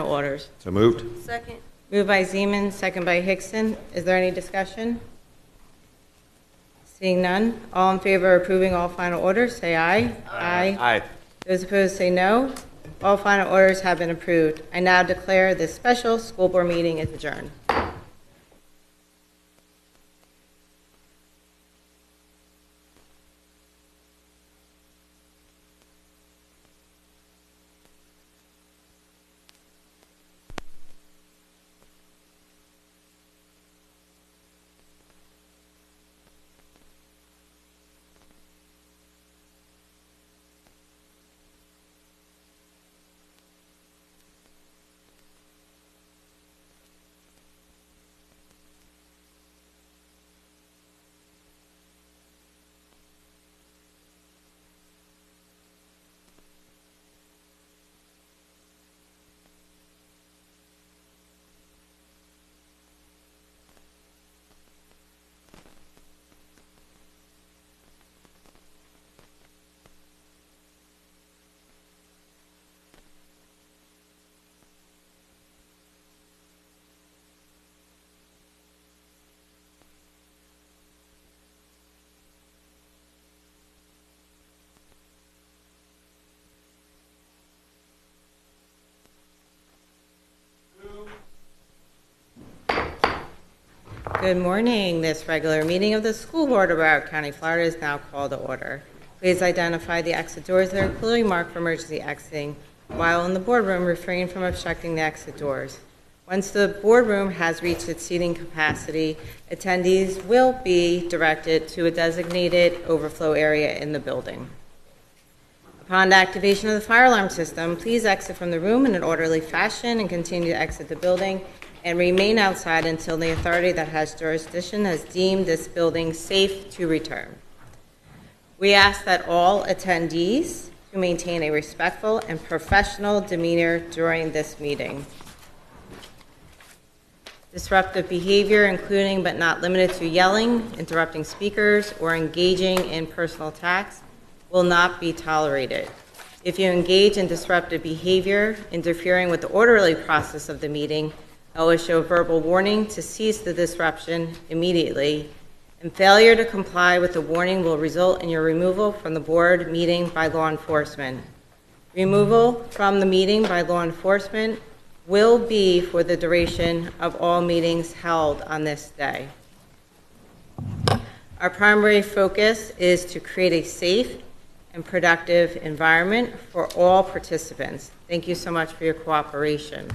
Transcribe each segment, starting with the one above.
Orders. So moved. Second. Moved by Zeman, second by Hickson. Is there any discussion? Seeing none, all in favor of approving all final orders, say aye. Aye. Aye. Those opposed say no. All final orders have been approved. I now declare this special school board meeting is adjourned. Good morning. This regular meeting of the School Board of Broward County, Florida is now called to order. Please identify the exit doors that are clearly marked for emergency exiting. While in the boardroom, refrain from obstructing the exit doors. Once the boardroom has reached its seating capacity, attendees will be directed to a designated overflow area in the building. Upon activation of the fire alarm system, please exit from the room in an orderly fashion and continue to exit the building and remain outside until the authority that has jurisdiction has deemed this building safe to return. We ask that all attendees to maintain a respectful and professional demeanor during this meeting. Disruptive behavior, including but not limited to yelling, interrupting speakers, or engaging in personal attacks, will not be tolerated. If you engage in disruptive behavior, interfering with the orderly process of the meeting, I will issue a verbal warning to cease the disruption immediately, and failure to comply with the warning will result in your removal from the board meeting by law enforcement. Removal from the meeting by law enforcement will be for the duration of all meetings held on this day. Our primary focus is to create a safe and productive environment for all participants. Thank you so much for your cooperation.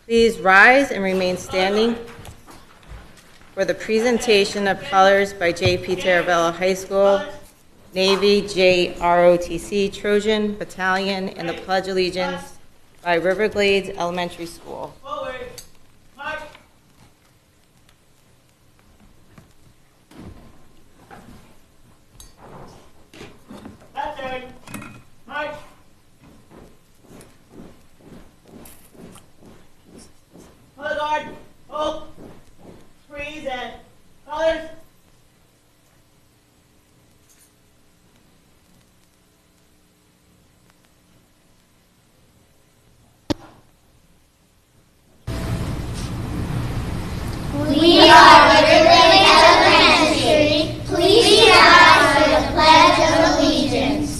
Please rise and remain standing for the presentation of colors by J.P. Tarabella High School, Navy JROTC Trojan Battalion, and the Pledge of Allegiance by Riverglades Elementary School. Forward. March. Left turn. March. Color guard. Hold. Freeze and colors. We are Riverglades Elementary. Please rise for the Pledge of Allegiance.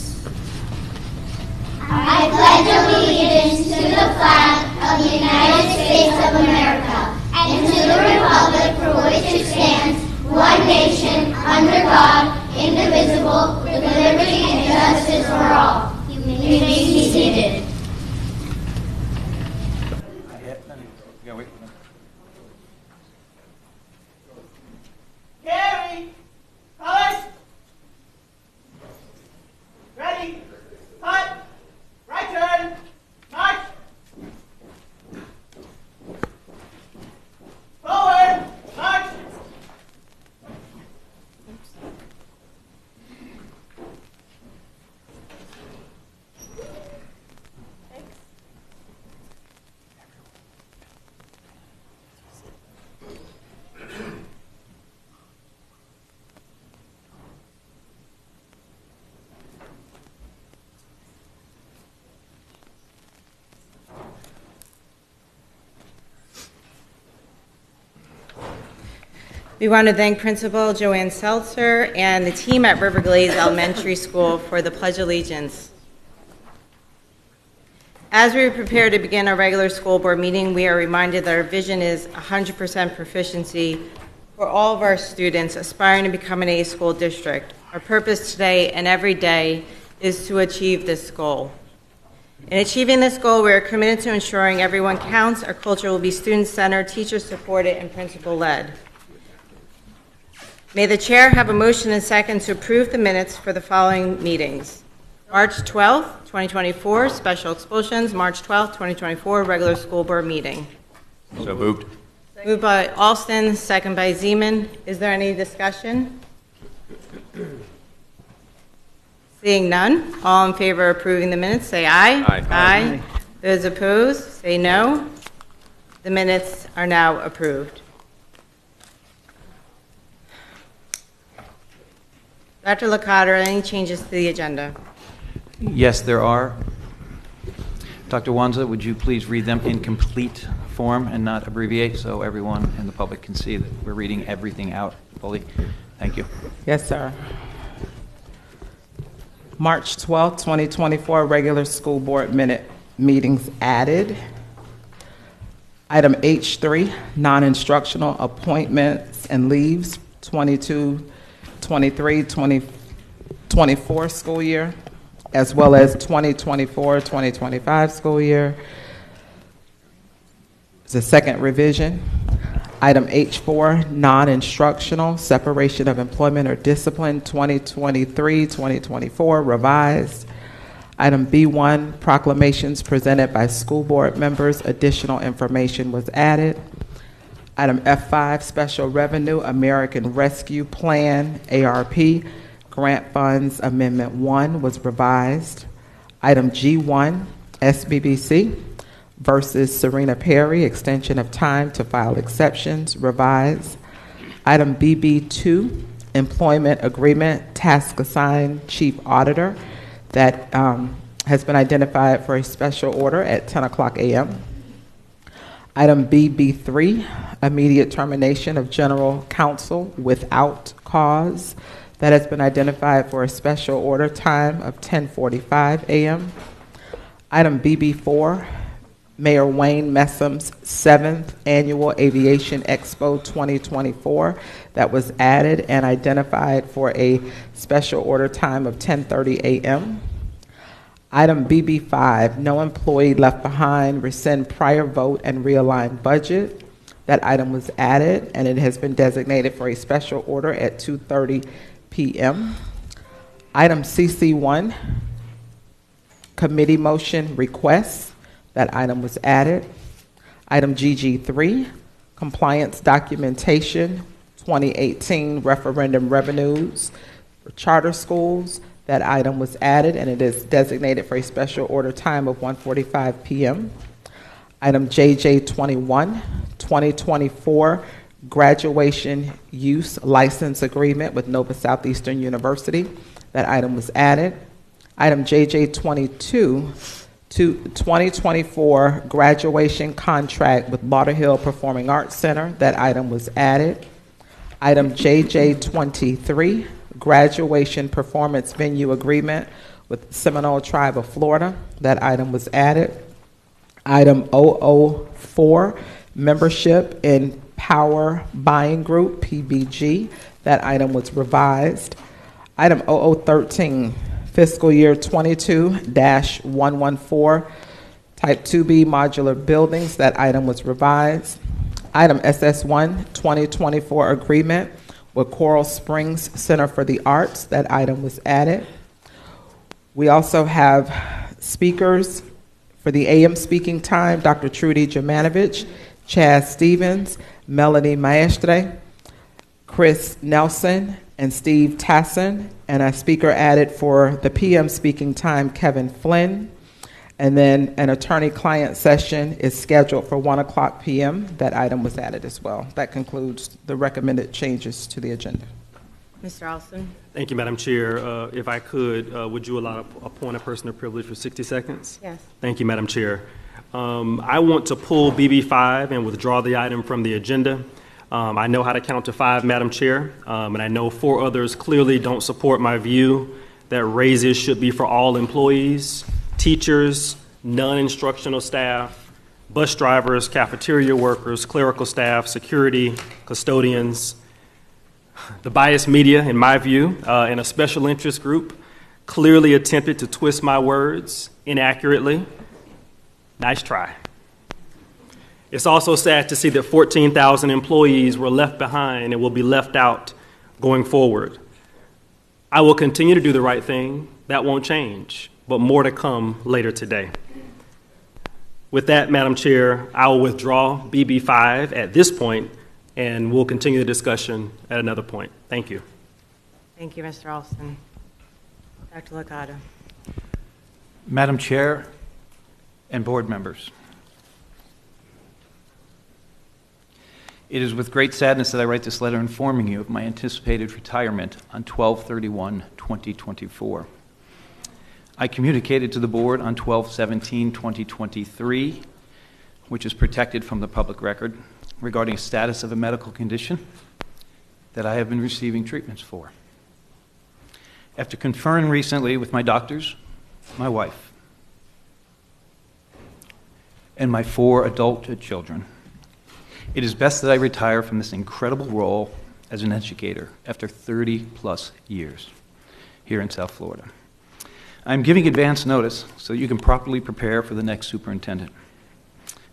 I pledge allegiance to the flag of the United States of America and to the republic for which it stands, one nation, under God, indivisible, with liberty and justice for all. You may be seated. Carry. Colors. Ready. Cut. Right turn. March. Forward. March. We want to thank Principal Joanne Seltzer and the team at River Glades Elementary School for the Pledge of Allegiance. As we prepare to begin our regular school board meeting, we are reminded that our vision is 100% proficiency for all of our students aspiring to become an A school district. Our purpose today and every day is to achieve this goal. In achieving this goal, we are committed to ensuring everyone counts. Our culture will be student-centered, teacher-supported, and principal-led. May the chair have a motion and second to approve the minutes for the following meetings. March 12th, 2024, special expulsions. March 12th, 2024, regular school board meeting. So moved. Moved by Alston, second by Zeman. Is there any discussion? Seeing none, all in favor of approving the minutes, say aye. Aye. Aye. Those opposed, say no. The minutes are now approved. Dr. Licata, any changes to the agenda? Yes, there are. Dr. Wanza, would you please read them in complete form and not abbreviate so everyone in the public can see that we're reading everything out fully? Thank you. Yes, sir. March 12th, 2024, regular school board minute meetings added. Item H3, non-instructional appointments and leaves, 22-23-24 school year, as well as 2024-2025 school year. It's a second revision. Item H4, non-instructional, separation of employment or discipline, 2023-2024, revised. Item B1, proclamations presented by school board members, additional information was added. Item F5, special revenue, American Rescue Plan, ARP, grant funds, Amendment 1 was revised. Item G1, SBBC versus Serena Perry, extension of time to file exceptions, revised. Item BB2, employment agreement, task assigned chief auditor, that has been identified for a special order at 10 o'clock a.m. Item BB3, immediate termination of general counsel without cause, that has been identified for a special order time of 10:45 a.m. Item BB4, Mayor Wayne Messam's 7th Annual Aviation Expo 2024, that was added and identified for a special order time of 10:30 a.m. Item BB5, no employee left behind, rescind prior vote and realign budget. That item was added and it has been designated for a special order at 2:30 p.m. Item CC1, committee motion requests. That item was added. Item GG3, compliance documentation, 2018 referendum revenues for charter schools. That item was added and it is designated for a special order time of 1:45 p.m. Item JJ21, 2024 graduation use license agreement with Nova Southeastern University. That item was added. Item JJ22, 2024 graduation contract with Lauderhill Performing Arts Center. That item was added. Item JJ23, graduation performance venue agreement with Seminole Tribe of Florida. That item was added. Item 004, membership in Power Buying Group, PBG. That item was revised. Item 0013, fiscal year 22-114, type 2B modular buildings. That item was revised. Item SS1, 2024 agreement with Coral Springs Center for the Arts. That item was added. We also have speakers for the AM speaking time, Dr. Trudy Jamanovich, Chaz Stevens, Melanie Maestre, Chris Nelson, and Steve Tassin. And a speaker added for the PM speaking time, Kevin Flynn. And then an attorney-client session is scheduled for 1 o'clock p.m. That item was added as well. That concludes the recommended changes to the agenda. Mr. Alston? Thank you, Madam Chair. If I could, would you allow a point of personal privilege for 60 seconds? Yes. Thank you, Madam Chair. I want to pull BB5 and withdraw the item from the agenda. I know how to count to 5, Madam Chair, and I know 4 others clearly don't support my view that raises should be for all employees, teachers, non-instructional staff, bus drivers, cafeteria workers, clerical staff, security, custodians. The biased media, in my view, and a special interest group clearly attempted to twist my words inaccurately. Nice try. It's also sad to see that 14,000 employees were left behind and will be left out going forward. I will continue to do the right thing. That won't change, but more to come later today. With that, Madam Chair, I will withdraw BB5 at this point, and we'll continue the discussion at another point. Thank you. Thank you, Mr. Alston. Dr. Licata. Madam Chair and board members, it is with great sadness that I write this letter informing you of my anticipated retirement on 12/31/2024. I communicated to the board on 12/17/2023, which is protected from the public record, regarding status of a medical condition that I have been receiving treatments for. After conferring recently with my doctors, my wife, and my 4 adult children, it is best that I retire from this incredible role as an educator after 30-plus years here in South Florida. I'm giving advance notice so you can properly prepare for the next superintendent.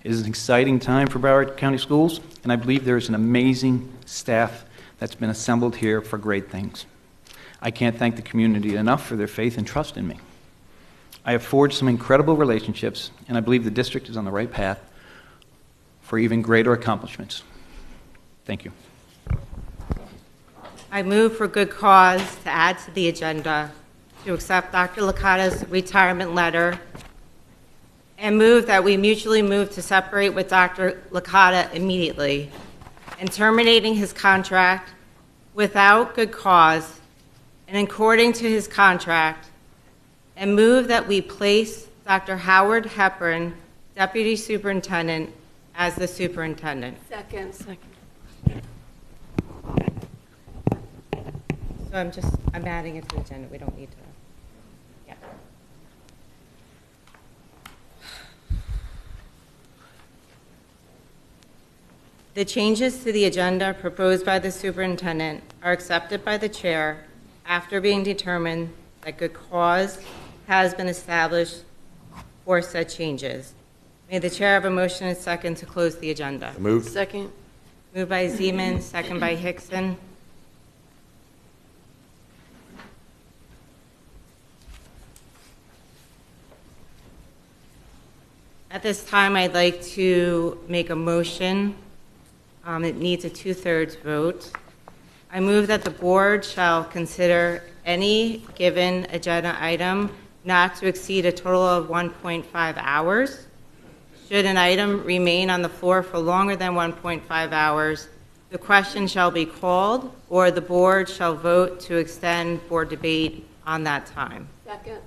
It is an exciting time for Broward County Schools, and I believe there is an amazing staff that's been assembled here for great things. I can't thank the community enough for their faith and trust in me. I have forged some incredible relationships, and I believe the district is on the right path for even greater accomplishments. Thank you. I move for good cause to add to the agenda to accept Dr. Licata's retirement letter and move that we mutually move to separate with Dr. Licata immediately and terminating his contract without good cause and according to his contract, and move that we place Dr. Howard Hepburn, Deputy Superintendent, as the superintendent. Second. So I'm adding it to the agenda. We don't need to. Yeah. The changes to the agenda proposed by the superintendent are accepted by the chair after being determined that good cause has been established for said changes. May the chair have a motion and second to close the agenda? Moved. Second. Moved by Zeman, second by Hickson. At this time, I'd like to make a motion. It needs a 2/3 vote. I move that the board shall consider any given agenda item not to exceed a total of 1.5 hours. Should an item remain on the floor for longer than 1.5 hours, the question shall be called, or the board shall vote to extend board debate on that time. Second.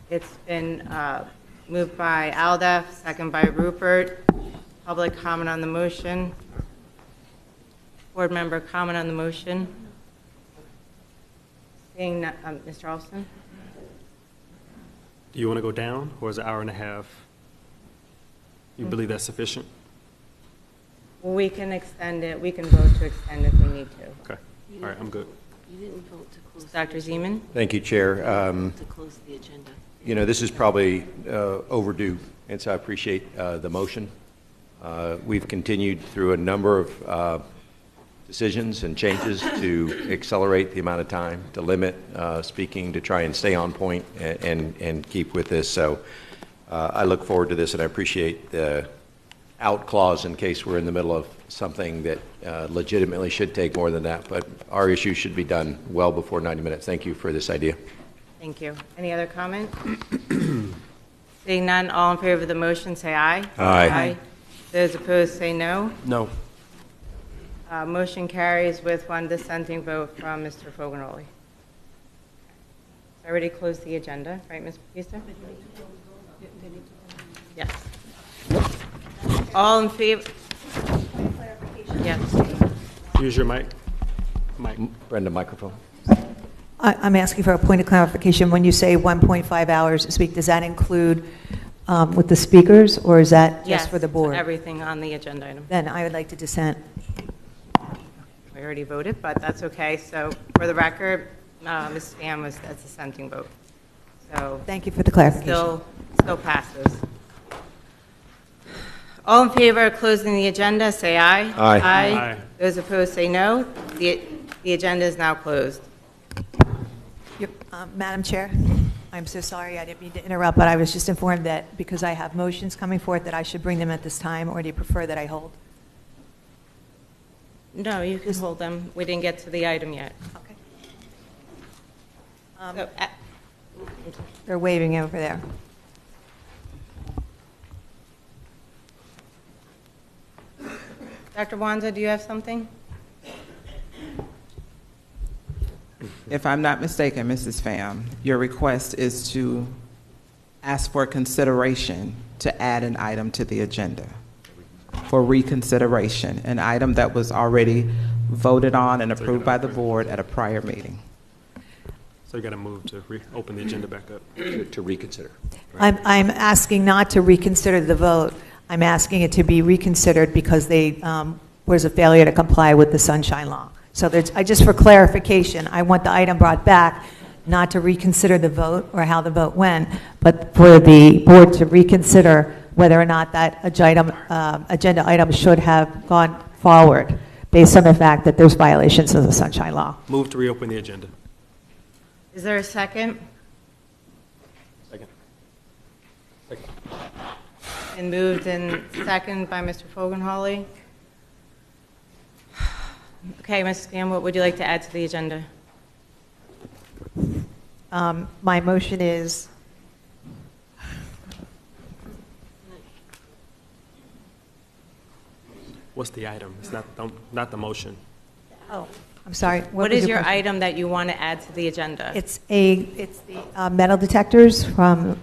It's been moved by Aldef, second by Rupert. Public comment on the motion. Board member comment on the motion. Seeing none, Mr. Alston? Do you want to go down, or is it an hour and a half? You believe that's sufficient? Well, we can extend it. We can vote to extend if we need to. Okay. All right, I'm good. You didn't vote to close. Dr. Zeman? Thank you, Chair. To close the agenda. You know, this is probably overdue, and so I appreciate the motion. We've continued through a number of decisions and changes to accelerate the amount of time, to limit speaking, to try and stay on point and keep with this. So I look forward to this, and I appreciate the out clause in case we're in the middle of something that legitimately should take more than that. But our issue should be done well before 90 minutes. Thank you for this idea. Thank you. Any other comment? Seeing none, all in favor of the motion, say aye. Aye. Those opposed, say no. No. Motion carries with one dissenting vote from Mr. Fogaroli. I already closed the agenda, right, Ms. Batista? Yes. All in favor? Yes. Use your mic. Mic. Brenda, microphone. I'm asking for a point of clarification. When you say 1.5 hours to speak, does that include with the speakers, or is that Yes, just for the board? everything on the agenda item. Then I would like to dissent. We already voted, but that's okay. So for the record, Ms. Pham was a dissenting vote. So Thank you for the clarification. still passes. All in favor of closing the agenda, say aye. Aye. Aye. Those opposed, say no. The agenda is now closed. Madam Chair, I'm so sorry, I didn't mean to interrupt, but I was just informed that because I have motions coming forth, that I should bring them at this time, or do you prefer that I hold? No, you can hold them. We didn't get to the item yet. Okay. So, They're waving over there. Dr. Wanza, do you have something? If I'm not mistaken, Mrs. Pham, your request is to ask for consideration to add an item to the agenda for reconsideration, an item that was already voted on and approved by the board at a prior meeting. So you got to move to open the agenda back up. To reconsider. I'm asking not to reconsider the vote. I'm asking it to be reconsidered because they was a failure to comply with the Sunshine Law. So just for clarification, I want the item brought back, not to reconsider the vote or how the vote went, but for the board to reconsider whether or not that agenda item should have gone forward based on the fact that there's violations of the Sunshine Law. Move to reopen the agenda. Is there a second? Second. And moved and second by Mr. Fogelholly. Okay, Mrs. Pham, what would you like to add to the agenda? My motion is What's the item? It's not the motion. oh, I'm sorry. What was is your question? item that you want to add to the agenda? It's the metal detectors from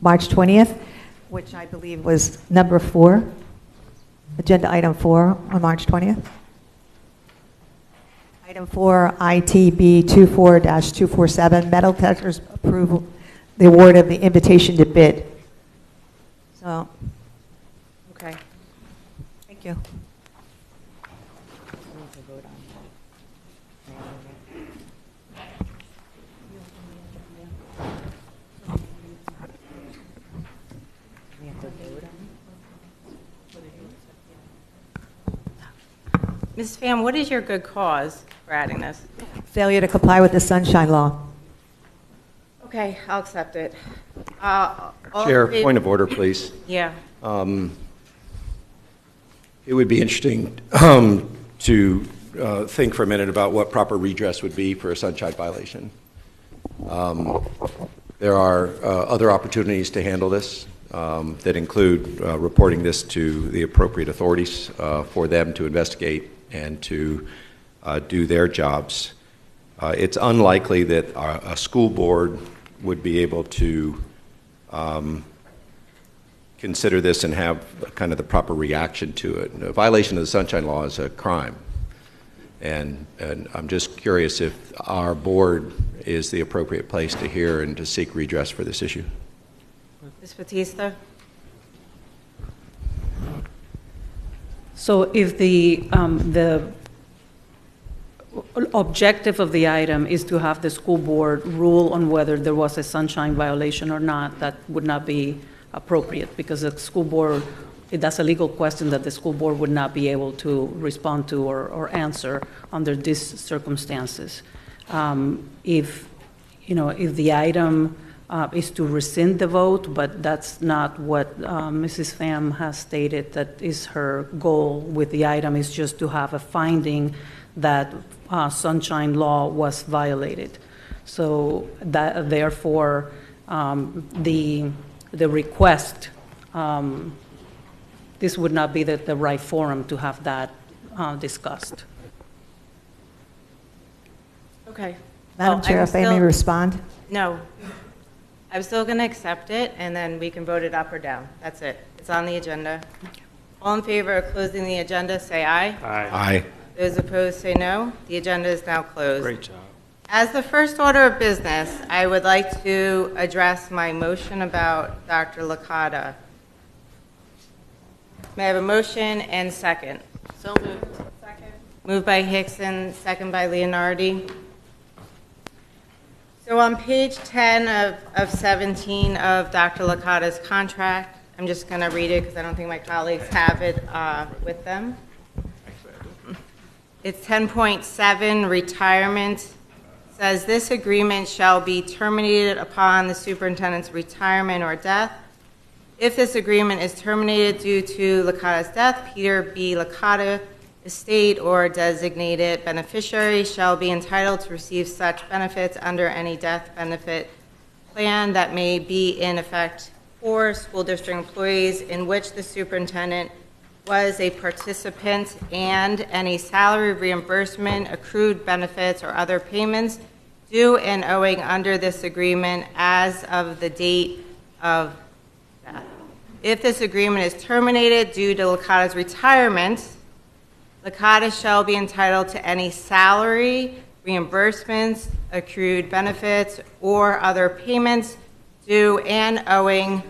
March 20th, which I believe was number 4, agenda item 4 on March 20th. Item 4, ITB 24-247, metal detectors approval, the award of the invitation to bid. So, Okay. thank you. Mrs. Pham, what is your good cause for adding this? Failure to comply with the Sunshine Law. Okay, I'll accept it. All in Chair, favor- point of order, please. Yeah. It would be interesting to think for a minute about what proper redress would be for a sunshine violation. There are other opportunities to handle this that include reporting this to the appropriate authorities for them to investigate and to do their jobs. It's unlikely that a school board would be able to consider this and have kind of the proper reaction to it. A violation of the Sunshine Law is a crime. And I'm just curious if our board is the appropriate place to hear and to seek redress for this issue. Ms. Batista? So if the objective of the item is to have the school board rule on whether there was a sunshine violation or not, that would not be appropriate, because the school board, that's a legal question that the school board would not be able to respond to or answer under these circumstances. If the item is to rescind the vote, but that's not what Mrs. Pham has stated that is her goal with the item, is just to have a finding that Sunshine Law was violated. So that, therefore, the request, this would not be the right forum to have that discussed. Okay. Madam Well, Chair, I'm if I may still- respond. No. I'm still going to accept it, and then we can vote it up or down. That's it. It's on the agenda. All in favor of closing the agenda, say aye. Aye. Those opposed, say no. The agenda is now closed. Great job. As the first order of business, I would like to address my motion about Dr. Licata. May I have a motion and second? So moved. Moved by Hickson, second by Leonardi. So on page 10 of 17 of Dr. Licata's contract, I'm just going to read it because I don't think my colleagues have it with them. It's 10.7, retirement. Says this agreement shall be terminated upon the superintendent's retirement or death. If this agreement is terminated due to Licata's death, Peter B. Licata, estate or designated beneficiary shall be entitled to receive such benefits under any death benefit plan that may be in effect for school district employees in which the superintendent was a participant, and any salary reimbursement, accrued benefits, or other payments due and owing under this agreement as of the date of death. If this agreement is terminated due to Licata's retirement, Licata shall be entitled to any salary, reimbursements, accrued benefits, or other payments due and owing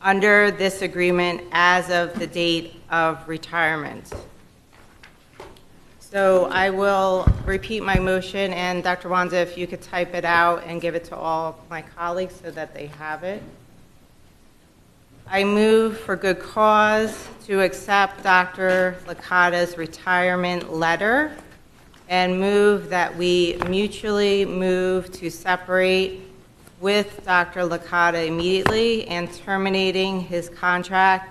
under this agreement as of the date of retirement. So I will repeat my motion, and Dr. Wanza, if you could type it out and give it to all my colleagues so that they have it. I move for good cause to accept Dr. Licata's retirement letter and move that we mutually move to separate with Dr. Licata immediately and terminating his contract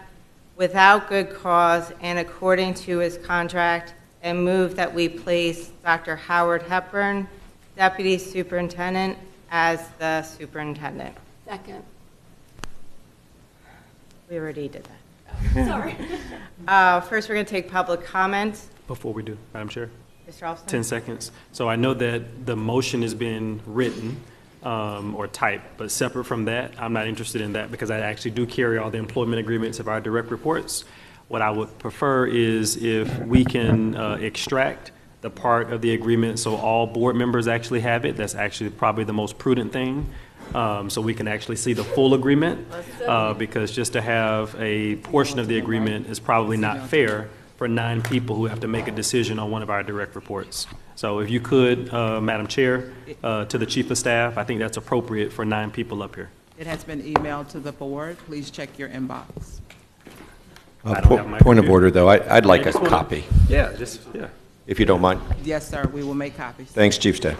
without good cause and according to his contract, and move that we place Dr. Howard Hepburn, Deputy Superintendent, as the superintendent. Second. We already did that. Sorry. First, we're going to take public comment. Before we do, Madam Chair, Mr. Alston? 10 seconds. So I know that the motion has been written or typed, but separate from that, I'm not interested in that because I actually do carry all the employment agreements of our direct reports. What I would prefer is if we can extract the part of the agreement so all board members actually have it. That's actually probably the most prudent thing. So we can actually see the full agreement, because just to have a portion of the agreement is probably not fair for 9 people who have to make a decision on one of our direct reports. So if you could, Madam Chair, to the Chief of Staff, I think that's appropriate for 9 people up here. It has been emailed to the board. Please check your inbox. I don't have my Point of computer. order, though, I'd like a just wanna- copy, Yeah, if you don't mind. Yes, sir, we will make copies. Thanks, Chief Staff.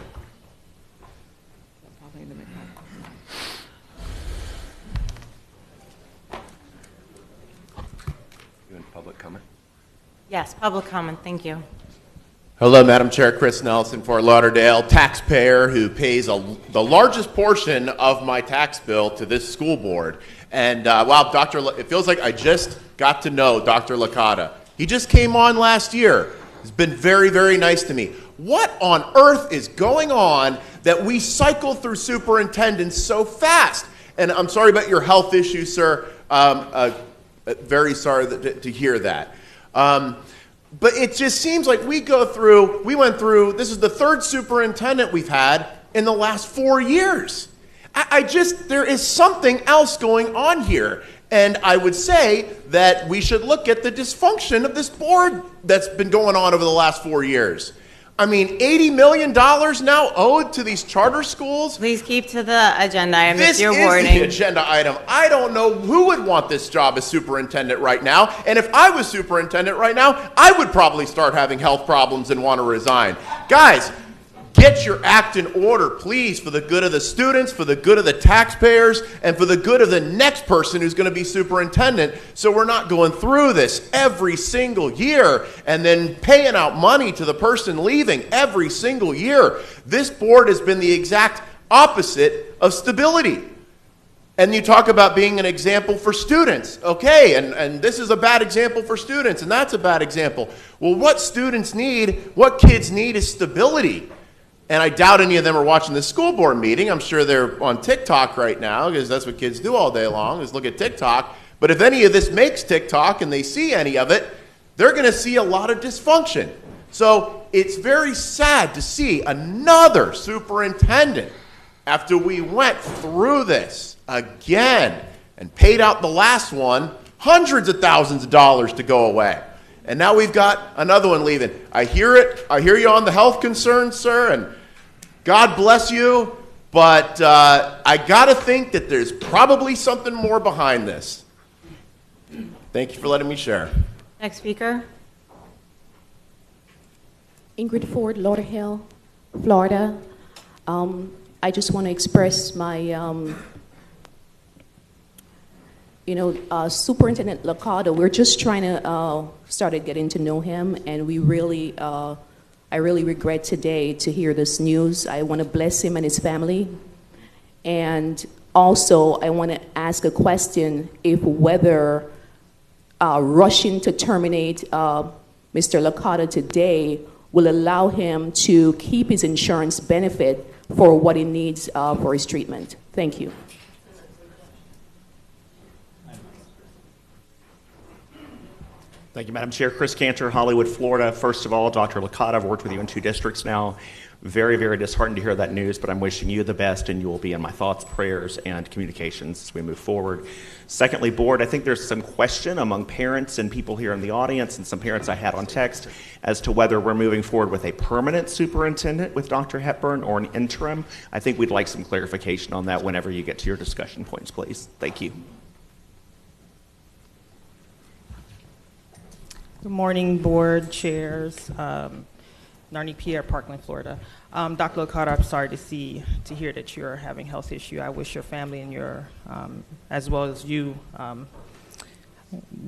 You in public comment? Yes, public comment, thank you. Hello, Madam Chair. Chris Nelson, Fort Lauderdale, taxpayer who pays the largest portion of my tax bill to this school board. And wow, it feels like I just got to know Dr. Licata. He just came on last year. He's been very, very nice to me. What on earth is going on that we cycle through superintendents so fast? And I'm sorry about your health issues, sir. Very sorry to hear that. But it just seems like we went through, this is the 3rd superintendent we've had in the last 4 years. There is something else going on here. And I would say that we should look at the dysfunction of this board that's been going on over the last 4 years. I mean, $80 million now owed to these charter schools. Please keep to the agenda item. This Your is warning. the agenda item. I don't know who would want this job as superintendent right now. And if I was superintendent right now, I would probably start having health problems and want to resign. Guys, get your act in order, please, for the good of the students, for the good of the taxpayers, and for the good of the next person who's going to be superintendent, so we're not going through this every single year and then paying out money to the person leaving every single year. This board has been the exact opposite of stability. And you talk about being an example for students. Okay, and this is a bad example for students, and that's a bad example. Well, what students need, what kids need is stability. And I doubt any of them are watching the school board meeting. I'm sure they're on TikTok right now, because that's what kids do all day long, is look at TikTok. But if any of this makes TikTok and they see any of it, they're going to see a lot of dysfunction. So it's very sad to see another superintendent, after we went through this again and paid out the last one hundreds of thousands of dollars to go away. And now we've got another one leaving. I hear it. I hear you on the health concerns, sir, and God bless you. But I got to think that there's probably something more behind this. Thank you for letting me share. Next speaker. Ingrid Ford, Lauderhill, Florida. I just want to express my, Superintendent Licata, we're just trying to started getting to know him, and we really, I really regret today to hear this news. I want to bless him and his family. And also, I want to ask a question if whether rushing to terminate Mr. Licata today will allow him to keep his insurance benefit for what he needs for his treatment. Thank you. Thank you, Madam Chair. Chris Cantor, Hollywood, Florida. First of all, Dr. Licata, I've worked with you in 2 districts now. Very, very disheartened to hear that news, but I'm wishing you the best, and you will be in my thoughts, prayers, and communications as we move forward. Secondly, Board, I think there's some question among parents and people here in the audience, and some parents I had on text, as to whether we're moving forward with a permanent superintendent with Dr. Hepburn or an interim. I think we'd like some clarification on that whenever you get to your discussion points, please. Thank you. Good morning, board chairs. Narnie Pierre, Parkland, Florida. Dr. Licata, I'm sorry to hear that you're having health issue. I wish your family and your, as well as you,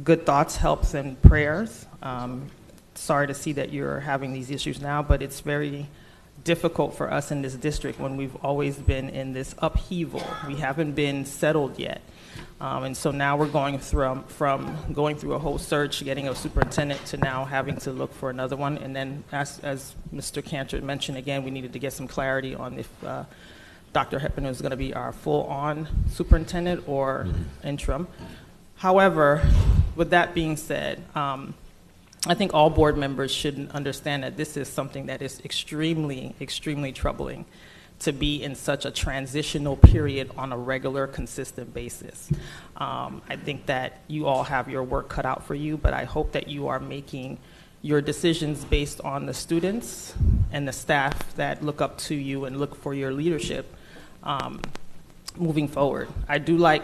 good thoughts, helps, and prayers. Sorry to see that you're having these issues now, but it's very difficult for us in this district when we've always been in this upheaval. We haven't been settled yet. And so now we're going from going through a whole search, getting a superintendent, to now having to look for another one. And then, as Mr. Cantor mentioned again, we needed to get some clarity on if Dr. Hepburn is going to be our full-on superintendent or interim. However, with that being said, I think all board members should understand that this is something that is extremely, extremely troubling, to be in such a transitional period on a regular, consistent basis. I think that you all have your work cut out for you, but I hope that you are making your decisions based on the students and the staff that look up to you and look for your leadership moving forward. I do like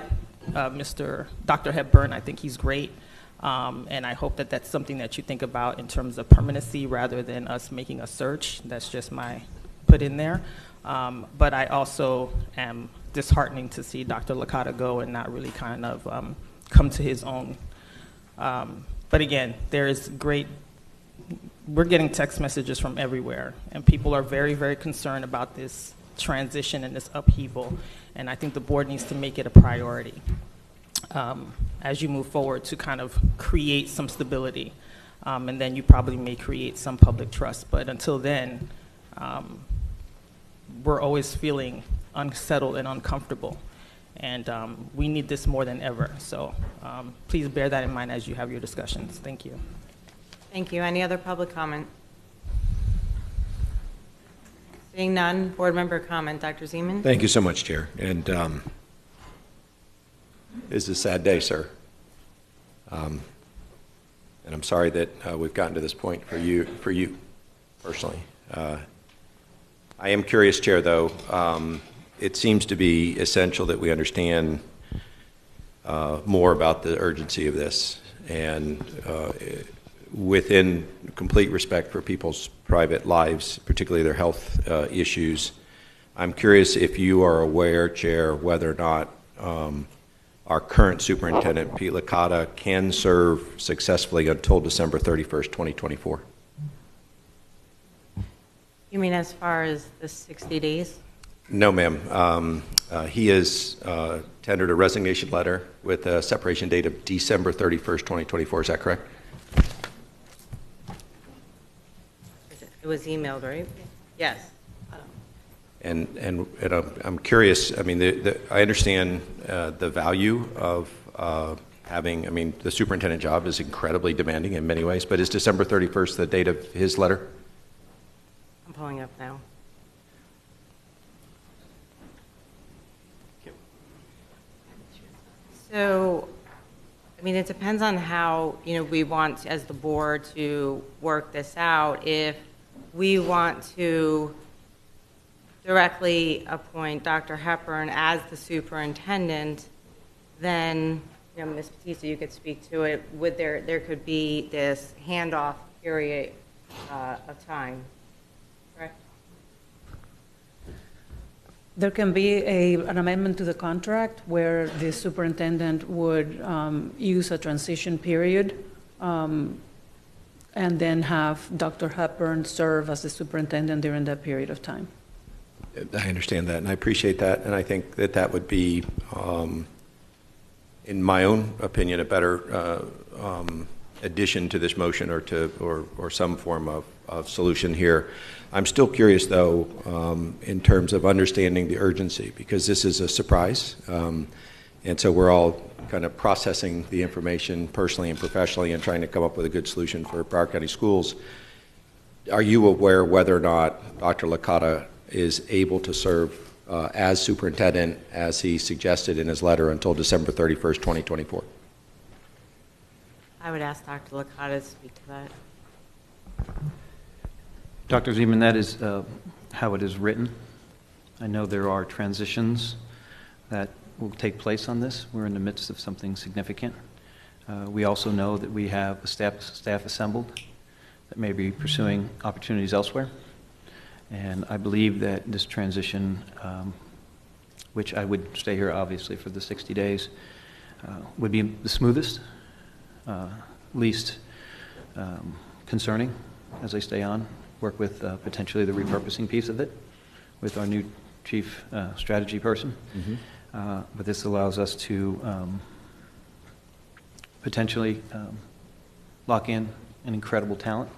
Dr. Hepburn. I think he's great. And I hope that that's something that you think about in terms of permanency rather than us making a search. That's just my put in there. But I also am disheartening to see Dr. Licata go and not really kind of come to his own. But again, we're getting text messages from everywhere, and people are very, very concerned about this transition and this upheaval, and I think the board needs to make it a priority as you move forward to kind of create some stability, and then you probably may create some public trust. But until then, we're always feeling unsettled and uncomfortable, and we need this more than ever. So please bear that in mind as you have your discussions. Thank you. Thank you. Any other public comment? Seeing none, board member comment. Dr. Zeman? Thank you so much, Chair. And it's a sad day, sir. And I'm sorry that we've gotten to this point for you personally. I am curious, Chair, though. It seems to be essential that we understand more about the urgency of this, and within complete respect for people's private lives, particularly their health issues. I'm curious if you are aware, Chair, whether or not our current superintendent, Pete Licata, can serve successfully until December 31st, 2024. You mean as far as the 60 days? No, ma'am. He has tendered a resignation letter with a separation date of December 31st, 2024. Is that correct? It was emailed, right? Yes. And I'm curious. I mean, I understand the value of having, I mean, the superintendent job is incredibly demanding in many ways, but is December 31st the date of his letter? I'm pulling up now. So, I mean, it depends on how, we want, as the board, to work this out. If we want to directly appoint Dr. Hepburn as the superintendent, then, Ms. Batista, you could speak to it. There could be this handoff period of time, correct? There can be an amendment to the contract where the superintendent would use a transition period and then have Dr. Hepburn serve as the superintendent during that period of time. I understand that, and I appreciate that, and I think that that would be, in my own opinion, a better addition to this motion or some form of solution here. I'm still curious, though, in terms of understanding the urgency, because this is a surprise, and so we're all kind of processing the information personally and professionally and trying to come up with a good solution for Broward County Schools. Are you aware whether or not Dr. Licata is able to serve as superintendent, as he suggested in his letter, until December 31st, 2024? I would ask Dr. Licata to speak to that. Dr. Zeman, that is how it is written. I know there are transitions that will take place on this. We're in the midst of something significant. We also know that we have a staff assembled that may be pursuing opportunities elsewhere. And I believe that this transition, which I would stay here obviously for the 60 days, would be the smoothest, least concerning as I stay on. Work with potentially the repurposing piece of it with our new chief strategy person. Mm-hmm. But this allows us to potentially lock in an incredible talent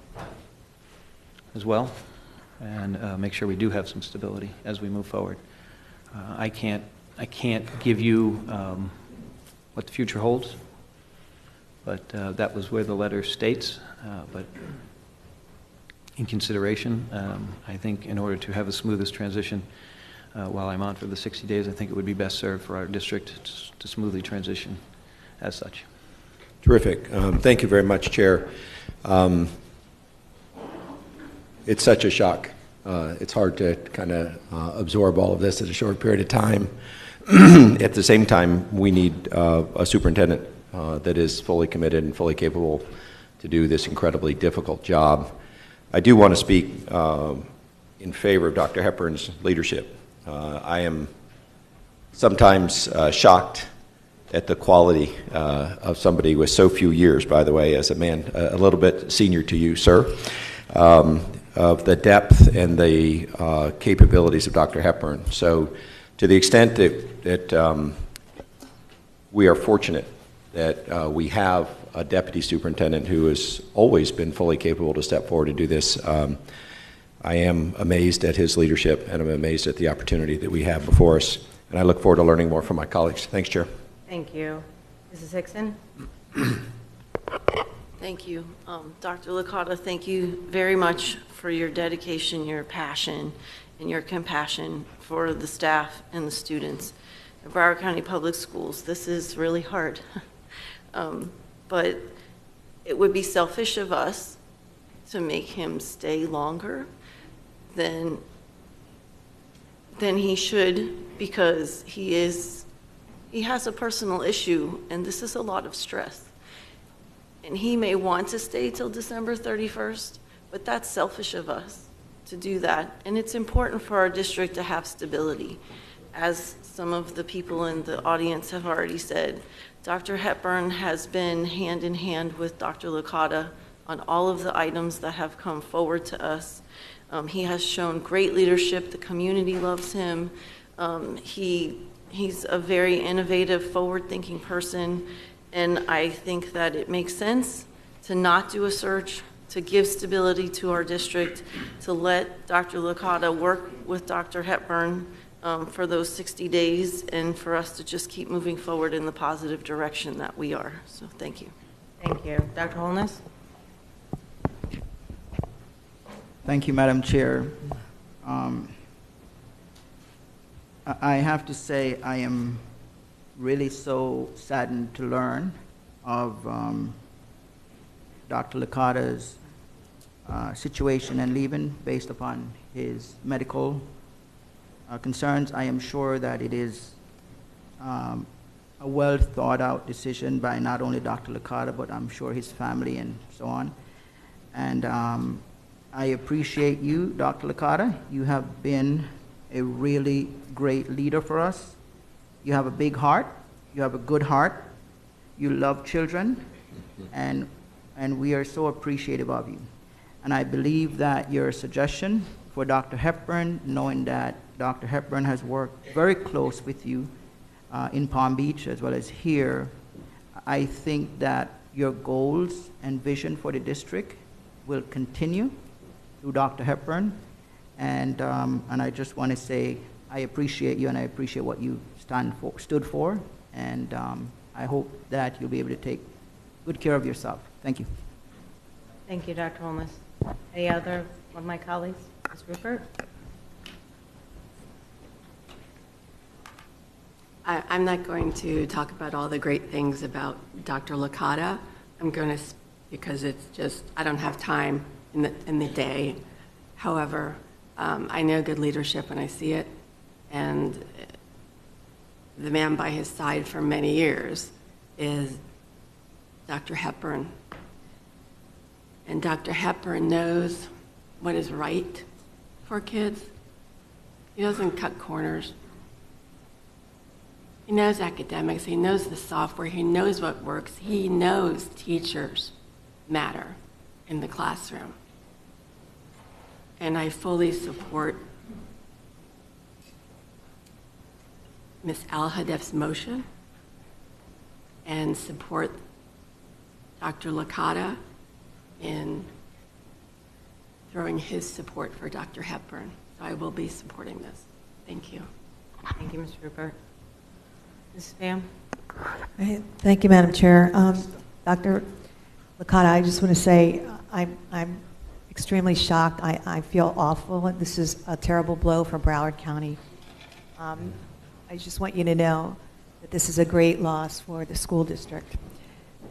as well, and make sure we do have some stability as we move forward. I can't give you what the future holds, but that was where the letter states. But in consideration, I think in order to have the smoothest transition while I'm on for the 60 days, I think it would be best served for our district to smoothly transition as such. Terrific. Thank you very much, Chair. It's such a shock. It's hard to kind of absorb all of this in a short period of time. At the same time, we need a superintendent that is fully committed and fully capable to do this incredibly difficult job. I do want to speak in favor of Dr. Hepburn's leadership. I am sometimes shocked at the quality of somebody with so few years, by the way, as a man a little bit senior to you, sir, of the depth and the capabilities of Dr. Hepburn. So to the extent that we are fortunate that we have a deputy superintendent who has always been fully capable to step forward and do this, I am amazed at his leadership, and I'm amazed at the opportunity that we have before us. And I look forward to learning more from my colleagues. Thanks, Chair. Thank you. Mrs. Hickson? Thank you. Dr. Licata, thank you very much for your dedication, your passion, and your compassion for the staff and the students at Broward County Public Schools. This is really hard. But it would be selfish of us to make him stay longer than he should, because he has a personal issue, and this is a lot of stress. And he may want to stay till December 31st, but that's selfish of us to do that. And it's important for our district to have stability. As some of the people in the audience have already said, Dr. Hepburn has been hand in hand with Dr. Licata on all of the items that have come forward to us. He has shown great leadership. The community loves him. He's a very innovative, forward-thinking person, and I think that it makes sense to not do a search, to give stability to our district, to let Dr. Licata work with Dr. Hepburn for those 60 days and for us to just keep moving forward in the positive direction that we are. So thank you. Thank you. Dr. Holness? Thank you, Madam Chair. I have to say I am really so saddened to learn of Dr. Licata's situation and leaving based upon his medical concerns. I am sure that it is a well thought out decision by not only Dr. Licata, but I'm sure his family and so on. And I appreciate you, Dr. Licata. You have been a really great leader for us. You have a big heart. You have a good heart. You love children, and we are so appreciative of you. And I believe that your suggestion for Dr. Hepburn, knowing that Dr. Hepburn has worked very close with you in Palm Beach as well as here, I think that your goals and vision for the district will continue through Dr. Hepburn. And I just want to say I appreciate you and I appreciate what you stood for. And I hope that you'll be able to take good care of yourself. Thank you. Thank you, Dr. Holness. Any other of my colleagues? Ms. Rupert? I'm not going to talk about all the great things about Dr. Licata. I'm going to, because it's just, I don't have time in the day. However, I know good leadership when I see it, and the man by his side for many years is Dr. Hepburn. And Dr. Hepburn knows what is right for kids. He doesn't cut corners. He knows academics, he knows the software, he knows what works, he knows teachers matter in the classroom. And I fully support Ms. Al-Hadef's motion and support Dr. Licata in throwing his support for Dr. Hepburn. So I will be supporting this. Thank you. Thank you, Ms. Rupert. Ms. Pham? Thank you, Madam Chair. Dr. Licata, I just want to say I'm extremely shocked. I feel awful. This is a terrible blow for Broward County. I just want you to know that this is a great loss for the school district.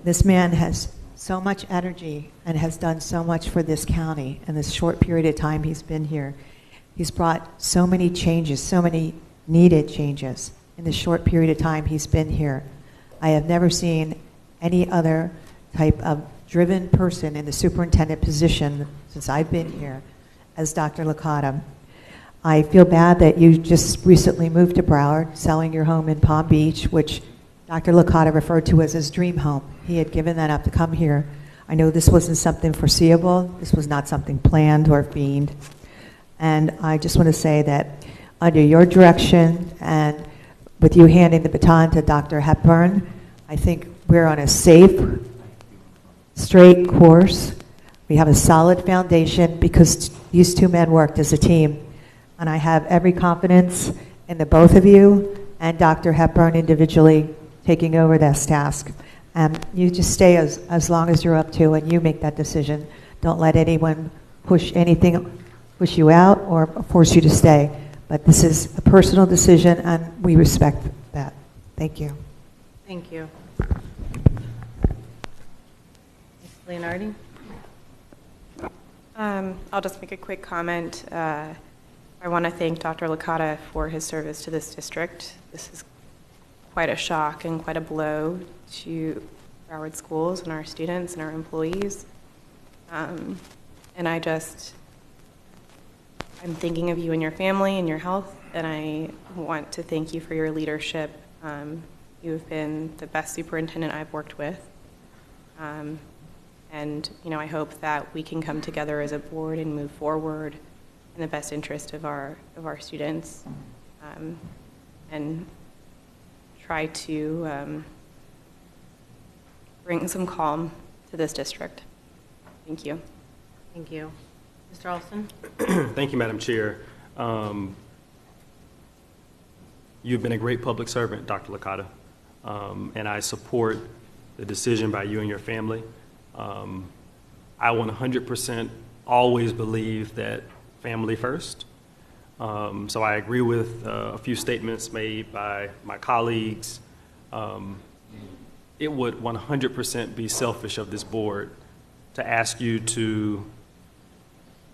This man has so much energy and has done so much for this county in this short period of time he's been here. He's brought so many changes, so many needed changes in the short period of time he's been here. I have never seen any other type of driven person in the superintendent position since I've been here as Dr. Licata. I feel bad that you just recently moved to Broward, selling your home in Palm Beach, which Dr. Licata referred to as his dream home. He had given that up to come here. I know this wasn't something foreseeable. This was not something planned or feigned. And I just want to say that under your direction and with you handing the baton to Dr. Hepburn, I think we're on a safe, straight course. We have a solid foundation because these two men worked as a team. And I have every confidence in the both of you and Dr. Hepburn individually taking over this task. And you just stay as long as you're up to and you make that decision. Don't let anyone push you out or force you to stay. But this is a personal decision and we respect that. Thank you. Thank you. Ms. Leonardi? I'll just make a quick comment. I want to thank Dr. Licata for his service to this district. This is quite a shock and quite a blow to Broward schools and our students and our employees. And I'm thinking of you and your family and your health, and I want to thank you for your leadership. You've been the best superintendent I've worked with. And I hope that we can come together as a board and move forward in the best interest of our students, and try to bring some calm to this district. Thank you. Thank you. Mr. Alston? Thank you, Madam Chair. You've been a great public servant, Dr. Licata, and I support the decision by you and your family. I 100% always believe that family first. So I agree with a few statements made by my colleagues. It would 100% be selfish of this board to ask you to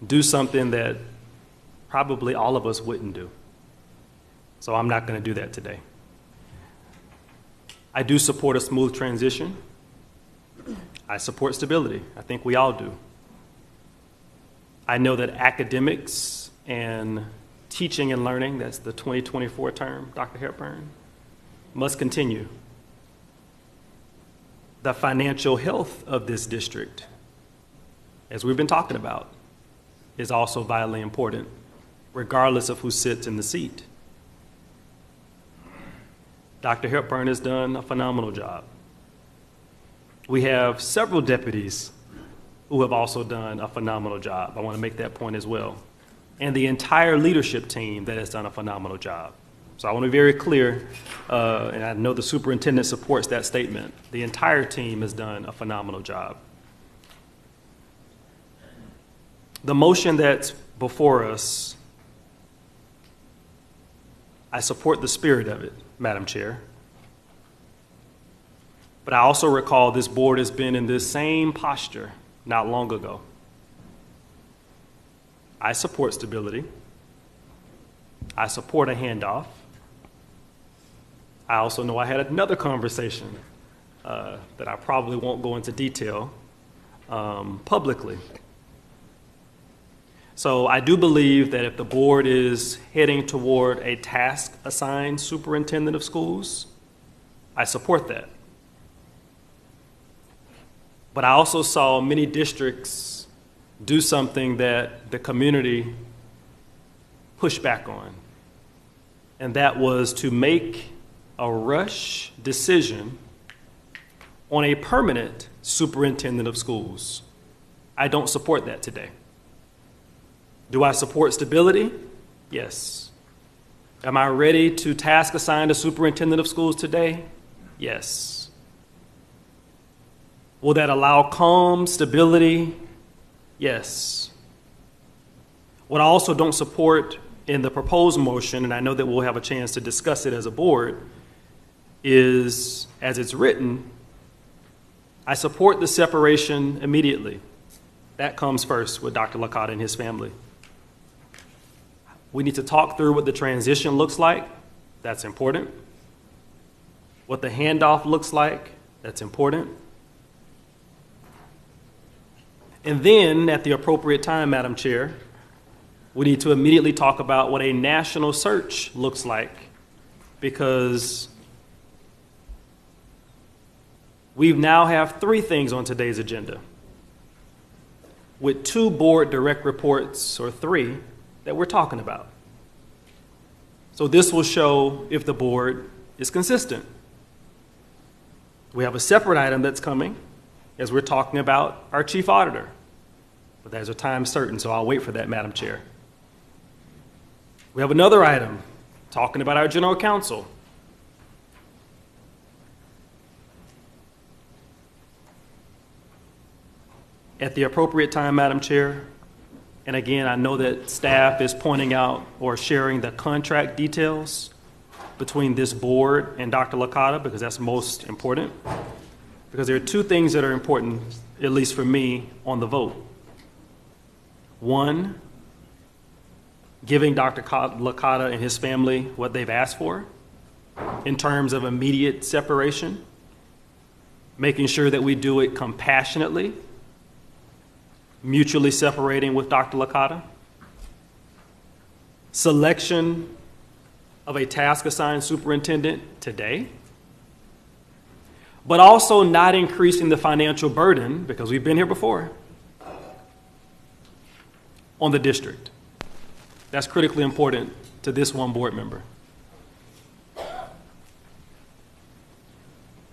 do something that probably all of us wouldn't do. So I'm not going to do that today. I do support a smooth transition. I support stability. I think we all do. I know that academics and teaching and learning, that's the 2024 term, Dr. Hepburn, must continue. The financial health of this district, as we've been talking about, is also vitally important, regardless of who sits in the seat. Dr. Hepburn has done a phenomenal job. We have several deputies who have also done a phenomenal job. I want to make that point as well. And the entire leadership team that has done a phenomenal job. So I want to be very clear, and I know the superintendent supports that statement. The entire team has done a phenomenal job. The motion that's before us, I support the spirit of it, Madam Chair. But I also recall this board has been in this same posture not long ago. I support stability. I support a handoff. I also know I had another conversation that I probably won't go into detail publicly. So I do believe that if the board is heading toward a task-assigned superintendent of schools, I support that. But I also saw many districts do something that the community pushed back on, and that was to make a rush decision on a permanent superintendent of schools. I don't support that today. Do I support stability? Yes. Am I ready to task assign a superintendent of schools today? Yes. Will that allow calm, stability? Yes. What I also don't support in the proposed motion, and I know that we'll have a chance to discuss it as a board, is, as it's written, I support the separation immediately. That comes first with Dr. Licata and his family. We need to talk through what the transition looks like. That's important. What the handoff looks like. That's important. And then, at the appropriate time, Madam Chair, we need to immediately talk about what a national search looks like, because we now have 3 things on today's agenda, with 2 board direct reports, or 3, that we're talking about. So this will show if the board is consistent. We have a separate item that's coming as we're talking about our chief auditor, but there's a time certain, so I'll wait for that, Madam Chair. We have another item talking about our general counsel. At the appropriate time, Madam Chair, and again, I know that staff is pointing out or sharing the contract details between this board and Dr. Licata, because that's most important. Because there are 2 things that are important, at least for me, on the vote. 1, giving Dr. Licata and his family what they've asked for in terms of immediate separation, making sure that we do it compassionately, mutually separating with Dr. Licata, selection of a task-assigned superintendent today, but also not increasing the financial burden, because we've been here before, on the district. That's critically important to this one board member.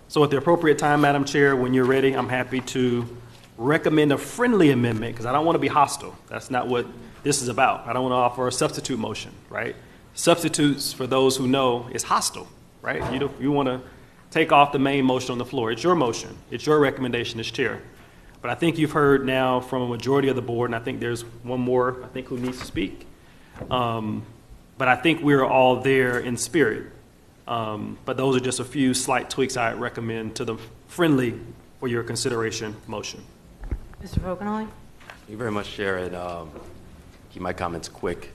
So at the appropriate time, Madam Chair, when you're ready, I'm happy to recommend a friendly amendment, because I don't want to be hostile. That's not what this is about. I don't want to offer a substitute motion, right? substitutes, for those who know, is hostile, right? You want to take off the main motion on the floor. It's your motion. It's your recommendation as chair. But I think you've heard now from a majority of the board, and I think there's one more, I think, who needs to speak. But I think we're all there in spirit. But those are just a few slight tweaks I recommend to the friendly for your consideration motion. Mr. Vogelneuer? Thank you very much, Chair, and keep my comments quick.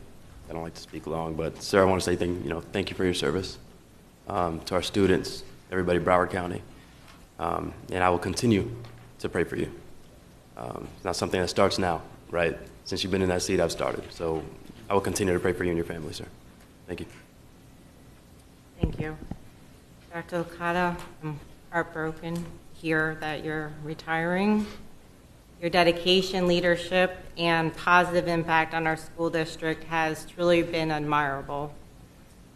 I don't like to speak long, but sir, I want to say thank you for your service to our students, everybody in Broward County, and I will continue to pray for you. It's not something that starts now, right? Since you've been in that seat, I've started. So I will continue to pray for you and your family, sir. Thank you. Thank you. Dr. Licata, I'm heartbroken to hear that you're retiring. Your dedication, leadership, and positive impact on our school district has truly been admirable.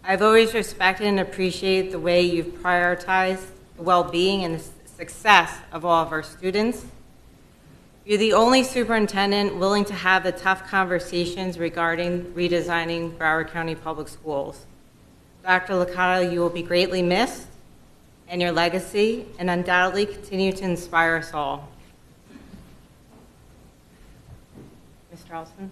I've always respected and appreciated the way you've prioritized the well-being and the success of all of our students. You're the only superintendent willing to have the tough conversations regarding redesigning Broward County Public Schools. Dr. Licata, you will be greatly missed, and your legacy and undoubtedly continue to inspire us all. Mr. Alston.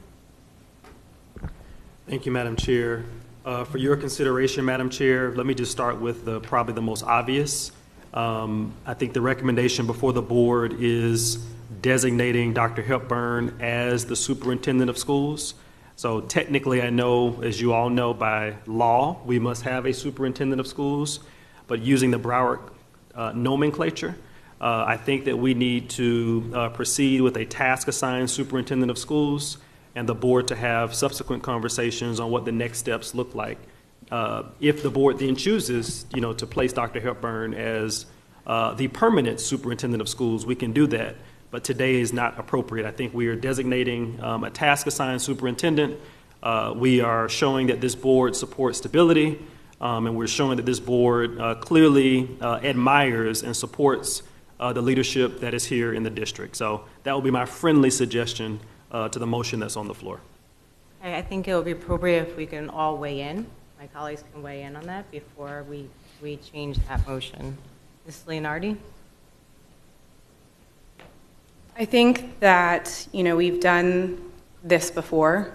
Thank you, Madam Chair. For your consideration, Madam Chair, let me just start with probably the most obvious. I think the recommendation before the board is designating Dr. Hepburn as the superintendent of schools. So technically, I know, as you all know, by law, we must have a superintendent of schools, but using the Broward nomenclature, I think that we need to proceed with a task-assigned superintendent of schools and the board to have subsequent conversations on what the next steps look like. If the board then chooses, to place Dr. Hepburn as the permanent superintendent of schools, we can do that. But today is not appropriate. I think we are designating a task-assigned superintendent. We are showing that this board supports stability, and we're showing that this board clearly admires and supports the leadership that is here in the district. So that will be my friendly suggestion to the motion that's on the floor. I think it would be appropriate if we can all weigh in. My colleagues can weigh in on that before we change that motion. Ms. Leonardi? I think that, we've done this before.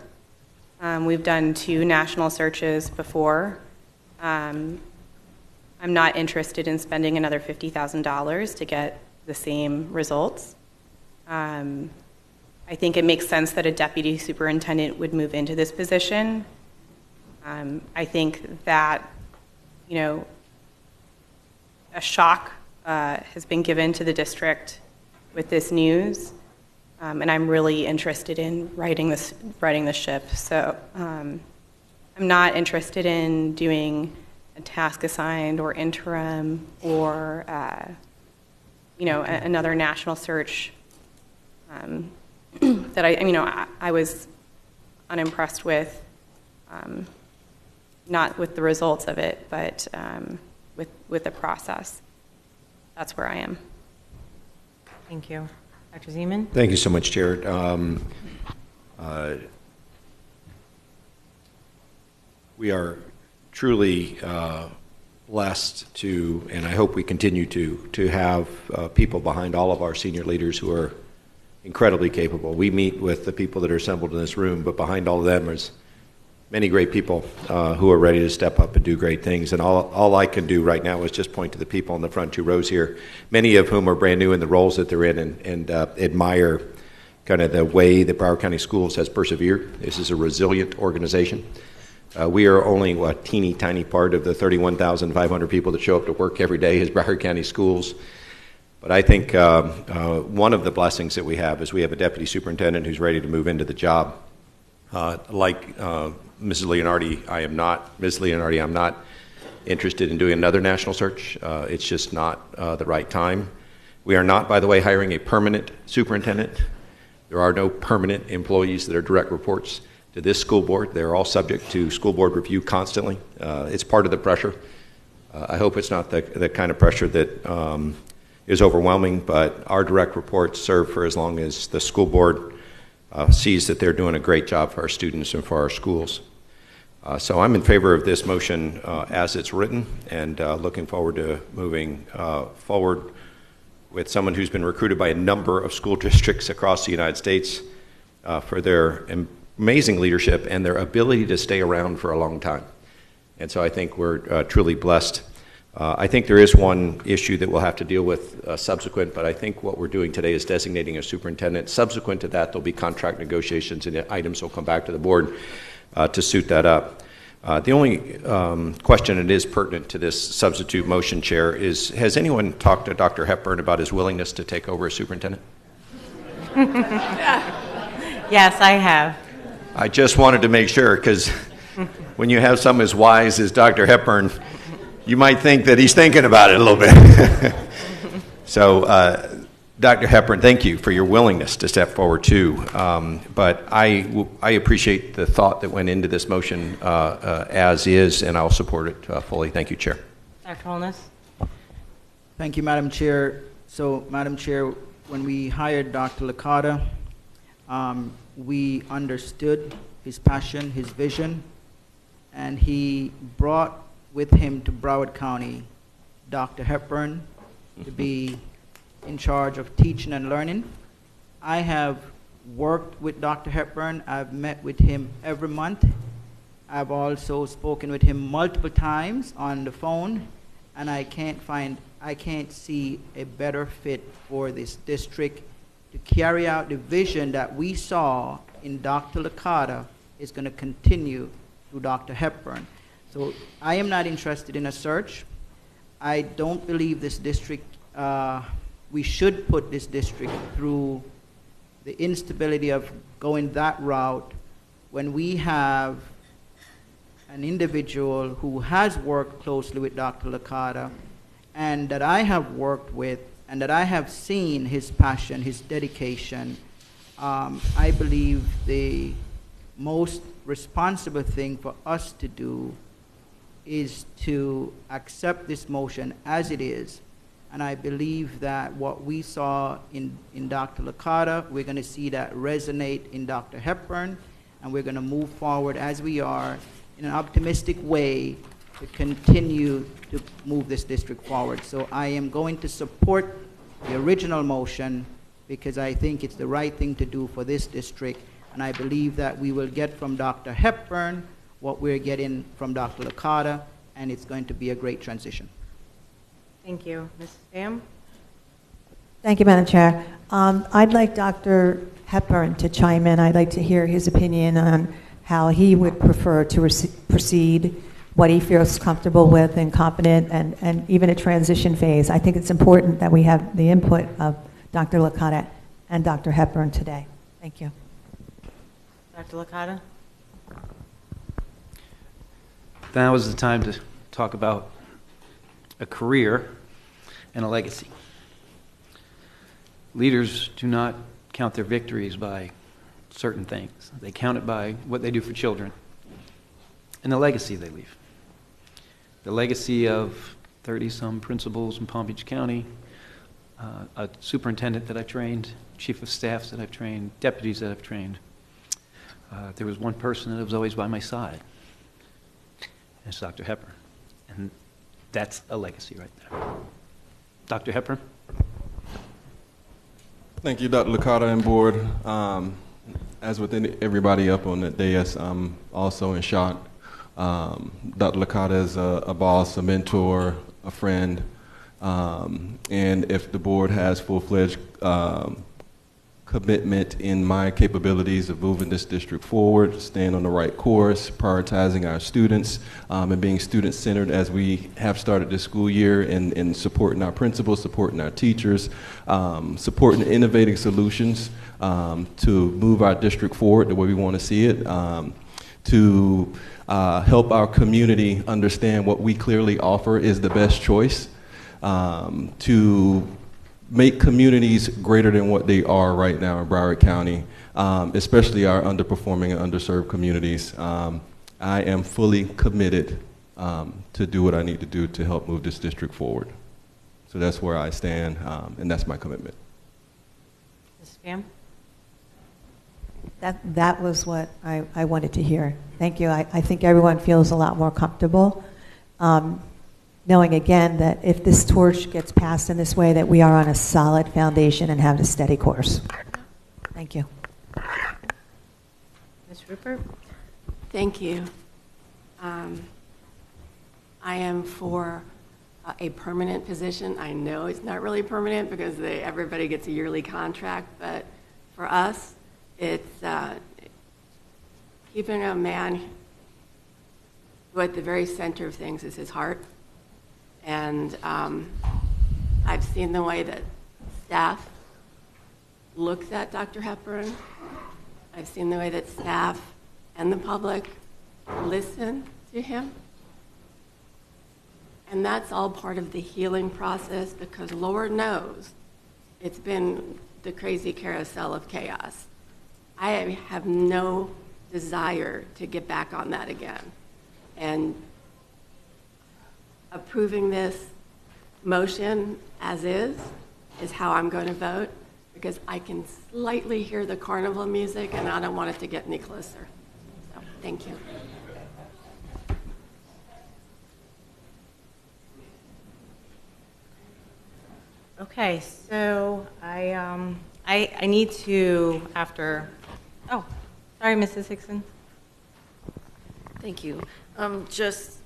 We've done 2 national searches before. I'm not interested in spending another $50,000 to get the same results. I think it makes sense that a deputy superintendent would move into this position. I think that, a shock has been given to the district with this news, and I'm really interested in righting the ship. So I'm not interested in doing a task assigned or interim or another national search that I was unimpressed with, not with the results of it, but with the process. That's where I am. Thank you. Dr. Zeman? Thank you so much, Chair. We are truly blessed to, and I hope we continue to have people behind all of our senior leaders who are incredibly capable. We meet with the people that are assembled in this room, but behind all of them is many great people who are ready to step up and do great things. And all I can do right now is just point to the people in the front 2 rows here, many of whom are brand new in the roles that they're in, and admire kind of the way that Broward County Schools has persevered. This is a resilient organization. We are only a teeny tiny part of the 31,500 people that show up to work every day as Broward County Schools. But I think one of the blessings that we have is we have a deputy superintendent who's ready to move into the job. Like Mrs. Leonardi, I'm not interested in doing another national search. It's just not the right time. We are not, by the way, hiring a permanent superintendent. There are no permanent employees that are direct reports to this school board. They're all subject to school board review constantly. It's part of the pressure. I hope it's not the kind of pressure that is overwhelming, but our direct reports serve for as long as the school board sees that they're doing a great job for our students and for our schools. So I'm in favor of this motion as it's written, and looking forward to moving forward with someone who's been recruited by a number of school districts across the United States for their amazing leadership and their ability to stay around for a long time. And so I think we're truly blessed. I think there is one issue that we'll have to deal with subsequent, but I think what we're doing today is designating a superintendent. Subsequent to that, there'll be contract negotiations, and the items will come back to the board to suit that up. The only question that is pertinent to this substitute motion, Chair, is has anyone talked to Dr. Hepburn about his willingness to take over as superintendent? Yes, I have. I just wanted to make sure, because when you have someone as wise as Dr. Hepburn, you might think that he's thinking about it a little bit. So, Dr. Hepburn, thank you for your willingness to step forward too. But I appreciate the thought that went into this motion as is, and I'll support it fully. Thank you, Chair. Dr. Holness? Thank you, Madam Chair. So, Madam Chair, when we hired Dr. Licata, we understood his passion, his vision, and he brought with him to Broward County Dr. Hepburn to be in charge of teaching and learning. I have worked with Dr. Hepburn. I've met with him every month. I've also spoken with him multiple times on the phone, and I can't see a better fit for this district to carry out the vision that we saw in Dr. Licata is going to continue through Dr. Hepburn. So I am not interested in a search. I don't believe this district, we should put this district through the instability of going that route when we have an individual who has worked closely with Dr. Licata and that I have worked with and that I have seen his passion, his dedication. I believe the most responsible thing for us to do is to accept this motion as it is. And I believe that what we saw in Dr. Licata, we're going to see that resonate in Dr. Hepburn, and we're going to move forward as we are in an optimistic way to continue to move this district forward. So I am going to support the original motion because I think it's the right thing to do for this district, and I believe that we will get from Dr. Hepburn what we're getting from Dr. Licata, and it's going to be a great transition. Thank you. Mrs. Pham? Thank you, Madam Chair. I'd like Dr. Hepburn to chime in. I'd like to hear his opinion on how he would prefer to proceed, what he feels comfortable with and competent, and even a transition phase. I think it's important that we have the input of Dr. Licata and Dr. Hepburn today. Thank you. Dr. Licata? Now is the time to talk about a career and a legacy. Leaders do not count their victories by certain things. They count it by what they do for children and the legacy they leave. The legacy of 30-some principals in Palm Beach County, a superintendent that I trained, chief of staffs that I've trained, deputies that I've trained. There was one person that was always by my side. It's Dr. Hepburn. And that's a legacy right there. Dr. Hepburn? Thank you, Dr. Licata and board. As with everybody up on the dais, I'm also in shock. Dr. Licata is a boss, a mentor, a friend. And if the board has full-fledged commitment in my capabilities of moving this district forward, staying on the right course, prioritizing our students, and being student-centered as we have started this school year, and supporting our principals, supporting our teachers, supporting innovative solutions to move our district forward the way we want to see it, to help our community understand what we clearly offer is the best choice, to make communities greater than what they are right now in Broward County, especially our underperforming and underserved communities. I am fully committed to do what I need to do to help move this district forward. So that's where I stand, and that's my commitment. Ms. Pham? That was what I wanted to hear. Thank you. I think everyone feels a lot more comfortable knowing again that if this torch gets passed in this way, that we are on a solid foundation and have a steady course. Thank you. Ms. Rupert? Thank you. I am for a permanent position. I know it's not really permanent because everybody gets a yearly contract, but for us, it's keeping a man who at the very center of things is his heart. And I've seen the way that staff looks at Dr. Hepburn. I've seen the way that staff and the public listen to him. And that's all part of the healing process because Lord knows it's been the crazy carousel of chaos. I have no desire to get back on that again. And approving this motion as is how I'm going to vote because I can slightly hear the carnival music and I don't want it to get any closer. So, thank you. Okay, so I need to, after, oh, sorry, Mrs. Hickson. Thank you. Just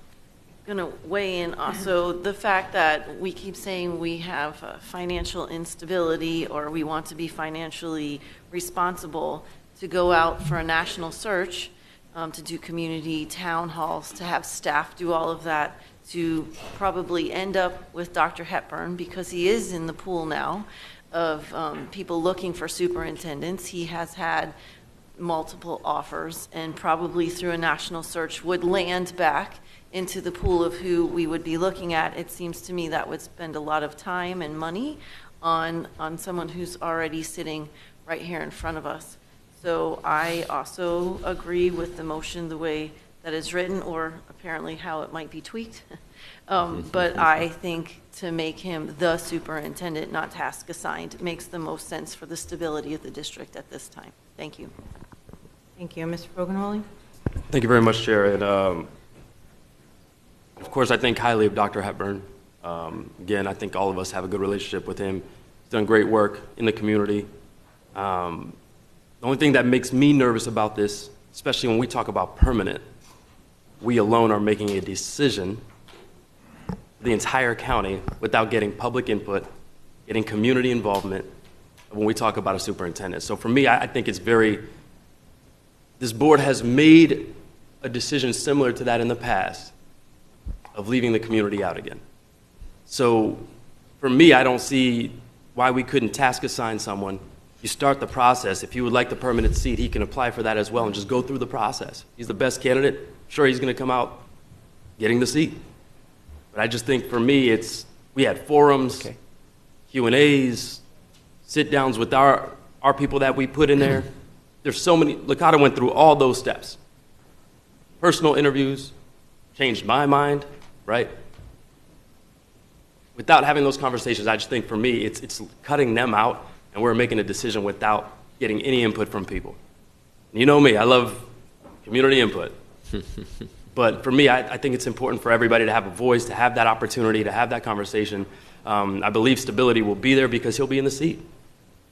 going to weigh in also the fact that we keep saying we have financial instability or we want to be financially responsible to go out for a national search, to do community town halls, to have staff do all of that, to probably end up with Dr. Hepburn because he is in the pool now of people looking for superintendents. He has had multiple offers and probably through a national search would land back into the pool of who we would be looking at. It seems to me that would spend a lot of time and money on someone who's already sitting right here in front of us. So I also agree with the motion the way that is written, or apparently how it might be tweaked. But I think to make him the superintendent, not task assigned, makes the most sense for the stability of the district at this time. Thank you. Thank you. Mr. Foganholly? Thank you very much, Chair. And of course, I think highly of Dr. Hepburn. Again, I think all of us have a good relationship with him. He's done great work in the community. The only thing that makes me nervous about this, especially when we talk about permanent, we alone are making a decision for the entire county without getting public input, getting community involvement when we talk about a superintendent. So for me, I think it's this board has made a decision similar to that in the past of leaving the community out again. So for me, I don't see why we couldn't task assign someone. You start the process. If he would like the permanent seat, he can apply for that as well and just go through the process. He's the best candidate. Sure, he's going to come out getting the seat. But I just think for me, we had forums, Q&As, sit-downs with our people that we put in there. There's so many. Licata went through all those steps. Personal interviews, changed my mind, right? Without having those conversations, I just think for me, it's cutting them out, and we're making a decision without getting any input from people. You know me, I love community input. But for me, I think it's important for everybody to have a voice, to have that opportunity, to have that conversation. I believe stability will be there because he'll be in the seat.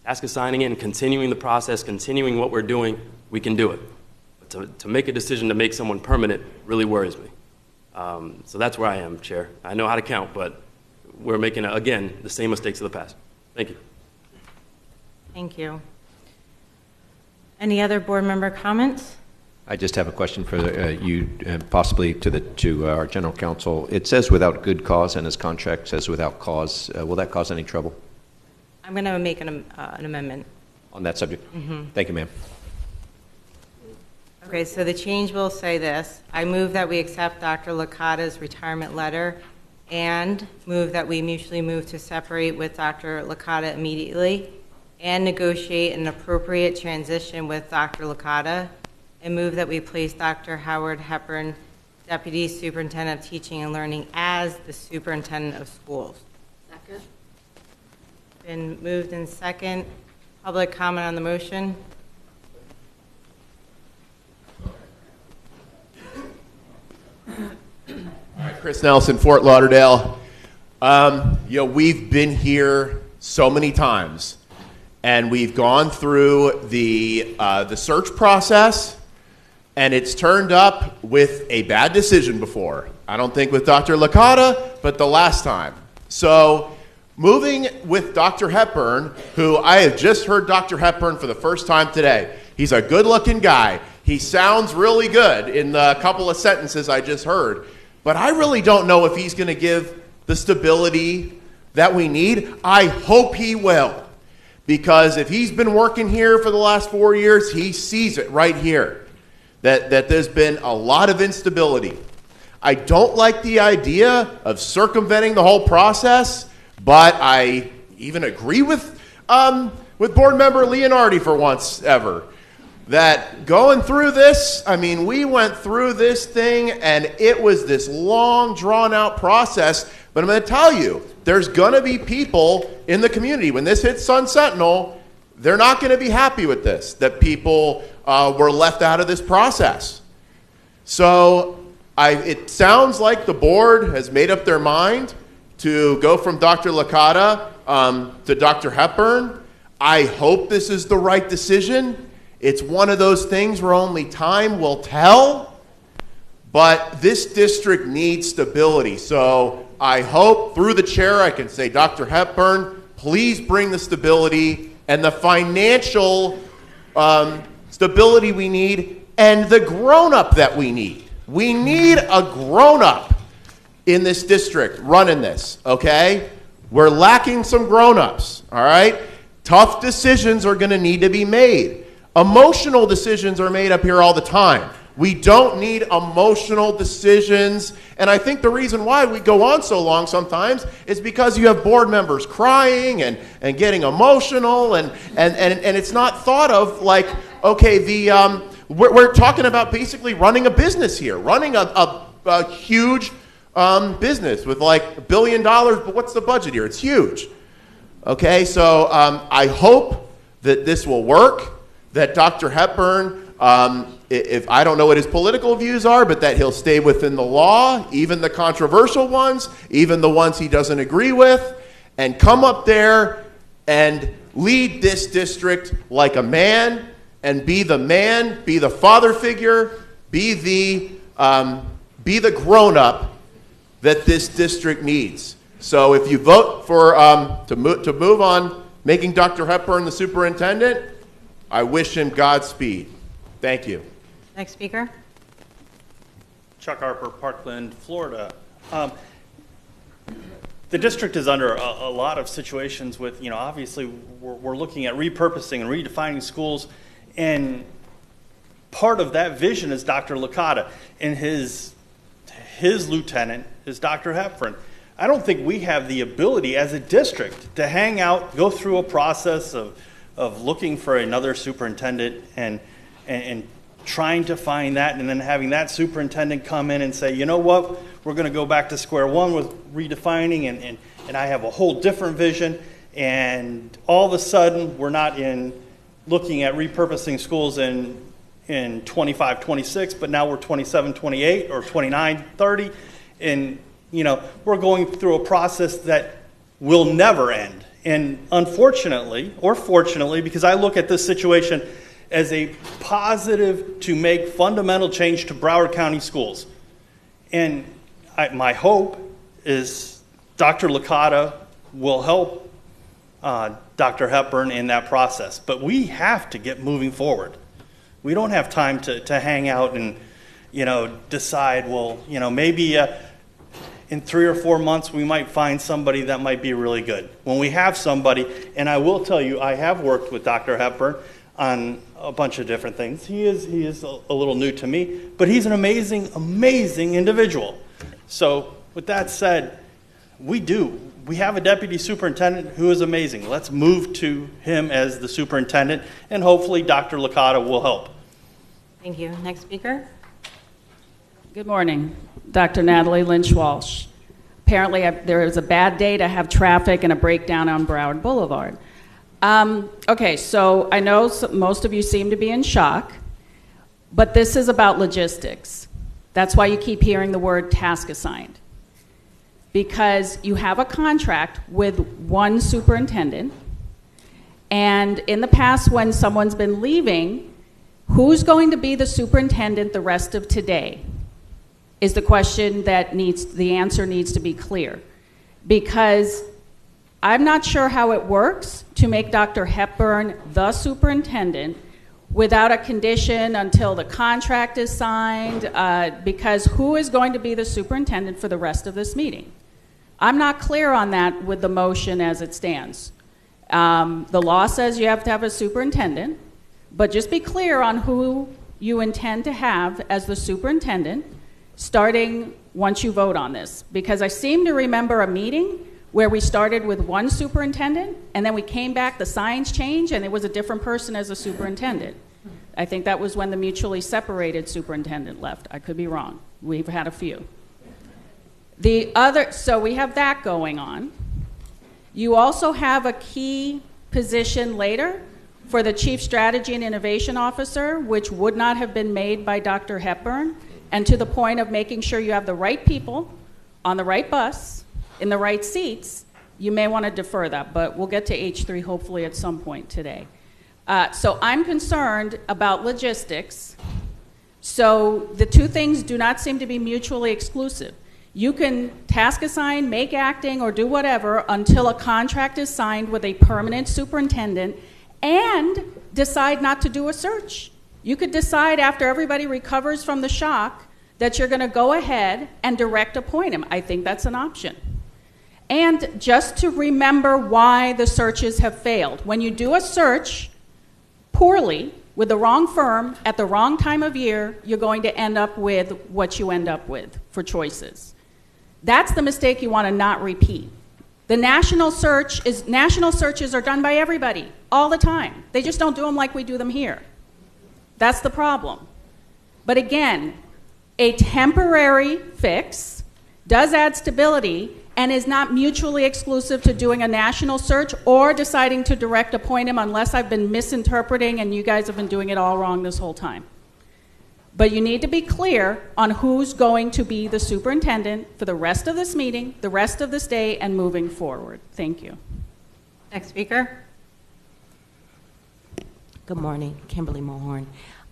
Task assigning it and continuing the process, continuing what we're doing, we can do it. But to make a decision to make someone permanent really worries me. So that's where I am, Chair. I know how to count, but we're making, again, the same mistakes of the past. Thank you. Thank you. Any other board member comments? I just have a question for you, and possibly to our general counsel. It says without good cause, and his contract says without cause. Will that cause any trouble I'm going to make an amendment. on that subject? Mm-hmm. Thank you, ma'am. Okay, so the change will say this. I move that we accept Dr. Licata's retirement letter and move that we mutually move to separate with Dr. Licata immediately and negotiate an appropriate transition with Dr. Licata, and move that we place Dr. Howard Hepburn, Deputy Superintendent of Teaching and Learning, as the Superintendent of Schools. Second. Been moved in second. Public comment on the motion? Chris Nelson, Fort Lauderdale. We've been here so many times, and we've gone through the search process, and it's turned up with a bad decision before. I don't think with Dr. Licata, but the last time. So moving with Dr. Hepburn, who I have just heard Dr. Hepburn for the first time today. He's a good-looking guy. He sounds really good in the couple of sentences I just heard. But I really don't know if he's going to give the stability that we need. I hope he will. Because if he's been working here for the last 4 years, he sees it right here. That there's been a lot of instability. I don't like the idea of circumventing the whole process, but I even agree with board member Leonardi for once ever. That going through this, we went through this thing and it was this long, drawn-out process. But I'm going to tell you, there's going to be people in the community, when this hits Sun Sentinel, they're not going to be happy with this, that people were left out of this process. So it sounds like the board has made up their mind to go from Dr. Licata to Dr. Hepburn. I hope this is the right decision. It's one of those things where only time will tell, but this district needs stability. So I hope through the chair I can say, Dr. Hepburn, please bring the stability and the financial stability we need and the grown-up that we need. We need a grown-up in this district running this, okay? We're lacking some grown-ups, all right? Tough decisions are going to need to be made. Emotional decisions are made up here all the time. We don't need emotional decisions. And I think the reason why we go on so long sometimes is because you have board members crying and getting emotional, and it's not thought of like, okay, we're talking about basically running a business here, running a huge business with like $1 billion, but what's the budget here? It's huge. Okay, so I hope that this will work, that Dr. Hepburn, if I don't know what his political views are, but that he'll stay within the law, even the controversial ones, even the ones he doesn't agree with, and come up there and lead this district like a man, be the father figure, be the grown-up that this district needs. So if you vote for to move on making Dr. Hepburn the superintendent, I wish him Godspeed. Thank you. Next speaker. Chuck Harper, Parkland, Florida. The district is under a lot of situations with, obviously we're looking at repurposing and redefining schools, and part of that vision is Dr. Licata, and his lieutenant is Dr. Hepburn. I don't think we have the ability as a district to hang out, go through a process of looking for another superintendent and trying to find that, and then having that superintendent come in and say, you know what, we're going to go back to square one with redefining, and I have a whole different vision, and all of a sudden we're not looking at repurposing schools in 25, 26, but now we're 27, 28, or 29, 30, and we're going through a process that will never end. And unfortunately, or fortunately, because I look at this situation as a positive to make fundamental change to Broward County schools. And my hope is Dr. Licata will help Dr. Hepburn in that process. But we have to get moving forward. We don't have time to hang out and, decide, well, maybe in 3 or 4 months we might find somebody that might be really good. When we have somebody, and I will tell you, I have worked with Dr. Hepburn on a bunch of different things. He is a little new to me, but he's an amazing, amazing individual. So with that said, we have a deputy superintendent who is amazing. Let's move to him as the superintendent, and hopefully Dr. Licata will help. Thank you. Next speaker. Good morning, Dr. Natalie Lynch-Walsh. Apparently there was a bad day to have traffic and a breakdown on Broward Boulevard. Okay, so I know most of you seem to be in shock, but this is about logistics. That's why you keep hearing the word task assigned. because you have a contract with one superintendent, and in the past, when someone's been leaving, who's going to be the superintendent the rest of today is the question that the answer needs to be clear. Because I'm not sure how it works to make Dr. Hepburn the superintendent without a condition until the contract is signed, because who is going to be the superintendent for the rest of this meeting? I'm not clear on that with the motion as it stands. The law says you have to have a superintendent, but just be clear on who you intend to have as the superintendent starting once you vote on this. Because I seem to remember a meeting where we started with one superintendent, and then we came back, the signs changed, and it was a different person as a superintendent. I think that was when the mutually separated superintendent left. I could be wrong. We've had a few. So we have that going on. You also have a key position later for the Chief Strategy and Innovation Officer, which would not have been made by Dr. Hepburn, and to the point of making sure you have the right people on the right bus, in the right seats, you may want to defer that, but we'll get to H3 hopefully at some point today. So I'm concerned about logistics. So the two things do not seem to be mutually exclusive. You can task assign, make acting, or do whatever until a contract is signed with a permanent superintendent and decide not to do a search. You could decide after everybody recovers from the shock that you're going to go ahead and direct appoint him. I think that's an option. And just to remember why the searches have failed. When you do a search poorly with the wrong firm at the wrong time of year, you're going to end up with what you end up with for choices. That's the mistake you want to not repeat. The national searches are done by everybody all the time. They just don't do them like we do them here. That's the problem. But again, a temporary fix does add stability and is not mutually exclusive to doing a national search or deciding to direct appoint him, unless I've been misinterpreting and you guys have been doing it all wrong this whole time. But you need to be clear on who's going to be the superintendent for the rest of this meeting, the rest of this day, and moving forward. Thank you. Next speaker. Good morning, Kimberly Mulhorn.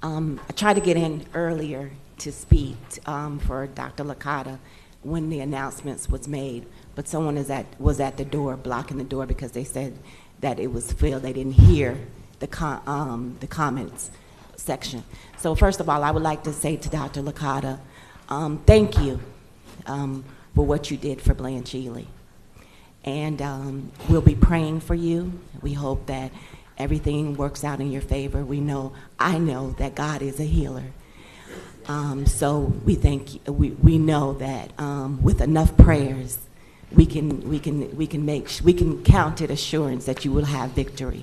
I tried to get in earlier to speak for Dr. Licata when the announcements was made, but someone was at the door, blocking the door, because they said that it was filled. They didn't hear the comments section. So first of all, I would like to say to Dr. Licata, thank you for what you did for Blanche Ely. And we'll be praying for you. We hope that everything works out in your favor. I know that God is a healer. So we know that with enough prayers, we can count it assurance that you will have victory.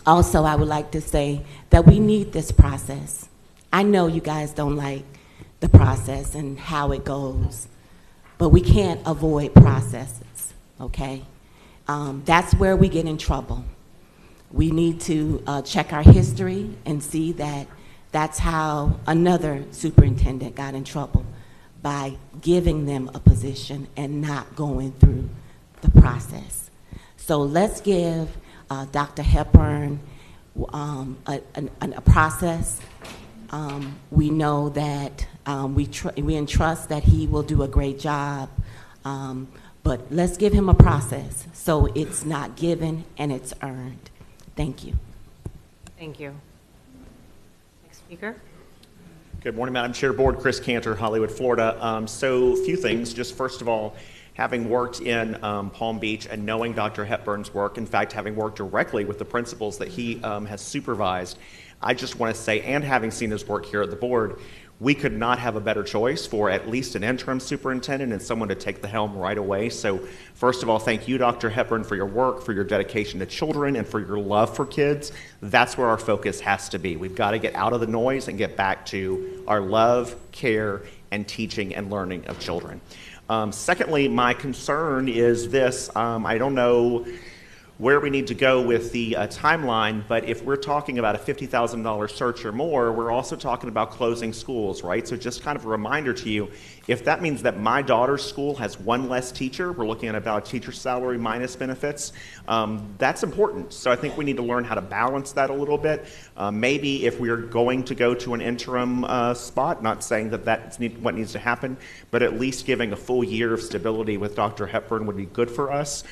Also, I would like to say that we need this process. I know you guys don't like the process and how it goes, but we can't avoid processes, okay? That's where we get in trouble. We need to check our history and see that that's how another superintendent got in trouble, by giving them a position and not going through the process. So let's give Dr. Hepburn a process. We know that we entrust that he will do a great job, but let's give him a process so it's not given and it's earned. Thank you. Thank you. Next speaker. Good morning, Madam Chair, Board. Chris Cantor, Hollywood, Florida. So a few things. Just first of all, having worked in Palm Beach and knowing Dr. Hepburn's work, in fact, having worked directly with the principals that he has supervised, I just want to say, and having seen his work here at the board, we could not have a better choice for at least an interim superintendent and someone to take the helm right away. So first of all, thank you, Dr. Hepburn, for your work, for your dedication to children, and for your love for kids. That's where our focus has to be. We've got to get out of the noise and get back to our love, care, and teaching and learning of children. Secondly, my concern is this. I don't know where we need to go with the timeline, but if we're talking about a $50,000 search or more, we're also talking about closing schools, right? So just kind of a reminder to you, if that means that my daughter's school has one less teacher, we're looking at about teacher salary minus benefits, that's important. So I think we need to learn how to balance that a little bit. Maybe if we're going to go to an interim spot, not saying that that's what needs to happen, but at least giving a full year of stability with Dr. Hepburn would be good for us,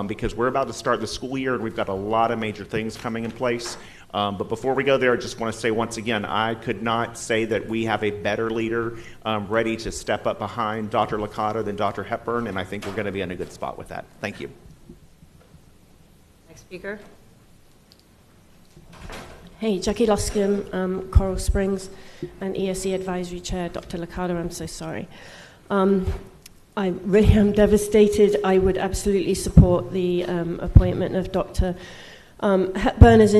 because we're about to start the school year and we've got a lot of major things coming in place. But before we go there, I just want to say once again, I could not say that we have a better leader ready to step up behind Dr. Licata than Dr. Hepburn, and I think we're going to be in a good spot with that. Thank you. Next speaker. Hey, Jackie Loscombe, Coral Springs, and ESE Advisory Chair, Dr. Licata, I'm so sorry. I really am devastated. I would absolutely support the appointment of Dr. Hepburn as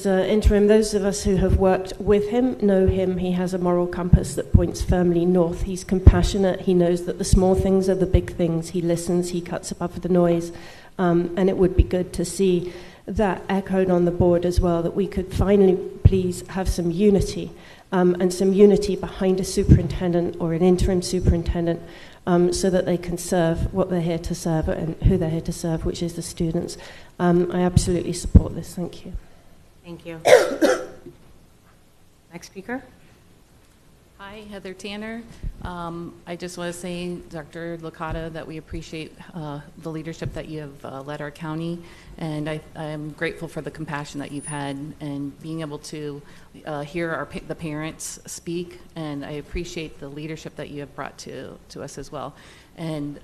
interim. Those of us who have worked with him know him. He has a moral compass that points firmly north. He's compassionate. He knows that the small things are the big things. He listens. He cuts above the noise. And it would be good to see that echoed on the board as well, that we could finally please have some unity and some unity behind a superintendent or an interim superintendent, so that they can serve what they're here to serve and who they're here to serve, which is the students. I absolutely support this. Thank you. Thank you. Next speaker. Hi, Heather Tanner. I just want to say, Dr. Licata, that we appreciate the leadership that you have led our county, and I am grateful for the compassion that you've had and being able to hear the parents speak, and I appreciate the leadership that you have brought to us as well. And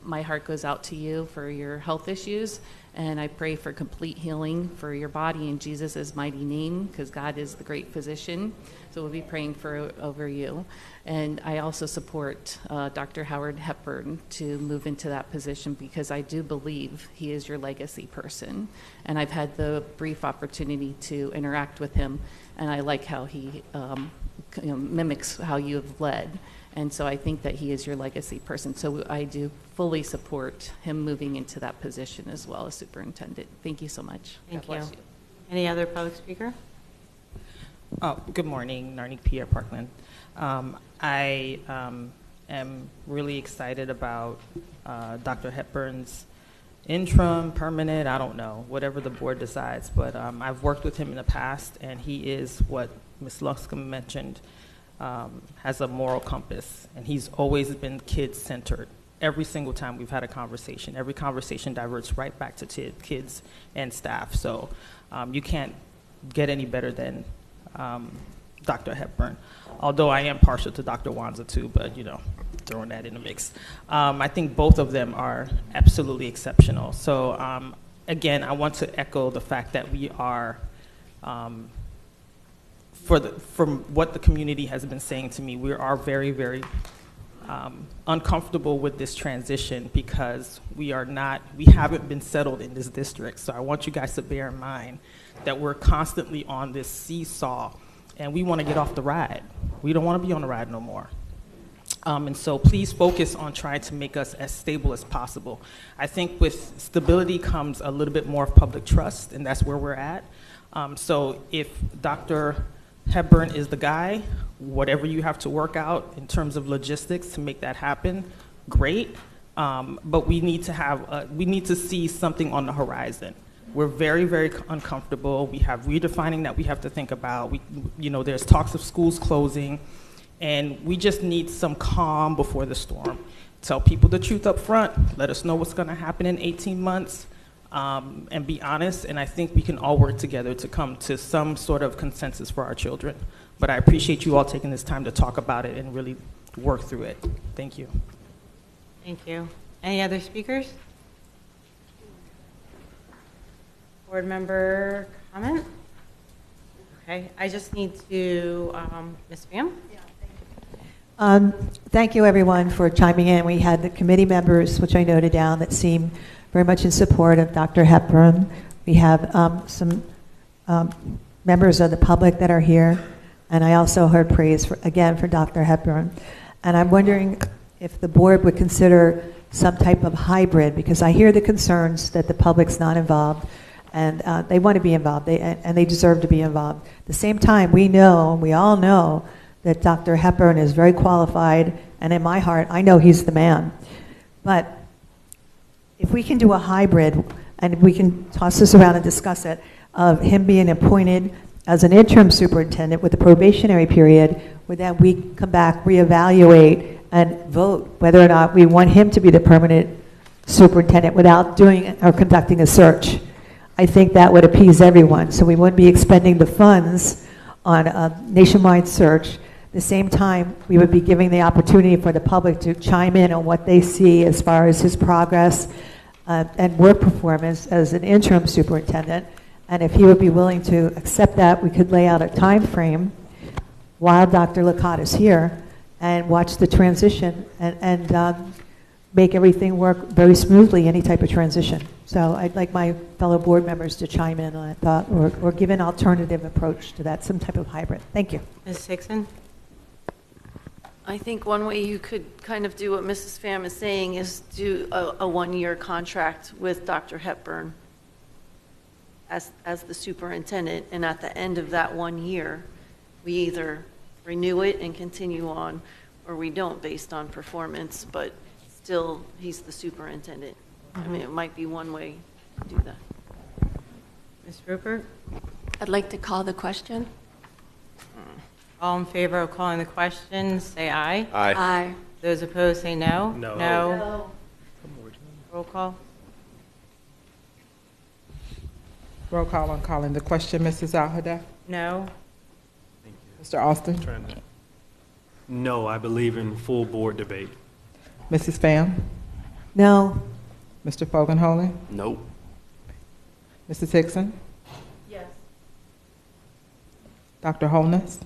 my heart goes out to you for your health issues, and I pray for complete healing for your body in Jesus' mighty name, because God is the great physician. So we'll be praying over you. And I also support Dr. Howard Hepburn to move into that position, because I do believe he is your legacy person. And I've had the brief opportunity to interact with him, and I like how he mimics how you have led. And so I think that he is your legacy person. So I do fully support him moving into that position as well as superintendent. Thank you so much. Thank you. Any other public speaker? Oh, good morning, Narnik Pierre Parkland. I am really excited about Dr. Hepburn's interim, permanent, I don't know, whatever the board decides. But I've worked with him in the past, and he is what Ms. Luscombe mentioned, has a moral compass, and he's always been kid-centered. Every single time we've had a conversation, every conversation diverts right back to kids and staff. So you can't get any better than Dr. Hepburn, although I am partial to Dr. Wanza too, but throwing that in the mix. I think both of them are absolutely exceptional. So again, I want to echo the fact that we are, from what the community has been saying to me, we are very, very uncomfortable with this transition, because we haven't been settled in this district. So I want you guys to bear in mind that we're constantly on this seesaw, and we want to get off the ride. We don't want to be on the ride no more. And so please focus on trying to make us as stable as possible. I think with stability comes a little bit more of public trust, and that's where we're at. So if Dr. Hepburn is the guy, whatever you have to work out in terms of logistics to make that happen, great. But we need to see something on the horizon. We're very, very uncomfortable. We have redefining that we have to think about. There's talks of schools closing, and we just need some calm before the storm. Tell people the truth up front. Let us know what's going to happen in 18 months, and be honest. And I think we can all work together to come to some sort of consensus for our children. But I appreciate you all taking this time to talk about it and really work through it. Thank you. Thank you. Any other speakers? Board member comment? Okay, I just need to, Ms. Pham? Thank you, everyone, for chiming in. We had the committee members, which I noted down, that seem very much in support of Dr. Hepburn. We have some members of the public that are here, and I also heard praise, again, for Dr. Hepburn. And I'm wondering if the board would consider some type of hybrid, because I hear the concerns that the public's not involved, and they want to be involved, and they deserve to be involved. At the same time, we know, we all know, that Dr. Hepburn is very qualified, and in my heart, I know he's the man. But if we can do a hybrid, and we can toss this around and discuss it, of him being appointed as an interim superintendent with a probationary period, where then we come back, reevaluate, and vote whether or not we want him to be the permanent superintendent without doing or conducting a search. I think that would appease everyone, so we wouldn't be expending the funds on a nationwide search. At the same time, we would be giving the opportunity for the public to chime in on what they see as far as his progress and work performance as an interim superintendent. And if he would be willing to accept that, we could lay out a time frame while Dr. Licata is here and watch the transition and make everything work very smoothly, any type of transition. So I'd like my fellow board members to chime in on that thought, or give an alternative approach to that, some type of hybrid. Thank you. Ms. Hickson? I think one way you could kind of do what Mrs. Pham is saying is do a one-year contract with Dr. Hepburn as the superintendent, and at the end of that 1 year, we either renew it and continue on, or we don't based on performance, but still he's the superintendent. I mean, it might be one way to do that. Ms. Rupert? I'd like to call the question. All in favor of calling the question, say aye. Aye. Aye. Those opposed, say no. No. No. Roll call. Roll call on calling the question, Mrs. Al-Haddad. No. Mr. Austin. No, I believe in full board debate. Mrs. Pham. No. Mr. Fogelholen. Nope. Mrs. Hickson. Yes. Dr. Holness.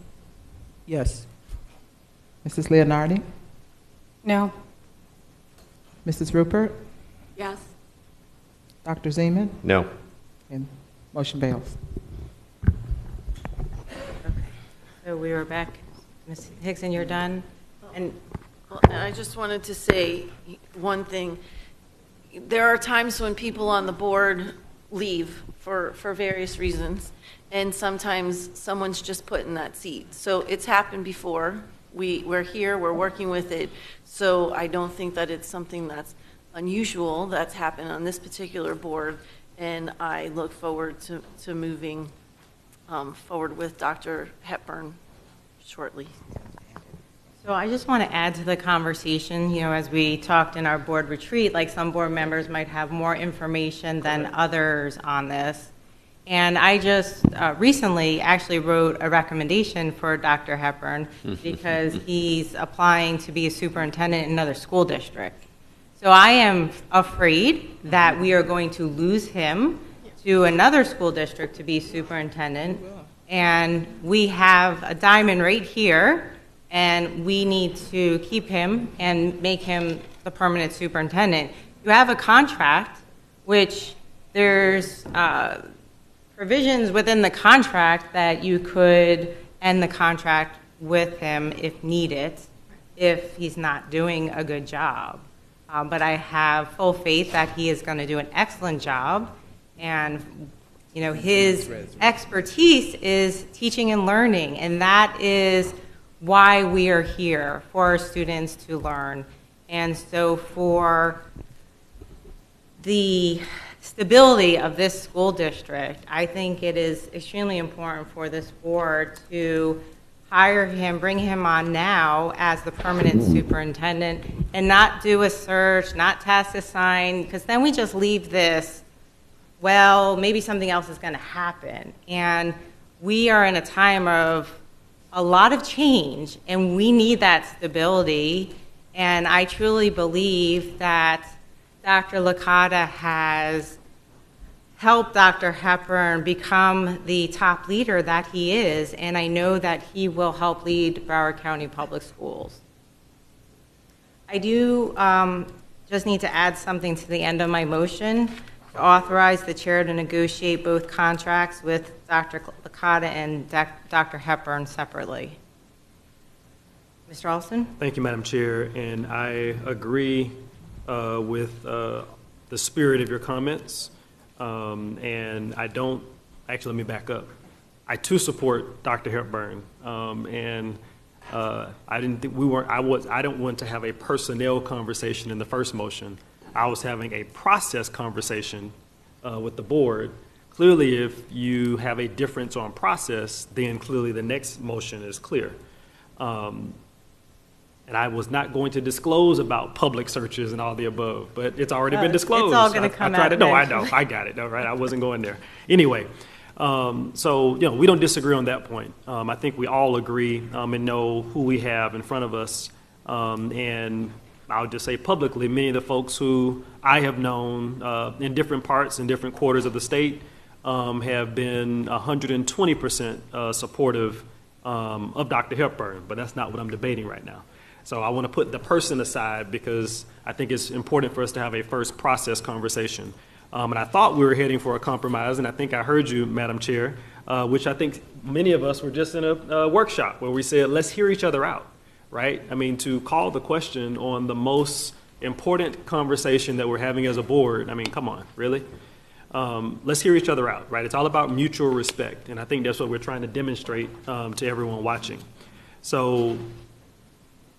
Yes. Mrs. Leonardi. No. Mrs. Rupert. Yes. Dr. Zeman. No. And motion fails. So we were back. Ms. Hickson, you're done? And Well, and I just wanted to say one thing. There are times when people on the board leave for various reasons, and sometimes someone's just put in that seat. So it's happened before. We're here, we're working with it, so I don't think that it's something that's unusual that's happened on this particular board, and I look forward to moving forward with Dr. Hepburn shortly. so I just want to add to the conversation, you know, as we talked in our board retreat, like some board members might have more information than others on this. And I just recently actually wrote a recommendation for Dr. Hepburn because he's applying to be a superintendent in another school district. So I am afraid that we are going to lose him to another school district to be superintendent. And we have a diamond right here, and we need to keep him and make him the permanent superintendent. You have a contract, which there's provisions within the contract that you could end the contract with him if needed, if he's not doing a good job. But I have full faith that he is going to do an excellent job, and you know, his expertise is teaching and learning, and that is why we are here, for our students to learn. And so for the stability of this school district, I think it is extremely important for this board to hire him, bring him on now as the permanent superintendent, and not do a search, not task assign, because then we just leave this, well, maybe something else is going to happen. And we are in a time of a lot of change, and we need that stability. And I truly believe that Dr. Licata has helped Dr. Hepburn become the top leader that he is, and I know that he will help lead Broward County Public Schools. I do just need to add something to the end of my motion to authorize the chair to negotiate both contracts with Dr. Licata and Dr. Hepburn separately. Mr. Alston? Thank you, Madam Chair, and I agree with the spirit of your comments. And I don't, actually, let me back up. I too support Dr. Hepburn. I didn't think I don't want to have a personnel conversation in the first motion. I was having a process conversation with the board. Clearly, if you have a difference on process, then clearly the next motion is clear. And I was not going to disclose about public searches and all the above, but it's already been disclosed. It's all going to come out. No, I know. I got it. All right, I wasn't going there. Anyway, so, we don't disagree on that point. I think we all agree and know who we have in front of us. And I'll just say publicly, many of the folks who I have known in different parts and different quarters of the state have been 120% supportive of Dr. Hepburn, but that's not what I'm debating right now. So I want to put the person aside because I think it's important for us to have a first process conversation. And I thought we were heading for a compromise, and I think I heard you, Madam Chair, which I think many of us were just in a workshop where we said, let's hear each other out, right? I mean, to call the question on the most important conversation that we're having as a board, I mean, come on, really? Let's hear each other out, right? It's all about mutual respect, and I think that's what we're trying to demonstrate to everyone watching. So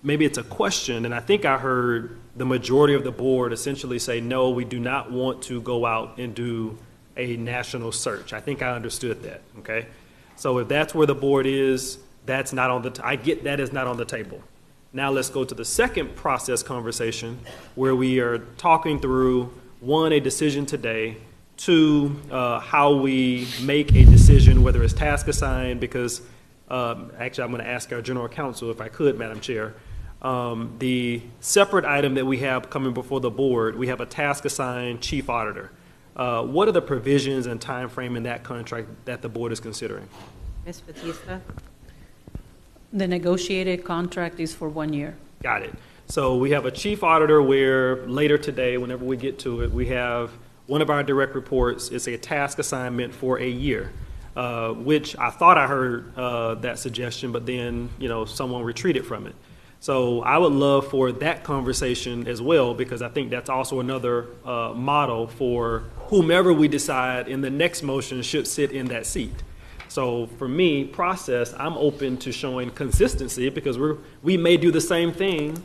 maybe it's a question, and I think I heard the majority of the board essentially say, no, we do not want to go out and do a national search. I think I understood that, okay? So if that's where the board is, that's not on the, I get that is not on the table. Now let's go to the second process conversation where we are talking through, one, a decision today, two, how we make a decision, whether it's task assigned, because actually I'm going to ask our general counsel if I could, Madam Chair. The separate item that we have coming before the board, we have a task assigned chief auditor. What are the provisions and time frame in that contract that the board is considering? Ms. Batista? The negotiated contract is for 1 year. Got it. So we have a chief auditor where later today, whenever we get to it, we have one of our direct reports is a task assignment for a year, which I thought I heard that suggestion, but then, someone retreated from it. So I would love for that conversation as well, because I think that's also another model for whomever we decide in the next motion should sit in that seat. So for me, process, I'm open to showing consistency because we may do the same thing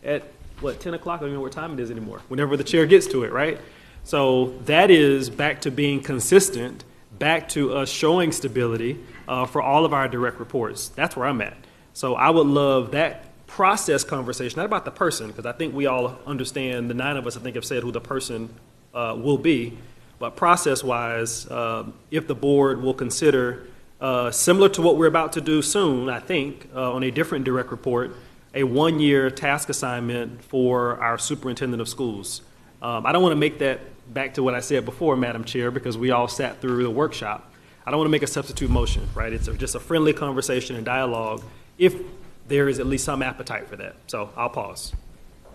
at, 10 o'clock? I don't even know what time it is anymore, whenever the chair gets to it, right? So that is back to being consistent, back to us showing stability for all of our direct reports. That's where I'm at. So I would love that process conversation, not about the person, because I think we all understand, the 9 of us I think have said who the person will be, but process-wise, if the board will consider, similar to what we're about to do soon, I think, on a different direct report, a 1-year task assignment for our superintendent of schools. I don't want to make that back to what I said before, Madam Chair, because we all sat through the workshop. I don't want to make a substitute motion, right? It's just a friendly conversation and dialogue if there is at least some appetite for that. So I'll pause.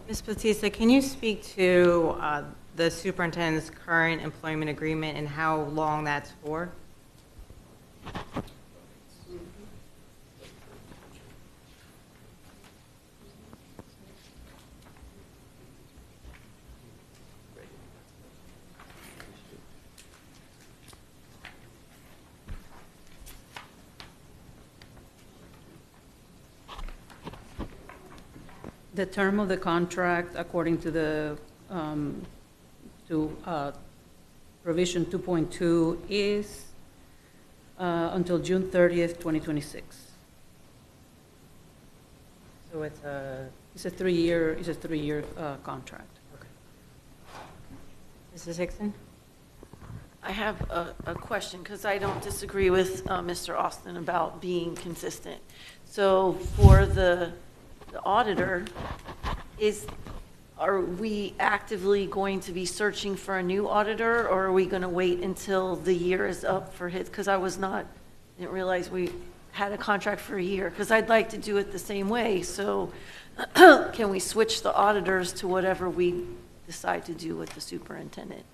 Ms. Batista, can you speak to the superintendent's current employment agreement and how long that's for? The term of the contract, according to the provision 2.2, is until June 30th, 2026. So it's a 3-year contract. Mrs. Hickson? I have a question, because I don't disagree with Mr. Austin about being consistent. So for the auditor, are we actively going to be searching for a new auditor, or are we going to wait until the year is up for his? Because I didn't realize we had a contract for a year, because I'd like to do it the same way. So can we switch the auditors to whatever we decide to do with the superintendent?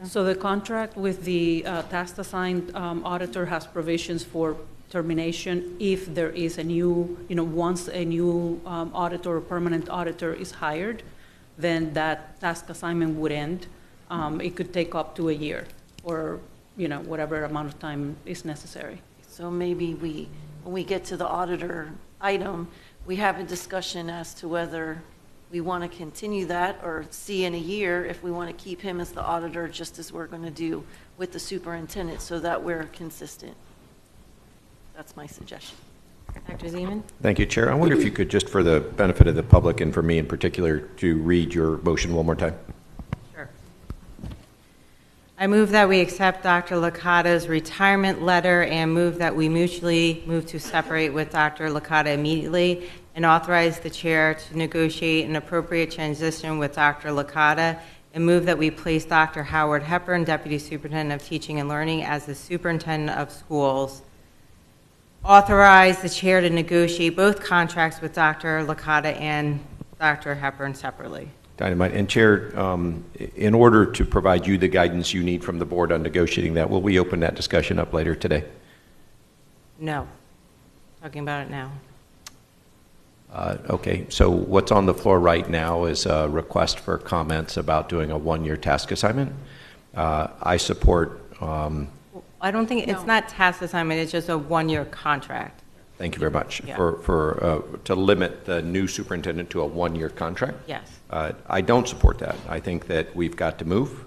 So the contract with the task assigned auditor has provisions for termination if there is a new, once a new auditor or permanent auditor is hired, then that task assignment would end. It could take up to a year or, whatever amount of time is necessary. So maybe when we get to the auditor item, we have a discussion as to whether we want to continue that or see in a year if we want to keep him as the auditor, just as we're going to do with the superintendent, so that we're consistent. That's my suggestion. Dr. Zeman? Thank you, Chair. I wonder if you could, just for the benefit of the public and for me in particular, to read your motion one more time. Sure. I move that we accept Dr. Licata's retirement letter and move that we mutually move to separate with Dr. Licata immediately and authorize the chair to negotiate an appropriate transition with Dr. Licata, and move that we place Dr. Howard Hepburn, Deputy Superintendent of Teaching and Learning, as the Superintendent of Schools. Authorize the chair to negotiate both contracts with Dr. Licata and Dr. Hepburn separately. Dynamite. And Chair, in order to provide you the guidance you need from the board on negotiating that, will we open that discussion up later today? No. Talking about it now. Okay, so what's on the floor right now is a request for comments about doing a one-year task assignment. I support... I don't think, it's not task assignment, it's just a one-year contract. Thank you very much. Yeah. To limit the new superintendent to a one-year contract? Yes. I don't support that. I think that we've got to move,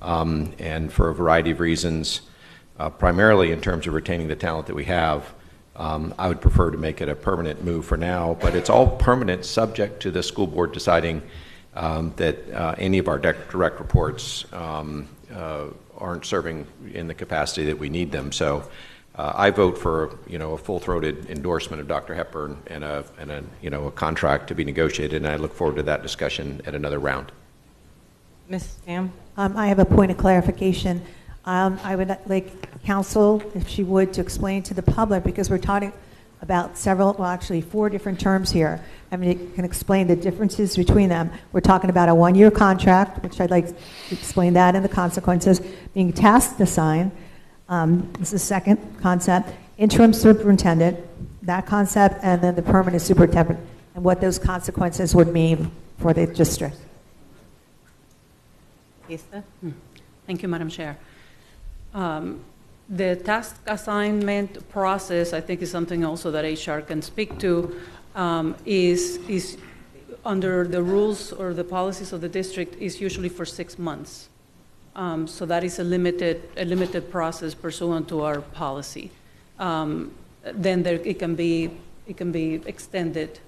and for a variety of reasons, primarily in terms of retaining the talent that we have, I would prefer to make it a permanent move for now, but it's all permanent subject to the school board deciding that any of our direct reports aren't serving in the capacity that we need them. So I vote for a full-throated endorsement of Dr. Hepburn and a contract to be negotiated, and I look forward to that discussion at another round. Ms. Pham? I have a point of clarification. I would like counsel, if she would, to explain to the public, because we're talking about actually 4 different terms here. I mean, you can explain the differences between them. We're talking about a one-year contract, which I'd like to explain that and the consequences, being task assigned. This is the second concept. Interim superintendent, that concept, and then the permanent superintendent, and what those consequences would mean for the district. Lisa? Thank you, Madam Chair. The task assignment process, I think, is something also that HR can speak to, is under the rules or the policies of the district is usually for 6 months. So that is a limited process pursuant to our policy. Then it can be extended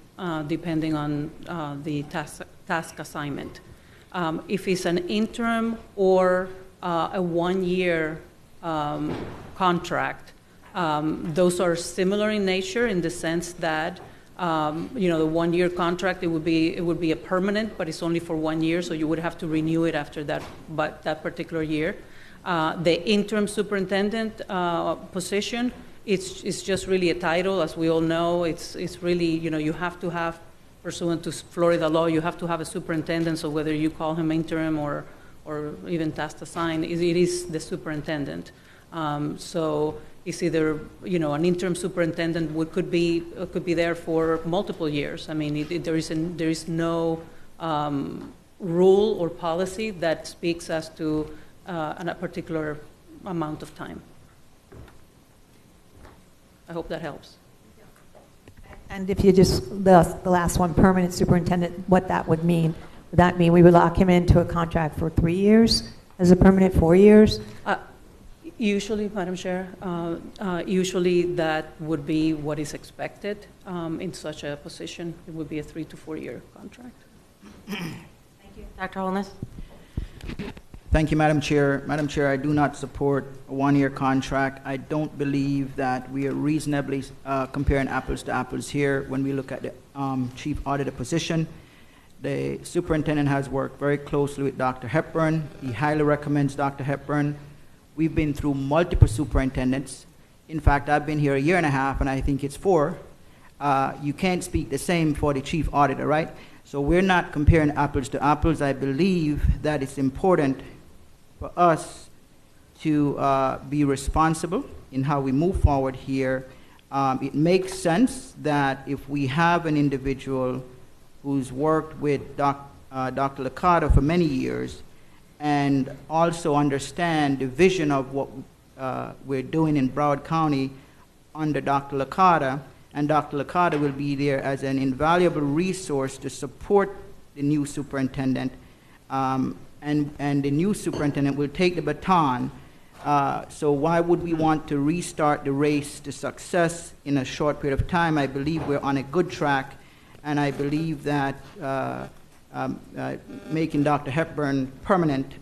depending on the task assignment. If it's an interim or a one-year contract, those are similar in nature in the sense that the one-year contract, it would be a permanent, but it's only for 1 year, so you would have to renew it after that particular year. The interim superintendent position, it's just really a title, as we all know. It's really, you have to have, pursuant to Florida law, you have to have a superintendent, so whether you call him interim or even task assigned, it is the superintendent. So it's either, an interim superintendent could be there for multiple years. I mean, there is no rule or policy that speaks as to a particular amount of time. I hope that helps. And if you just, the last one, permanent superintendent, what that would mean? Would that mean we would lock him into a contract for 3 years as a permanent, 4 years? Usually, Madam Chair, usually that would be what is expected in such a position. It would be a 3 to 4 year contract. Thank you. Dr. Holness? Thank you, Madam Chair. Madam Chair, I do not support a one-year contract. I don't believe that we are reasonably comparing apples to apples here when we look at the chief auditor position. The superintendent has worked very closely with Dr. Hepburn. He highly recommends Dr. Hepburn. We've been through multiple superintendents. In fact, I've been here 1.5 years, and I think it's 4. You can't speak the same for the chief auditor, right? So we're not comparing apples to apples. I believe that it's important for us to be responsible in how we move forward here It makes sense that if we have an individual who's worked with Dr. Licata for many years and also understand the vision of what we're doing in Broward County under Dr. Licata, and Dr. Licata will be there as an invaluable resource to support the new superintendent, and the new superintendent will take the baton. So why would we want to restart the race to success in a short period of time? I believe we're on a good track, and I believe that making Dr. Hepburn permanent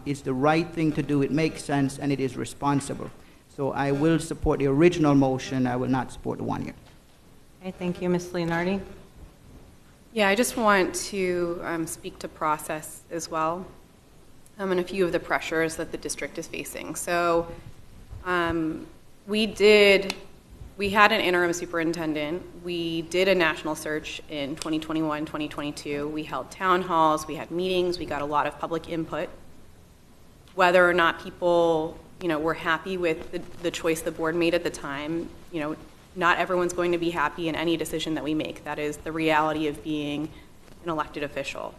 is the right thing to do. It makes sense, and it is responsible. So I will support the original motion. I will not support the 1 year. Okay, thank you, Ms. Leonardi. Yeah, I just want to speak to process as well, and a few of the pressures that the district is facing. So we had an interim superintendent. We did a national search in 2021, 2022. We held town halls, we had meetings, we got a lot of public input. Whether or not people, were happy with the choice the board made at the time, not everyone's going to be happy in any decision that we make. That is the reality of being an elected official.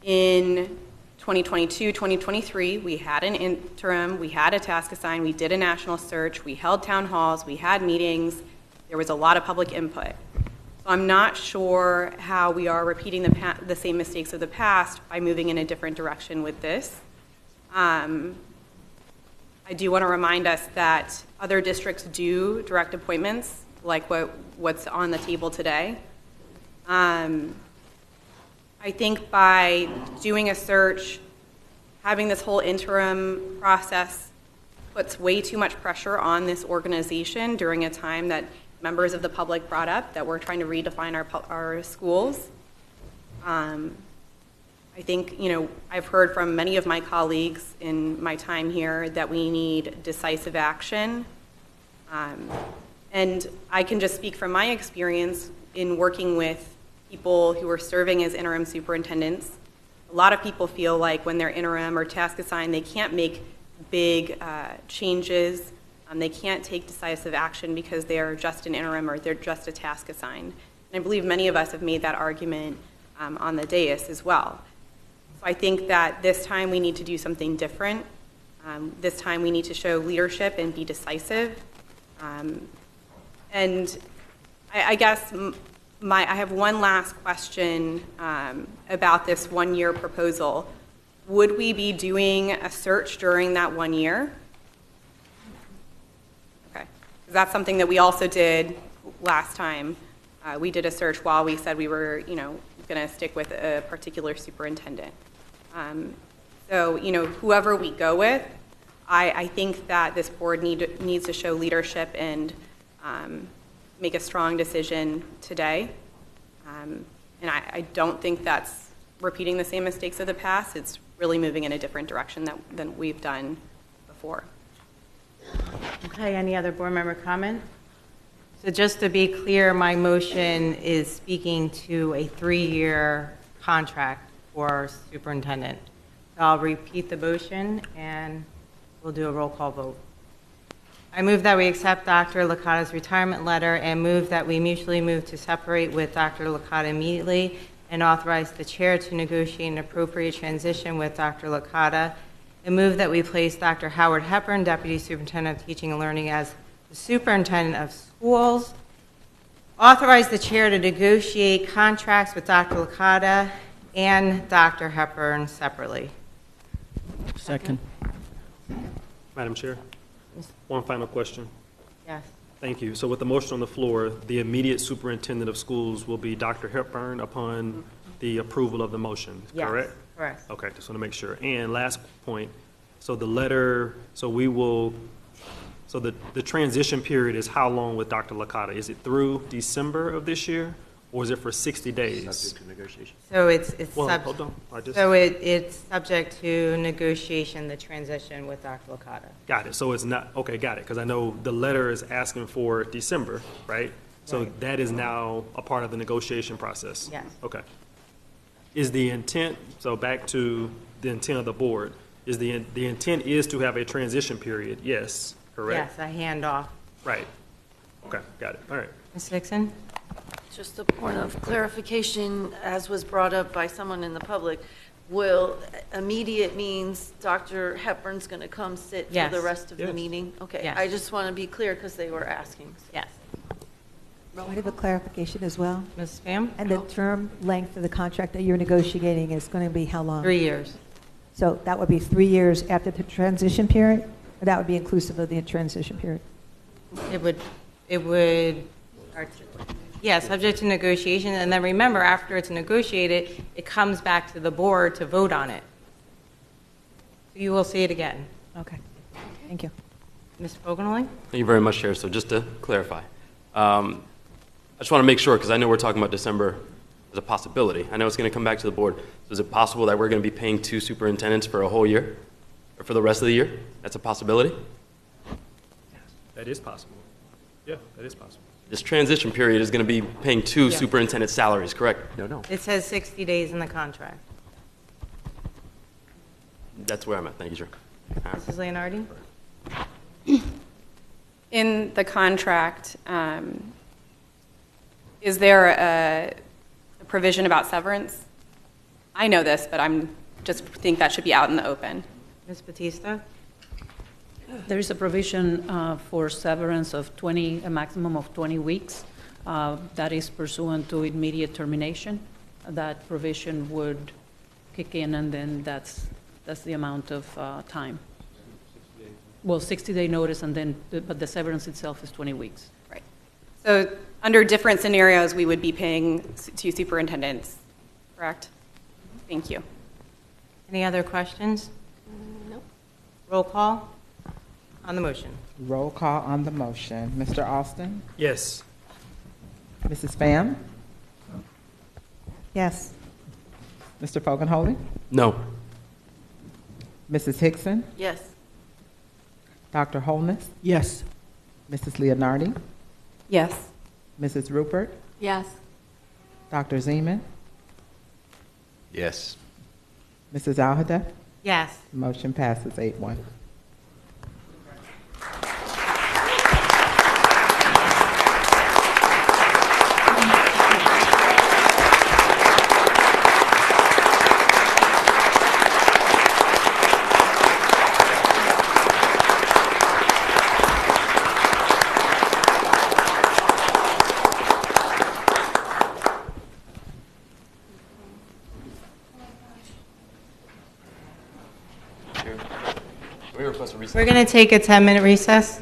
In 2022, 2023, we had an interim, we had a task assigned, we did a national search, we held town halls, we had meetings, there was a lot of public input. So I'm not sure how we are repeating the same mistakes of the past by moving in a different direction with this. I do want to remind us that other districts do direct appointments, like what's on the table today. I think by doing a search, having this whole interim process puts way too much pressure on this organization during a time that members of the public brought up that we're trying to redefine our schools. I think, I've heard from many of my colleagues in my time here that we need decisive action. And I can just speak from my experience in working with people who are serving as interim superintendents. A lot of people feel like when they're interim or task assigned, they can't make big changes. They can't take decisive action because they are just an interim or they're just a task assigned. And I believe many of us have made that argument on the dais as well. So I think that this time we need to do something different. This time we need to show leadership and be decisive. And I guess I have one last question about this 1 year proposal. Would we be doing a search during that 1 year? Okay, that's something that we also did last time. We did a search while we said we were, going to stick with a particular superintendent. So, whoever we go with, I think that this board needs to show leadership and make a strong decision today. And I don't think that's repeating the same mistakes of the past. It's really moving in a different direction than we've done before. Okay, any other board member comment? So just to be clear, my motion is speaking to a 3-year contract for superintendent. So I'll repeat the motion and we'll do a roll call vote. I move that we accept Dr. Licata's retirement letter and move that we mutually move to separate with Dr. Licata immediately and authorize the chair to negotiate an appropriate transition with Dr. Licata, and move that we place Dr. Howard Hepburn, Deputy Superintendent of Teaching and Learning, as the Superintendent of Schools, authorize the chair to negotiate contracts with Dr. Licata and Dr. Hepburn separately. Second. Madam Chair, one final question. Yes. Thank you. So with the motion on the floor, the immediate superintendent of schools will be Dr. Hepburn upon the approval of the motion, Yes, correct? correct. Okay, just want to make sure. And last point, so the letter, so we will, so the transition period is how long with Dr. Licata? Is it through December of this year, or is it for 60 days? Subject to negotiation. So it's Well, hold on. it's subject to negotiation, the transition with Dr. Licata. Got it. So it's not, okay, got it. Because I know the letter is asking for December, right? So Right. that is now a part of the negotiation process? Yes. Okay. Is the intent, so back to the intent of the board, is the intent is to have a transition period? Yes, correct? Yes, a handoff. Right. Okay, got it. All right. Ms. Dixon? Just a point of clarification, as was brought up by someone in the public, will immediate means Dr. Hepburn's going to come sit for Yes. the rest of the Yes. meeting? Okay, Yes. I just want to be clear because they were asking. Yes. I have a clarification as well. Ms. Pham? And the term length of the contract that you're negotiating is going to be how long? 3 years. So that would be 3 years after the transition period? Or that would be inclusive of the transition period? It would, yeah, subject to negotiation, and then remember, after it's negotiated, it comes back to the board to vote on it. You will see it again. Okay, thank you. Mr. Fogarty? Thank you very much, Chair. So just to clarify, I just want to make sure, because I know we're talking about December as a possibility. I know it's going to come back to the board. So is it possible that we're going to be paying 2 superintendents for a whole year, or for the rest of the year? That's a possibility? That is possible. Yeah, that is possible. This transition period is going to be paying 2 Yeah. superintendent salaries, correct? No. It says 60 days in the contract. That's where I'm at. Thank you, Chair. Mrs. Leonardi? In the contract, is there a provision about severance? I know this, but I'm just think that should be out in the open. Ms. Batista? There is a provision for severance of a maximum of 20 weeks. That is pursuant to immediate termination. That provision would kick in, and then that's the amount of time. Well, 60-day notice, and then, but the severance itself is 20 weeks. Right. So under different scenarios, we would be paying 2 superintendents, correct? Thank you. Any other questions? Nope. Roll call on the motion. Roll call on the motion. Mr. Austin? Yes. Mrs. Pham? Yes. Mr. Fogarty? No. Mrs. Hickson? Yes. Dr. Holness? Yes. Mrs. Leonardi? Yes. Mrs. Rupert? Yes. Dr. Zeman? Yes. Mrs. Alhadeff? Yes. Motion passes 8-1. We're going to take a 10-minute recess.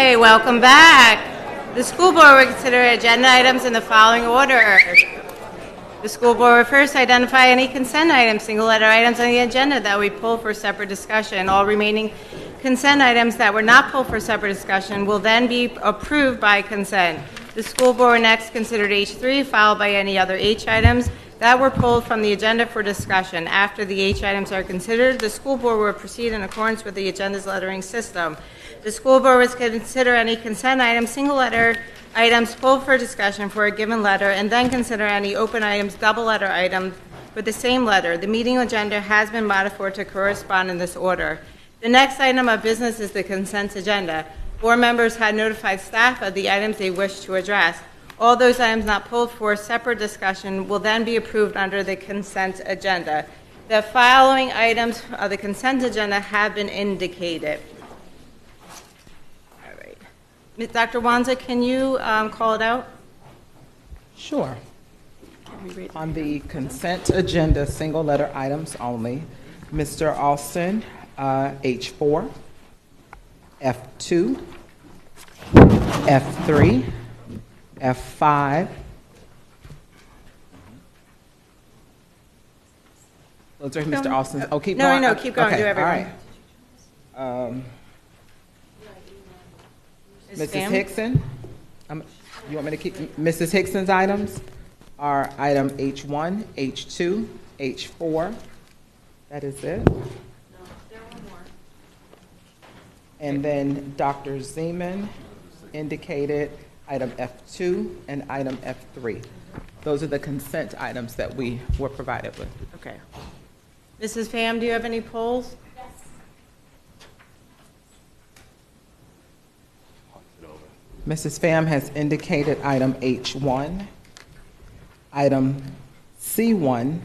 Okay, welcome back. The school board will consider agenda items in the following order. The school board will first identify any consent items, single letter items on the agenda that we pull for separate discussion. All remaining consent items that were not pulled for separate discussion will then be approved by consent. The school board next considered H3, followed by any other H items that were pulled from the agenda for discussion. After the H items are considered, the school board will proceed in accordance with the agenda's lettering system. The school board will consider any consent items, single letter items pulled for discussion for a given letter, and then consider any open items, double letter items with the same letter. The meeting agenda has been modified to correspond in this order. The next item of business is the consent agenda. Board members had notified staff of the items they wish to address. All those items not pulled for separate discussion will then be approved under the consent agenda. The following items of the consent agenda have been indicated. All right. Dr. Wanza, can you call it out? Sure. On the consent agenda, single letter items only, Mr. Alston, H4, F2, F3, F5, those are Mr. Alston's. Oh, keep going. No, keep going. Okay, Do everyone. all right. Ms. Mrs. Pham? Hickson, you want me to keep, Mrs. Hickson's items are item H1, H2, H4. That is it. And then Dr. Zeman indicated item F2 and item F3. Those are the consent items that we were provided with. Okay. Mrs. Pham, do you have any polls? Mrs. Pham has indicated item H1, item C1,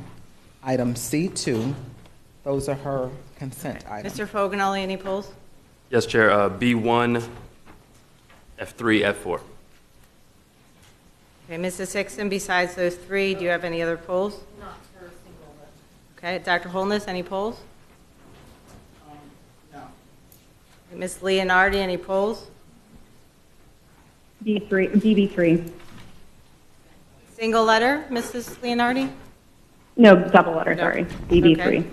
item C2. Those are her consent items. Mr. Foganelli, any polls? Yes, Chair. B1, F3, F4. Okay, Mrs. Hickson, besides those three, do you have any other polls? Not for a single list. Okay, Dr. Holness, any polls? No. Ms. Leonardi, any polls? DB3. Single letter, Mrs. Leonardi? No, double letter, No. sorry. DB3. Okay.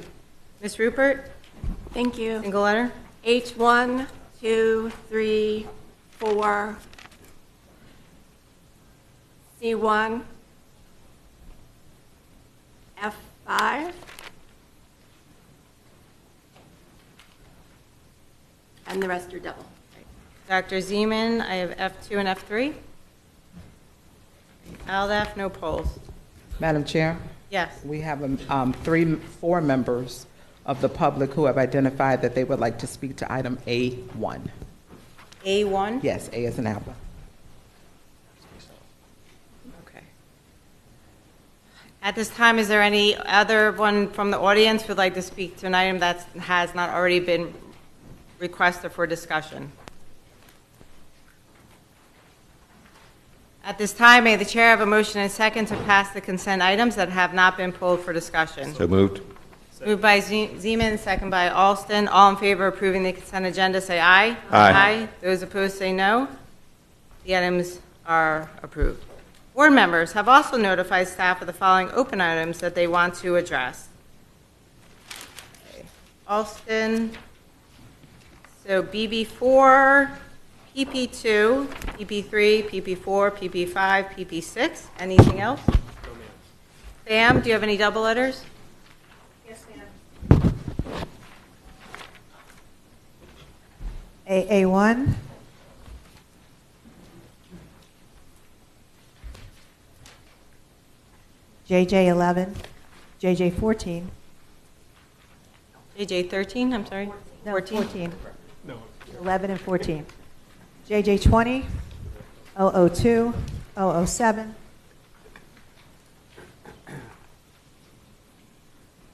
Ms. Rupert? Thank you. Single letter? H1, 2, 3, 4, C1, F5, and the rest are double. Dr. Zeman, I have F2 and F3. LF, no polls. Madam Chair? Yes. We have four members of the public who have identified that they would like to speak to item A1. A1? Yes, A as an apple. Okay. At this time, is there any other one from the audience who would like to speak to an item that has not already been requested for discussion? At this time, may the chair have a motion and second to pass the consent items that have not been pulled for discussion? So moved. Moved by Zeman, second by Alston. All in favor of approving the consent agenda, say aye. Aye. Those opposed, say no. The items are approved. Board members have also notified staff of the following open items that they want to address. Okay. Alston, so BB4, PP2, PP3, PP4, PP5, PP6. Anything else? Pham, do you have any double letters? AA1, JJ11, JJ14, JJ13, I'm sorry? no, 14? 14, 11 and 14, JJ20, 002, 007,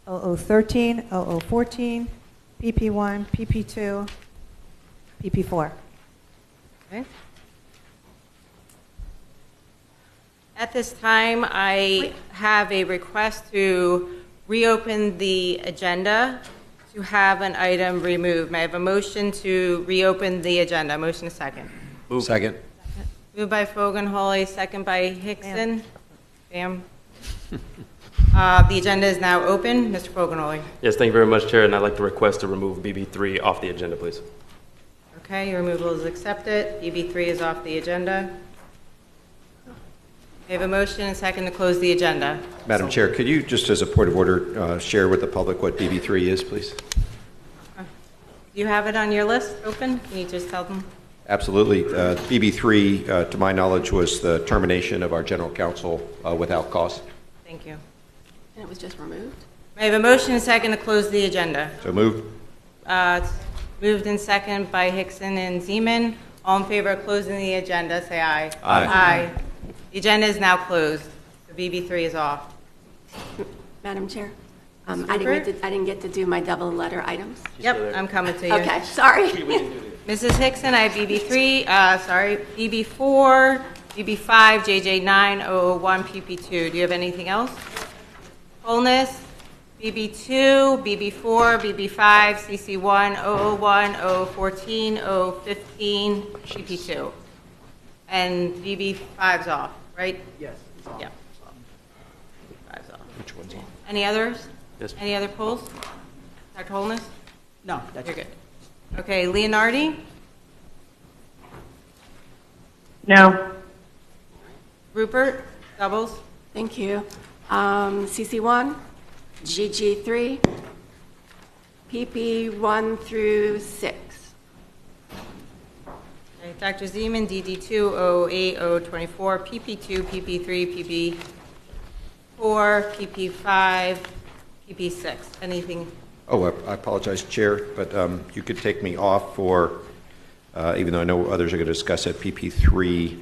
0013, 0014, PP1, PP2, PP4. Okay. At this time, I have a request to reopen the agenda to have an item removed. May I have a motion to reopen the agenda? Motion a second. Second. Moved by Fogan Holly, second by Hickson. Bam. The agenda is now open. Mr. Fogan Holly. Yes, thank you very much, Chair, and I'd like to request to remove BB3 off the agenda, please. Okay, your removal is accepted. BB3 is off the agenda. We have a motion and second to close the agenda. Madam Chair, could you, just as a point of order, share with the public what BB3 is, please? Do you have it on your list open? Can you just tell them? Absolutely. BB3, to my knowledge, was the termination of our general counsel without cause. Thank you. And it was just removed? I have a motion and second to close the agenda. So moved. It's moved and second by Hickson and Zeman. All in favor of closing the agenda, say aye. Aye. Aye. The agenda is now closed. The BB3 is off. Madam Chair? I Rupert? didn't get to do my double letter items. Yep, I'm coming to you. Okay, sorry. Mrs. Hickson, I have BB3, BB4, BB5, JJ9, 001, PP2. Do you have anything else? Wholeness, BB2, BB4, BB5, CC1, 001, 014, 015, PP2. And BB5's off, right? Yes. Yeah. 5's off. Which one's on? Any others? Yes. Any other polls? Dr. Holness? No, that's You're good. Okay, Leonardi? No. Rupert? Doubles? Thank you. CC1, GG3, PP1 through 6. Okay, Dr. Zeman, DD2, 08, 024, PP2, PP3, PP4, PP5, PP6. Anything? Oh, I apologize, Chair, but you could take me off for, even though I know others are going to discuss it, PP3,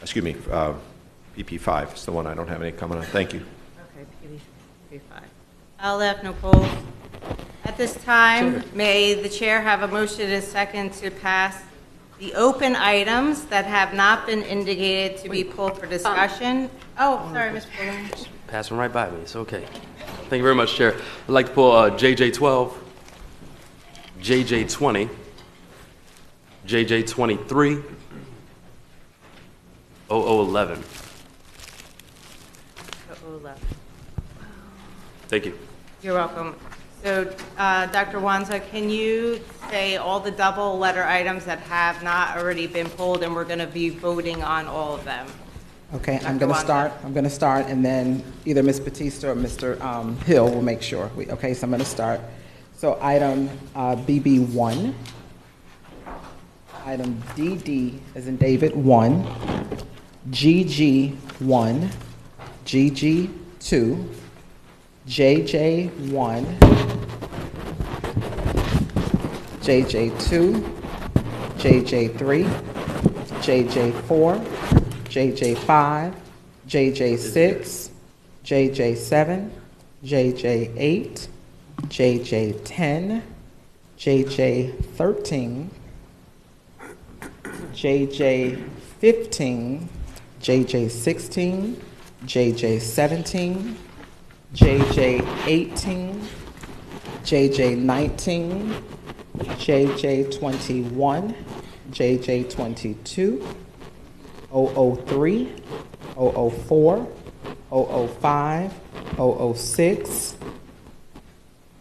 excuse me, PP5 is the one I don't have any comment on. Thank you. Okay, PP5. LF, no polls. At this time, may the chair have a motion and a second to pass the open items that have not been indicated to be pulled for discussion. Oh, sorry, Mr. Williams. Passing right by me. It's okay. Thank you very much, Chair. I'd like to pull JJ12, JJ20, JJ23, 0011. 011. Thank you. You're welcome. So, Dr. Wanza, can you say all the double letter items that have not already been pulled, and we're going to be voting on all of them? Okay, I'm Dr. going to Wanza. start. I'm going to start, and then either Ms. Batista or Mr. Hill will make sure. Okay, so I'm going to start. So item BB1, item DD as in David 1, GG1, GG2, JJ1, JJ2, JJ3, JJ4, JJ5, JJ6, JJ7, JJ8, JJ10, JJ13, JJ15, JJ16, JJ17, JJ18, JJ19, JJ21, JJ22, 003, 004, 005, 006,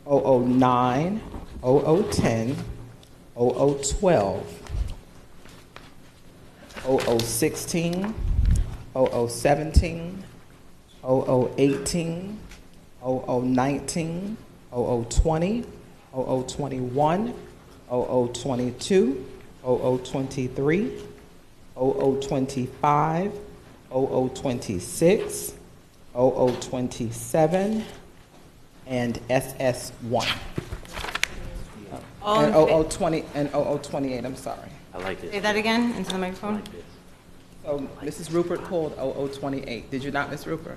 009, 0010, 0012, 0016, 0017, 0018, 0019, 0020, 0021, 0022, 0023, 0025, 0026, 0027, and SS1. All in And 0020 and 0028, I'm sorry. I like it. Say that again into the microphone. So Mrs. Rupert pulled 0028. Did you not, Ms. Rupert?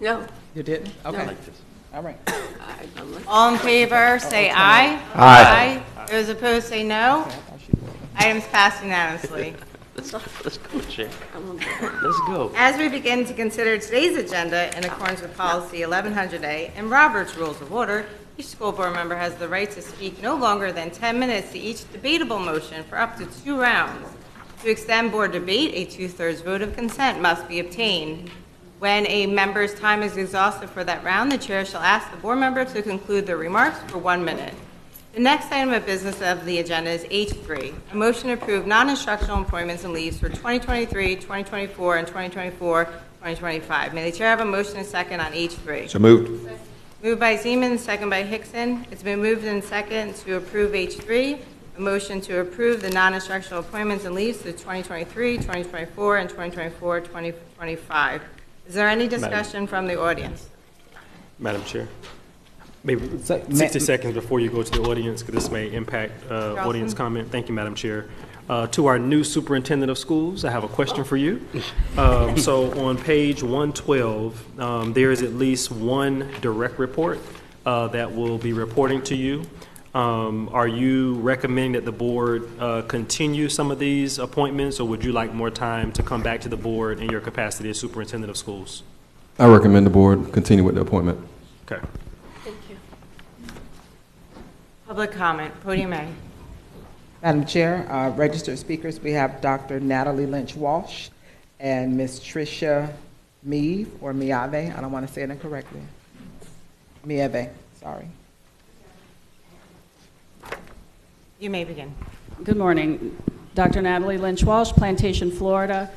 No. You didn't? Okay. like this. All right. All in favor, say aye. Aye. Those opposed, say no. Items passed unanimously. Let's go, Chair. Let's go. As we begin to consider today's agenda in accordance with Policy 1100A and Robert's Rules of Order, each school board member has the right to speak no longer than 10 minutes to each debatable motion for up to 2 rounds. To extend board debate, a 2/3 vote of consent must be obtained. When a member's time is exhausted for that round, the chair shall ask the board member to conclude their remarks for 1 minute. The next item of business of the agenda is H3, a motion to approve non-instructional appointments and leaves for 2023, 2024, and 2024-2025. May the chair have a motion and second on H3? So moved. Moved by Zeman, second by Hickson. It's been moved and second to approve H3, a motion to approve the non-instructional appointments and leaves to 2023, 2024, and 2024-2025. Is there any discussion from the audience? Madam Chair, maybe 60 seconds before you go to the audience, because this may impact audience comment. Thank you, Madam Chair. To our new superintendent of schools, I have a question for you. So on page 112, there is at least one direct report that will be reporting to you. Are you recommending that the board continue some of these appointments, or would you like more time to come back to the board in your capacity as superintendent of schools? I recommend the board continue with the appointment. Okay. Thank you. Public comment, podium A. Madam Chair, registered speakers, we have Dr. Natalie Lynch-Walsh and Ms. Tricia Meave, or Miave, I don't want to say it incorrectly. Miave, sorry. You may begin. Good morning. Dr. Natalie Lynch-Walsh, Plantation, Florida.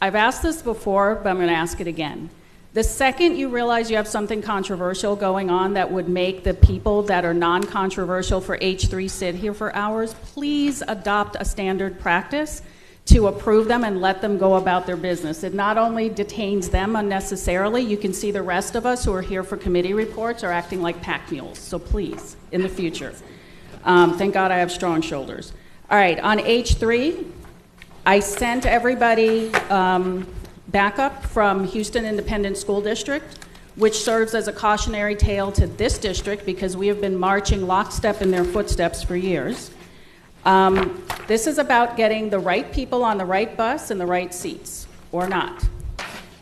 I've asked this before, but I'm going to ask it again. The second you realize you have something controversial going on that would make the people that are non-controversial for H3 sit here for hours, please adopt a standard practice to approve them and let them go about their business. It not only detains them unnecessarily, you can see the rest of us who are here for committee reports are acting like pack mules. So please, in the future. Thank God I have strong shoulders. All right, on H3, I sent everybody backup from Houston Independent School District, which serves as a cautionary tale to this district because we have been marching lockstep in their footsteps for years. This is about getting the right people on the right bus and the right seats, or not.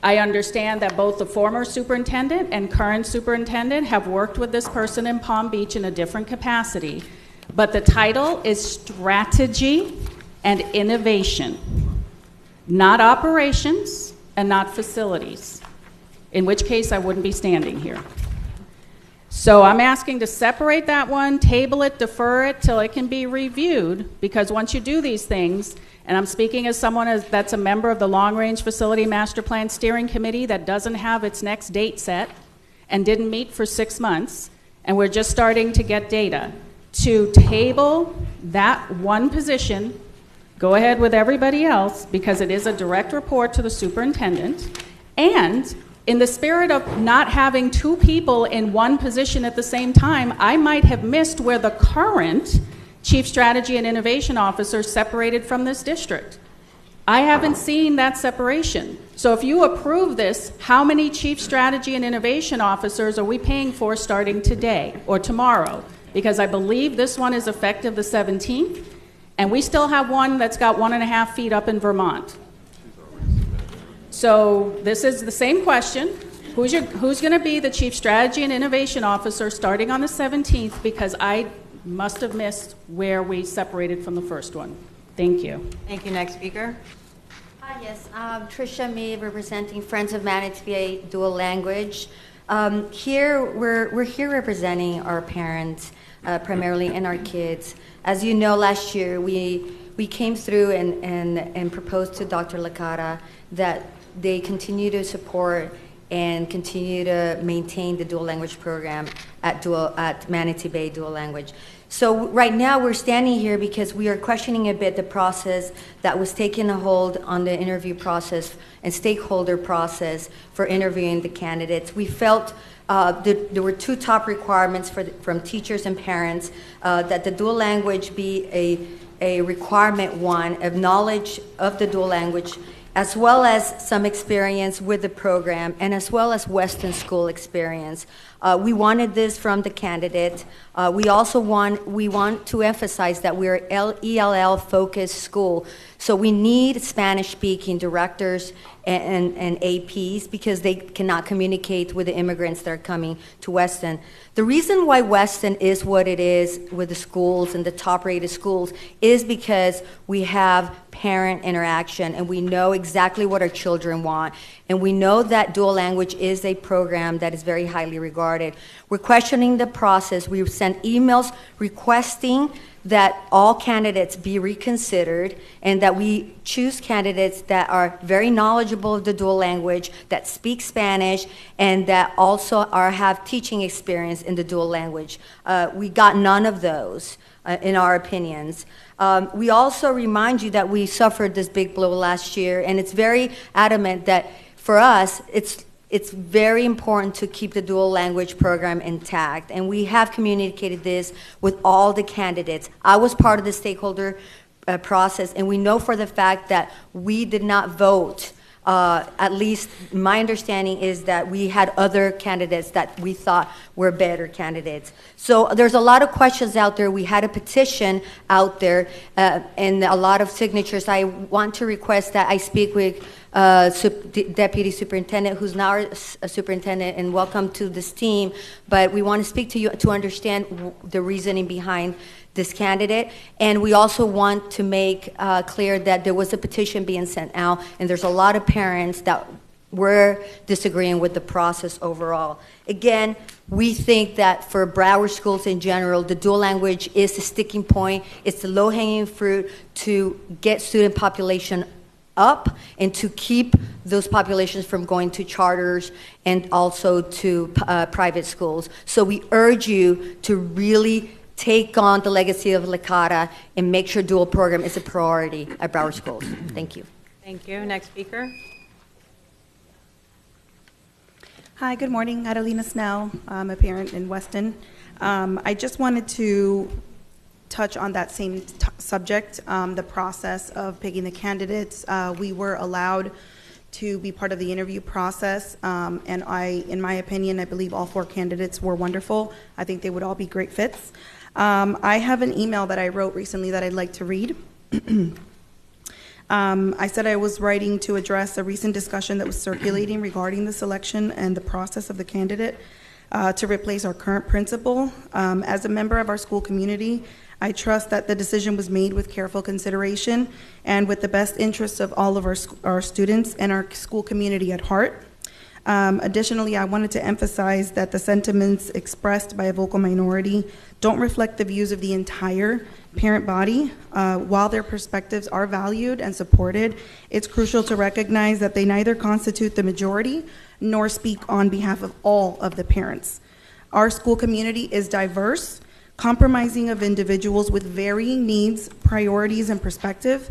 I understand that both the former superintendent and current superintendent have worked with this person in Palm Beach in a different capacity, but the title is Strategy and Innovation, not Operations and not Facilities, in which case I wouldn't be standing here. So I'm asking to separate that one, table it, defer it till it can be reviewed, because once you do these things, and I'm speaking as someone that's a member of the Long Range Facility Master Plan Steering Committee that doesn't have its next date set and didn't meet for 6 months, and we're just starting to get data. To table that one position, go ahead with everybody else, because it is a direct report to the superintendent, and in the spirit of not having 2 people in one position at the same time, I might have missed where the current Chief Strategy and Innovation Officer separated from this district. I haven't seen that separation. So if you approve this, how many Chief Strategy and Innovation Officers are we paying for starting today or tomorrow? Because I believe this one is effective the 17th, and we still have one that's got 1.5 feet up in Vermont. So this is the same question. Who's going to be the Chief Strategy and Innovation Officer starting on the 17th? Because I must have missed where we separated from the first one. Thank you. Thank you. Next speaker. Yes, Tricia Mee, representing Friends of Manatee Bay Dual Language. Here, we're here representing our parents, primarily, and our kids. As you know, last year we came through and proposed to Dr. Licata that they continue to support and continue to maintain the dual language program at Manatee Bay Dual Language. So right now we're standing here because we are questioning a bit the process that was taking a hold on the interview process and stakeholder process for interviewing the candidates. We felt that there were 2 top requirements from teachers and parents, that the dual language be a requirement 1 of knowledge of the dual language, as well as some experience with the program, and as well as Western school experience. We wanted this from the candidate. We also want to emphasize that we're ELL-focused school. So we need Spanish-speaking directors and APs because they cannot communicate with the immigrants that are coming to Weston. The reason why Weston is what it is with the schools and the top-rated schools is because we have parent interaction and we know exactly what our children want. And we know that dual language is a program that is very highly regarded. We're questioning the process. We've sent emails requesting that all candidates be reconsidered and that we choose candidates that are very knowledgeable of the dual language, that speak Spanish, and that also have teaching experience in the dual language. We got none of those, in our opinions. We also remind you that we suffered this big blow last year, and it's very adamant that for us, it's very important to keep the dual language program intact, and we have communicated this with all the candidates. I was part of the stakeholder process, and we know for the fact that we did not vote. At least my understanding is that we had other candidates that we thought were better candidates. So there's a lot of questions out there. We had a petition out there and a lot of signatures. I want to request that I speak with Deputy Superintendent, who's now our superintendent, and welcome to this team. But we want to speak to you to understand the reasoning behind this candidate. And we also want to make clear that there was a petition being sent out, and there's a lot of parents that were disagreeing with the process overall. Again, we think that for Broward schools in general, the dual language is the sticking point. It's the low-hanging fruit to get student population up and to keep those populations from going to charters and also to private schools. So we urge you to really take on the legacy of Licata and make sure dual program is a priority at Broward schools. Thank you. Thank you. Next speaker. Hi, good morning. Adelina Snell. I'm a parent in Weston. I just wanted to touch on that same subject, the process of picking the candidates. We were allowed to be part of the interview process, and in my opinion, I believe all 4 candidates were wonderful. I think they would all be great fits. I have an email that I wrote recently that I'd like to read. I said I was writing to address a recent discussion that was circulating regarding the selection and the process of the candidate to replace our current principal. As a member of our school community, I trust that the decision was made with careful consideration and with the best interests of all of our students and our school community at heart. Additionally, I wanted to emphasize that the sentiments expressed by a vocal minority don't reflect the views of the entire parent body. While their perspectives are valued and supported, it's crucial to recognize that they neither constitute the majority nor speak on behalf of all of the parents. Our school community is diverse, comprising of individuals with varying needs, priorities, and perspective,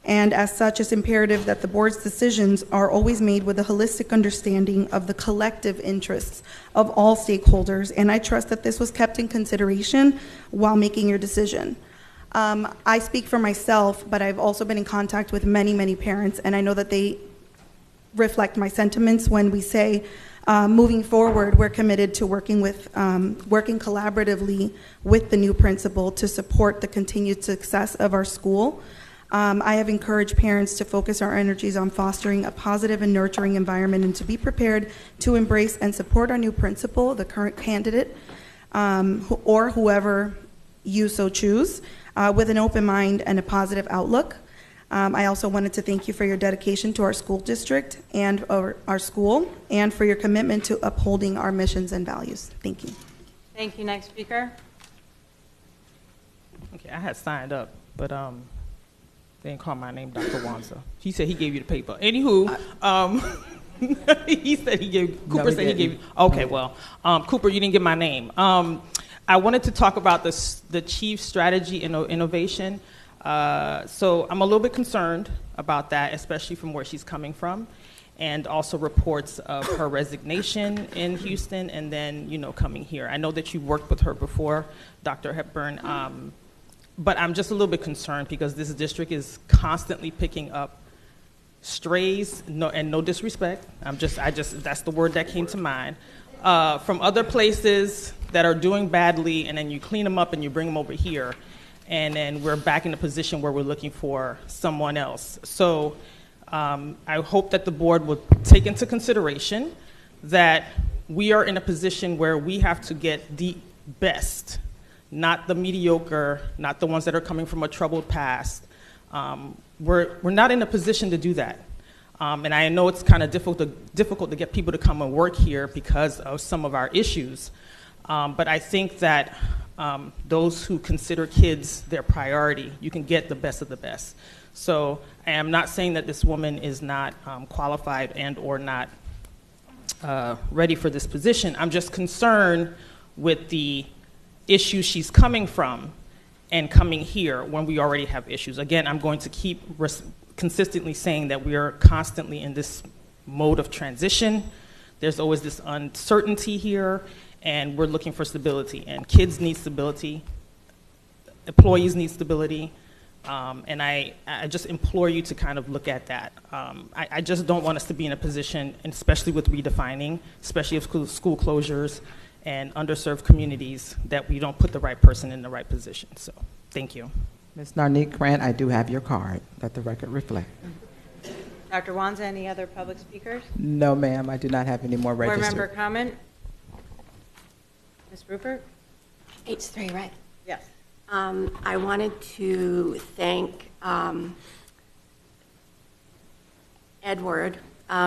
and as such, it's imperative that the board's decisions are always made with a holistic understanding of the collective interests of all stakeholders, and I trust that this was kept in consideration while making your decision. I speak for myself, but I've also been in contact with many, many parents, and I know that they reflect my sentiments when we say, moving forward, we're committed to working collaboratively with the new principal to support the continued success of our school. I have encouraged parents to focus our energies on fostering a positive and nurturing environment and to be prepared to embrace and support our new principal, the current candidate, or whoever you so choose, with an open mind and a positive outlook. I also wanted to thank you for your dedication to our school district and our school, and for your commitment to upholding our missions and values. Thank you. Thank you. Next speaker. Okay, I had signed up, but they didn't call my name Dr. Wanza. He said he gave you the paper. Anywho, he said he gave, Cooper said he gave, okay, well, Cooper, you didn't get my name. I wanted to talk about the chief strategy innovation. So I'm a little bit concerned about that, especially from where she's coming from, and also reports of her resignation in Houston and then, coming here. I know that you worked with her before, Dr. Hepburn, but I'm just a little bit concerned because this district is constantly picking up strays, no disrespect, that's the word that came to mind, from other places that are doing badly, and then you clean them up and you bring them over here. and then we're back in a position where we're looking for someone else. So I hope that the board will take into consideration that we are in a position where we have to get the best, not the mediocre, not the ones that are coming from a troubled past. We're not in a position to do that. And I know it's kind of difficult to get people to come and work here because of some of our issues. But I think that those who consider kids their priority, you can get the best of the best. So I am not saying that this woman is not qualified and or not ready for this position. I'm just concerned with the issues she's coming from and coming here when we already have issues. Again, I'm going to keep consistently saying that we are constantly in this mode of transition. There's always this uncertainty here, and we're looking for stability. And kids need stability, employees need stability, and I just implore you to kind of look at that. I just don't want us to be in a position, and especially with redefining, especially with school closures and underserved communities, that we don't put the right person in the right position. So, thank you. Ms. Narnique Grant, I do have your card. Let the record reflect. Dr. Wanza, any other public speakers? No, ma'am, I do not have any more Board registered. member comment? Ms. Rupert? H3, right? Yes. I wanted to thank Edward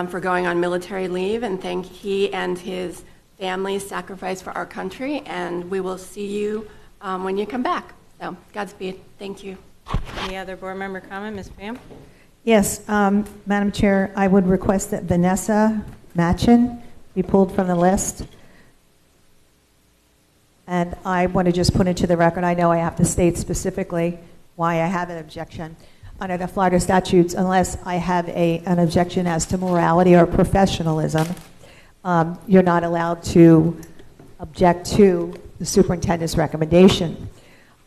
for going on military leave, and thank he and his family's sacrifice for our country, and we will see you when you come back. So, Godspeed. Thank you. Any other board member comment? Ms. Pam? Yes, Madam Chair, I would request that Vanessa Machin be pulled from the list. And I want to just put into the record, I know I have to state specifically why I have an objection. Under the Florida statutes, unless I have an objection as to morality or professionalism, you're not allowed to object to the superintendent's recommendation.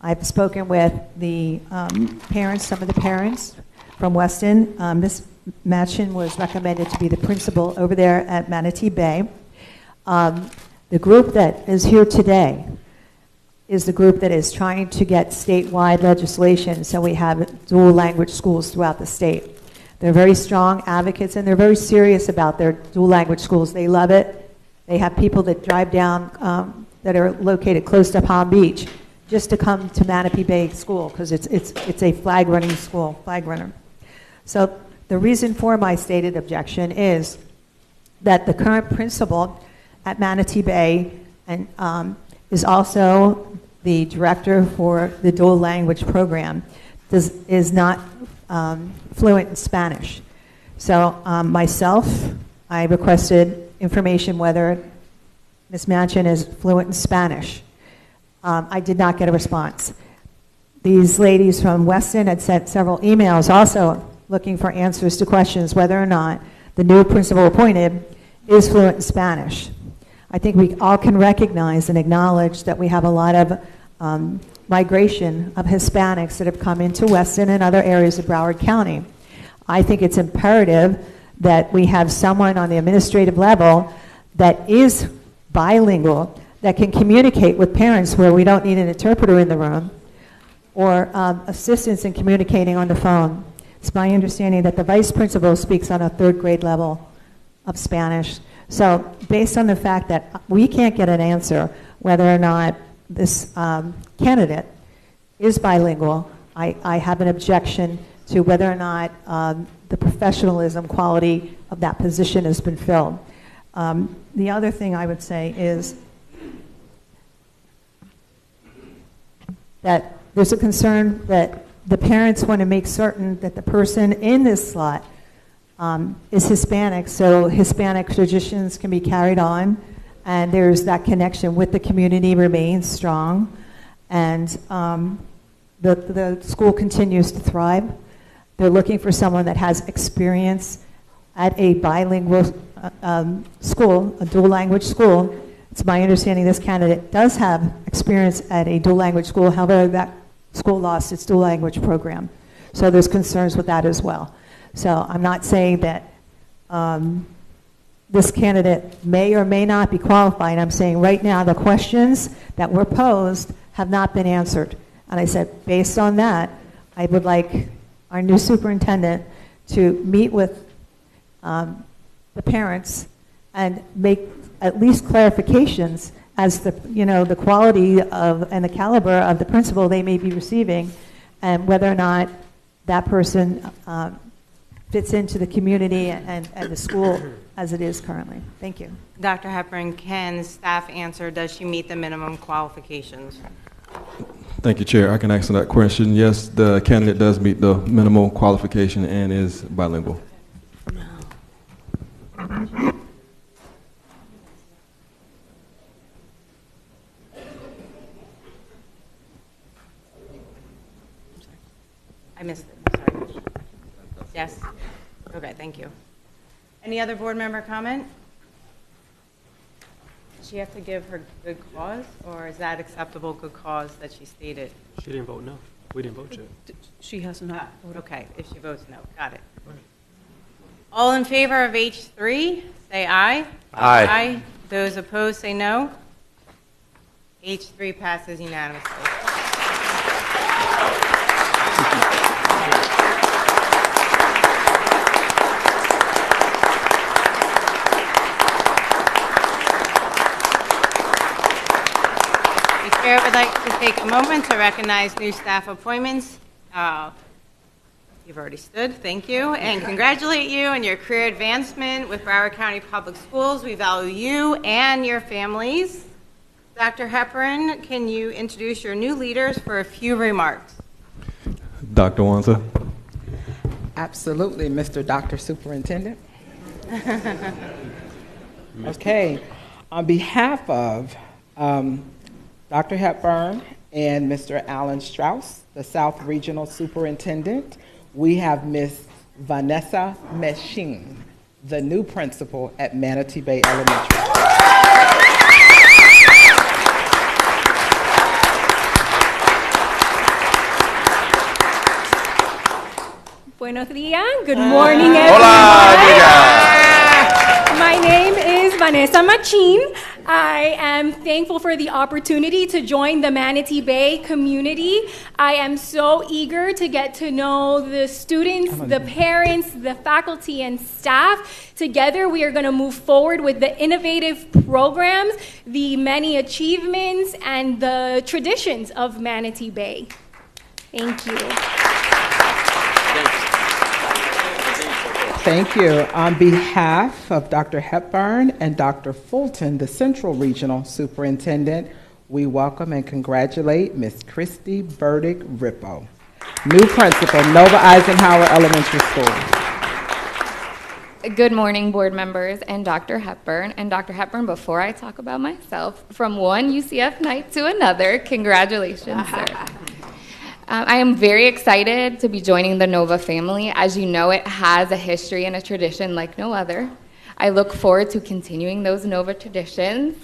I've spoken with the parents, some of the parents from Weston. Ms. Machin was recommended to be the principal over there at Manatee Bay. The group that is here today is the group that is trying to get statewide legislation so we have dual language schools throughout the state. They're very strong advocates, and they're very serious about their dual language schools. They love it. They have people that drive down that are located close to Palm Beach just to come to Manatee Bay School because it's a flag running school, flag runner. So the reason for my stated objection is that the current principal at Manatee Bay and is also the director for the dual language program, is not fluent in Spanish. So myself, I requested information whether Ms. Manchin is fluent in Spanish. I did not get a response. These ladies from Weston had sent several emails also looking for answers to questions whether or not the new principal appointed is fluent in Spanish. I think we all can recognize and acknowledge that we have a lot of migration of Hispanics that have come into Weston and other areas of Broward County. I think it's imperative that we have someone on the administrative level that is bilingual, that can communicate with parents where we don't need an interpreter in the room, or assistance in communicating on the phone. It's my understanding that the vice principal speaks on a third grade level of Spanish. So based on the fact that we can't get an answer whether or not this candidate is bilingual, I have an objection to whether or not the professionalism quality of that position has been filled. The other thing I would say is that there's a concern that the parents want to make certain that the person in this slot is Hispanic, so Hispanic traditions can be carried on, and there's that connection with the community remains strong, and the school continues to thrive. They're looking for someone that has experience at a bilingual school, a dual language school. It's my understanding this candidate does have experience at a dual language school, however that school lost its dual language program. So there's concerns with that as well. So I'm not saying that this candidate may or may not be qualified. I'm saying right now the questions that were posed have not been answered. And I said, based on that, I would like our new superintendent to meet with the parents and make at least clarifications as the, the quality of and the caliber of the principal they may be receiving, and whether or not that person fits into the community and the school as it is currently. Thank you. Dr. Hepburn, can staff answer, does she meet the minimum qualifications? Thank you, Chair. I can answer that question. Yes, the candidate does meet the minimal qualification and is bilingual. I missed it, I'm sorry. Yes? Okay, thank you. Any other board member comment? Does she have to give her good cause, or is that acceptable good cause that she stated? She didn't vote no. We didn't vote yet. She has not voted. Okay, if she votes no, got it. All in favor of H3, say aye. Aye. Those opposed, say no. H3 passes unanimously. The chair would like to take a moment to recognize new staff appointments. You've already stood, thank you, and congratulate you on your career advancement with Broward County Public Schools. We value you and your families. Dr. Hepburn, can you introduce your new leaders for a few remarks? Dr. Wanza. Absolutely, Mr. Dr. Superintendent. Okay, on behalf of Dr. Hepburn and Mr. Alan Strauss, the South Regional Superintendent, we have Ms. Vanessa Meshin, the new principal at Manatee Bay Elementary. Buenos días. Good morning, everyone. Hola, My name is Vanessa Machin. I am thankful for the opportunity to join the Manatee Bay community. I am so eager to get to know the students, the parents, the faculty, and staff. Together, we are going to move forward with the innovative programs, the many achievements, and the traditions of Manatee Bay. Thank you. Thank you. On behalf of Dr. Hepburn and Dr. Fulton, the Central Regional Superintendent, we welcome and congratulate Ms. Christy Burdick Rippo, new principal, Nova Eisenhower Elementary School. Good morning, board members and Dr. Hepburn. And Dr. Hepburn, before I talk about myself, from one UCF night to another, congratulations, sir. I am very excited to be joining the Nova family. As you know, it has a history and a tradition like no other. I look forward to continuing those Nova traditions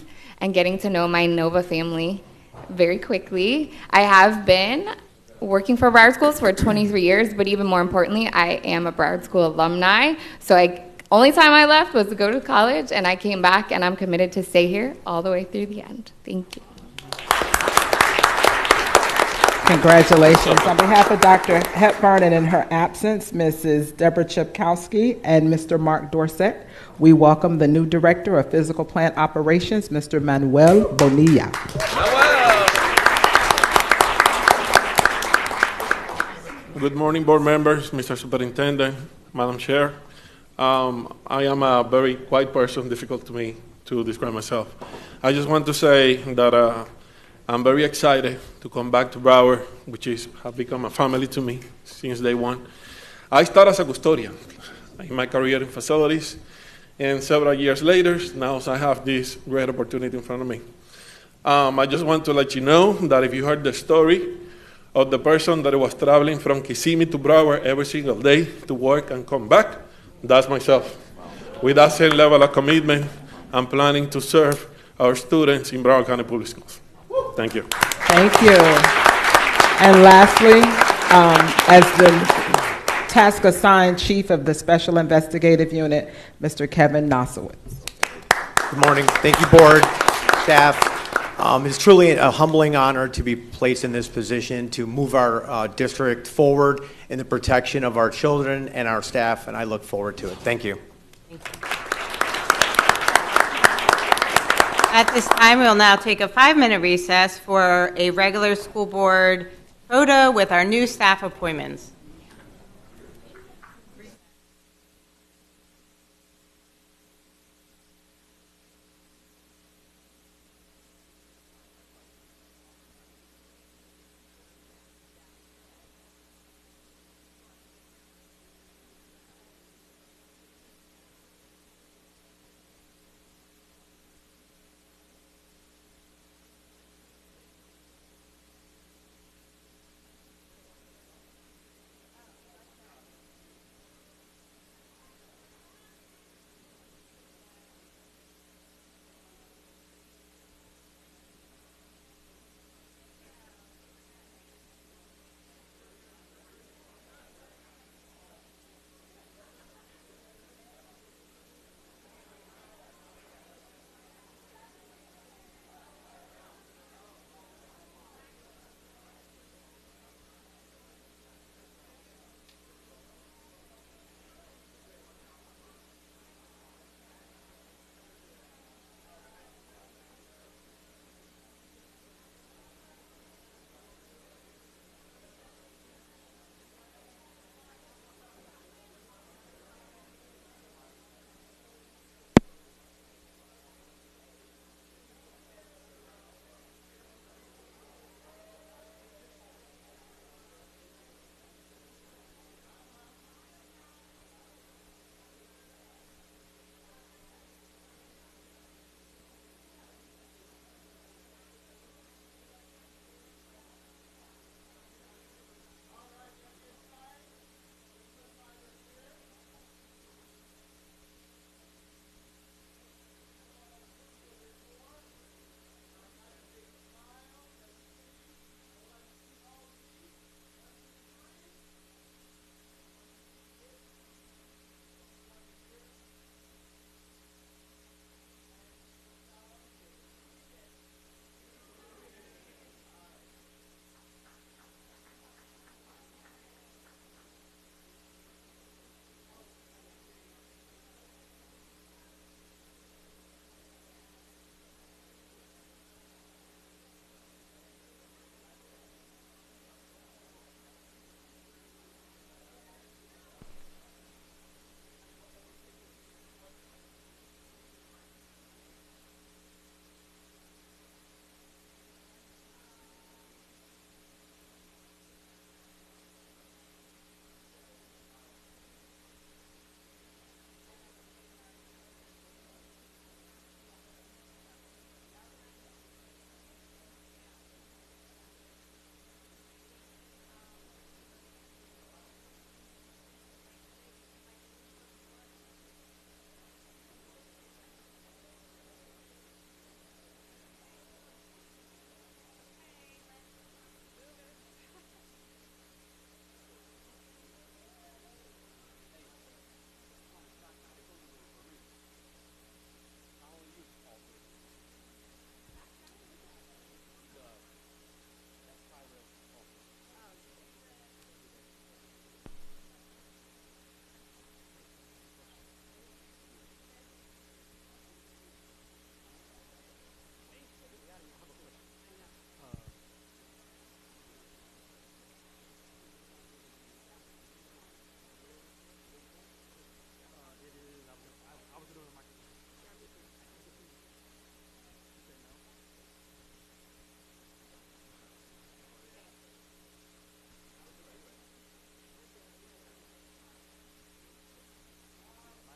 and getting to know my Nova family very quickly. I have been working for Broward Schools for 23 years, but even more importantly, I am a Broward School alumni. So only time I left was to go to college, and I came back, and I'm committed to stay here all the way through the end. Thank you. Congratulations. On behalf of Dr. Hepburn and in her absence, Mrs. Deborah Chipkowski and Mr. Mark Dorset, we welcome the new Director of Physical Plant Operations, Mr. Manuel Bonilla. Good morning, board members, Mr. Superintendent, Madam Chair. I am a very quiet person, difficult to me to describe myself. I just want to say that I'm very excited to come back to Broward, which have become a family to me since day one. I started as a custodian in my career in facilities, and several years later, now I have this great opportunity in front of me. I just want to let you know that if you heard the story of the person that was traveling from Kissimmee to Broward every single day to work and come back, that's myself. With that same level of commitment, I'm planning to serve our students in Broward County Public Schools. Thank you. Thank you. And lastly, as the task assigned Chief of the Special Investigative Unit, Mr. Kevin Nosowitz. Good morning. Thank you, board, staff. It's truly a humbling honor to be placed in this position to move our district forward in the protection of our children and our staff, and I look forward to it. Thank you. At this time, we'll now take a 5-minute recess for a regular school board photo with our new staff appointments.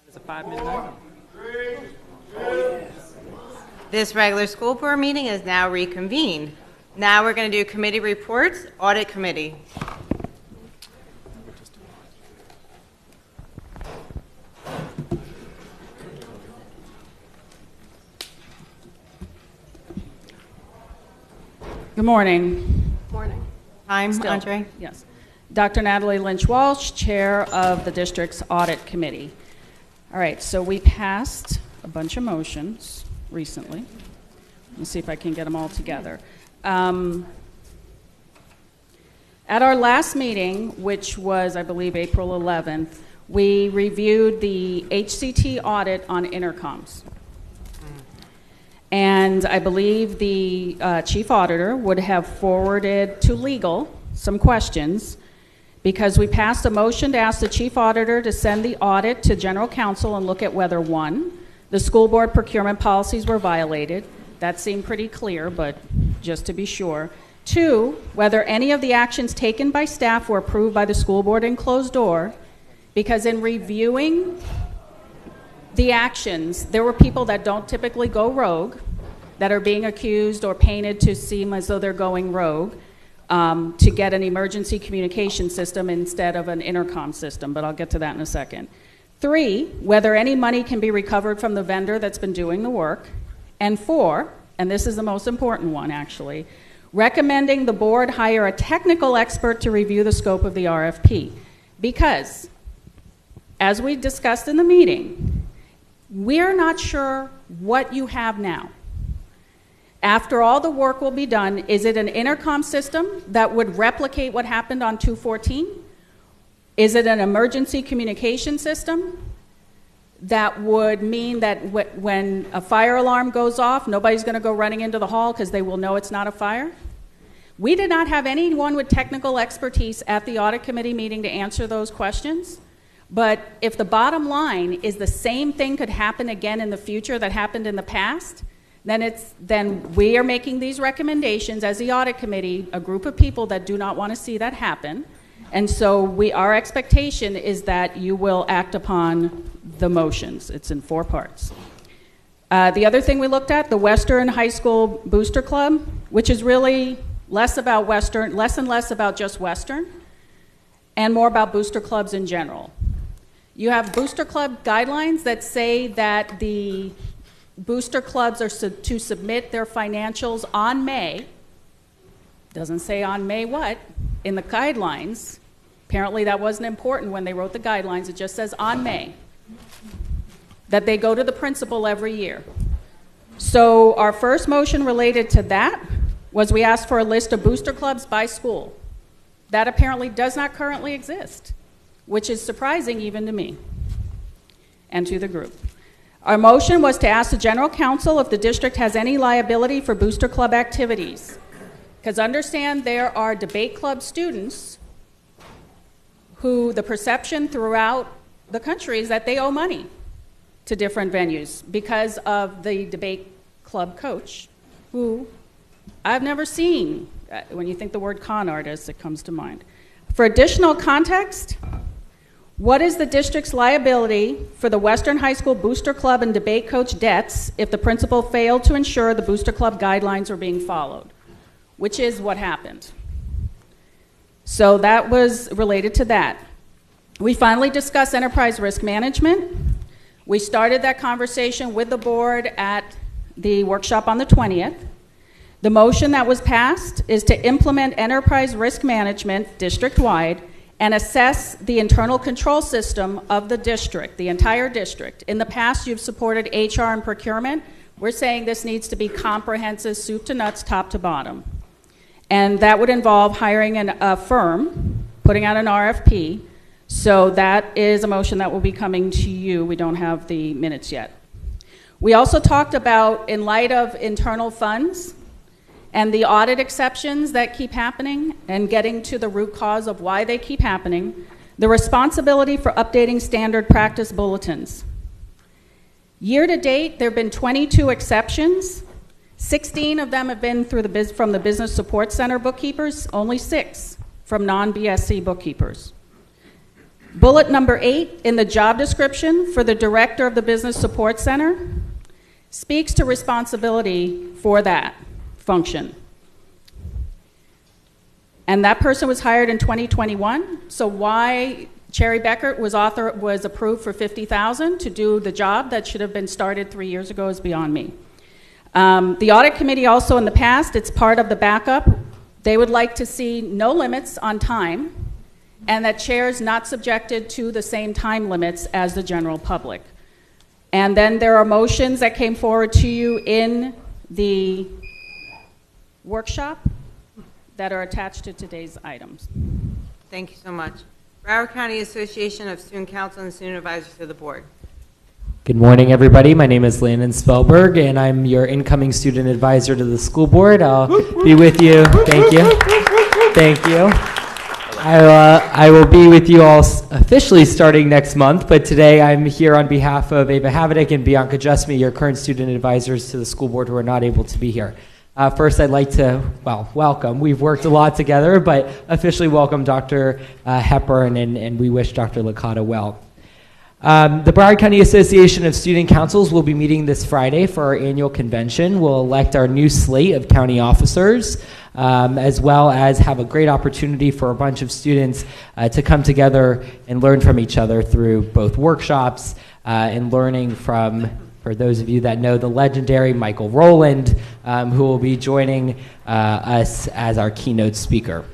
It's a 5-minute item. This regular school board meeting is now reconvened. Now we're going to do committee reports, audit committee. Good morning. Morning. Time, Still, Andre? Yes. Dr. Natalie Lynch Walsh, Chair of the District's Audit Committee. All right, so we passed a bunch of motions recently. Let's see if I can get them all together. At our last meeting, which was, I believe, April 11th, we reviewed the HCT audit on intercoms. And I believe the chief auditor would have forwarded to legal some questions because we passed a motion to ask the chief auditor to send the audit to general counsel and look at whether, one, the school board procurement policies were violated. That seemed pretty clear, but just to be sure. Two, whether any of the actions taken by staff were approved by the school board in closed door, because in reviewing the actions, there were people that don't typically go rogue, that are being accused or painted to seem as though they're going rogue, to get an emergency communication system instead of an intercom system, but I'll get to that in a second. Three, whether any money can be recovered from the vendor that's been doing the work. And four, and this is the most important one actually, recommending the board hire a technical expert to review the scope of the RFP. Because, as we discussed in the meeting, we're not sure what you have now. After all the work will be done, is it an intercom system that would replicate what happened on 214? Is it an emergency communication system that would mean that when a fire alarm goes off, nobody's going to go running into the hall because they will know it's not a fire? We did not have anyone with technical expertise at the audit committee meeting to answer those questions. But if the bottom line is the same thing could happen again in the future that happened in the past, then we are making these recommendations as the audit committee, a group of people that do not want to see that happen. And so our expectation is that you will act upon the motions. It's in 4 parts. The other thing we looked at, the Western High School Booster Club, which is really less about Western, less and less about just Western, and more about booster clubs in general. You have booster club guidelines that say that the booster clubs are to submit their financials on May. Doesn't say on May what in the guidelines. Apparently that wasn't important when they wrote the guidelines. It just says on May. That they go to the principal every year. So our first motion related to that was we asked for a list of booster clubs by school. That apparently does not currently exist, which is surprising even to me and to the group. Our motion was to ask the general counsel if the district has any liability for booster club activities. Because understand there are debate club students who the perception throughout the country is that they owe money to different venues because of the debate club coach who I've never seen. When you think the word con artist, it comes to mind. For additional context, what is the district's liability for the Western High School Booster Club and debate coach debts if the principal failed to ensure the booster club guidelines were being followed, which is what happened. So that was related to that. We finally discussed enterprise risk management. We started that conversation with the board at the workshop on the 20th. The motion that was passed is to implement enterprise risk management district-wide and assess the internal control system of the district, the entire district. In the past, you've supported HR and procurement. We're saying this needs to be comprehensive, soup to nuts, top to bottom. And that would involve hiring a firm, putting out an RFP. So that is a motion that will be coming to you. We don't have the minutes yet. We also talked about, in light of internal funds and the audit exceptions that keep happening and getting to the root cause of why they keep happening, the responsibility for updating standard practice bulletins. Year to date, there have been 22 exceptions. 16 of them have been from the Business Support Center bookkeepers, only 6 from non-BSC bookkeepers. Bullet number 8 in the job description for the director of the Business Support Center speaks to responsibility for that function. And that person was hired in 2021, so why Cherry Beckert was approved for $50,000 to do the job that should have been started 3 years ago is beyond me. The audit committee also in the past, it's part of the backup. They would like to see no limits on time and that chairs not subjected to the same time limits as the general public. And then there are motions that came forward to you in the workshop that are attached to today's items. Thank you so much. Broward County Association of Student Council and Student Advisors to the Board. Good morning, everybody. My name is Landon Spellberg, and I'm your incoming student advisor to the school board. I'll be with you. Thank you. Thank you. I will be with you all officially starting next month, but today I'm here on behalf of Ava Havedek and Bianca Justme, your current student advisors to the school board who are not able to be here. First, I'd like to, welcome. We've worked a lot together, but officially welcome Dr. Hepburn, and we wish Dr. Licata well. The Broward County Association of Student Councils will be meeting this Friday for our annual convention. We'll elect our new slate of county officers, as well as have a great opportunity for a bunch of students to come together and learn from each other through both workshops and learning from, for those of you that know, the legendary Michael Rowland, who will be joining us as our keynote speaker.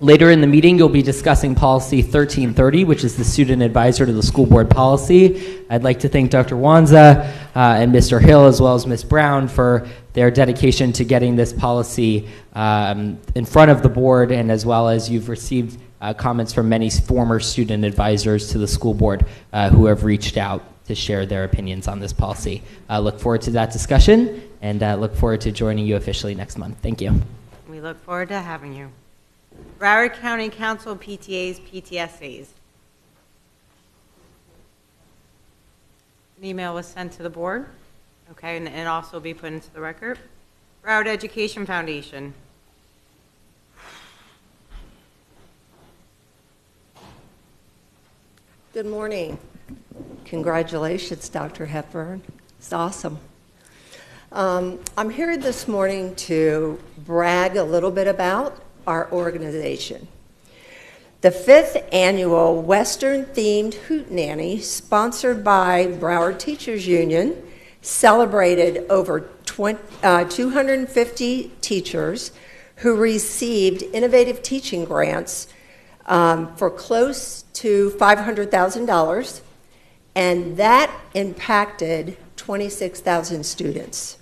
Later in the meeting, you'll be discussing Policy 1330, which is the student advisor to the school board policy. I'd like to thank Dr. Wanza and Mr. Hill, as well as Ms. Brown, for their dedication to getting this policy in front of the board, and as well as you've received comments from many former student advisors to the school board who have reached out to share their opinions on this policy. Look forward to that discussion, and look forward to joining you officially next month. Thank you. We look forward to having you. Broward County Council PTAs, PTSAs. An email was sent to the board, okay, and also be put into the record. Broward Education Foundation. Good morning. Congratulations, Dr. Hepburn. It's awesome. I'm here this morning to brag a little bit about our organization. The 5th annual Western-themed Hootenanny, sponsored by Broward Teachers Union, celebrated over 250 teachers who received innovative teaching grants for close to $500,000, and that impacted 26,000 students.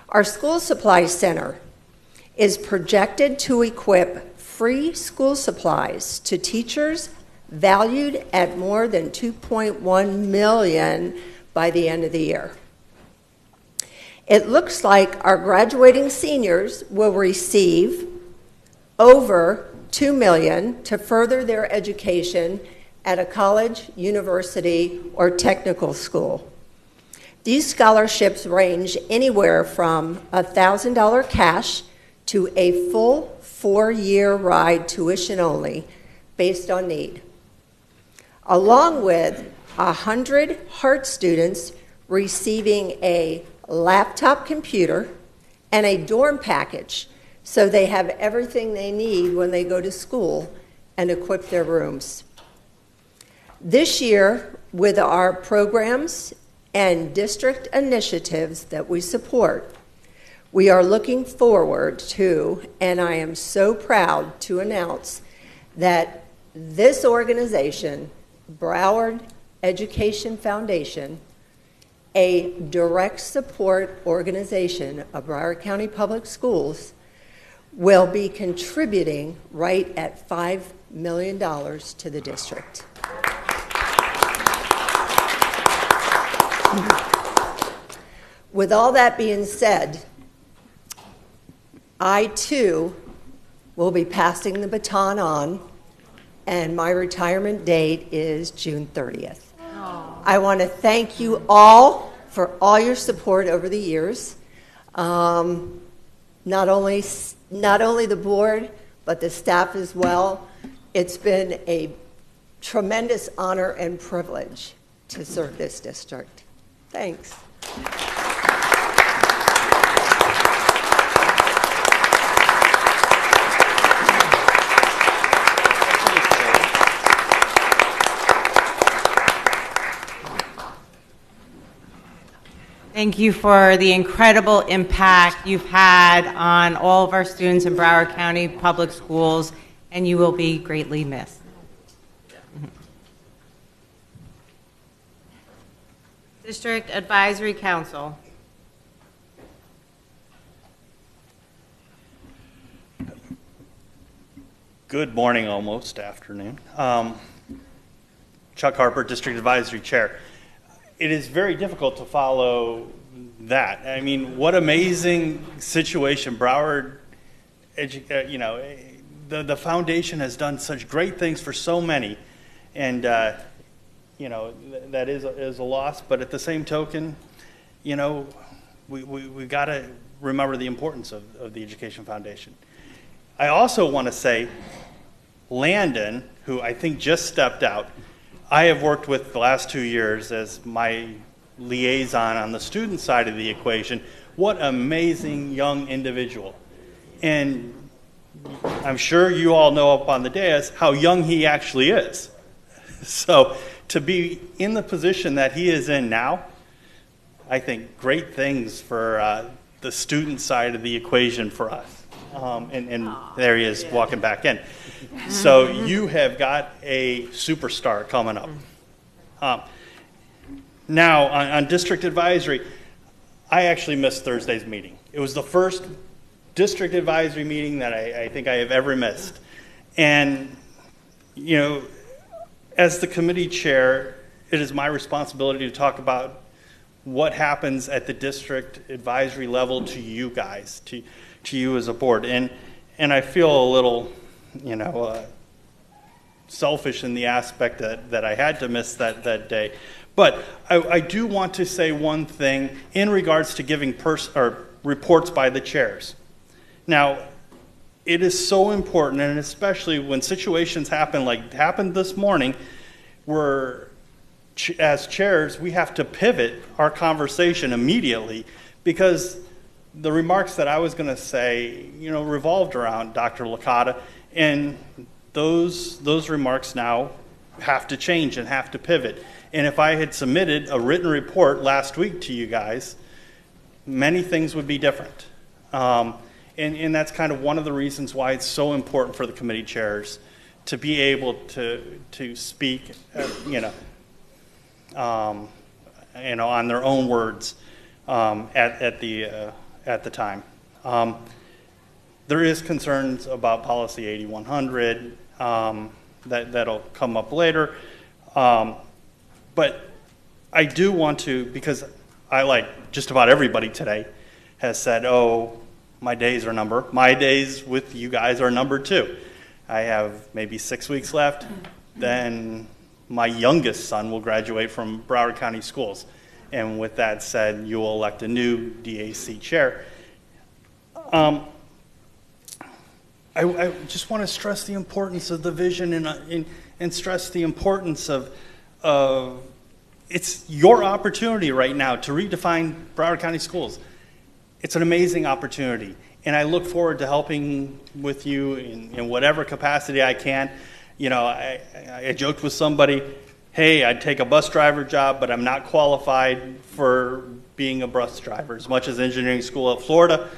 Our school supply center is projected to equip free school supplies to teachers valued at more than $2.1 million by the end of the year. It looks like our graduating seniors will receive over $2 million to further their education at a college, university, or technical school. These scholarships range anywhere from $1,000 cash to a full 4-year ride tuition only, based on need, along with 100 Heart students receiving a laptop computer and a dorm package, so they have everything they need when they go to school and equip their rooms. This year, with our programs and district initiatives that we support, we are looking forward to, and I am so proud to announce that this organization, Broward Education Foundation, a direct support organization of Broward County Public Schools, will be contributing right at $5 million to the district. With all that being said, I too will be passing the baton on, and my retirement date is June 30th. I want to thank you all for all your support over the years. Not only the board, but the staff as well. It's been a tremendous honor and privilege to serve this district. Thanks. Thank you for the incredible impact you've had on all of our students in Broward County Public Schools, and you will be greatly missed. District Advisory Council. Good morning, almost afternoon. Chuck Harper, District Advisory Chair. It is very difficult to follow that. I mean, what amazing situation. Broward, the foundation has done such great things for so many, and that is a loss. But at the same token, we got to remember the importance of the Education Foundation. I also want to say, Landon, who I think just stepped out, I have worked with the last 2 years as my liaison on the student side of the equation. What amazing young individual. And I'm sure you all know up on the dais how young he actually is. So to be in the position that he is in now, I think great things for the student side of the equation for us. And there he is walking back in. So you have got a superstar coming up. Now, on district advisory, I actually missed Thursday's meeting. It was the first district advisory meeting that I think I have ever missed. And, as the committee chair, it is my responsibility to talk about what happens at the district advisory level to you guys, to you as a board. And I feel a little, selfish in the aspect that I had to miss that day. But I do want to say one thing in regards to giving reports by the chairs. Now, it is so important, and especially when situations happen like happened this morning, where as chairs, we have to pivot our conversation immediately, because the remarks that I was going to say, revolved around Dr. Licata, and those remarks now have to change and have to pivot. And if I had submitted a written report last week to you guys, many things would be different. And that's kind of one of the reasons why it's so important for the committee chairs to be able to speak, on their own words at the time. There is concerns about policy 8100 that'll come up later. But I do want to, because I, like just about everybody today, has said, oh, my days are numbered. My days with you guys are numbered too. I have maybe 6 weeks left. Then my youngest son will graduate from Broward County Schools. And with that said, you will elect a new DAC chair. I just want to stress the importance of the vision and stress the importance of it's your opportunity right now to redefine Broward County Schools. It's an amazing opportunity, and I look forward to helping with you in whatever capacity I can. I joked with somebody, hey, I'd take a bus driver job, but I'm not qualified for being a bus driver. As much as engineering school at Florida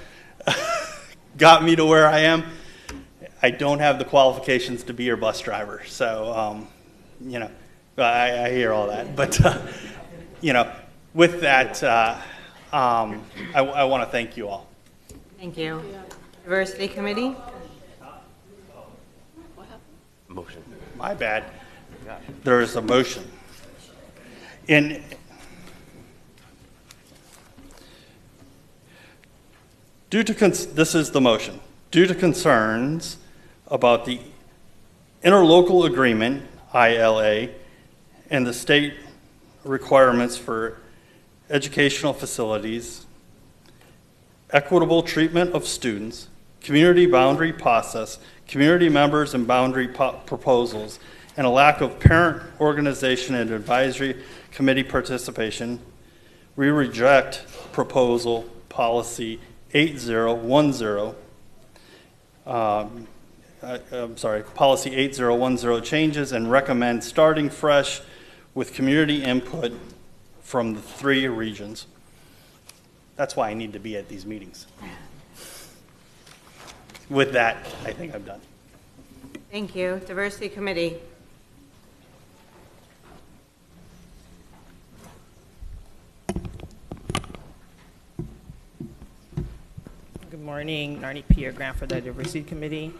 got me to where I am, I don't have the qualifications to be your bus driver. So, I hear all that. But, with that, I want to thank you all. Thank you. Diversity Committee? Motion. My bad. There is a motion. This is the motion. Due to concerns about the interlocal agreement, ILA, and the state requirements for educational facilities, equitable treatment of students, community boundary process, community members and boundary proposals, and a lack of parent organization and advisory committee participation, we reject proposal policy 8010, policy 8010 changes, and recommend starting fresh with community input from the 3 regions. That's why I need to be at these meetings. With that, I think I'm done. Thank you. Diversity Committee? Good morning, Narnie Pierre, Grant for the Diversity Committee.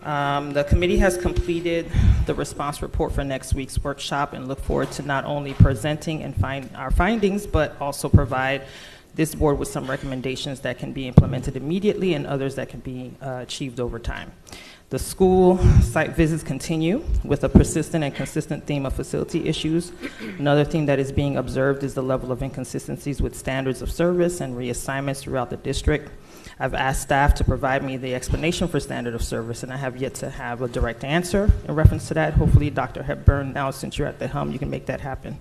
The committee has completed the response report for next week's workshop and look forward to not only presenting and our findings, but also provide this board with some recommendations that can be implemented immediately and others that can be achieved over time. The school site visits continue with a persistent and consistent theme of facility issues. Another thing that is being observed is the level of inconsistencies with standards of service and reassignments throughout the district. I've asked staff to provide me the explanation for standard of service, and I have yet to have a direct answer in reference to that. Hopefully, Dr. Hepburn, now since you're at the helm, you can make that happen.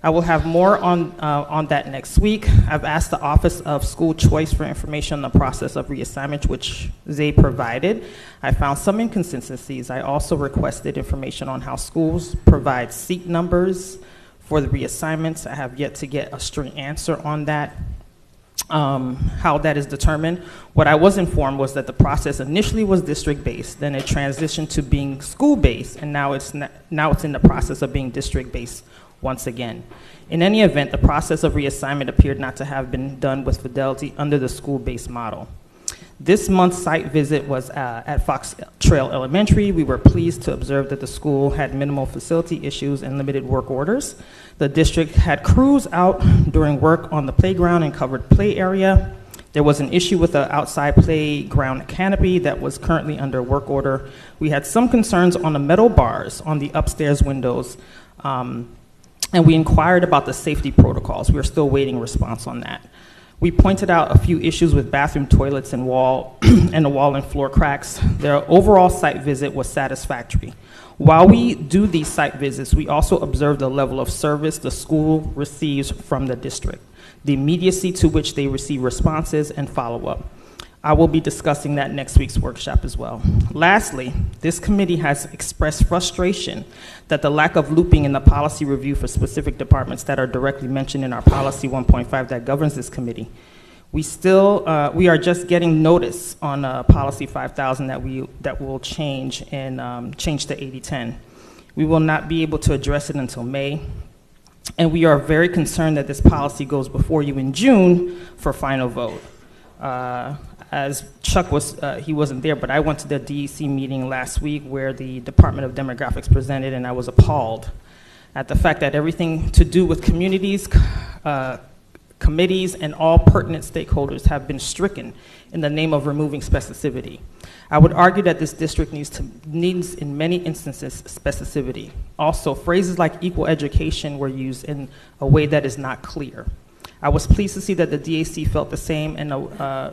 I will have more on that next week. I've asked the Office of School Choice for information on the process of reassignment, which they provided. I found some inconsistencies. I also requested information on how schools provide seat numbers for the reassignments. I have yet to get a straight answer on that, how that is determined. What I was informed was that the process initially was district-based, then it transitioned to being school-based, and now it's in the process of being district-based once again. In any event, the process of reassignment appeared not to have been done with fidelity under the school-based model. This month's site visit was at Fox Trail Elementary. We were pleased to observe that the school had minimal facility issues and limited work orders. The district had crews out during work on the playground and covered play area. There was an issue with the outside playground canopy that was currently under work order. We had some concerns on the metal bars on the upstairs windows, and we inquired about the safety protocols. We are still waiting response on that. We pointed out a few issues with bathroom toilets and the wall and floor cracks. Their overall site visit was satisfactory. While we do these site visits, we also observe the level of service the school receives from the district, the immediacy to which they receive responses and follow-up. I will be discussing that next week's workshop as well. Lastly, this committee has expressed frustration that the lack of looping in the policy review for specific departments that are directly mentioned in our policy 1.5 that governs this committee. We are just getting notice on policy 5000 that will change and change to 8010. We will not be able to address it until May. And we are very concerned that this policy goes before you in June for final vote. As Chuck he wasn't there, but I went to the DEC meeting last week where the Department of Demographics presented, and I was appalled at the fact that everything to do with communities, committees, and all pertinent stakeholders have been stricken in the name of removing specificity. I would argue that this district needs in many instances specificity. Also, phrases like equal education were used in a way that is not clear. I was pleased to see that the DAC felt the same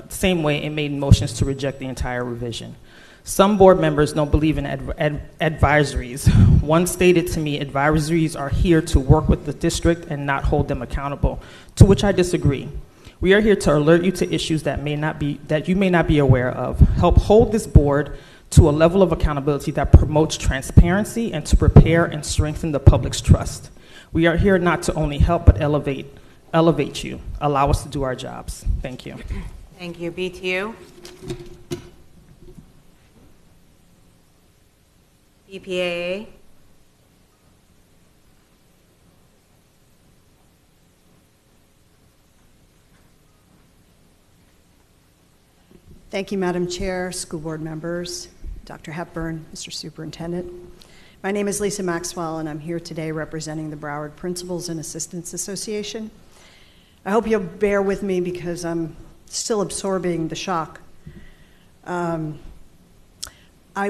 same way and made motions to reject the entire revision. Some board members don't believe in advisories. One stated to me, advisories are here to work with the district and not hold them accountable, to which I disagree. We are here to alert you to issues that you may not be aware of, help hold this board to a level of accountability that promotes transparency and to prepare and strengthen the public's trust. We are here not to only help but elevate you, allow us to do our jobs. Thank you. Thank you. BTU? BPAA? Thank you, Madam Chair, school board members, Dr. Hepburn, Mr. Superintendent. My name is Lisa Maxwell, and I'm here today representing the Broward Principals and Assistants Association. I hope you'll bear with me because I'm still absorbing the shock. I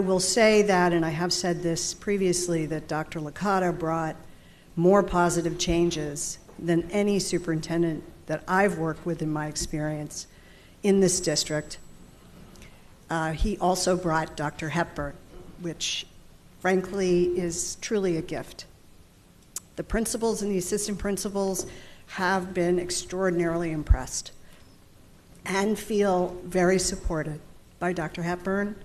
will say that, and I have said this previously, that Dr. Licata brought more positive changes than any superintendent that I've worked with in my experience in this district. He also brought Dr. Hepburn, which frankly is truly a gift. The principals and the assistant principals have been extraordinarily impressed and feel very supported by Dr. Hepburn,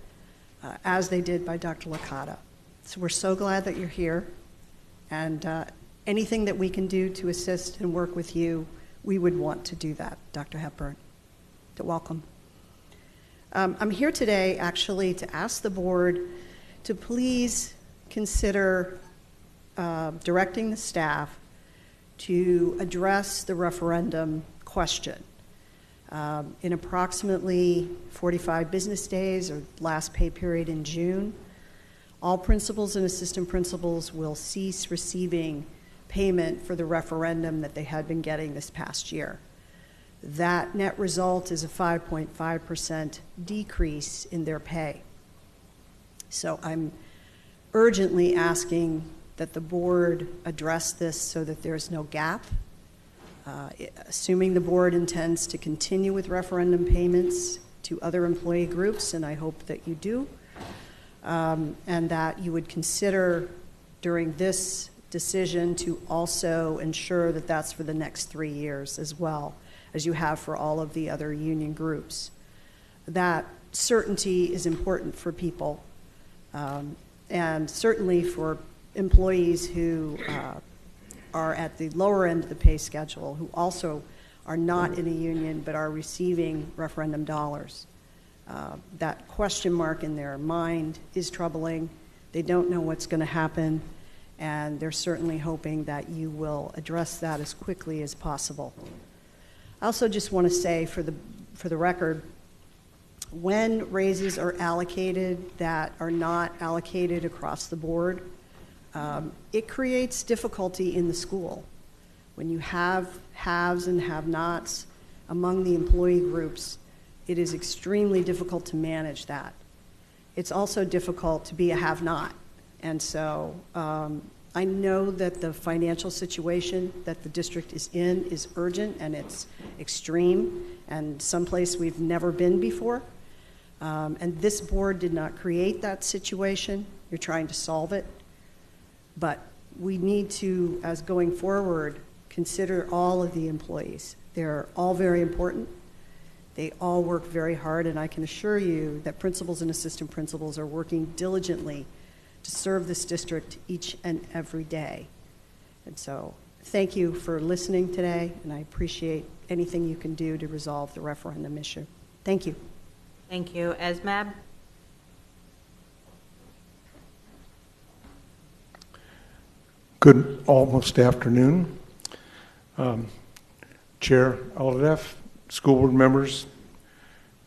as they did by Dr. Licata. So we're so glad that you're here, and anything that we can do to assist and work with you, we would want to do that, Dr. Hepburn. Welcome. I'm here today actually to ask the board to please consider directing the staff to address the referendum question. In approximately 45 business days, or last pay period in June, all principals and assistant principals will cease receiving payment for the referendum that they had been getting this past year. That net result is a 5.5% decrease in their pay. So I'm urgently asking that the board address this so that there's no gap. Assuming the board intends to continue with referendum payments to other employee groups, and I hope that you do, and that you would consider during this decision to also ensure that that's for the next 3 years as well, as you have for all of the other union groups. That certainty is important for people, and certainly for employees who are at the lower end of the pay schedule, who also are not in a union but are receiving referendum dollars. That question mark in their mind is troubling. They don't know what's going to happen, and they're certainly hoping that you will address that as quickly as possible. I also just want to say for the record, when raises are allocated that are not allocated across the board, it creates difficulty in the school. When you have haves and have-nots among the employee groups, it is extremely difficult to manage that. It's also difficult to be a have-not. And so I know that the financial situation that the district is in is urgent and it's extreme and someplace we've never been before. And this board did not create that situation. You're trying to solve it. But we need to, as going forward, consider all of the employees. They're all very important. They all work very hard, and I can assure you that principals and assistant principals are working diligently to serve this district each and every day. And so thank you for listening today, and I appreciate anything you can do to resolve the referendum issue. Thank you. Thank you. Esmab? Good almost afternoon. Chair Alhadeff, school board members,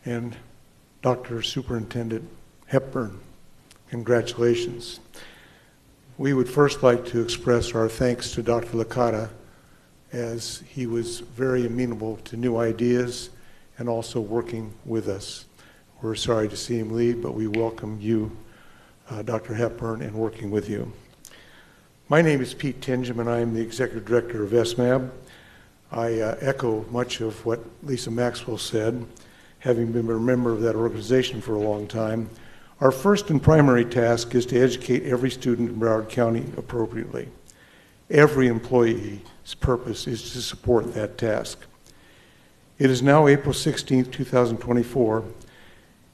and Dr. Superintendent Hepburn, congratulations. We would first like to express our thanks to Dr. Licata, as he was very amenable to new ideas and also working with us. We're sorry to see him leave, but we welcome you, Dr. Hepburn, and working with you. My name is Pete Tingham, and I am the Executive Director of ESMAB. I echo much of what Lisa Maxwell said, having been a member of that organization for a long time. Our first and primary task is to educate every student in Broward County appropriately. Every employee's purpose is to support that task. It is now April 16th, 2024,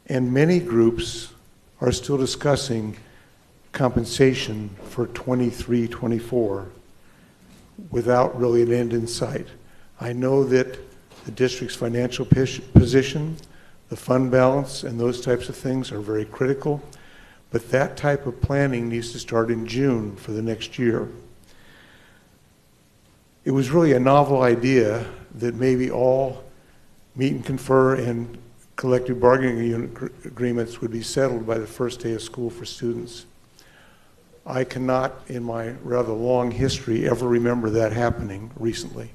and many groups are still discussing compensation for 23-24 without really an end in sight. I know that the district's financial position, the fund balance, and those types of things are very critical, but that type of planning needs to start in June for the next year. It was really a novel idea that maybe all meet and confer and collective bargaining agreements would be settled by the first day of school for students. I cannot, in my rather long history, ever remember that happening recently.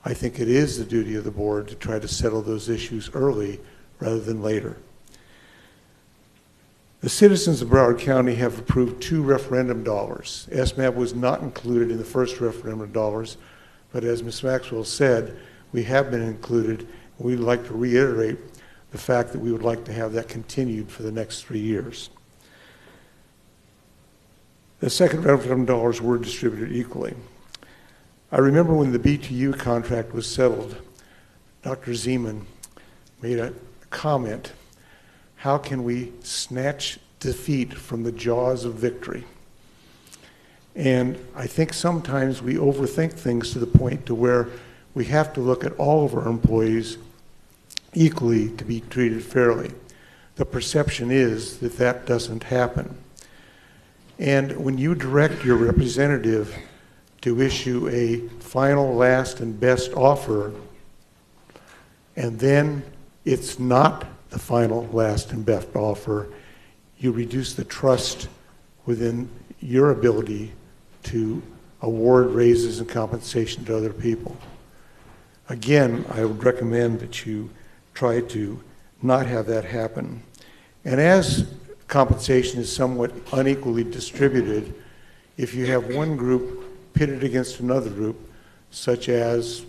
I think it is the duty of the board to try to settle those issues early rather than later. The citizens of Broward County have approved 2 referendum dollars. ESMAB was not included in the first referendum dollars, but as Ms. Maxwell said, we have been included. We'd like to reiterate the fact that we would like to have that continued for the next 3 years. The second referendum dollars were distributed equally. I remember when the BTU contract was settled, Dr. Zeman made a comment, how can we snatch defeat from the jaws of victory? And I think sometimes we overthink things to the point to where we have to look at all of our employees equally to be treated fairly. The perception is that that doesn't happen. And when you direct your representative to issue a final, last, and best offer, and then it's not the final, last, and best offer, you reduce the trust within your ability to award raises and compensation to other people. Again, I would recommend that you try to not have that happen. And as compensation is somewhat unequally distributed, if you have one group pitted against another group, such as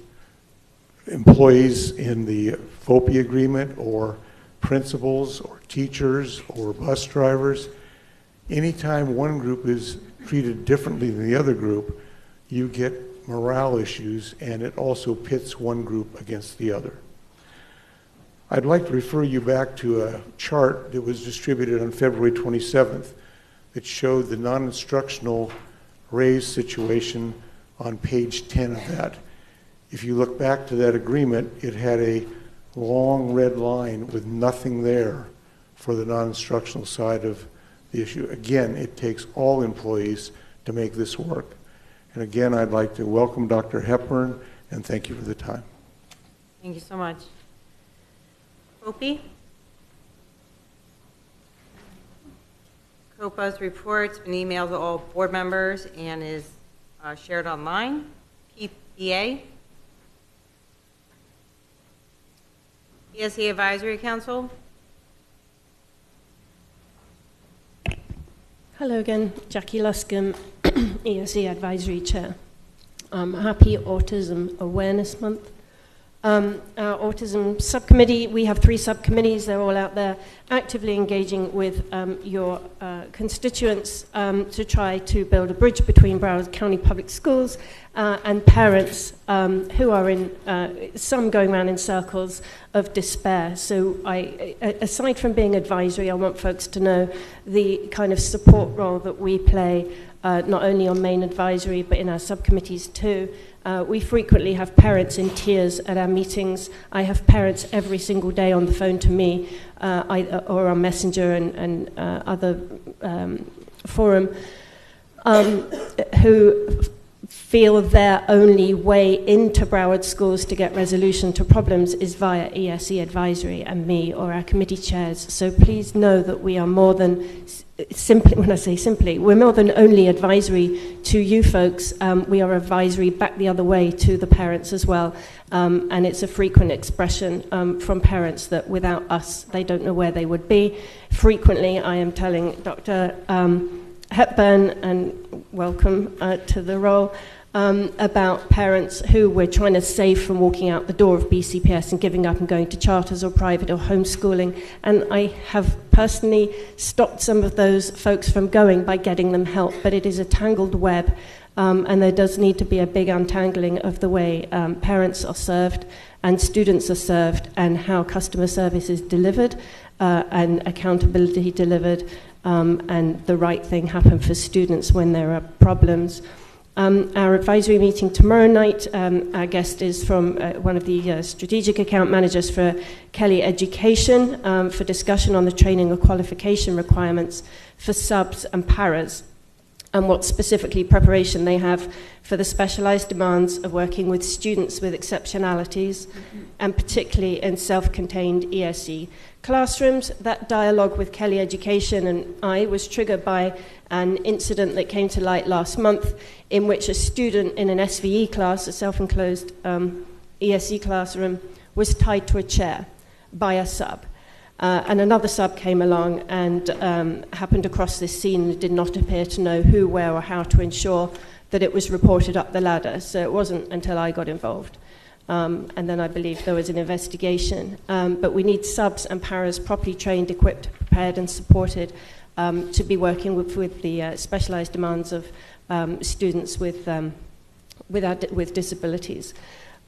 employees in the FOPI agreement or principals or teachers or bus drivers, anytime one group is treated differently than the other group, you get morale issues, and it also pits one group against the other. I'd like to refer you back to a chart that was distributed on February 27th that showed the non-instructional raise situation on page 10 of that. If you look back to that agreement, it had a long red line with nothing there for the non-instructional side of the issue. Again, it takes all employees to make this work. And again, I'd like to welcome Dr. Hepburn and thank you for the time. Thank you so much. Opie? COPA's report's been emailed to all board members and is shared online. PPA? ESE Advisory Council? Hello again, Jackie Luscombe, ESE Advisory Chair. Happy Autism Awareness Month. Our Autism Subcommittee, we have 3 subcommittees, they're all out there actively engaging with your constituents to try to build a bridge between Broward County Public Schools and parents who are in, some going around in circles of despair. So aside from being advisory, I want folks to know the kind of support role that we play, not only on main advisory, but in our subcommittees too. We frequently have parents in tears at our meetings. I have parents every single day on the phone to me, or on Messenger and other forum, who feel their only way into Broward schools to get resolution to problems is via ESE Advisory and me or our committee chairs. So please know that we are more than simply, when I say simply, we're more than only advisory to you folks. We are advisory back the other way to the parents as well. And it's a frequent expression from parents that without us, they don't know where they would be. Frequently, I am telling Dr. Hepburn, and welcome to the role, about parents who we're trying to save from walking out the door of BCPS and giving up and going to charters or private or homeschooling. And I have personally stopped some of those folks from going by getting them help, but it is a tangled web, and there does need to be a big untangling of the way parents are served and students are served and how customer service is delivered and accountability delivered, and the right thing happen for students when there are problems. Our advisory meeting tomorrow night, our guest is from one of the strategic account managers for Kelly Education for discussion on the training or qualification requirements for subs and paras, and what specifically preparation they have for the specialized demands of working with students with exceptionalities, and particularly in self-contained ESE classrooms. That dialogue with Kelly Education and I was triggered by an incident that came to light last month in which a student in an SVE class, a self-enclosed ESE classroom, was tied to a chair by a sub. And another sub came along and happened across this scene and did not appear to know who, where, or how to ensure that it was reported up the ladder. So it wasn't until I got involved. And then I believe there was an investigation. But we need subs and paras properly trained, equipped, prepared, and supported to be working with the specialized demands of students with disabilities.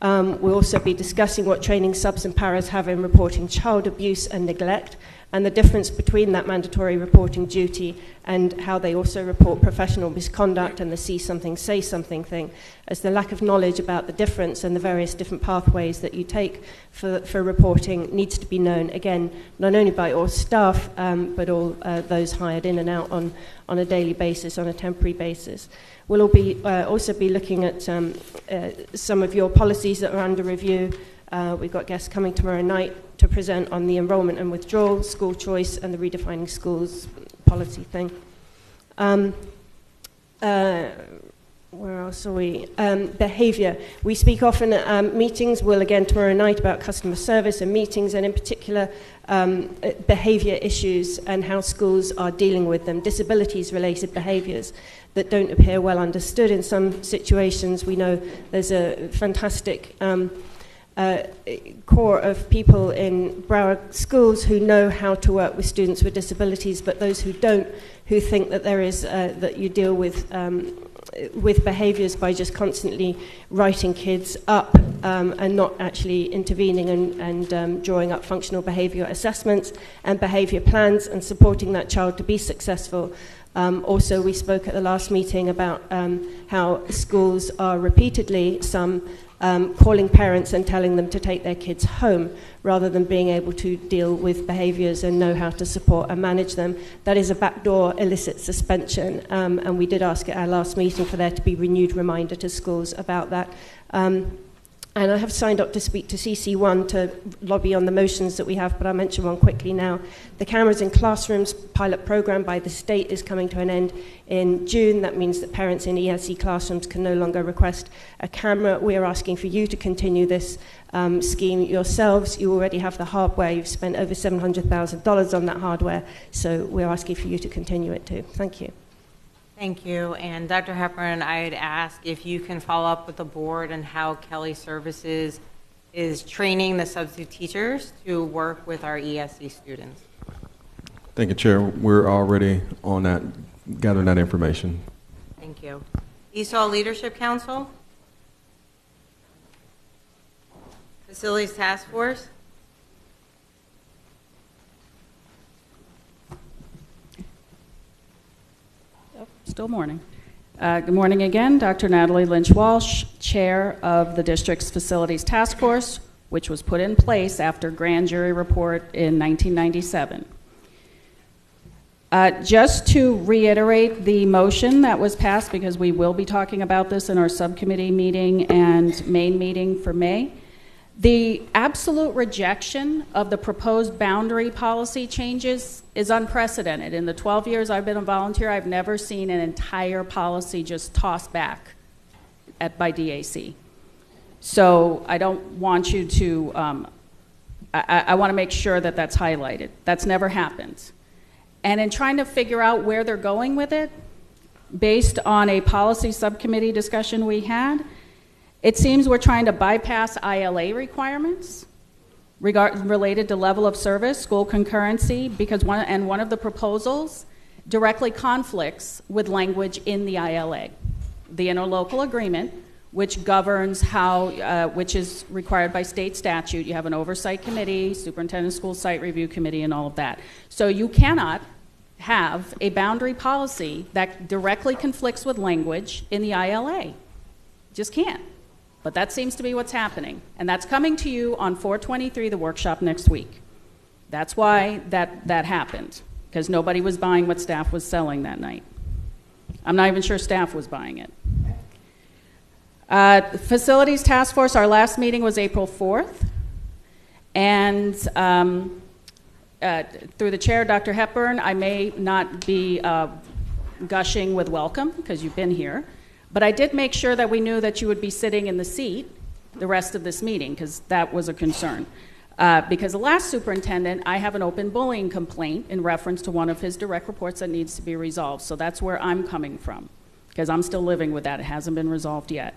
We'll also be discussing what training subs and paras have in reporting child abuse and neglect, and the difference between that mandatory reporting duty and how they also report professional misconduct and the see something, say something thing, as the lack of knowledge about the difference and the various different pathways that you take for reporting needs to be known, again, not only by all staff, but all those hired in and out on a daily basis, on a temporary basis. We'll all be, also be looking at some of your policies that are under review We've got guests coming tomorrow night to present on the enrollment and withdrawal, school choice, and the redefining schools policy thing. Where else are we? Behaviour. We speak often at meetings, we'll again tomorrow night, about customer service and meetings, and in particular behaviour issues and how schools are dealing with them, disabilities-related behaviours that don't appear well understood in some situations. We know there's a fantastic core of people in Broward schools who know how to work with students with disabilities, but those who don't, who think that there is that you deal with behaviours by just constantly writing kids up and not actually intervening and drawing up functional behaviour assessments and behaviour plans and supporting that child to be successful. Also, we spoke at the last meeting about how schools are repeatedly calling parents and telling them to take their kids home rather than being able to deal with behaviours and know how to support and manage them. That is a backdoor illicit suspension, and we did ask at our last meeting for there to be renewed reminder to schools about that. And I have signed up to speak to CC1 to lobby on the motions that we have, but I'll mention one quickly now. The Cameras in Classrooms pilot program by the state is coming to an end in June. That means that parents in ESE classrooms can no longer request a camera. We are asking for you to continue this scheme yourselves. You already have the hardware. You've spent over $700,000 on that hardware, so we're asking for you to continue it too. Thank you. Thank you. And Dr. Hepburn, I'd ask if you can follow up with the board on how Kelly Services is training the substitute teachers to work with our ESE students. Thank you, Chair. We're already on that, gathering that information. Thank you. ESOL Leadership Council? Facilities Task Force? Still morning. Good morning again. Dr. Natalie Lynch Walsh, Chair of the District's Facilities Task Force, which was put in place after grand jury report in 1997. Just to reiterate the motion that was passed, because we will be talking about this in our subcommittee meeting and main meeting for May, the absolute rejection of the proposed boundary policy changes is unprecedented. In the 12 years I've been a volunteer, I've never seen an entire policy just tossed back by DAC. So I don't want you to, I want to make sure that that's highlighted. That's never happened. And in trying to figure out where they're going with it, based on a policy subcommittee discussion we had, it seems we're trying to bypass ILA requirements related to level of service, school concurrency, because one of the proposals directly conflicts with language in the ILA, the interlocal agreement, which governs how, which is required by state statute. You have an oversight committee, superintendent school site review committee, and all of that. So you cannot have a boundary policy that directly conflicts with language in the ILA. Just can't. But that seems to be what's happening. And that's coming to you on 4/23, the workshop next week. That's why that happened, because nobody was buying what staff was selling that night. I'm not even sure staff was buying it. Facilities Task Force, our last meeting was April 4th. And through the chair, Dr. Hepburn, I may not be gushing with welcome, because you've been here. But I did make sure that we knew that you would be sitting in the seat the rest of this meeting, because that was a concern. Because the last superintendent, I have an open bullying complaint in reference to one of his direct reports that needs to be resolved. So that's where I'm coming from, because I'm still living with that. It hasn't been resolved yet.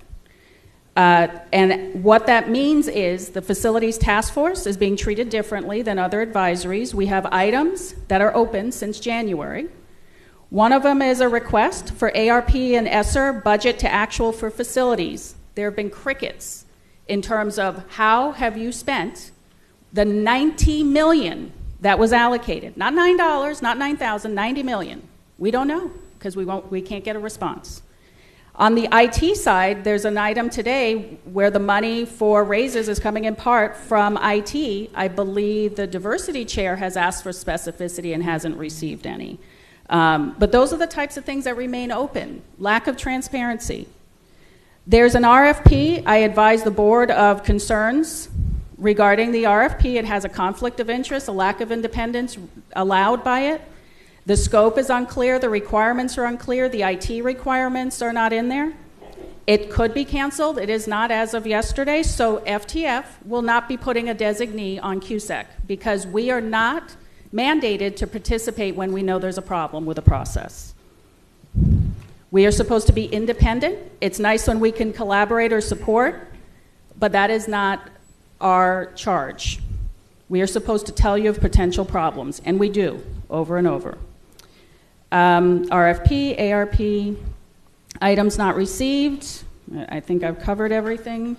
And what that means is the Facilities Task Force is being treated differently than other advisories. We have items that are open since January. One of them is a request for ARP and ESSER budget to actual for facilities. There have been crickets in terms of how have you spent the $90 million that was allocated. Not $9, not $9,000, $90 million. We don't know, because we can't get a response. On the IT side, there's an item today where the money for raises is coming in part from IT. I believe the diversity chair has asked for specificity and hasn't received any. But those are the types of things that remain open. Lack of transparency. There's an RFP. I advise the board of concerns Regarding the RFP, it has a conflict of interest, a lack of independence allowed by it. The scope is unclear, the requirements are unclear, the IT requirements are not in there. It could be canceled. It is not as of yesterday, so FTF will not be putting a designee on CUSEC because we are not mandated to participate when we know there's a problem with a process. We are supposed to be independent. It's nice when we can collaborate or support, but that is not our charge. We are supposed to tell you of potential problems, and we do, over and over. RFP, ARP, items not received. I think I've covered everything.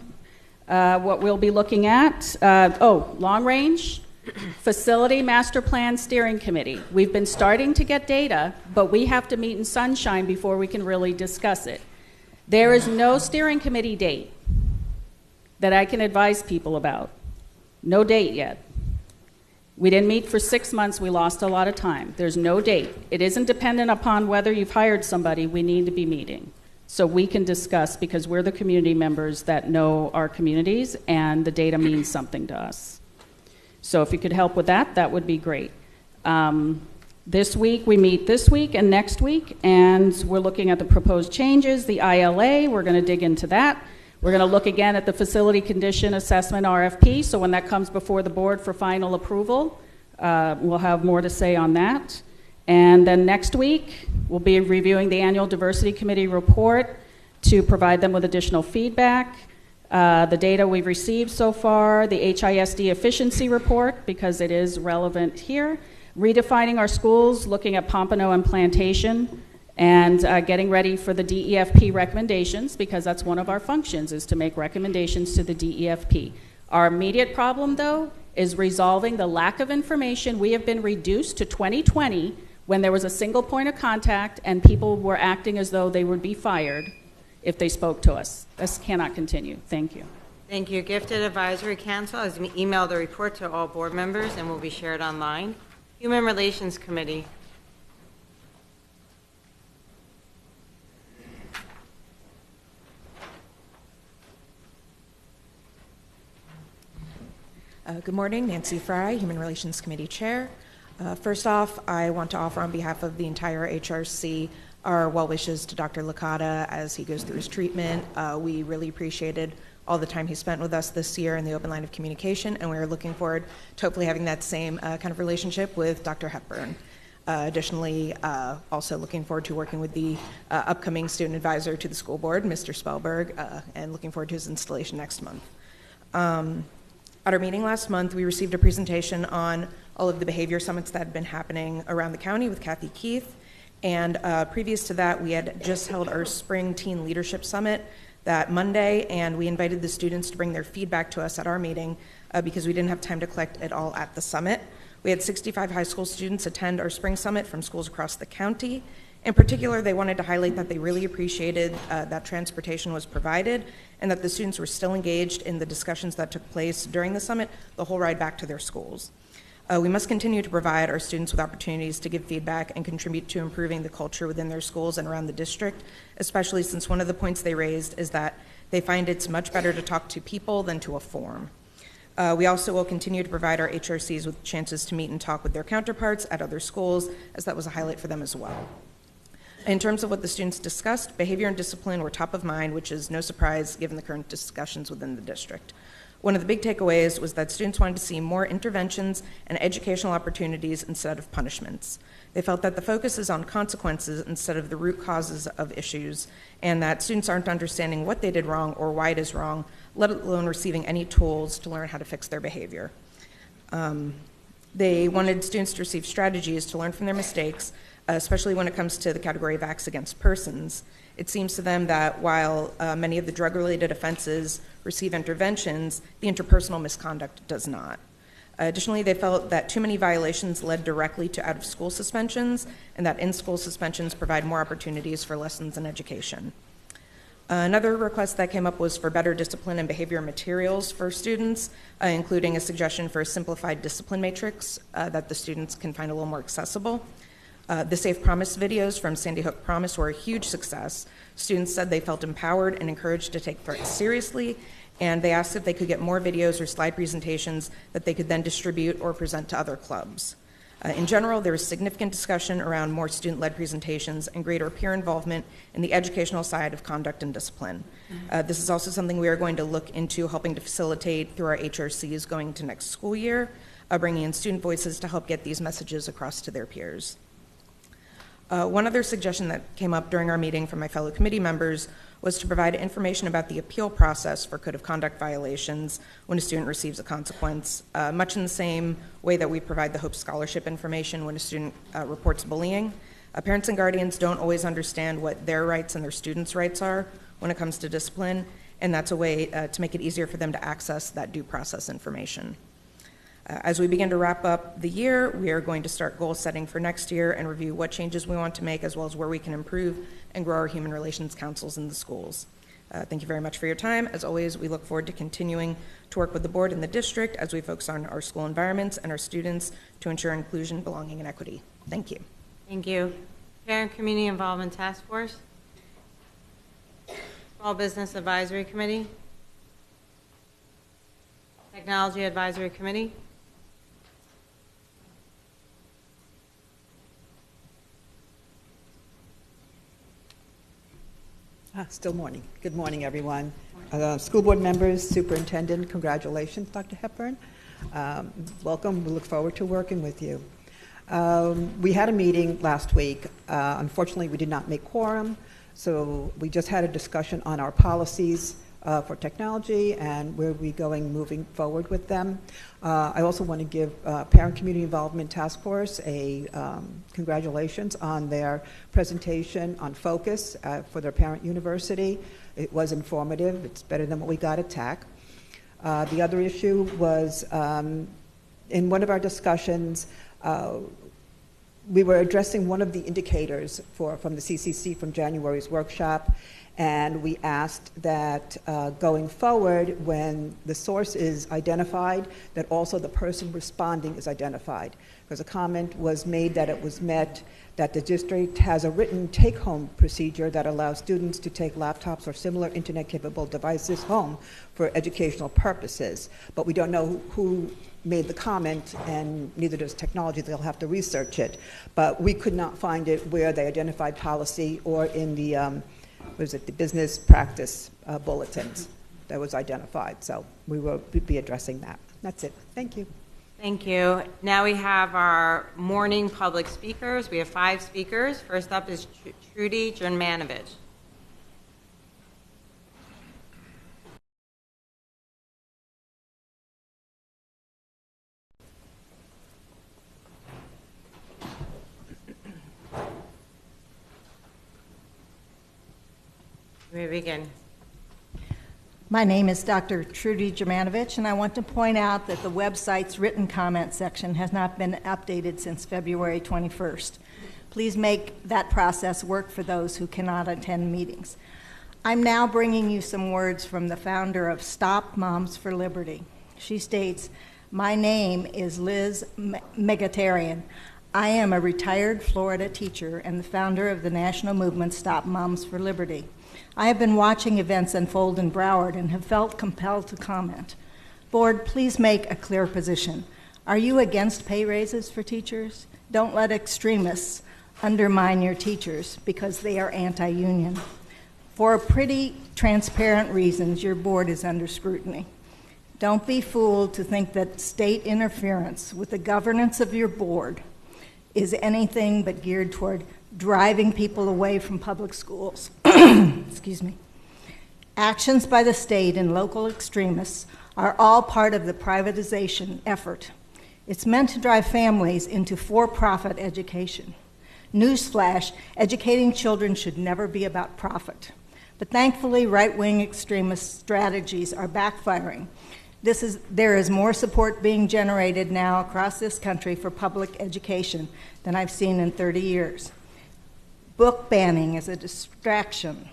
What we'll be looking at, long range, facility master plan steering committee. We've been starting to get data, but we have to meet in sunshine before we can really discuss it. There is no steering committee date that I can advise people about. No date yet. We didn't meet for 6 months. We lost a lot of time. There's no date. It isn't dependent upon whether you've hired somebody. We need to be meeting so we can discuss because we're the community members that know our communities and the data means something to us. So if you could help with that, that would be great. This week, we meet this week and next week, and we're looking at the proposed changes, the ILA. We're going to dig into that. We're going to look again at the facility condition assessment RFP, so when that comes before the board for final approval, we'll have more to say on that. And then next week, we'll be reviewing the annual diversity committee report to provide them with additional feedback. The data we've received so far, the HISD efficiency report, because it is relevant here, redefining our schools, looking at Pompano and Plantation, and getting ready for the DEFP recommendations, because that's one of our functions, is to make recommendations to the DEFP. Our immediate problem, though, is resolving the lack of information. We have been reduced to 2020 when there was a single point of contact and people were acting as though they would be fired if they spoke to us. This cannot continue. Thank you. Thank you. Gifted Advisory Council has emailed the report to all board members and will be shared online. Human Relations Committee. Good morning, Nancy Fry, Human Relations Committee Chair. First off, I want to offer on behalf of the entire HRC our well wishes to Dr. Licata as he goes through his treatment. We really appreciated all the time he spent with us this year in the open line of communication, and we are looking forward to hopefully having that same kind of relationship with Dr. Hepburn. Additionally, also looking forward to working with the upcoming student advisor to the school board, Mr. Spellberg, and looking forward to his installation next month. At our meeting last month, we received a presentation on all of the behavior summits that had been happening around the county with Kathy Keith. And previous to that, we had just held our Spring Teen Leadership Summit that Monday, and we invited the students to bring their feedback to us at our meeting because we didn't have time to collect it all at the summit. We had 65 high school students attend our Spring Summit from schools across the county. In particular, they wanted to highlight that they really appreciated that transportation was provided and that the students were still engaged in the discussions that took place during the summit, the whole ride back to their schools. We must continue to provide our students with opportunities to give feedback and contribute to improving the culture within their schools and around the district, especially since one of the points they raised is that they find it's much better to talk to people than to a form. We also will continue to provide our HRCs with chances to meet and talk with their counterparts at other schools, as that was a highlight for them as well. In terms of what the students discussed, behavior and discipline were top of mind, which is no surprise given the current discussions within the district. One of the big takeaways was that students wanted to see more interventions and educational opportunities instead of punishments. They felt that the focus is on consequences instead of the root causes of issues, and that students aren't understanding what they did wrong or why it is wrong, let alone receiving any tools to learn how to fix their behavior. They wanted students to receive strategies to learn from their mistakes, especially when it comes to the category of acts against persons. It seems to them that while many of the drug-related offenses receive interventions, the interpersonal misconduct does not. Additionally, they felt that too many violations led directly to out-of-school suspensions, and that in-school suspensions provide more opportunities for lessons and education. Another request that came up was for better discipline and behavior materials for students, including a suggestion for a simplified discipline matrix that the students can find a little more accessible. The Safe Promise videos from Sandy Hook Promise were a huge success. Students said they felt empowered and encouraged to take threats seriously, and they asked if they could get more videos or slide presentations that they could then distribute or present to other clubs. In general, there was significant discussion around more student-led presentations and greater peer involvement in the educational side of conduct and discipline. This is also something we are going to look into helping to facilitate through our HRCs going into next school year, bringing in student voices to help get these messages across to their peers. One other suggestion that came up during our meeting from my fellow committee members was to provide information about the appeal process for code of conduct violations when a student receives a consequence, much in the same way that we provide the Hope Scholarship information when a student reports bullying. Parents and guardians don't always understand what their rights and their students' rights are when it comes to discipline, and that's a way to make it easier for them to access that due process information. As we begin to wrap up the year, we are going to start goal setting for next year and review what changes we want to make, as well as where we can improve and grow our human relations councils in the schools. Thank you very much for your time. As always, we look forward to continuing to work with the board and the district as we focus on our school environments and our students to ensure inclusion, belonging, and equity. Thank you. Thank you. Parent Community Involvement Task Force. Small Business Advisory Committee. Technology Advisory Committee. Still morning. Good morning, everyone. School board members, superintendent, congratulations, Dr. Hepburn. Welcome. We look forward to working with you. We had a meeting last week. Unfortunately, we did not make quorum, so we just had a discussion on our policies for technology and where we're going moving forward with them. I also want to give Parent Community Involvement Task Force a congratulations on their presentation on focus for their parent university. It was informative. It's better than what we got at TAC. The other issue was in one of our discussions, we were addressing one of the indicators from the CCC from January's workshop, and we asked that going forward, when the source is identified, that also the person responding is identified. Because a comment was made that it was met that the district has a written take-home procedure that allows students to take laptops or similar internet-capable devices home for educational purposes. But we don't know who made the comment, and neither does technology. They'll have to research it. But we could not find it where they identified policy or in the the business practice bulletins that was identified. So we will be addressing that. That's it. Thank you. Thank you. Now we have our morning public speakers. We have 5 speakers. First up is Trudy Jermanovich. You may begin. My name is Dr. Trudy Jermanovich, and I want to point out that the website's written comment section has not been updated since February 21st. Please make that process work for those who cannot attend meetings. I'm now bringing you some words from the founder of Stop Moms for Liberty. She states, "My name is Liz Megatarian. I am a retired Florida teacher and the founder of the national movement Stop Moms for Liberty. I have been watching events unfold in Broward and have felt compelled to comment. Board, please make a clear position. Are you against pay raises for teachers? Don't let extremists undermine your teachers because they are anti-union. For pretty transparent reasons, your board is under scrutiny. Don't be fooled to think that state interference with the governance of your board is anything but geared toward driving people away from public schools. Excuse me. Actions by the state and local extremists are all part of the privatization effort. It's meant to drive families into for-profit education. Newsflash, educating children should never be about profit. But thankfully, right-wing extremist strategies are backfiring. There is more support being generated now across this country for public education than I've seen in 30 years. Book banning is a distraction.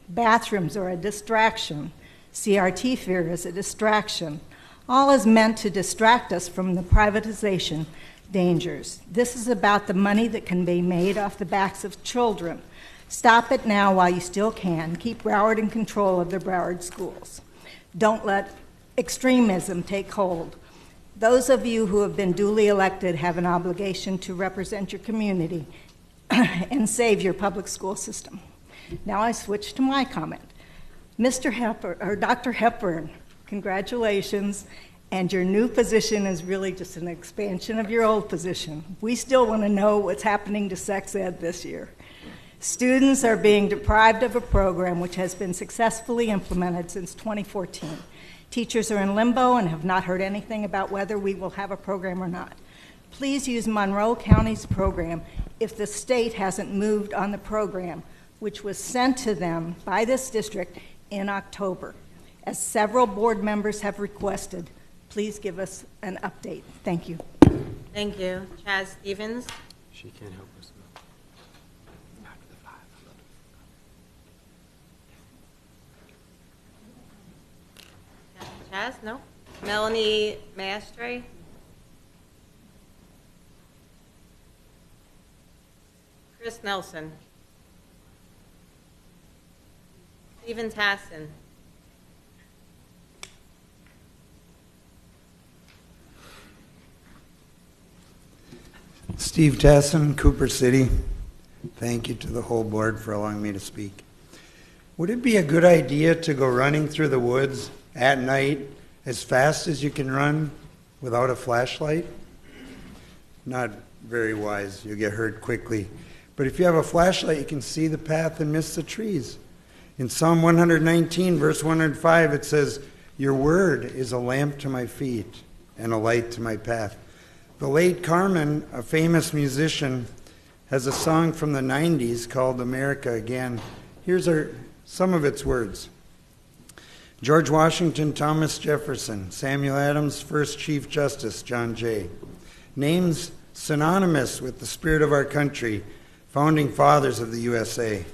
Bathrooms are a distraction. CRT fear is a distraction. All is meant to distract us from the privatization dangers. This is about the money that can be made off the backs of children. Stop it now while you still can. Keep Broward in control of the Broward schools. Don't let extremism take hold. Those of you who have been duly elected have an obligation to represent your community and save your public school system. Now I switch to my comment. Dr. Hepburn, congratulations. And your new position is really just an expansion of your old position. We still want to know what's happening to sex ed this year. Students are being deprived of a program which has been successfully implemented since 2014. Teachers are in limbo and have not heard anything about whether we will have a program or not. Please use Monroe County's program if the state hasn't moved on the program, which was sent to them by this district in October. As several board members have requested, please give us an update. Thank you. Thank you. Chaz Stevens? She can't help us. Chaz, no? Melanie Maestre? Chris Nelson? Stephen Tassin? Steve Tassin, Cooper City. Thank you to the whole board for allowing me to speak. Would it be a good idea to go running through the woods at night as fast as you can run without a flashlight? Not very wise. You'll get hurt quickly. But if you have a flashlight, you can see the path and miss the trees. In Psalm 119, verse 105, it says, "Your word is a lamp to my feet and a light to my path." The late Carmen, a famous musician, has a song from the 90s called America Again. Here's some of its words. George Washington, Thomas Jefferson, Samuel Adams, first Chief Justice John Jay. Names synonymous with the spirit of our country, founding fathers of the USA.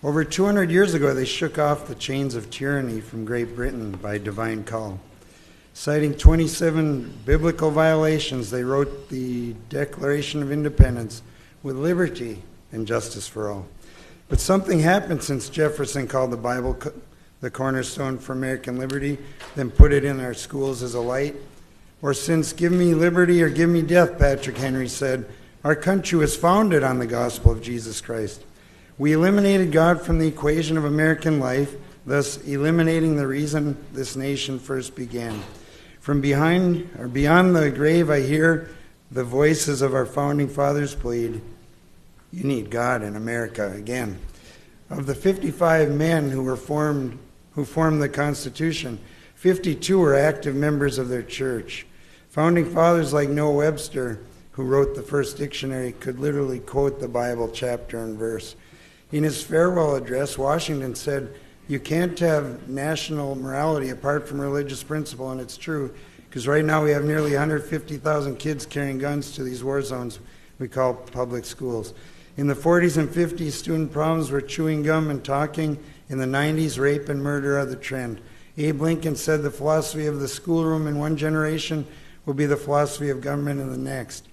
Over 200 years ago, they shook off the chains of tyranny from Great Britain by divine call. Citing 27 biblical violations, they wrote the Declaration of Independence with liberty and justice for all. But something happened since Jefferson called the Bible the cornerstone for American liberty, then put it in our schools as a light. Or since give me liberty or give me death, Patrick Henry said, our country was founded on the gospel of Jesus Christ. We eliminated God from the equation of American life, thus eliminating the reason this nation first began. From behind or beyond the grave, I hear the voices of our founding fathers plead, you need God in America again. Of the 55 men who formed the Constitution, 52 were active members of their church. Founding fathers like Noah Webster, who wrote the first dictionary, could literally quote the Bible chapter and verse. In his farewell address, Washington said, you can't have national morality apart from religious principle, and it's true, because right now we have nearly 150,000 kids carrying guns to these war zones we call public schools. In the 40s and 50s, student problems were chewing gum and talking. In the 90s, rape and murder are the trend. Abe Lincoln said the philosophy of the schoolroom in one generation will be the philosophy of government in the next.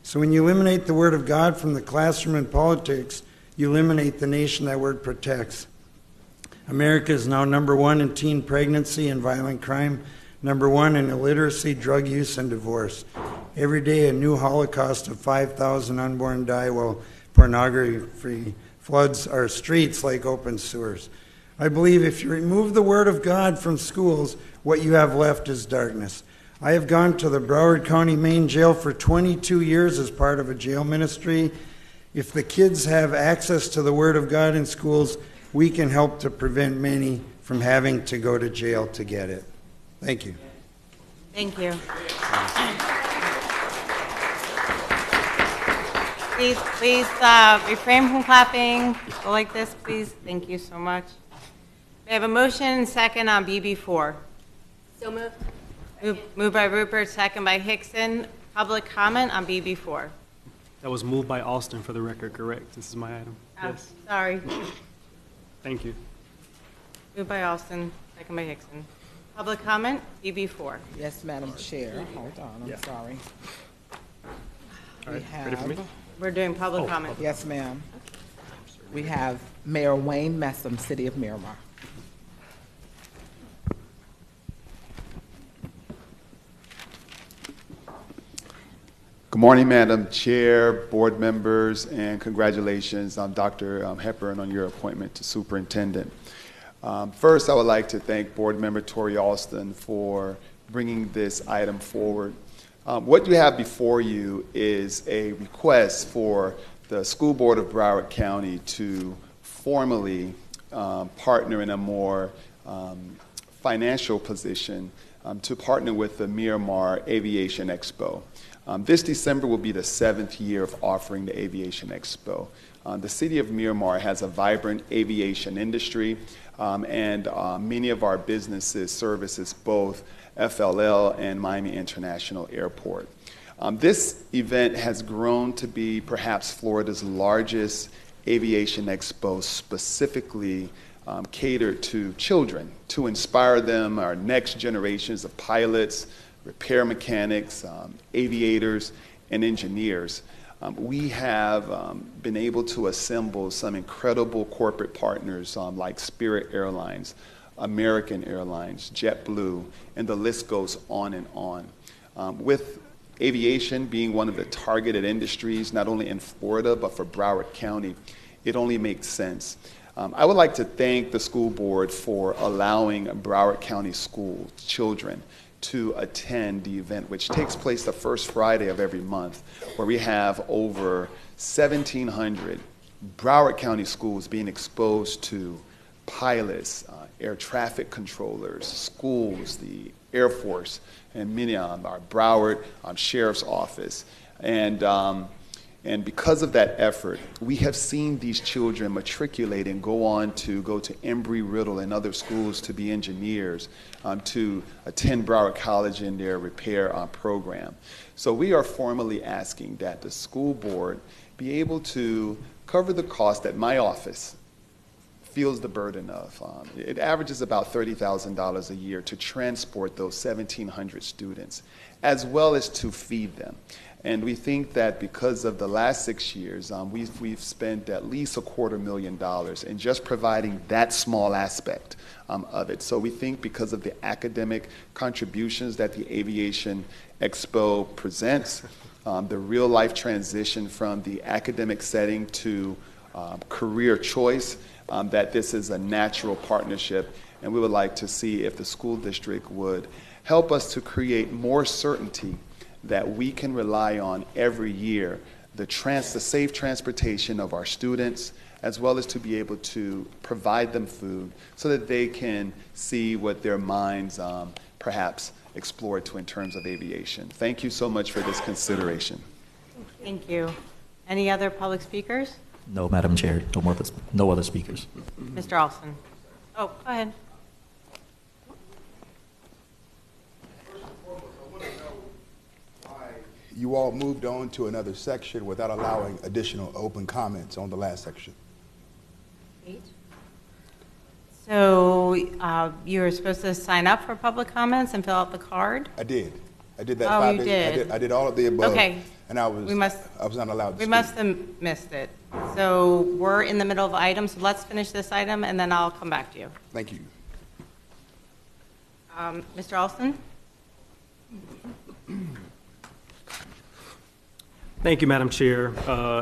So when you eliminate the word of God from the classroom and politics, you eliminate the nation that word protects. America is now number one in teen pregnancy and violent crime, number one in illiteracy, drug use, and divorce. Every day, a new holocaust of 5,000 unborn die while pornography floods our streets like open sewers. I believe if you remove the word of God from schools, what you have left is darkness. I have gone to the Broward County main jail for 22 years as part of a jail ministry. If the kids have access to the word of God in schools, we can help to prevent many from having to go to jail to get it. Thank you. Thank you. Please refrain from clapping. Go like this, please. Thank you so much. We have a motion and second on BB4. So moved. Moved by Rupert, second by Hickson. Public comment on BB4. That was moved by Alston for the record, correct? This is my item. Yes. Sorry. Thank you. Moved by Alston, second by Hickson. Public comment, BB4. Yes, Madam Chair. Hold on, I'm sorry. We ready for me? have, We're doing public comment. yes, ma'am. We have Mayor Wayne Messam, City of Miramar. Good morning, Madam Chair, board members, and congratulations on Dr. Hepburn on your appointment to superintendent. First, I would like to thank Board Member Tori Alston for bringing this item forward. What you have before you is a request for the School Board of Broward County to formally partner in a more financial position to partner with the Miramar Aviation Expo. This December will be the 7th year of offering the Aviation Expo. The city of Miramar has a vibrant aviation industry, and many of our businesses services both FLL and Miami International Airport. This event has grown to be perhaps Florida's largest aviation expo, specifically catered to children, to inspire them, our next generations of pilots, repair mechanics, aviators, and engineers. We have been able to assemble some incredible corporate partners like Spirit Airlines, American Airlines, JetBlue, and the list goes on and on. With aviation being one of the targeted industries, not only in Florida, but for Broward County, it only makes sense. I would like to thank the school board for allowing Broward County school children to attend the event, which takes place the first Friday of every month, where we have over 1,700 Broward County schools being exposed to pilots, air traffic controllers, schools, the Air Force, and many our Broward Sheriff's Office. And because of that effort, we have seen these children matriculate and go to Embry-Riddle and other schools to be engineers, to attend Broward College in their repair program. So we are formally asking that the school board be able to cover the cost that my office feels the burden of. It averages about $30,000 a year to transport those 1,700 students, as well as to feed them. And we think that because of the last 6 years, we've spent at least $250,000 in just providing that small aspect of it. So we think because of the academic contributions that the Aviation Expo presents, the real life transition from the academic setting to career choice, that this is a natural partnership, and we would like to see if the school district would help us to create more certainty that we can rely on every year, the safe transportation of our students, as well as to be able to provide them food so that they can see what their minds perhaps explore to in terms of aviation. Thank you so much for this consideration. Thank you. Any other public speakers? No, Madam Chair, no other speakers. Mr. Alston. Oh, go ahead. You all moved on to another section without allowing additional open comments on the last section. So you were supposed to sign up for public comments and fill out the card? I did. I did that Oh, 5 you days. did. I did all of the above. Okay. And I was not allowed to We speak. must have missed it. So we're in the middle of the item, so let's finish this item and then I'll come back to you. Thank you. Mr. Alston? Thank you, Madam Chair.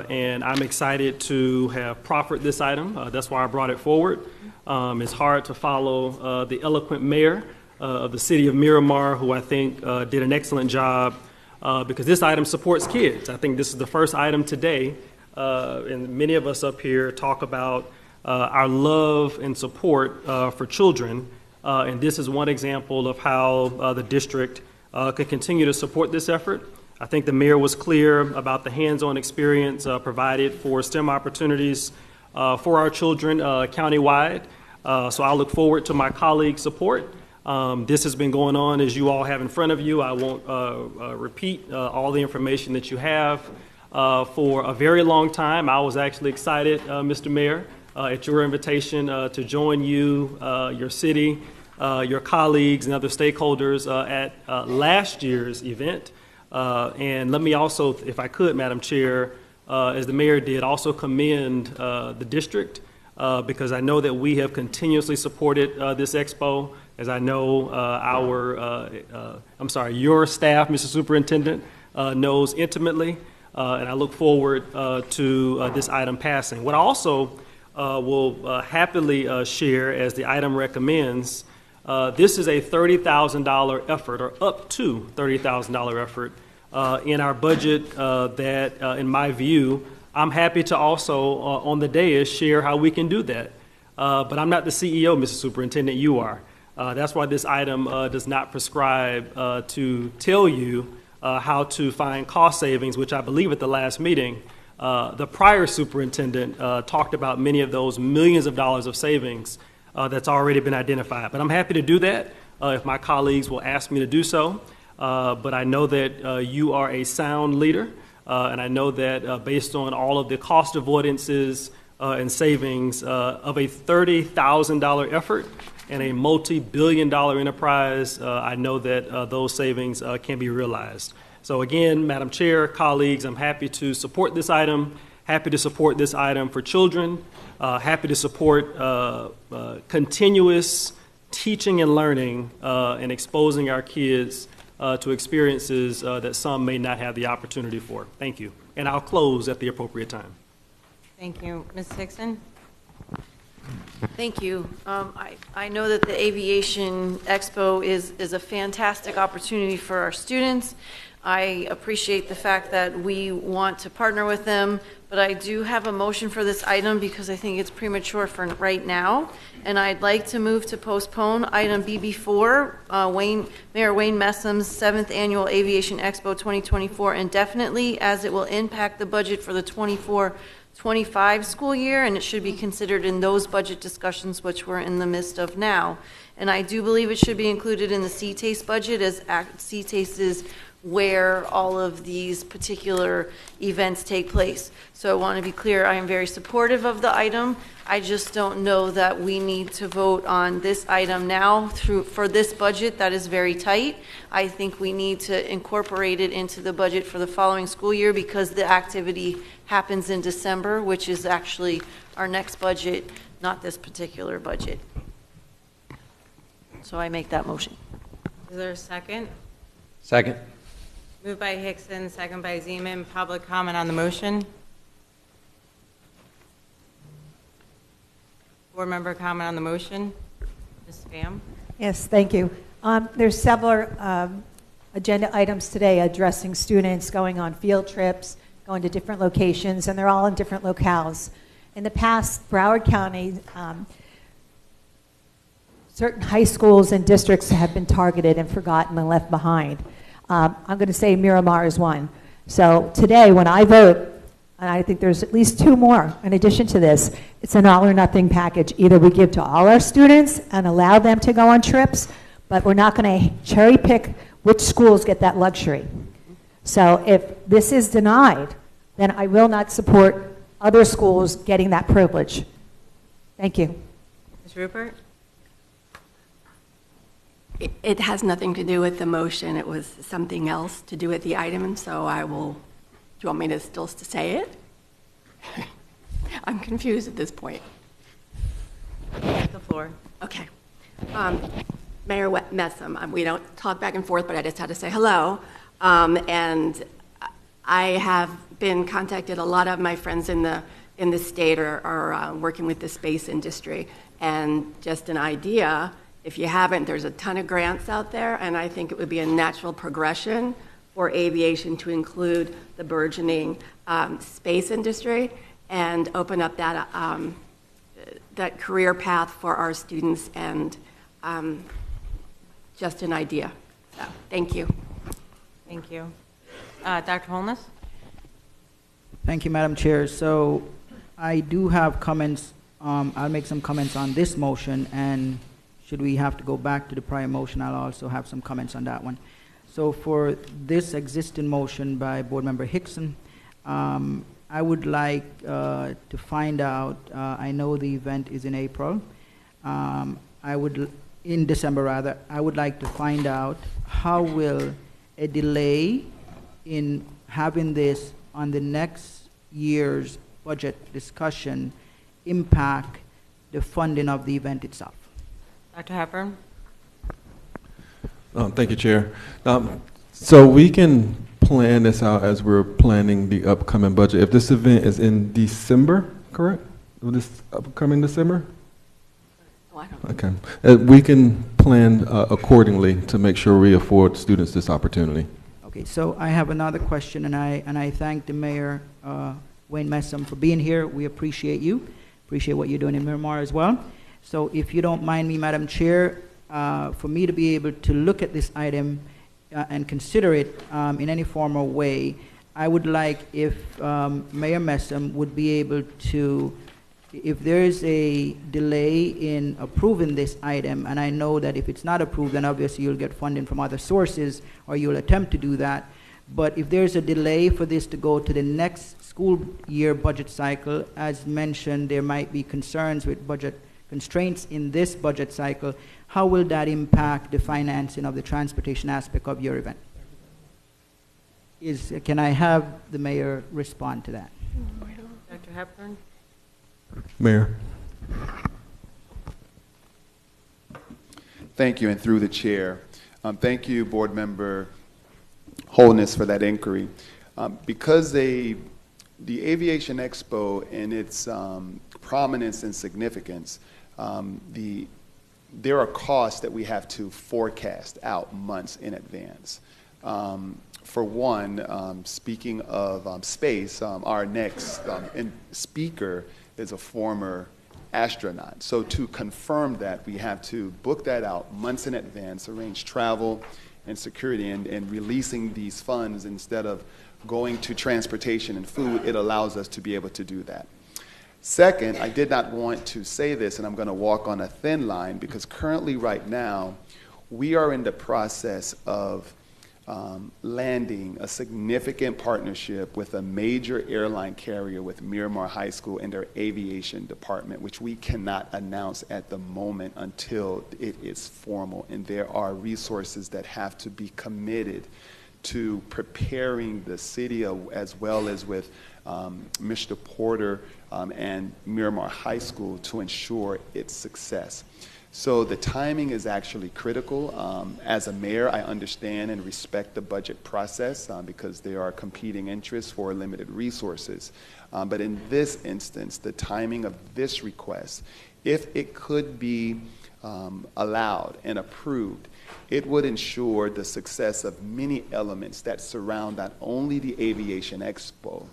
And I'm excited to have proffered this item. That's why I brought it forward. It's hard to follow the eloquent mayor of the city of Miramar, who I think did an excellent job because this item supports kids. I think this is the first item today, and many of us up here talk about our love and support for children. And this is one example of how the district can continue to support this effort. I think the mayor was clear about the hands-on experience provided for STEM opportunities for our children countywide. So I look forward to my colleagues' support. This has been going on, as you all have in front of you. I won't repeat all the information that you have for a very long time. I was actually excited, Mr. Mayor, at your invitation to join you, your city, your colleagues, and other stakeholders at last year's event. And let me also, if I could, Madam Chair, as the mayor did, also commend the district because I know that we have continuously supported this expo. As I know your staff, Mr. Superintendent, knows intimately, and I look forward to this item passing. What I also will happily share, as the item recommends, this is a $30,000 effort, or up to $30,000 effort, in our budget that, in my view, I'm happy to also, on the dais, share how we can do that. But I'm not the CEO, Mr. Superintendent, you are. That's why this item does not prescribe to tell you how to find cost savings, which I believe at the last meeting, the prior superintendent talked about many of those millions of dollars of savings that's already been identified. But I'm happy to do that if my colleagues will ask me to do so. But I know that you are a sound leader, and I know that based on all of the cost avoidances and savings of a $30,000 effort and a multi-billion-dollar enterprise, I know that those savings can be realized. So again, Madam Chair, colleagues, I'm happy to support this item, happy to support this item for children, happy to support continuous teaching and learning and exposing our kids to experiences that some may not have the opportunity for. Thank you. And I'll close at the appropriate time. Thank you. Ms. Hickson? Thank you. I know that the Aviation Expo is a fantastic opportunity for our students. I appreciate the fact that we want to partner with them, but I do have a motion for this item because I think it's premature for right now. And I'd like to move to postpone item BB4, Mayor Wayne Messam's 7th Annual Aviation Expo 2024 indefinitely, as it will impact the budget for the 24-25 school year, and it should be considered in those budget discussions which we're in the midst of now. And I do believe it should be included in the CTASE budget, as CTASE is where all of these particular events take place. So I want to be clear, I am very supportive of the item. I just don't know that we need to vote on this item now for this budget that is very tight. I think we need to incorporate it into the budget for the following school year because the activity happens in December, which is actually our next budget, not this particular budget. So I make that motion. Is there a second? Second. Moved by Hickson, second by Zeman. Public comment on the motion? Board member comment on the motion? Ms. Pham? Yes, thank you. There's several agenda items today addressing students going on field trips, going to different locations, and they're all in different locales. In the past, Broward County, certain high schools and districts have been targeted and forgotten and left behind. I'm going to say Miramar is one. So today, when I vote, and I think there's at least two more in addition to this, it's an all or nothing package. Either we give to all our students and allow them to go on trips, but we're not going to cherry pick which schools get that luxury. So if this is denied, then I will not support other schools getting that privilege. Thank you. Ms. Rupert? It has nothing to do with the motion. It was something else to do with the item, so I will, do you want me to still say it? I'm confused at this point. The floor. Okay. Mayor Messam, we don't talk back and forth, but I just had to say hello. And I have been contacted. A lot of my friends in the state are working with the space industry. And just an idea, if you haven't, there's a ton of grants out there, and I think it would be a natural progression for aviation to include the burgeoning space industry and open up that, that career path for our students, and just an idea. So, thank you. Thank you. Dr. Holness? Thank you, Madam Chair. So I do have comments. I'll make some comments on this motion, and should we have to go back to the prior motion, I'll also have some comments on that one. So for this existing motion by Board Member Hickson, I would like to find out, I know the event is in April, in December rather, I would like to find out how will a delay in having this on the next year's budget discussion impact the funding of the event itself? Dr. Hepburn? Thank you, Chair. So we can plan this out as we're planning the upcoming budget. If this event is in December, correct? This upcoming December? Oh, I don't know. Okay. We can plan accordingly to make sure we afford students this opportunity. Okay, so I have another question, and I thank the Mayor, Wayne Messam, for being here. We appreciate you, appreciate what you're doing in Miramar as well. So if you don't mind me, Madam Chair, for me to be able to look at this item and consider it in any formal way, I would like if Mayor Messam would be able to, if there is a delay in approving this item, and I know that if it's not approved, then obviously you'll get funding from other sources, or you'll attempt to do that. But if there's a delay for this to go to the next school year budget cycle, as mentioned, there might be concerns with budget constraints in this budget cycle. How will that impact the financing of the transportation aspect of your event? Can I have the mayor respond to that? Dr. Hepburn? Mayor. Thank you, and through the chair. Thank you, Board Member Holness, for that inquiry. Because the Aviation Expo and its prominence and significance, there are costs that we have to forecast out months in advance. For one, speaking of space, our next speaker is a former astronaut. So to confirm that, we have to book that out months in advance, arrange travel and security, and releasing these funds instead of going to transportation and food, it allows us to be able to do that. Second, I did not want to say this, and I'm going to walk on a thin line, because currently right now, we are in the process of landing a significant partnership with a major airline carrier with Miramar High School and their aviation department, which we cannot announce at the moment until it is formal. And there are resources that have to be committed to preparing the city, as well as with Mr. Porter and Miramar High School, to ensure its success. So the timing is actually critical. As a mayor, I understand and respect the budget process because there are competing interests for limited resources. But in this instance, the timing of this request, if it could be allowed and approved, it would ensure the success of many elements that surround not only the Aviation Expo,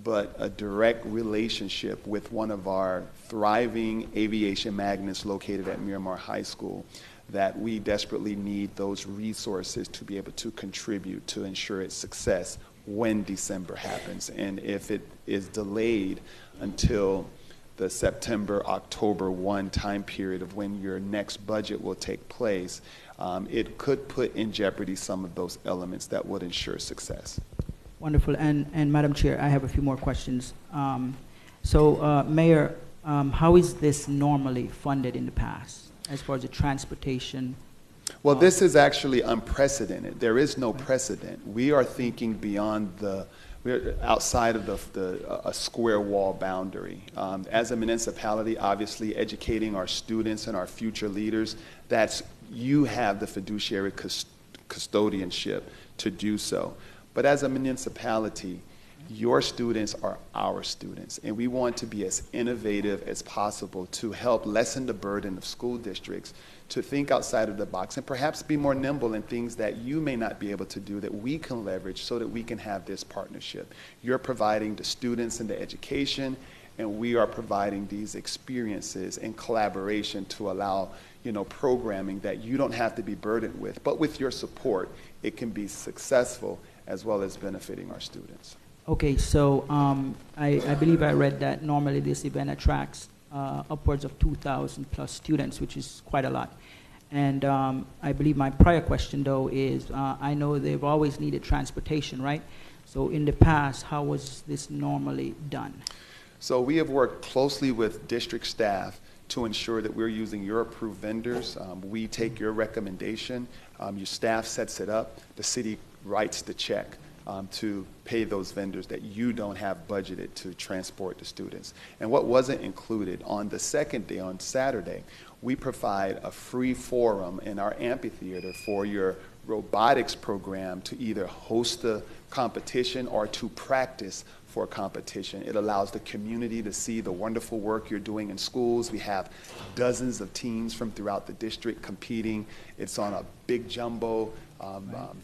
but a direct relationship with one of our thriving aviation magnets located at Miramar High School, that we desperately need those resources to be able to contribute to ensure its success when December happens. And if it is delayed until the September, October 1 time period of when your next budget will take place, it could put in jeopardy some of those elements that would ensure success. Wonderful. And Madam Chair, I have a few more questions. Mayor, how is this normally funded in the past as far as the transportation? Well, this is actually unprecedented. There is no precedent. We are thinking beyond we're outside of a square wall boundary. As a municipality, obviously educating our students and our future leaders, you have the fiduciary custodianship to do so. But as a municipality, your students are our students, and we want to be as innovative as possible to help lessen the burden of school districts to think outside of the box and perhaps be more nimble in things that you may not be able to do that we can leverage so that we can have this partnership. You're providing the students and the education, and we are providing these experiences and collaboration to allow programming that you don't have to be burdened with. But with your support, it can be successful as well as benefiting our students. Okay, so I believe I read that normally this event attracts upwards of 2,000 plus students, which is quite a lot. And I believe my prior question, though, is I know they've always needed transportation, right? So in the past, how was this normally done? So we have worked closely with district staff to ensure that we're using your approved vendors. We take your recommendation, your staff sets it up, the city writes the check. to pay those vendors that you don't have budgeted to transport the students. And what wasn't included, on the second day, on Saturday, we provide a free forum in our amphitheater for your robotics program to either host the competition or to practice for a competition. It allows the community to see the wonderful work you're doing in schools. We have dozens of teams from throughout the district competing. It's on a big jumbo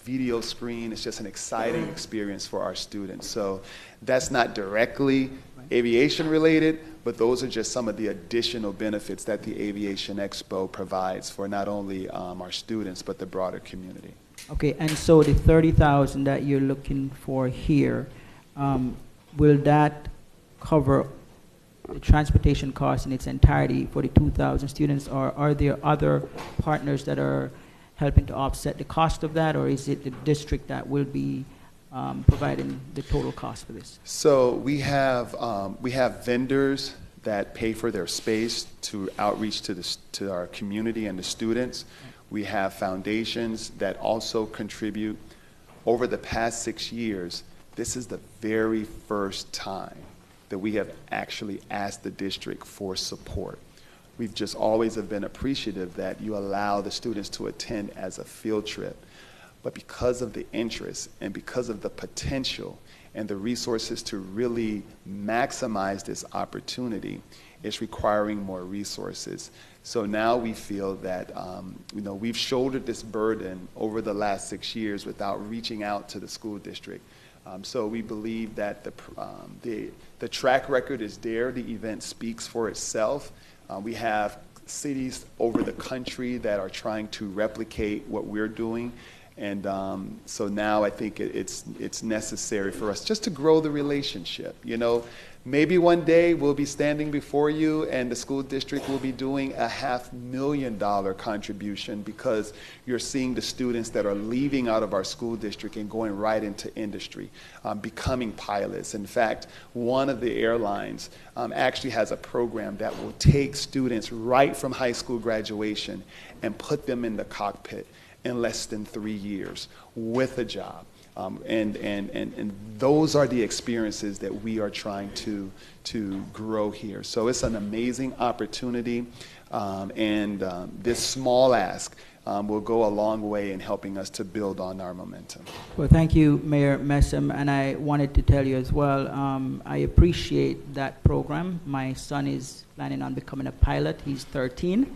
video screen. It's just an exciting experience for our students. So that's not directly aviation related, but those are just some of the additional benefits that the Aviation Expo provides for not only our students, but the broader community. Okay, and so the 30,000 that you're looking for here, will that cover the transportation cost in its entirety for the 2,000 students, or are there other partners that are helping to offset the cost of that, or is it the district that will be providing the total cost for this? So we have vendors that pay for their space to outreach to our community and the students. We have foundations that also contribute. Over the past 6 years, this is the very first time that we have actually asked the district for support. We've just always have been appreciative that you allow the students to attend as a field trip. But because of the interest and because of the potential and the resources to really maximize this opportunity, it's requiring more resources. So now we feel that we've shouldered this burden over the last 6 years without reaching out to the school district. So we believe that the track record is there. The event speaks for itself. We have cities over the country that are trying to replicate what we're doing. And so now I think it's necessary for us just to grow the relationship. Maybe one day we'll be standing before you and the school district will be doing a $500,000 contribution because you're seeing the students that are leaving out of our school district and going right into industry, becoming pilots. In fact, one of the airlines actually has a program that will take students right from high school graduation and put them in the cockpit in less than 3 years with a job. And those are the experiences that we are trying to grow here. So it's an amazing opportunity, and this small ask will go a long way in helping us to build on our momentum. Well, thank you, Mayor Messam, and I wanted to tell you as well, I appreciate that program. My son is planning on becoming a pilot. He's 13,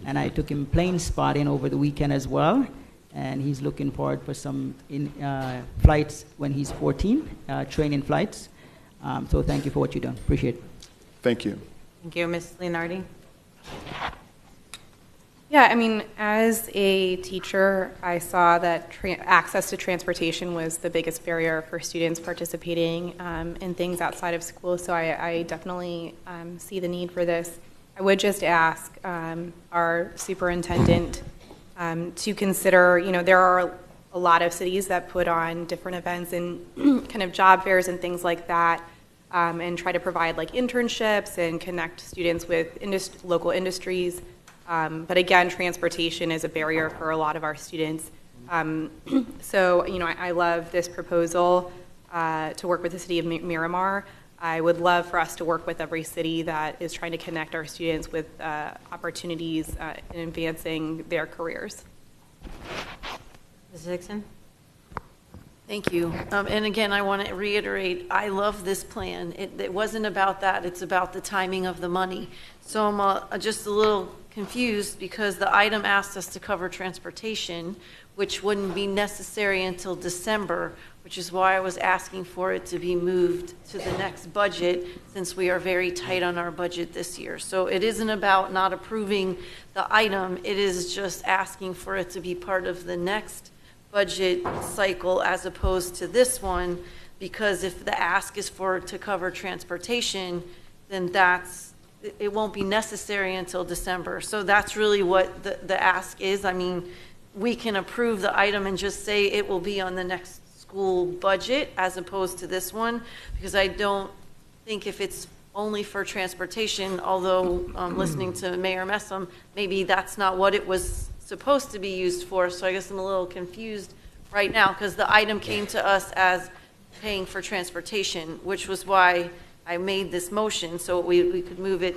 and I took him plane spotting over the weekend as well. And he's looking forward for some flights when he's 14, training flights. So thank you for what you've done. Appreciate it. Thank you. Thank you. Ms. Leonardi? Yeah, I mean, as a teacher, I saw that access to transportation was the biggest barrier for students participating in things outside of school. So I definitely see the need for this. I would just ask our superintendent to consider, there are a lot of cities that put on different events and kind of job fairs and things like that, and try to provide like internships and connect students with local industries. But again, transportation is a barrier for a lot of our students. So, I love this proposal to work with the city of Miramar. I would love for us to work with every city that is trying to connect our students with opportunities in advancing their careers. Ms. Dixon? Thank you. And again, I want to reiterate, I love this plan. It wasn't about that. It's about the timing of the money. So I'm just a little confused because the item asked us to cover transportation, which wouldn't be necessary until December, which is why I was asking for it to be moved to the next budget since we are very tight on our budget this year. So it isn't about not approving the item, it is just asking for it to be part of the next budget cycle as opposed to this one, because if the ask is to cover transportation, then it won't be necessary until December. So that's really what the ask is. I mean, we can approve the item and just say it will be on the next school budget as opposed to this one, because I don't think if it's only for transportation, although listening to Mayor Messam, maybe that's not what it was supposed to be used for. So I guess I'm a little confused right now, because the item came to us as paying for transportation, which was why I made this motion, so we could move it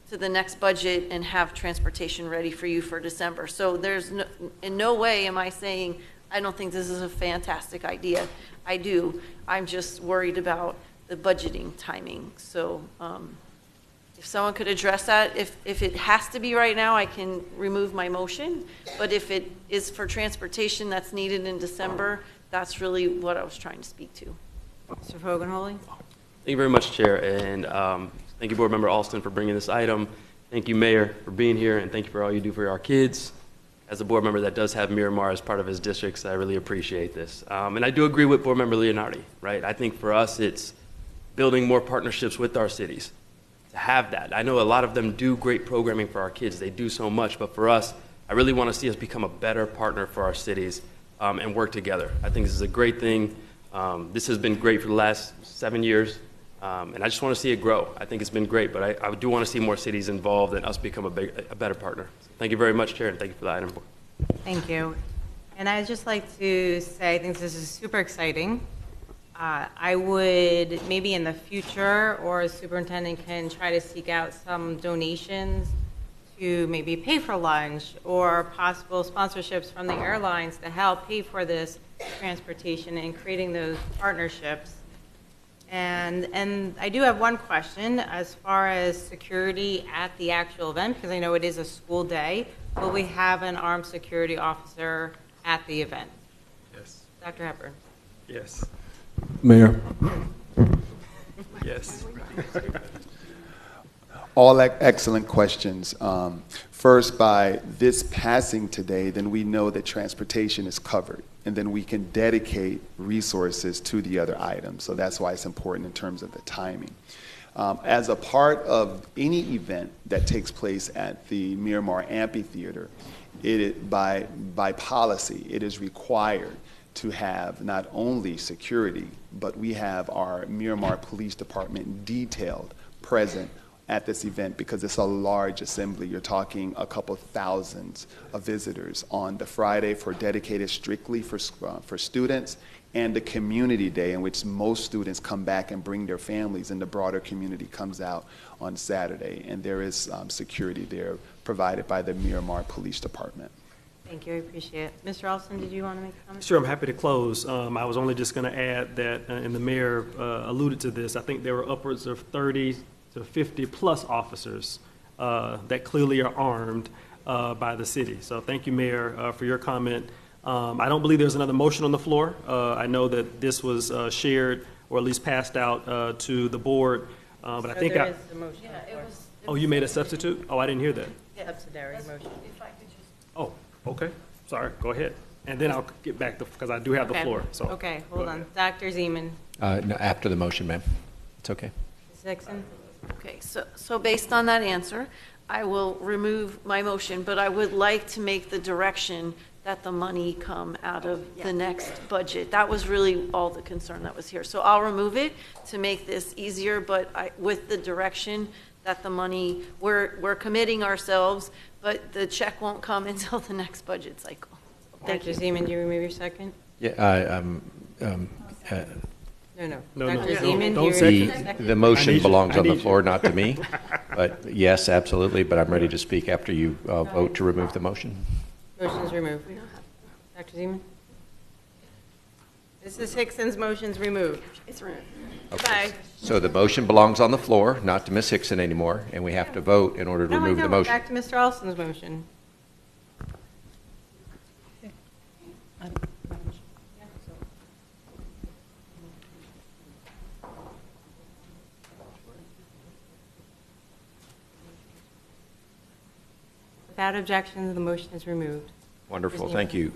to the next budget and have transportation ready for you for December. So there's no, in no way am I saying, I don't think this is a fantastic idea. I do. I'm just worried about the budgeting timing. So if someone could address that, if it has to be right now, I can remove my motion. But if it is for transportation that's needed in December, that's really what I was trying to speak to. Mr. Foganholy? Thank you very much, Chair, and thank you, Board Member Alston, for bringing this item. Thank you, Mayor, for being here, and thank you for all you do for our kids. As a board member that does have Miramar as part of his districts, I really appreciate this. And I do agree with Board Member Leonardi, right? I think for us, it's building more partnerships with our cities to have that. I know a lot of them do great programming for our kids. They do so much, but for us, I really want to see us become a better partner for our cities and work together. I think this is a great thing. This has been great for the last 7 years. And I just want to see it grow. I think it's been great, but I do want to see more cities involved and us become a better partner. So thank you very much, Chair, and thank you for the item. Thank you. And I'd just like to say, I think this is super exciting. I would maybe in the future, or a superintendent can try to seek out some donations to maybe pay for lunch or possible sponsorships from the airlines to help pay for this transportation and creating those partnerships. And I do have one question as far as security at the actual event, because I know it is a school day. Will we have an armed security officer at the event? Yes. Dr. Hepburn? Yes. Mayor. Yes. All excellent questions. First, by this passing today, then we know that transportation is covered, and then we can dedicate resources to the other items. So that's why it's important in terms of the timing. As a part of any event that takes place at the Miramar Amphitheater, by policy, it is required to have not only security, but we have our Miramar Police Department detailed present at this event because it's a large assembly. You're talking a couple thousands of visitors on the Friday dedicated strictly for students, and the community day in which most students come back and bring their families, and the broader community comes out on Saturday. And there is security there provided by the Miramar Police Department. Thank you, I appreciate it. Mr. Alston, did you want to make a comment? Sure, I'm happy to close. I was only just going to add that, and the mayor alluded to this, I think there were upwards of 30 to 50 plus officers that clearly are armed by the city. So thank you, Mayor, for your comment. I don't believe there's another motion on the floor. I know that this was shared or at least passed out to the board, but I think there is a motion. Yeah, it was. Oh, you made a substitute? Oh, I didn't hear that. Subsidiary motion. If I could just. Oh, okay. Sorry, go ahead. And then I'll get back to, because I do have the floor. So Okay, hold on. Dr. Zeman. No, after the motion, ma'am. It's okay. Ms. Dixon? Okay, so based on that answer, I will remove my motion, but I would like to make the direction that the money come out of the next budget. That was really all the concern that was here. So I'll remove it to make this easier, but with the direction that the money, we're committing ourselves, but the check won't come until the next budget cycle. Dr. Zeman, do you remove your second? Yeah, No. No, Dr. no, Zeman, don't do you second. the motion belongs on the you. floor, not to me. But yes, absolutely, but I'm ready to speak after you vote to remove the motion. Motion is removed. Dr. Zeman? Mrs. Hickson's motion's removed. It's removed. Goodbye. So the motion belongs on the floor, not to Ms. Hickson anymore, and we have to vote in order to No, I remove the know. motion. Back to Mr. Alston's motion. Without objection, the motion is removed. Wonderful, thank you.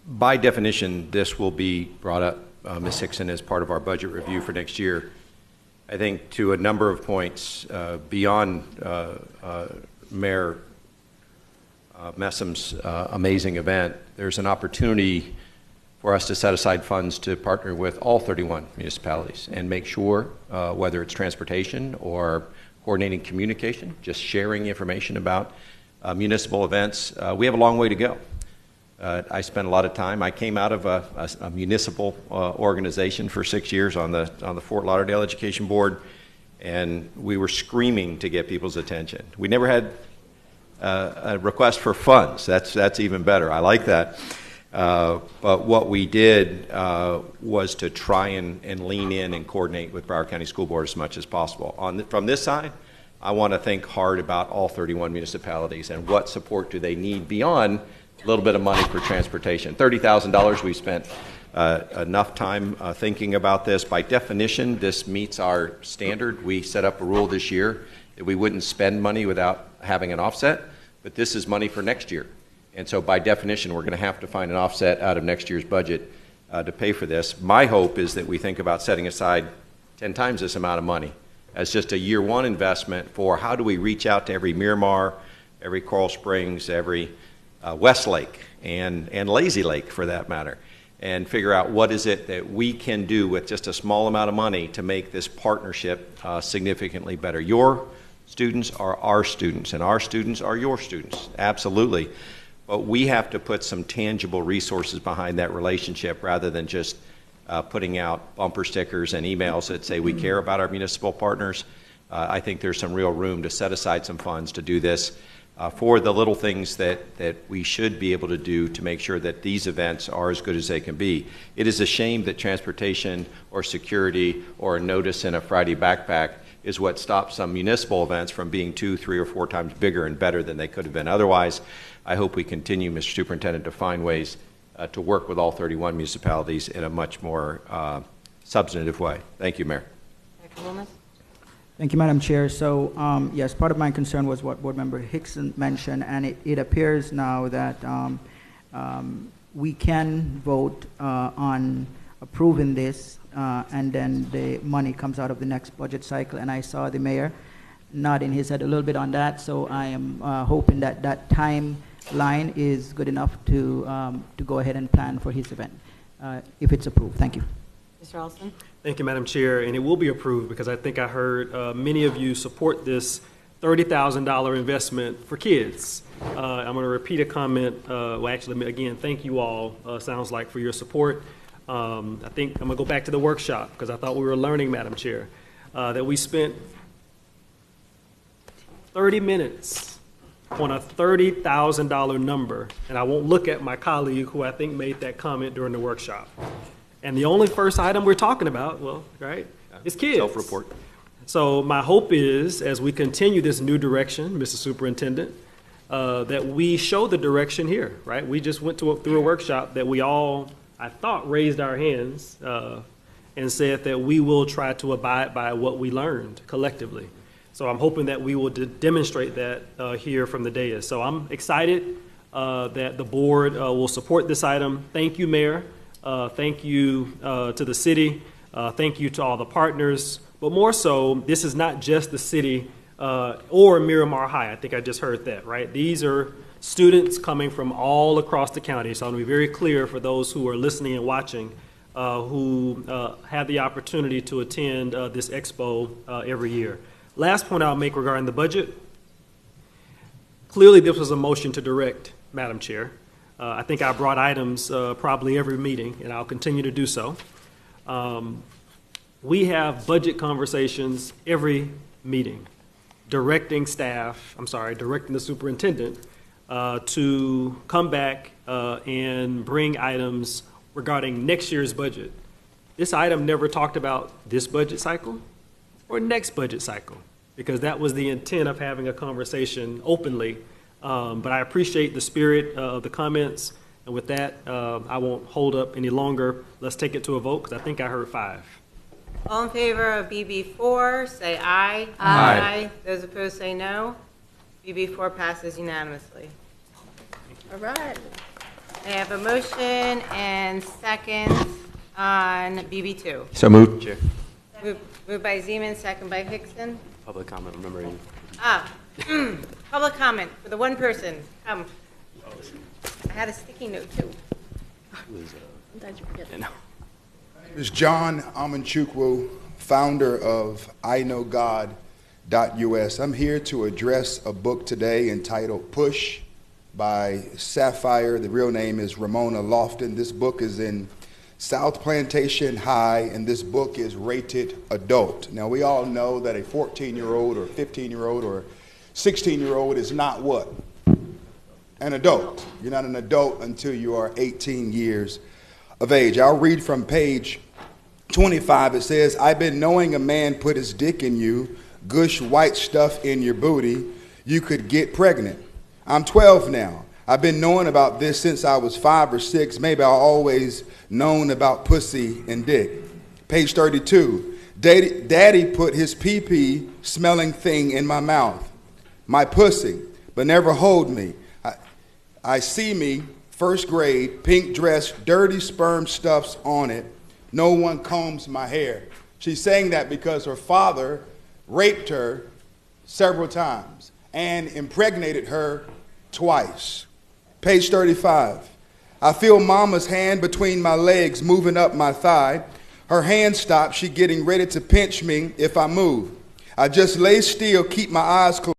By definition, this will be brought up, Ms. Hickson, as part of our budget review for next year. I think to a number of points beyond Mayor Messam's amazing event, there's an opportunity for us to set aside funds to partner with all 31 municipalities and make sure, whether it's transportation or coordinating communication, just sharing information about municipal events, we have a long way to go. I spent a lot of time. I came out of a municipal organization for 6 years on the Fort Lauderdale Education Board, and we were screaming to get people's attention. We never had a request for funds. That's even better. I like that. But what we did was to try and lean in and coordinate with Broward County School Board as much as possible. From this side, I want to think hard about all 31 municipalities and what support do they need beyond a little bit of money for transportation. $30,000 we spent enough time thinking about this. By definition, this meets our standard. We set up a rule this year that we wouldn't spend money without having an offset, but this is money for next year. And so by definition, we're going to have to find an offset out of next year's budget to pay for this. My hope is that we think about setting aside 10 times this amount of money as just a year one investment for how do we reach out to every Miramar, every Coral Springs, every Westlake, and Lazy Lake for that matter, and figure out what is it that we can do with just a small amount of money to make this partnership significantly better. Your students are our students, and our students are your students, absolutely. But we have to put some tangible resources behind that relationship rather than just putting out bumper stickers and emails that say we care about our municipal partners. I think there's some real room to set aside some funds to do this for the little things that we should be able to do to make sure that these events are as good as they can be. It is a shame that transportation or security or a notice in a Friday backpack is what stops some municipal events from being 2, 3, or 4 times bigger and better than they could have been otherwise. I hope we continue, Mr. Superintendent, to find ways to work with all 31 municipalities in a much more substantive way. Thank you, Mayor. Dr. Wilmes? Thank you, Madam Chair. So, yes, part of my concern was what Board Member Hickson mentioned, and it appears now that we can vote on approving this, and then the money comes out of the next budget cycle. And I saw the mayor nodding his head a little bit on that, so I am hoping that that timeline is good enough to go ahead and plan for his event, if it's approved. Thank you. Mr. Olson? Thank you, Madam Chair, and it will be approved because I think I heard many of you support this $30,000 investment for kids. I'm going to repeat a comment. Well, actually, again, thank you all, sounds like, for your support. I think I'm going to go back to the workshop because I thought we were learning, Madam Chair, that we spent 30 minutes on a $30,000 number, and I won't look at my colleague who I think made that comment during the workshop. And the only first item we're talking about, well, right, is kids. Self-report. So my hope is, as we continue this new direction, Mr. Superintendent, that we show the direction here, right? We just went through a workshop that we all, I thought, raised our hands and said that we will try to abide by what we learned collectively. So I'm hoping that we will demonstrate that here from the dais. So I'm excited that the board will support this item. Thank you, Mayor. Thank you to the city. Thank you to all the partners. But more so, this is not just the city or Miramar High. I think I just heard that, right? These are students coming from all across the county. So I want to be very clear for those who are listening and watching who have the opportunity to attend this expo every year. Last point I'll make regarding the budget. Clearly, this was a motion to direct, Madam Chair. I think I brought items probably every meeting, and I'll continue to do so. We have budget conversations every meeting, directing the superintendent to come back and bring items regarding next year's budget. This item never talked about this budget cycle or next budget cycle, because that was the intent of having a conversation openly. But I appreciate the spirit of the comments, and with that, I won't hold up any longer. Let's take it to a vote, because I think I heard 5. All in favor of BB4, say aye. Aye. Those opposed, say no. BB4 passes unanimously. All right. I have a motion and second on BB2. So moved. Chair. Moved by Zeman, second by Hickson. Public comment, remembering. Public comment for the one person. Come. I had a sticky note too. Sometimes you forget. Is John Amanchukwu, founder of iknowgod.us. I'm here to address a book today entitled Push, by Sapphire. The real name is Ramona Lofton. This book is in South Plantation High, and this book is rated adult. Now, we all know that a 14-year-old or 15-year-old or 16-year-old is not what? An adult. You're not an adult until you are 18 years of age. I'll read from page 25. It says, I've been knowing a man put his dick in you, gush white stuff in your booty, you could get pregnant. I'm 12 now. I've been knowing about this since I was 5 or 6. Maybe I always known about pussy and dick. Page 32. Daddy put his pee-pee smelling thing in my mouth, my pussy, but never hold me. I see me, first grade, pink dress, dirty sperm stuffs on it. No one combs my hair. She's saying that because her father raped her several times and impregnated her twice. Page 35. I feel mama's hand between my legs moving up my thigh. Her hand stops. She getting ready to pinch me if I move. I just lay still, keep my eyes closed.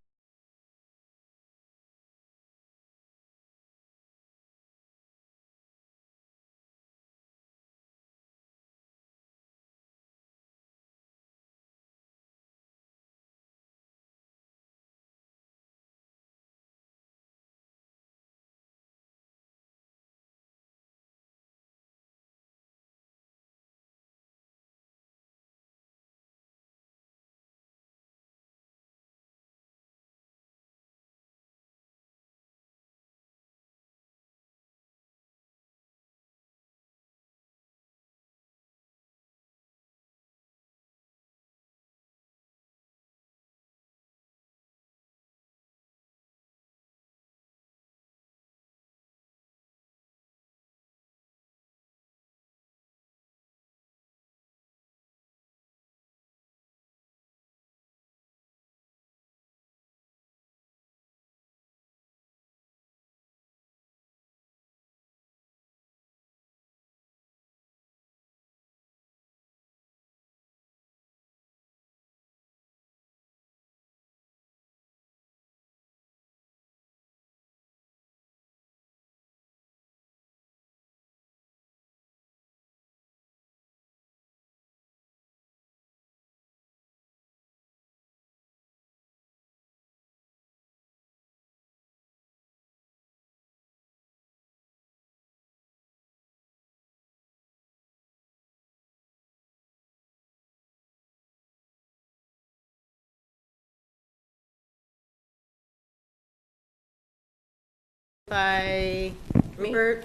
By Rupert.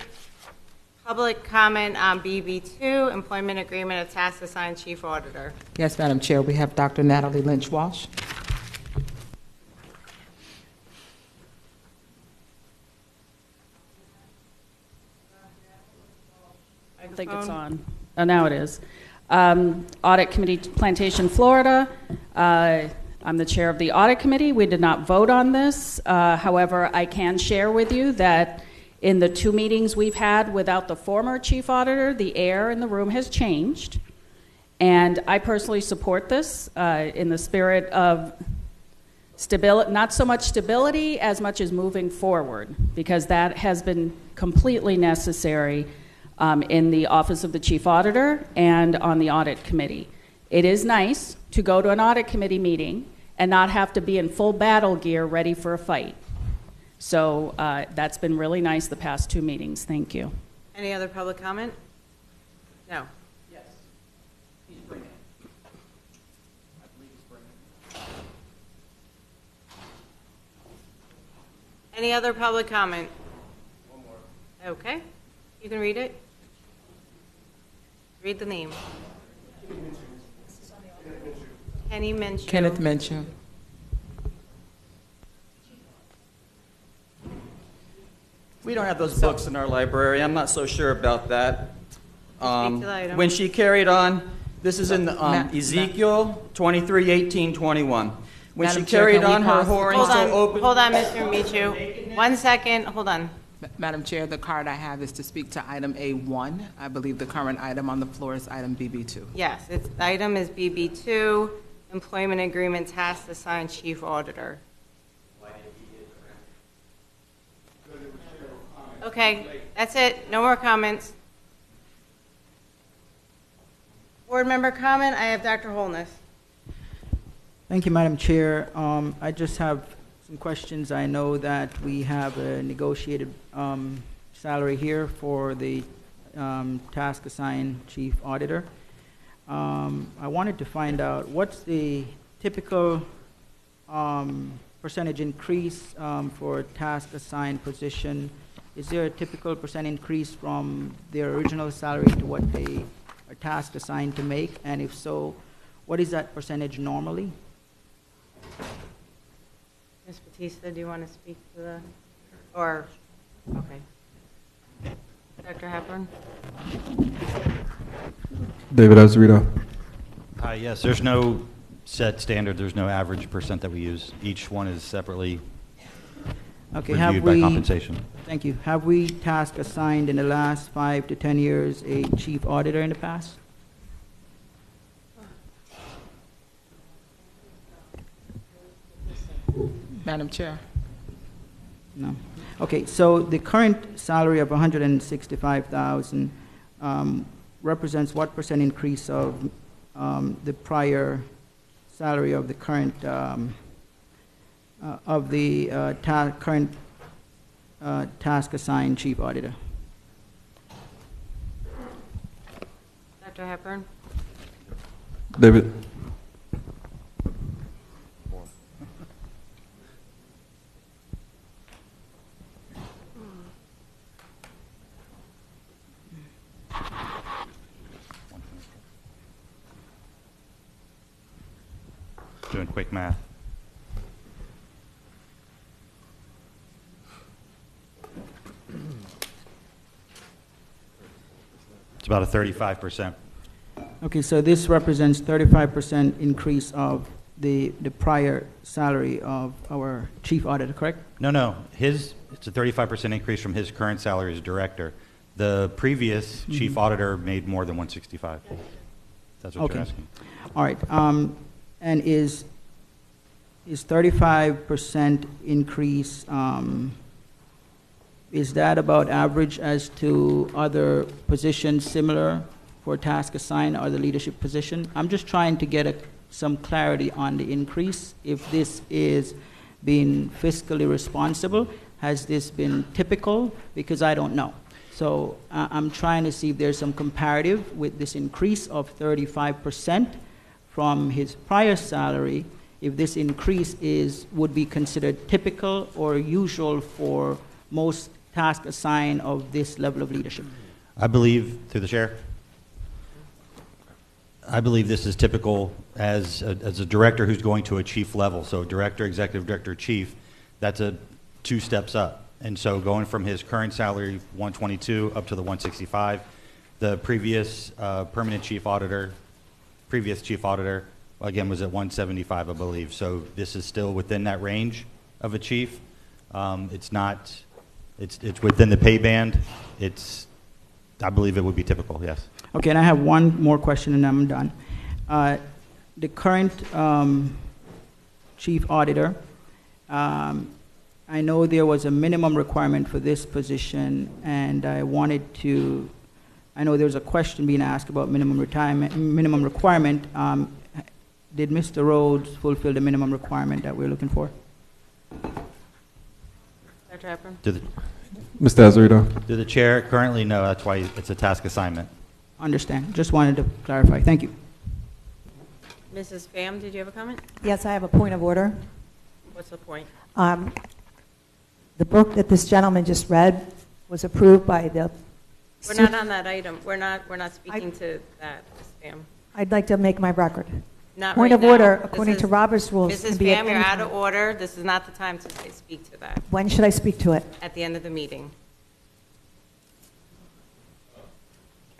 Public comment on BB2, employment agreement of task assigned chief auditor. Yes, Madam Chair, we have Dr. Natalie Lynch Walsh. I think it's on. Oh, now it is. Audit Committee, Plantation, Florida. I'm the chair of the Audit Committee. We did not vote on this. However, I can share with you that in the 2 meetings we've had without the former chief auditor, the air in the room has changed. And I personally support this in the spirit of stability, not so much stability as much as moving forward, because that has been completely necessary in the Office of the Chief Auditor and on the Audit Committee. It is nice to go to an Audit Committee meeting and not have to be in full battle gear ready for a fight. So that's been really nice the past 2 meetings. Thank you. Any other public comment? No. Yes. He's bringing it. I believe he's bringing it. Any other public comment? One more. Okay. You can read it. Read the name. Kenny Minshew. Kenneth Minshew. We don't have those books in our library. I'm not so sure about that. Speak to the item. When she carried on, this is in Ezekiel 23:18-21. When Madam she Chair, carried can we on her pause? whoring Hold so on, open. hold on, Mr. Minshew. 1 second, hold on. Madam Chair, the card I have is to speak to item A1. I believe the current item on the floor is item BB2. Yes, the item is BB2, employment agreement task assigned chief auditor. Okay, that's it. No more comments. Board member comment, I have Dr. Holness. Thank you, Madam Chair. I just have some questions. I know that we have a negotiated salary here for the task assigned chief auditor. I wanted to find out what's the typical percentage increase for a task assigned position. Is there a typical percent increase from their original salary to what they are task assigned to make? And if so, what is that percentage normally? Ms. Batista, do you want to speak to the, or, okay. Dr. Hepburn? David Azarito. Yes, there's no set standard. There's no average percent that we use. Each one is separately reviewed by compensation. Thank you. Have we task assigned in the last 5 to 10 years a chief auditor in the past? Madam Chair. No. Okay, so the current salary of 165,000 represents what percent increase of the prior salary of the current current task assigned chief auditor? Dr. Hepburn? David. Doing quick math. It's about a 35%. Okay, so this represents 35% increase of the prior salary of our chief auditor, correct? No. It's a 35% increase from his current salary as director. The previous chief auditor made more than 165. That's what you're asking. All right. And is 35% increase, is that about average as to other positions similar for task assigned or the leadership position? I'm just trying to get some clarity on the increase. If this is being fiscally responsible, has this been typical? Because I don't know. So I'm trying to see if there's some comparative with this increase of 35% from his prior salary, if this increase would be considered typical or usual for most task assigned of this level of leadership. I believe, through the chair, I believe this is typical as a director who's going to a chief level. So director, executive director, chief, that's a 2 steps up. And so going from his current salary, 122, up to the 165, the previous permanent chief auditor, again, was at 175, I believe. So this is still within that range of a chief. It's within the pay band. I believe it would be typical, yes. Okay, and I have one more question and I'm done. The current chief auditor, I know there was a minimum requirement for this position, and I know there was a question being asked about minimum requirement. Did Mr. Rhodes fulfill the minimum requirement that we're looking for? Dr. Hepburn? Mr. Azarito. To the chair, currently no, that's why it's a task assignment. Understand. Just wanted to clarify. Thank you. Mrs. Pham, did you have a comment? Yes, I have a point of order. What's the point? The book that this gentleman just read was approved by the... We're not on that item. We're not speaking to that, Ms. Pham. I'd like to make my record. Not Point right of now. order, This according is- to Robert's rules. Mrs. can be at Pham, you're any out time. of order. This is not the time to speak to that, When should I speak to it? at the end of the meeting.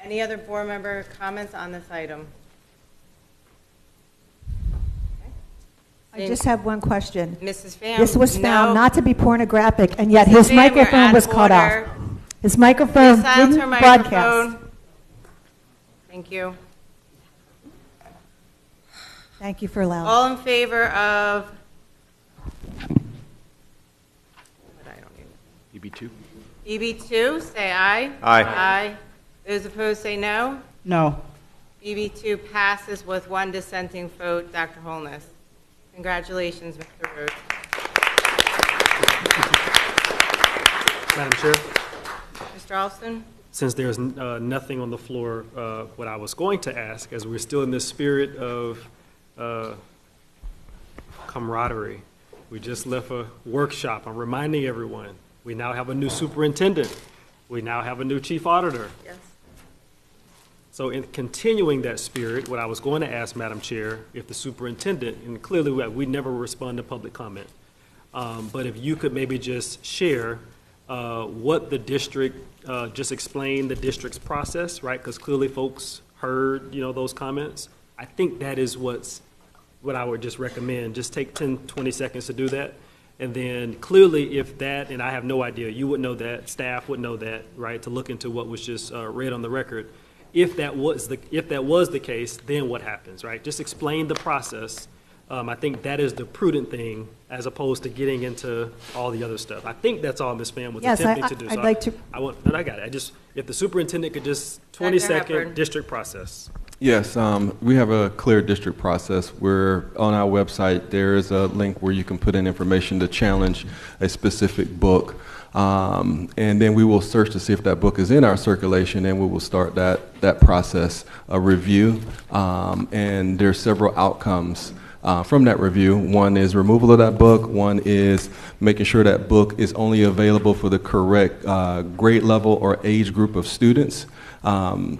Any other board member comments on this item? I just have one question. Mrs. Pham, This was found no. not to be pornographic, and yet Mrs. his Pham, you're out microphone was of cut order. off. His microphone Please silence her didn't broadcast. microphone. Thank you. Thank you for allowing. All in favor of? UB2? BB2, say aye. Aye. Aye. Those opposed, say no. No. BB2 passes with one dissenting vote, Dr. Holness. Congratulations, Mr. Rhodes. Madam Chair, Mr. Alston? since there's nothing on the floor, what I was going to ask, as we're still in this spirit of camaraderie, we just left a workshop. I'm reminding everyone, we now have a new superintendent. We now have a new chief auditor. Yes. So in continuing that spirit, what I was going to ask, Madam Chair, if the superintendent, and clearly we never respond to public comment, but if you could maybe just share what the district, just explain the district's process, right? Because clearly folks heard, those comments. I think that is what I would just recommend. Just take 10, 20 seconds to do that. And then clearly if that, and I have no idea, you would know that, staff would know that, right, to look into what was just read on the record. If that was the case, then what happens, right? Just explain the process. I think that is the prudent thing as opposed to getting into all the other stuff. I think that's all Ms. Pham was attempting to do. I'd like to. I got it. If the superintendent could just 20-second district process. Yes, we have a clear district process where on our website there is a link where you can put in information to challenge a specific book. And then we will search to see if that book is in our circulation, and we will start that process, a review. And there's several outcomes from that review. One is removal of that book. One is making sure that book is only available for the correct grade level or age group of students. And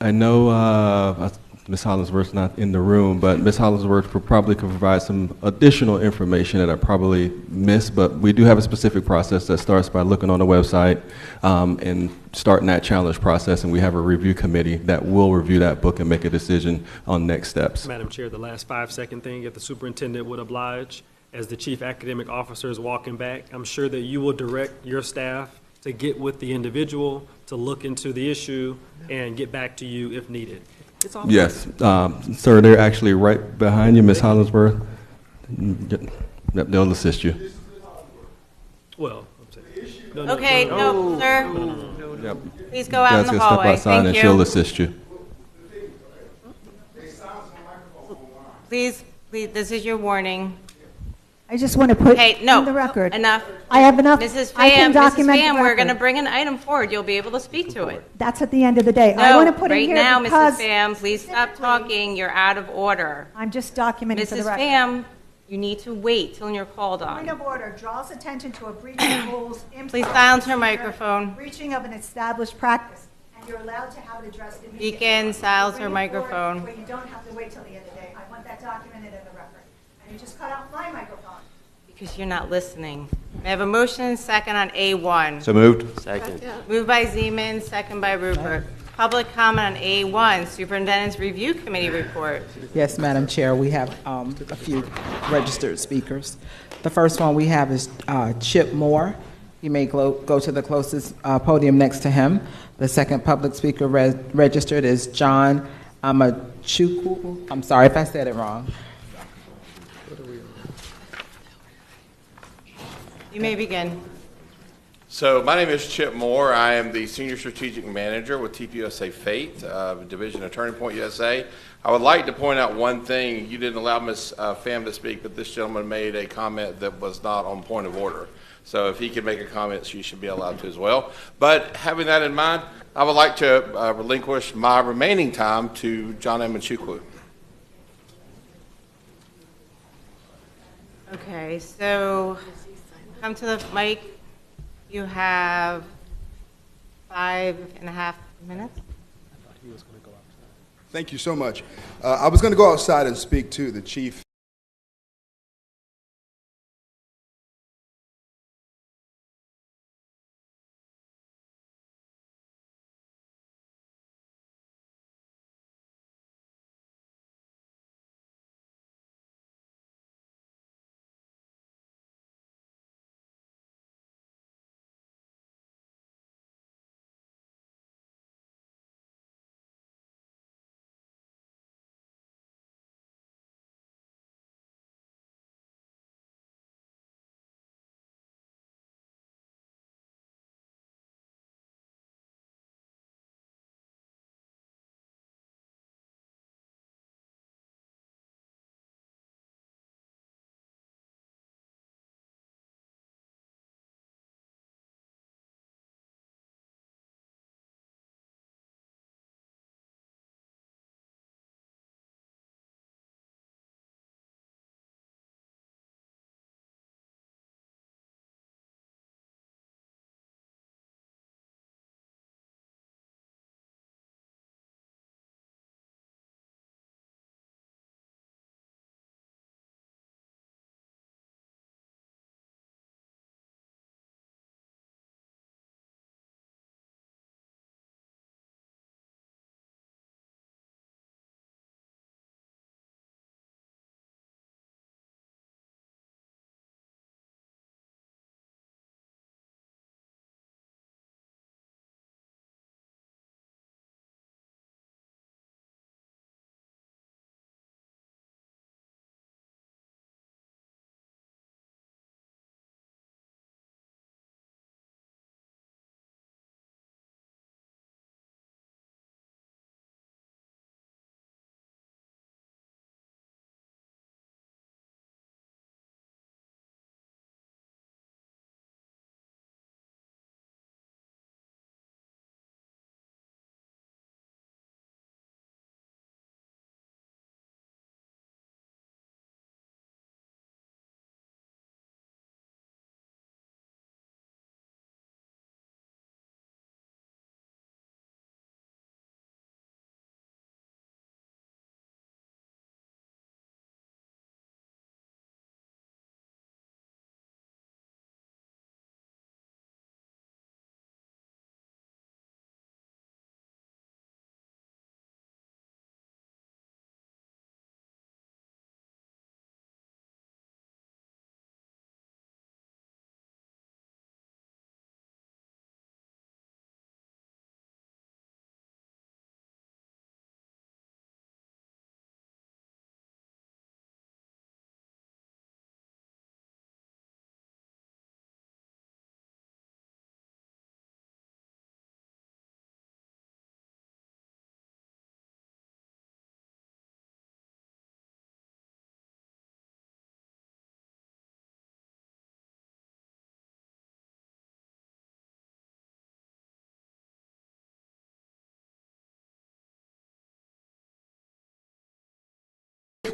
I know Ms. Hollingsworth's not in the room, but Ms. Hollingsworth probably could provide some additional information that I probably missed, but we do have a specific process that starts by looking on the website and starting that challenge process, and we have a review committee that will review that book and make a decision on next steps. Madam Chair, the last 5-second thing, if the superintendent would oblige, as the chief academic officer is walking back, I'm sure that you will direct your staff to get with the individual, to look into the issue, and get back to you if needed. Yes, sir, they're actually right behind you, Ms. Hollingsworth. They'll assist you. Well, Okay, no, sir. Yep. Please go out in the Step hallway. outside Thank and you. she'll assist you. Please, this is your warning. I just want to put Okay, no, in the record. enough. I have enough. Mrs. I can Pham, document the we're record. going to bring an item forward. You'll be able to speak to it. That's at the end of the day. I No, want to put right in here now, because Mrs. Pham, please stop talking. You're out of order. I'm just documenting for the Mrs. record. Pham, you need to wait till you're called Point on. of order draws attention to a breach of rules. Please silence her microphone. Breaching of an established practice, and you're allowed to have it addressed immediately. Deacon, silence her Bring it forward microphone. Where you don't have to wait till the end of the day. I want that documented in the record. And you just cut off my microphone. Because you're not listening. May I have a motion and second on A1? So moved. Second. Moved by Zeman, second by Rupert. Public comment on A1, Superintendent's Review Committee report. Yes, Madam Chair, we have a few registered speakers. The first one we have is Chip Moore. You may go to the closest podium next to him. The second public speaker registered is John Amachukwu. I'm sorry if I said it wrong. You may begin. So my name is Chip Moore. I am the Senior Strategic Manager with TPUSA Fate, Division of Turning Point USA. I would like to point out one thing. You didn't allow Ms. Pham to speak, but this gentleman made a comment that was not on point of order. So if he could make a comment, she should be allowed to as well. But having that in mind, I would like to relinquish my remaining time to John Amachukwu. Okay, so come to the mic. You have 5.5 minutes. Thank you so much. I was going to go outside and speak to the chief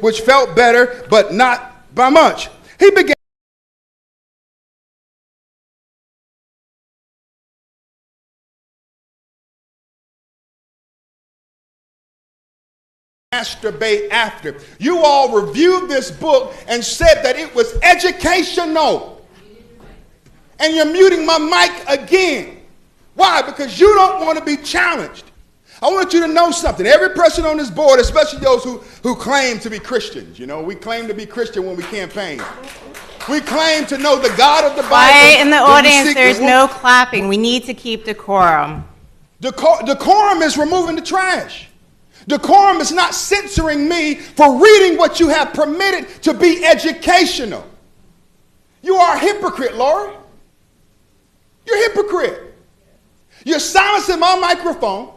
which felt better, but not by much. He began masturbate after. You all reviewed this book and said that it was educational. And you're muting my mic again. Why? Because you don't want to be challenged. I want you to know something. Every person on this board, especially those who claim to be Christians, you know, we claim to be Christian when we campaign. We claim to know the God of the Bible. Quiet in the audience, there's no clapping. We need to keep decorum. Decorum is removing the trash. Decorum is not censoring me for reading what you have permitted to be educational. You are a hypocrite, Lori. You're a hypocrite. You're silencing my microphone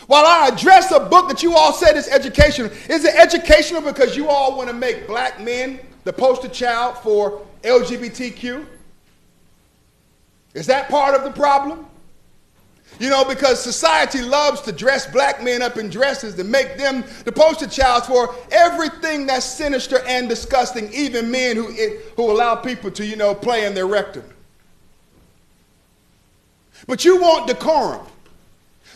while I address a book that you all said is educational. Is it educational because you all want to make black men the poster child for LGBTQ? Is that part of the problem? You know, because society loves to dress black men up in dresses to make them the poster child for everything that's sinister and disgusting, even men who allow people to, you know, play in their rectum. But you want decorum.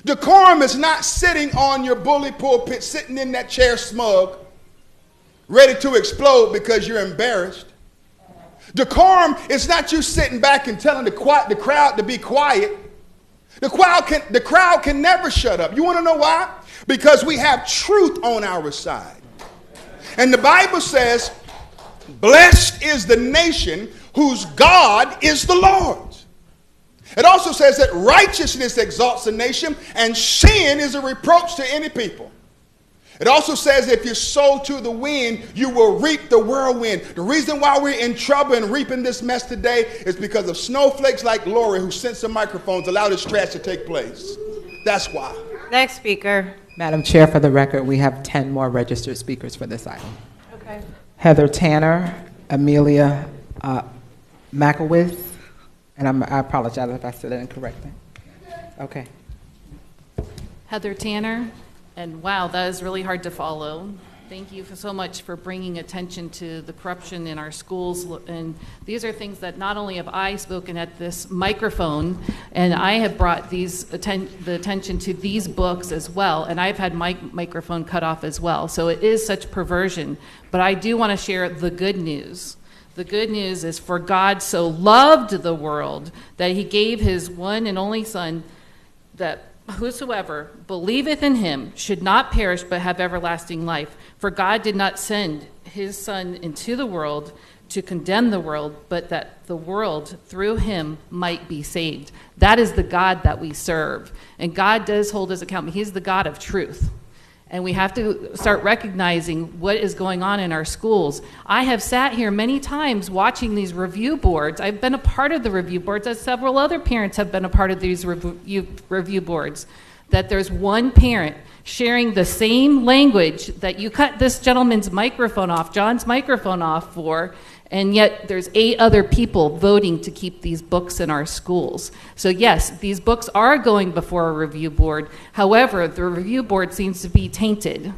Decorum is not sitting on your bully pulpit, sitting in that chair smug, ready to explode because you're embarrassed. Decorum is not you sitting back and telling the crowd to be quiet. The crowd can never shut up. You want to know why? Because we have truth on our side. And the Bible says, blessed is the nation whose God is the Lord. It also says that righteousness exalts a nation and sin is a reproach to any people. It also says if you sow to the wind, you will reap the whirlwind. The reason why we're in trouble and reaping this mess today is because of snowflakes like Lori who sent some microphones, allowed this trash to take place. That's why. Next speaker. Madam Chair, for the record, we have 10 more registered speakers for this item. Okay. Heather Tanner, Amelia McElwith, and I apologize if I said it incorrectly. Okay. Heather Tanner, and wow, that is really hard to follow. Thank you so much for bringing attention to the corruption in our schools. And these are things that not only have I spoken at this microphone, and I have brought the attention to these books as well, and I've had my microphone cut off as well. So it is such perversion. But I do want to share the good news. The good news is, for God so loved the world that he gave his one and only Son, that whosoever believeth in him should not perish but have everlasting life. For God did not send his Son into the world to condemn the world, but that the world through him might be saved. That is the God that we serve. And God does hold us accountable. He's the God of truth. And we have to start recognizing what is going on in our schools. I have sat here many times watching these review boards. I've been a part of the review boards, as several other parents have been a part of these review boards, that there's one parent sharing the same language that you cut this gentleman's microphone off, John's microphone off for, and yet there's 8 other people voting to keep these books in our schools. So yes, these books are going before a review board. However, the review board seems to be tainted.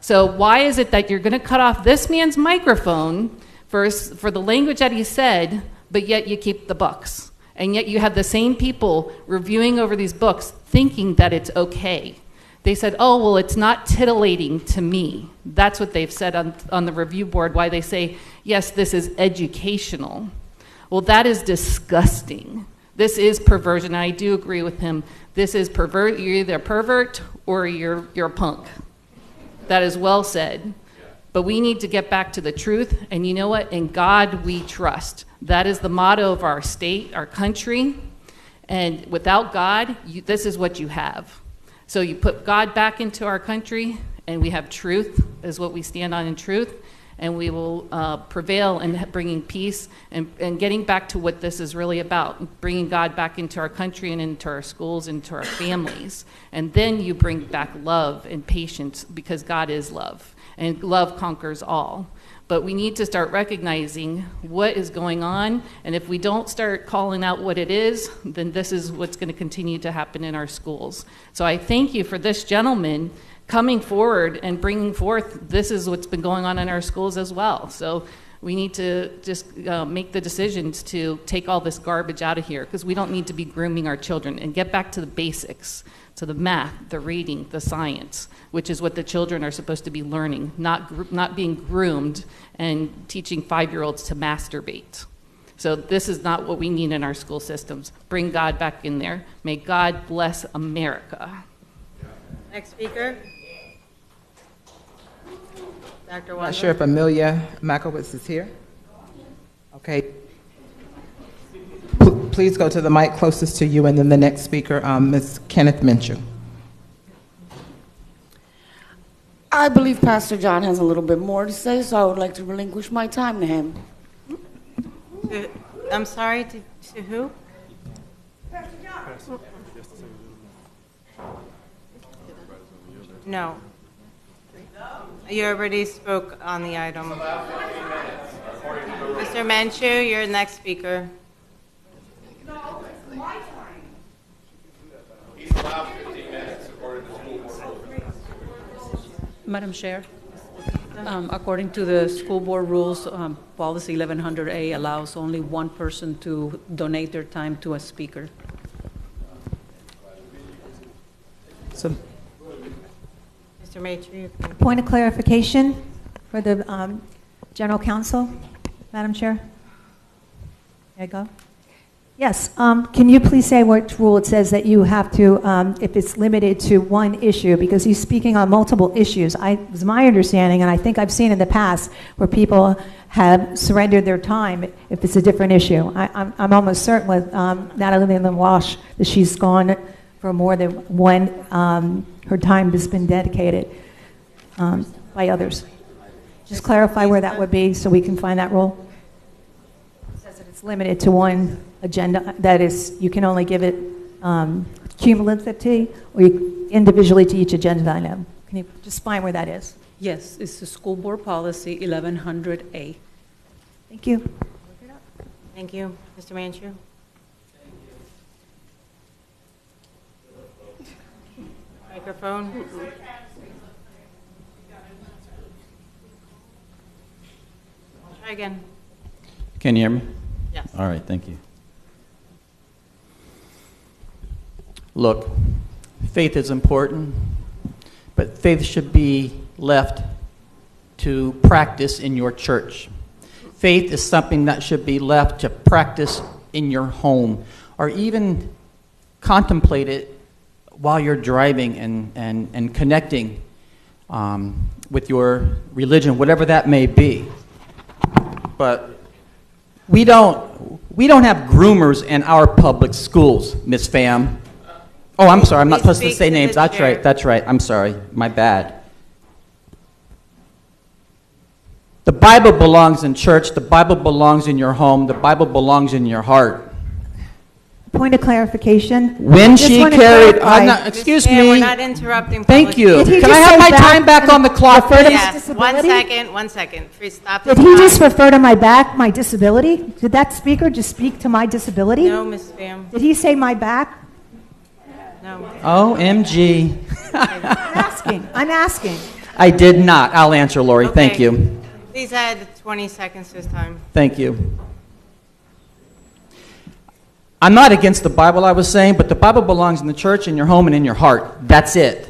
So why is it that you're going to cut off this man's microphone for the language that he said, but yet you keep the books? And yet you have the same people reviewing over these books thinking that it's okay. They said, oh, well, it's not titillating to me. That's what they've said on the review board, why they say, yes, this is educational. Well, that is disgusting. This is perversion. I do agree with him. This is pervert. You're either a pervert or you're a punk. That is well said. But we need to get back to the truth. And you know what? In God we trust. That is the motto of our state, our country. And without God, this is what you have. So you put God back into our country, and we have truth, is what we stand on in truth, and we will prevail in bringing peace and getting back to what this is really about, bringing God back into our country and into our schools, into our families. And then you bring back love and patience, because God is love, and love conquers all. But we need to start recognizing what is going on, and if we don't start calling out what it is, then this is what's going to continue to happen in our schools. So I thank you for this gentleman coming forward and bringing forth, this is what's been going on in our schools as well. So we need to just make the decisions to take all this garbage out of here, because we don't need to be grooming our children, and get back to the basics, to the math, the reading, the science, which is what the children are supposed to be learning, not being groomed and teaching 5-year-olds to masturbate. So this is not what we need in our school systems. Bring God back in there. May God bless America. Next speaker. Dr. Not sure if Amelia Makowitz is here. Okay. Please go to the mic closest to you, and then the next speaker, Ms. Kenneth Minshew. I believe Pastor John has a little bit more to say, so I would like to relinquish my time to him. I'm sorry, to who? No. You already spoke on the item. Mr. Minshew, you're the next speaker. He's allowed 15 minutes according to school board rules. Madam Chair, according to the school board rules, policy 1100A allows only one person to donate their time to a speaker. So, Mr. Maitre. Point of clarification for the General Counsel, Madam Chair. There you go. Yes, can you please say what rule it says that you have to, if it's limited to one issue, because he's speaking on multiple issues. It was my understanding, and I think I've seen in the past, where people have surrendered their time if it's a different issue. I'm almost certain with Natalie Lynn Walsh that she's gone for more than one, her time has been dedicated by others. Just clarify where that would be so we can find that rule. It says that it's limited to one agenda, that is, you can only give it cumulatively or individually to each agenda item. Can you just find where that is? Yes, it's the school board policy 1100A. Thank you. Thank you. Mr. Minshew. Microphone. Try again. Can you hear me? Yes. All right, thank you. Look, faith is important, but faith should be left to practice in your church. Faith is something that should be left to practice in your home, or even contemplate it while you're driving and connecting with your religion, whatever that may be. But we don't have groomers in our public schools, Miss Pham. Oh, I'm sorry, I'm not supposed to say names. That's right, I'm sorry, my bad. The Bible belongs in church, the Bible belongs in your home, the Bible belongs in your heart. Point of clarification. When she carried, excuse me. We're not interrupting. Thank you. Can I have my time back on the clock? Yes, 1 second. Please stop the Did he just refer to my back, my disability? Did that speaker just speak to my disability? No, Ms. Pham. Did he say my back? No. OMG. I'm asking. I did not. I'll answer, Lori. Okay. Thank you. Please add 20 seconds this time. Thank you. I'm not against the Bible, I was saying, but the Bible belongs in the church, in your home, and in your heart. That's it.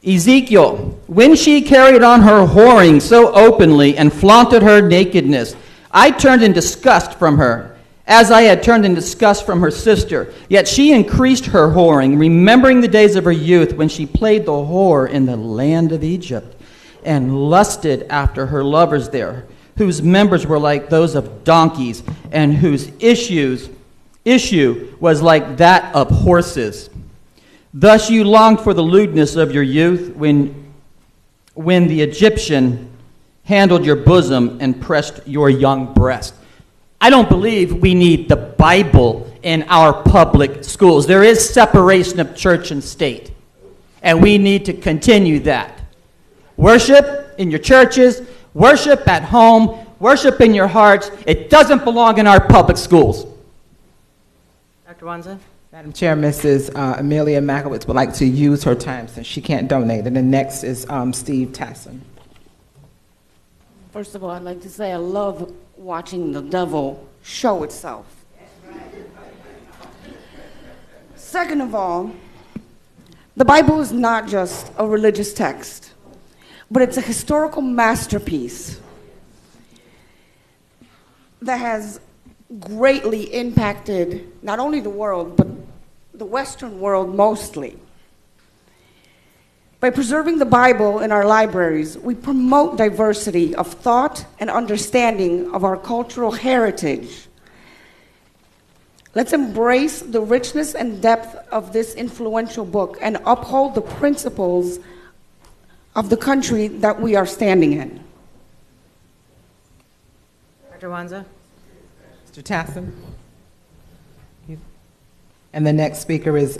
Ezekiel, when she carried on her whoring so openly and flaunted her nakedness, I turned in disgust from her, as I had turned in disgust from her sister. Yet she increased her whoring, remembering the days of her youth when she played the whore in the land of Egypt, and lusted after her lovers there, whose members were like those of donkeys, and whose issue was like that of horses. Thus you longed for the lewdness of your youth when the Egyptian handled your bosom and pressed your young breast. I don't believe we need the Bible in our public schools. There is separation of church and state, and we need to continue that. Worship in your churches, worship at home, worship in your hearts. It doesn't belong in our public schools. Dr. Wanza? Madam Chair, Mrs. Amelia Makowitz would like to use her time since she can't donate. And the next is Steve Tasson. First of all, I'd like to say I love watching the devil show itself. Second of all, the Bible is not just a religious text, but it's a historical masterpiece that has greatly impacted not only the world, but the Western world mostly. By preserving the Bible in our libraries, we promote diversity of thought and understanding of our cultural heritage. Let's embrace the richness and depth of this influential book and uphold the principles of the country that we are standing in. Dr. Wanza? Mr. Tasson. And the next speaker is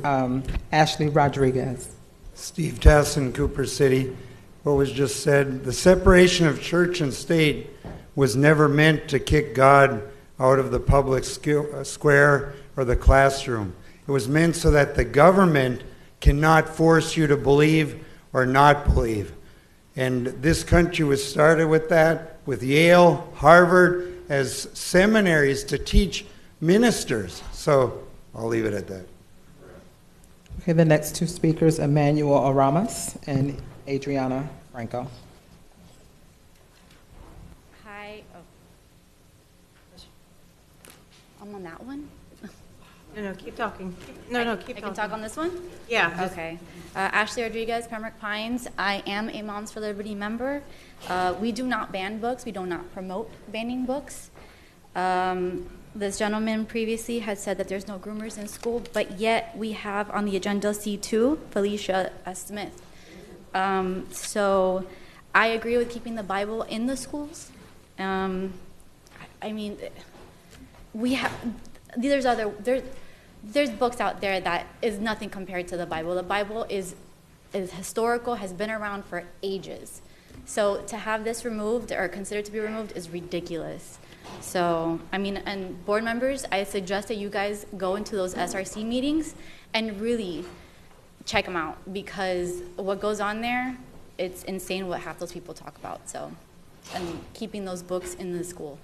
Ashley Rodriguez. Steve Tasson, Cooper City. What was just said, the separation of church and state was never meant to kick God out of the public square or the classroom. It was meant so that the government cannot force you to believe or not believe. And this country was started with that, with Yale, Harvard, as seminaries to teach ministers. So I'll leave it at that. Okay, the next two speakers, Emmanuel Aramas and Adriana Franco. Hi. Oh. I'm on that one? No, keep talking. No, keep talking. I can talk on this one? Yeah. Okay. Ashley Rodriguez, Pembroke Pines. I am a Moms for Liberty member. We do not ban books. We do not promote banning books. This gentleman previously had said that there's no groomers in school, but yet we have on the agenda C2, Felicia S. Smith. So I agree with keeping the Bible in the schools. I mean, we have, there's books out there that is nothing compared to the Bible. The Bible is historical, has been around for ages. So to have this removed or considered to be removed is ridiculous. So, I mean, and board members, I suggest that you guys go into those SRC meetings and really check them out, because what goes on there, it's insane what half those people talk about. So, and keeping those books in the school.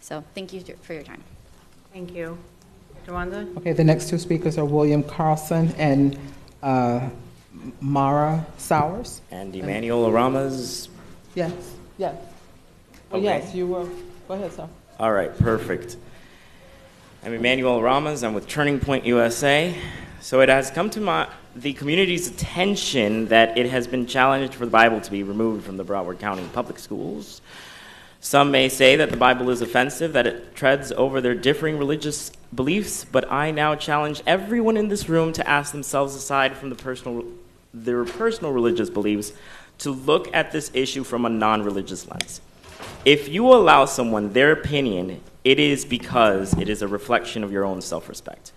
So, thank you for your time. Thank you. Dr. Wanza? Okay, the next two speakers are William Carlson and Mara Sowers. And Emmanuel Aramas. Yes, yes. Oh, Okay. yes, you were. Go ahead, sir. All right, perfect. I'm Emmanuel Aramas. I'm with Turning Point USA. So it has come to the community's attention that it has been challenged for the Bible to be removed from the Broward County public schools. Some may say that the Bible is offensive, that it treads over their differing religious beliefs, but I now challenge everyone in this room to ask themselves, aside from their personal religious beliefs, to look at this issue from a non-religious lens. If you allow someone their opinion, it is because it is a reflection of your own self-respect.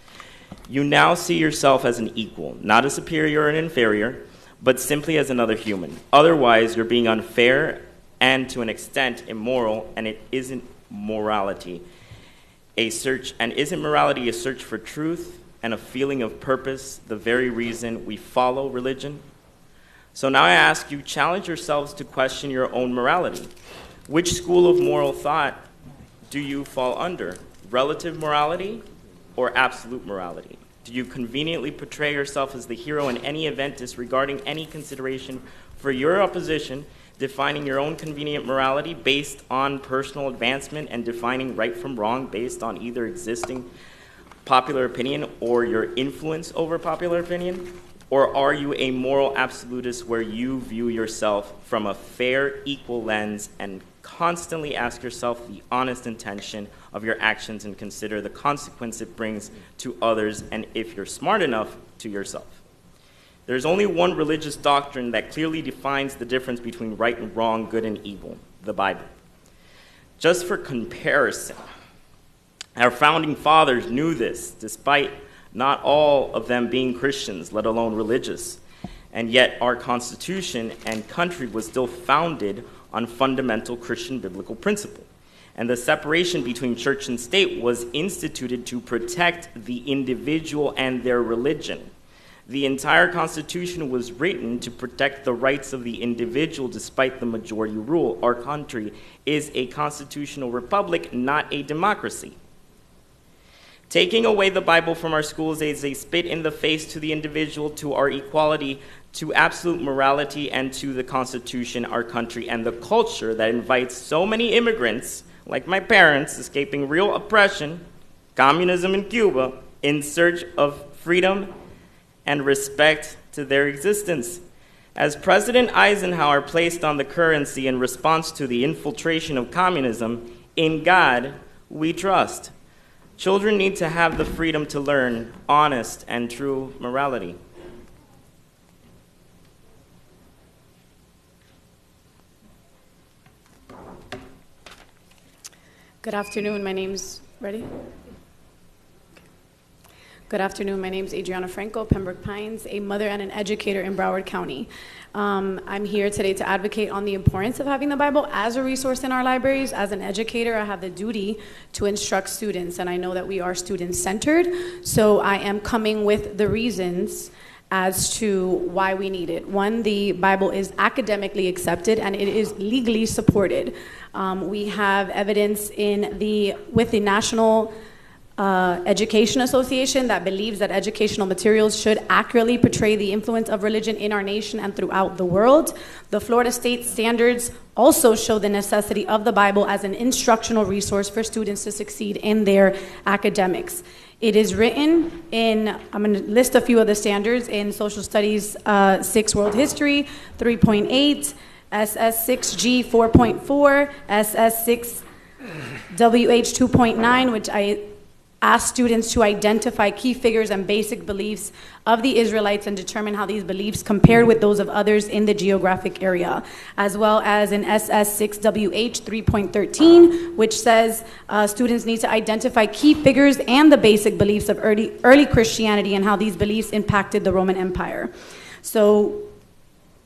You now see yourself as an equal, not a superior or an inferior, but simply as another human. Otherwise, you're being unfair and to an extent immoral, and it isn't morality. Isn't morality a search for truth and a feeling of purpose, the very reason we follow religion? So now I ask you, challenge yourselves to question your own morality. Which school of moral thought do you fall under? Relative morality or absolute morality? Do you conveniently portray yourself as the hero in any event, disregarding any consideration for your opposition, defining your own convenient morality based on personal advancement, and defining right from wrong based on either existing popular opinion or your influence over popular opinion? Or are you a moral absolutist where you view yourself from a fair, equal lens and constantly ask yourself the honest intention of your actions and consider the consequence it brings to others, and if you're smart enough, to yourself? There's only one religious doctrine that clearly defines the difference between right and wrong, good and evil: the Bible. Just for comparison, our founding fathers knew this, despite not all of them being Christians, let alone religious. And yet our Constitution and country was still founded on fundamental Christian biblical principle. And the separation between church and state was instituted to protect the individual and their religion. The entire Constitution was written to protect the rights of the individual despite the majority rule. Our country is a constitutional republic, not a democracy. Taking away the Bible from our schools is a spit in the face to the individual, to our equality, to absolute morality, and to the Constitution, our country, and the culture that invites so many immigrants, like my parents, escaping real oppression, communism in Cuba, in search of freedom and respect to their existence. As President Eisenhower placed on the currency in response to the infiltration of communism, in God we trust. Children need to have the freedom to learn honest and true morality. Good afternoon, my name's, ready? Good afternoon, my name's Adriana Franco, Pembroke Pines, a mother and an educator in Broward County. I'm here today to advocate on the importance of having the Bible as a resource in our libraries. As an educator, I have the duty to instruct students, and I know that we are student-centered, so I am coming with the reasons as to why we need it. One, the Bible is academically accepted and it is legally supported. We have evidence with the National Education Association that believes that educational materials should accurately portray the influence of religion in our nation and throughout the world. The Florida State standards also show the necessity of the Bible as an instructional resource for students to succeed in their academics. It is written in, I'm going to list a few of the standards in Social Studies 6 World History 3.8, SS6G 4.4, SS6 WH 2.9, which I ask students to identify key figures and basic beliefs of the Israelites and determine how these beliefs compared with those of others in the geographic area, as well as in SS6WH 3.13, which says students need to identify key figures and the basic beliefs of early Christianity and how these beliefs impacted the Roman Empire. So,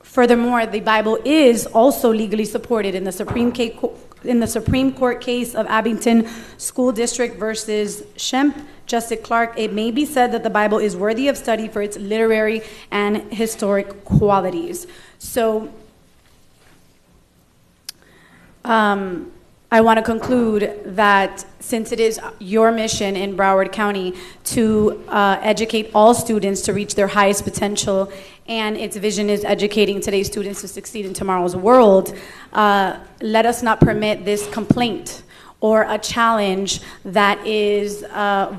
furthermore, the Bible is also legally supported in the Supreme Court case of Abington School District versus Schempp, Justice Clark. It may be said that the Bible is worthy of study for its literary and historic qualities. So, I want to conclude that since it is your mission in Broward County to educate all students to reach their highest potential, and its vision is educating today's students to succeed in tomorrow's world, let us not permit this complaint or a challenge that is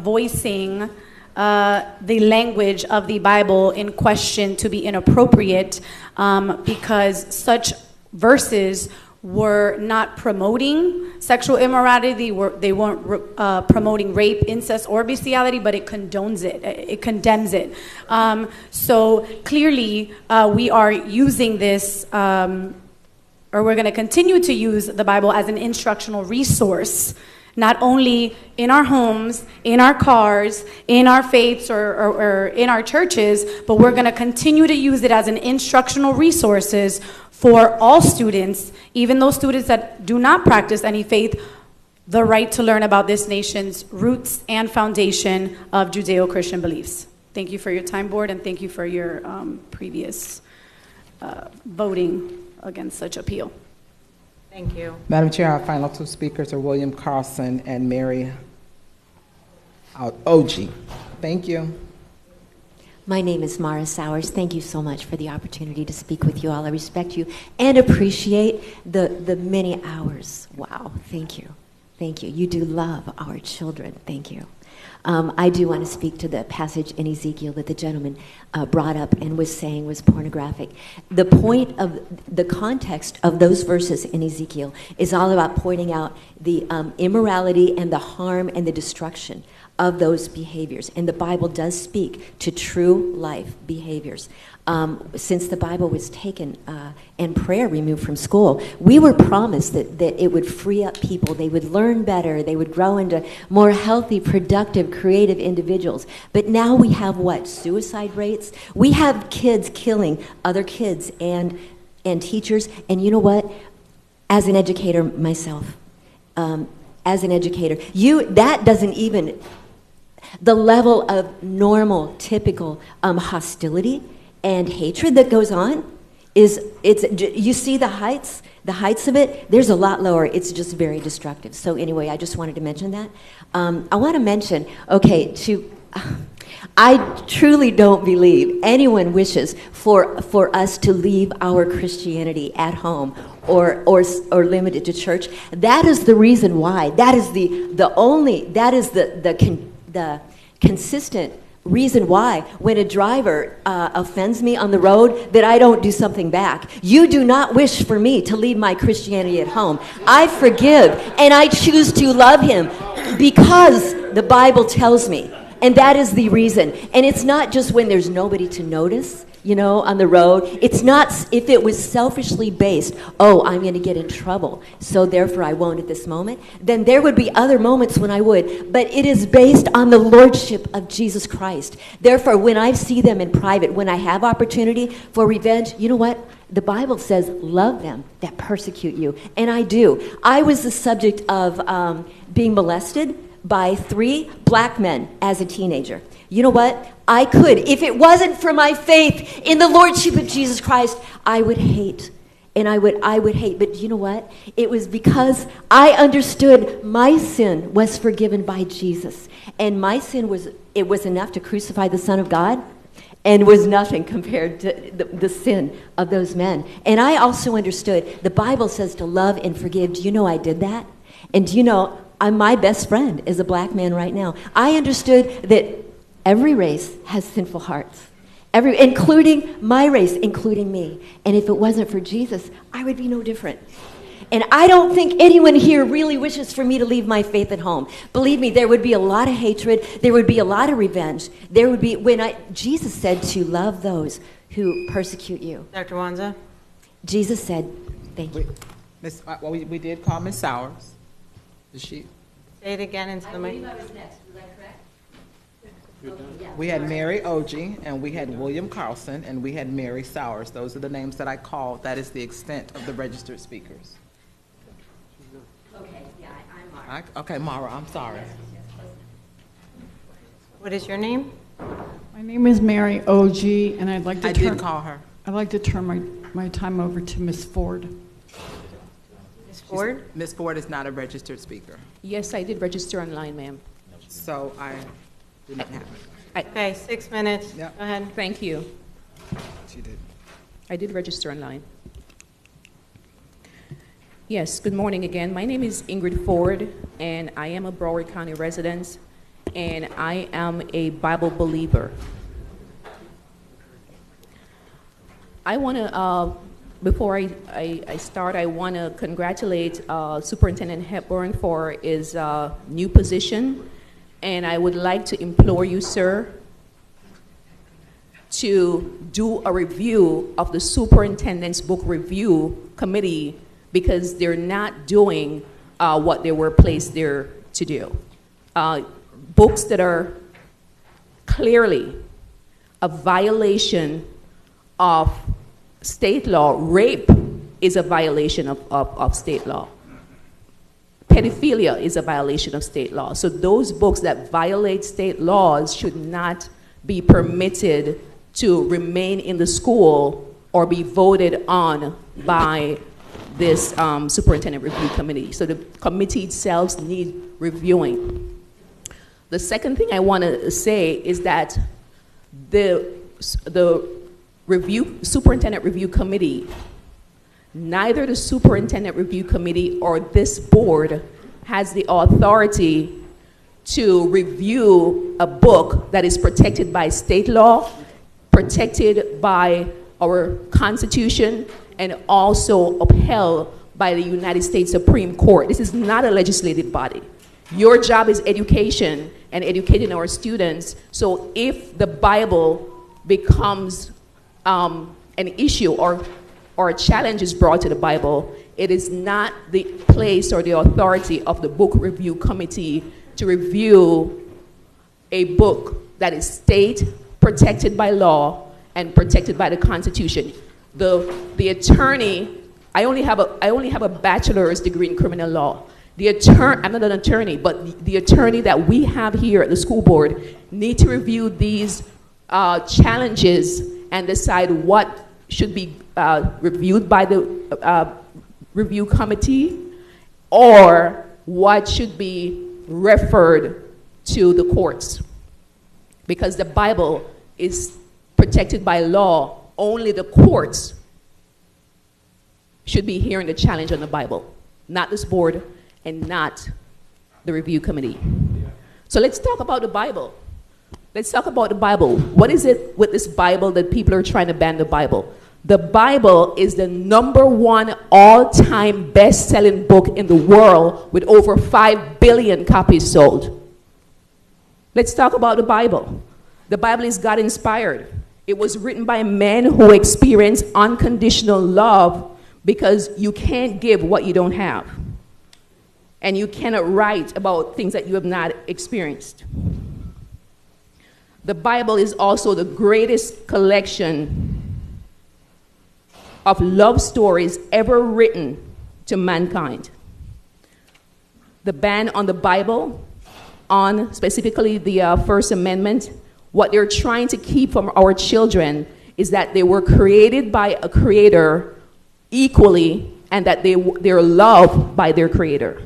voicing the language of the Bible in question to be inappropriate, because such verses were not promoting sexual immorality. They weren't promoting rape, incest, or bestiality, but it condones it. It condemns it. So clearly, we are using this, or we're going to continue to use the Bible as an instructional resource, not only in our homes, in our cars, in our faiths, or in our churches, but we're going to continue to use it as an instructional resources for all students, even those students that do not practice any faith, the right to learn about this nation's roots and foundation of Judeo-Christian beliefs. Thank you for your time, Board, and thank you for your previous voting against such appeal. Thank you. Madam Chair, our final two speakers are William Carlson and Mary Oji. Thank you. My name is Mara Sowers. Thank you so much for the opportunity to speak with you all. I respect you and appreciate the many hours. Wow, thank you. Thank you. You do love our children. Thank you. I do want to speak to the passage in Ezekiel that the gentleman brought up and was saying was pornographic. The point of the context of those verses in Ezekiel is all about pointing out the immorality and the harm and the destruction of those behaviors. And the Bible does speak to true life behaviors. Since the Bible was taken and prayer removed from school, we were promised that it would free up people. They would learn better. They would grow into more healthy, productive, creative individuals. But now we have what? Suicide rates? We have kids killing other kids and teachers. And you know what? As an educator myself, as an educator. That doesn't even, the level of normal, typical hostility and hatred that goes on you see the heights of it, there's a lot lower. It's just very destructive. So anyway, I just wanted to mention that. I want to mention, I truly don't believe anyone wishes for us to leave our Christianity at home or limited to church. That is the reason why. That is the consistent reason why when a driver offends me on the road that I don't do something back. You do not wish for me to leave my Christianity at home. I forgive and I choose to love him because the Bible tells me. And that is the reason. And it's not just when there's nobody to notice, on the road. It's not if it was selfishly based, I'm going to get in trouble, so therefore I won't at this moment. Then there would be other moments when I would. But it is based on the lordship of Jesus Christ. Therefore, when I see them in private, when I have opportunity for revenge, you know what? The Bible says, love them that persecute you. And I do. I was the subject of being molested by 3 black men as a teenager. You know what? I could, if it wasn't for my faith in the lordship of Jesus Christ, I would hate. And I would hate. But you know what? It was because I understood my sin was forgiven by Jesus. And my sin was enough to crucify the Son of God, and was nothing compared to the sin of those men. And I also understood the Bible says to love and forgive. Do you know I did that? And do you know, my best friend is a black man right now. I understood that every race has sinful hearts, including my race, including me. And if it wasn't for Jesus, I would be no different. And I don't think anyone here really wishes for me to leave my faith at home. Believe me, there would be a lot of hatred. There would be a lot of revenge. There would be, Jesus said to love those who persecute you. Dr. Wanza? Jesus said, thank you. We did call Ms. Sowers. Is she? Say it again into the mic. I was next. Was that correct? We had Mary Oji, and we had William Carlson, and we had Mary Sowers. Those are the names that I called. That is the extent of the registered speakers. Okay, yeah, I'm Mara. Okay, Mara, I'm sorry. What is your name? My name is Mary O.G., and I'd like to I did call her. I'd like to turn my time over to Ms. Ford. Ms. Ford? Ms. Ford is not a registered speaker. Yes, I did register online, ma'am. So I did not have it. Okay, 6 minutes. Yep. Go ahead. Thank you. She did. I did register online. Yes, good morning again. My name is Ingrid Ford, and I am a Broward County resident, and I am a Bible believer. I want to, before I start, I want to congratulate Superintendent Hepburn for his new position, and I would like to implore you, sir, to do a review of the Superintendent's Book Review Committee, because they're not doing what they were placed there to do. Books that are clearly a violation of state law. Rape is a violation of state law. Pedophilia is a violation of state law. So those books that violate state laws should not be permitted to remain in the school or be voted on by this Superintendent Review Committee. So the committee itself needs reviewing. The second thing I want to say is that the Superintendent Review Committee, neither the Superintendent Review Committee or this board has the authority to review a book that is protected by state law, protected by our Constitution, and also upheld by the United States Supreme Court. This is not a legislative body. Your job is education and educating our students. So if the Bible becomes an issue or a challenge is brought to the Bible, it is not the place or the authority of the Book Review Committee to review a book that is state protected by law and protected by the Constitution. The attorney, I only have a bachelor's degree in criminal law. the attorney, I'm not an attorney, but the attorney that we have here at the school board need to review these challenges and decide what should be reviewed by the review committee or what should be referred to the courts. Because the Bible is protected by law, only the courts should be hearing the challenge on the Bible, not this board and not the review committee. So let's talk about the Bible. Let's talk about the Bible. What is it with this Bible that people are trying to ban the Bible? The Bible is the #1 all-time best-selling book in the world with over 5 billion copies sold. Let's talk about the Bible. The Bible is God-inspired. It was written by men who experienced unconditional love because you can't give what you don't have. And you cannot write about things that you have not experienced. The Bible is also the greatest collection of love stories ever written to mankind. The ban on the Bible, on specifically the First Amendment, what they're trying to keep from our children is that they were created by a creator equally and that they're loved by their creator.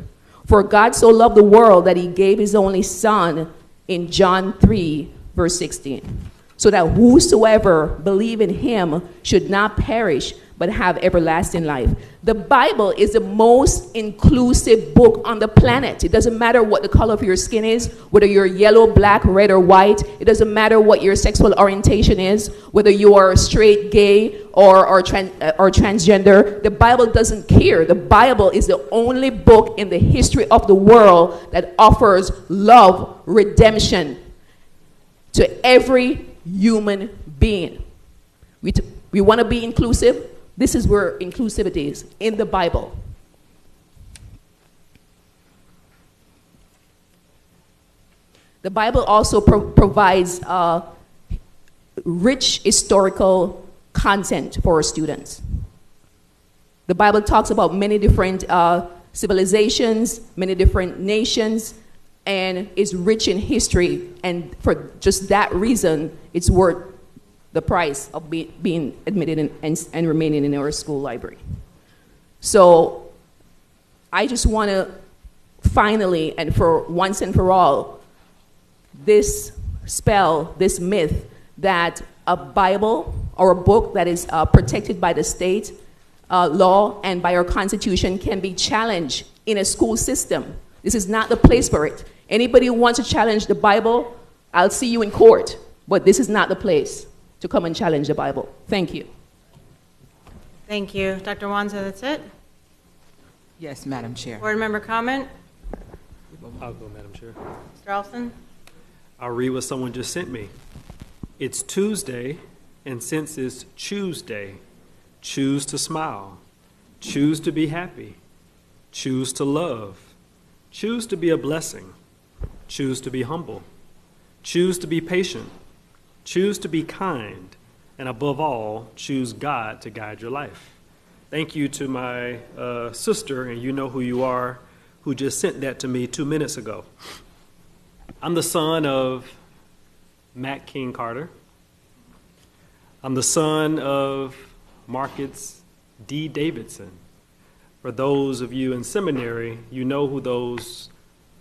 For God so loved the world that he gave his only son in John 3, verse 16, so that whosoever believe in him should not perish but have everlasting life. The Bible is the most inclusive book on the planet. It doesn't matter what the color of your skin is, whether you're yellow, black, red, or white. It doesn't matter what your sexual orientation is, whether you are straight, gay, or transgender. The Bible doesn't care. The Bible is the only book in the history of the world that offers love, redemption to every human being. We want to be inclusive. This is where inclusivity is, in the Bible. The Bible also provides rich historical content for our students. The Bible talks about many different civilizations, many different nations, and is rich in history. And for just that reason, it's worth the price of being admitted and remaining in our school library. So I just want to finally, and for once and for all, this myth that a Bible or a book that is protected by the state law and by our Constitution can be challenged in a school system. This is not the place for it. Anybody who wants to challenge the Bible, I'll see you in court, but this is not the place to come and challenge the Bible. Thank you. Thank you. Dr. Wanza, that's it? Yes, Madam Chair. Board member comment? I'll go, Madam Chair. Mr. Olson? I'll read what someone just sent me. It's Tuesday, and since it's Tuesday, choose to smile, choose to be happy, choose to love, choose to be a blessing, choose to be humble, choose to be patient, choose to be kind, and above all, choose God to guide your life. Thank you to my sister, and you know who you are, who just sent that to me 2 minutes ago. I'm the son of Matt King Carter. I'm the son of Marcus D. Davidson. For those of you in seminary, you know who those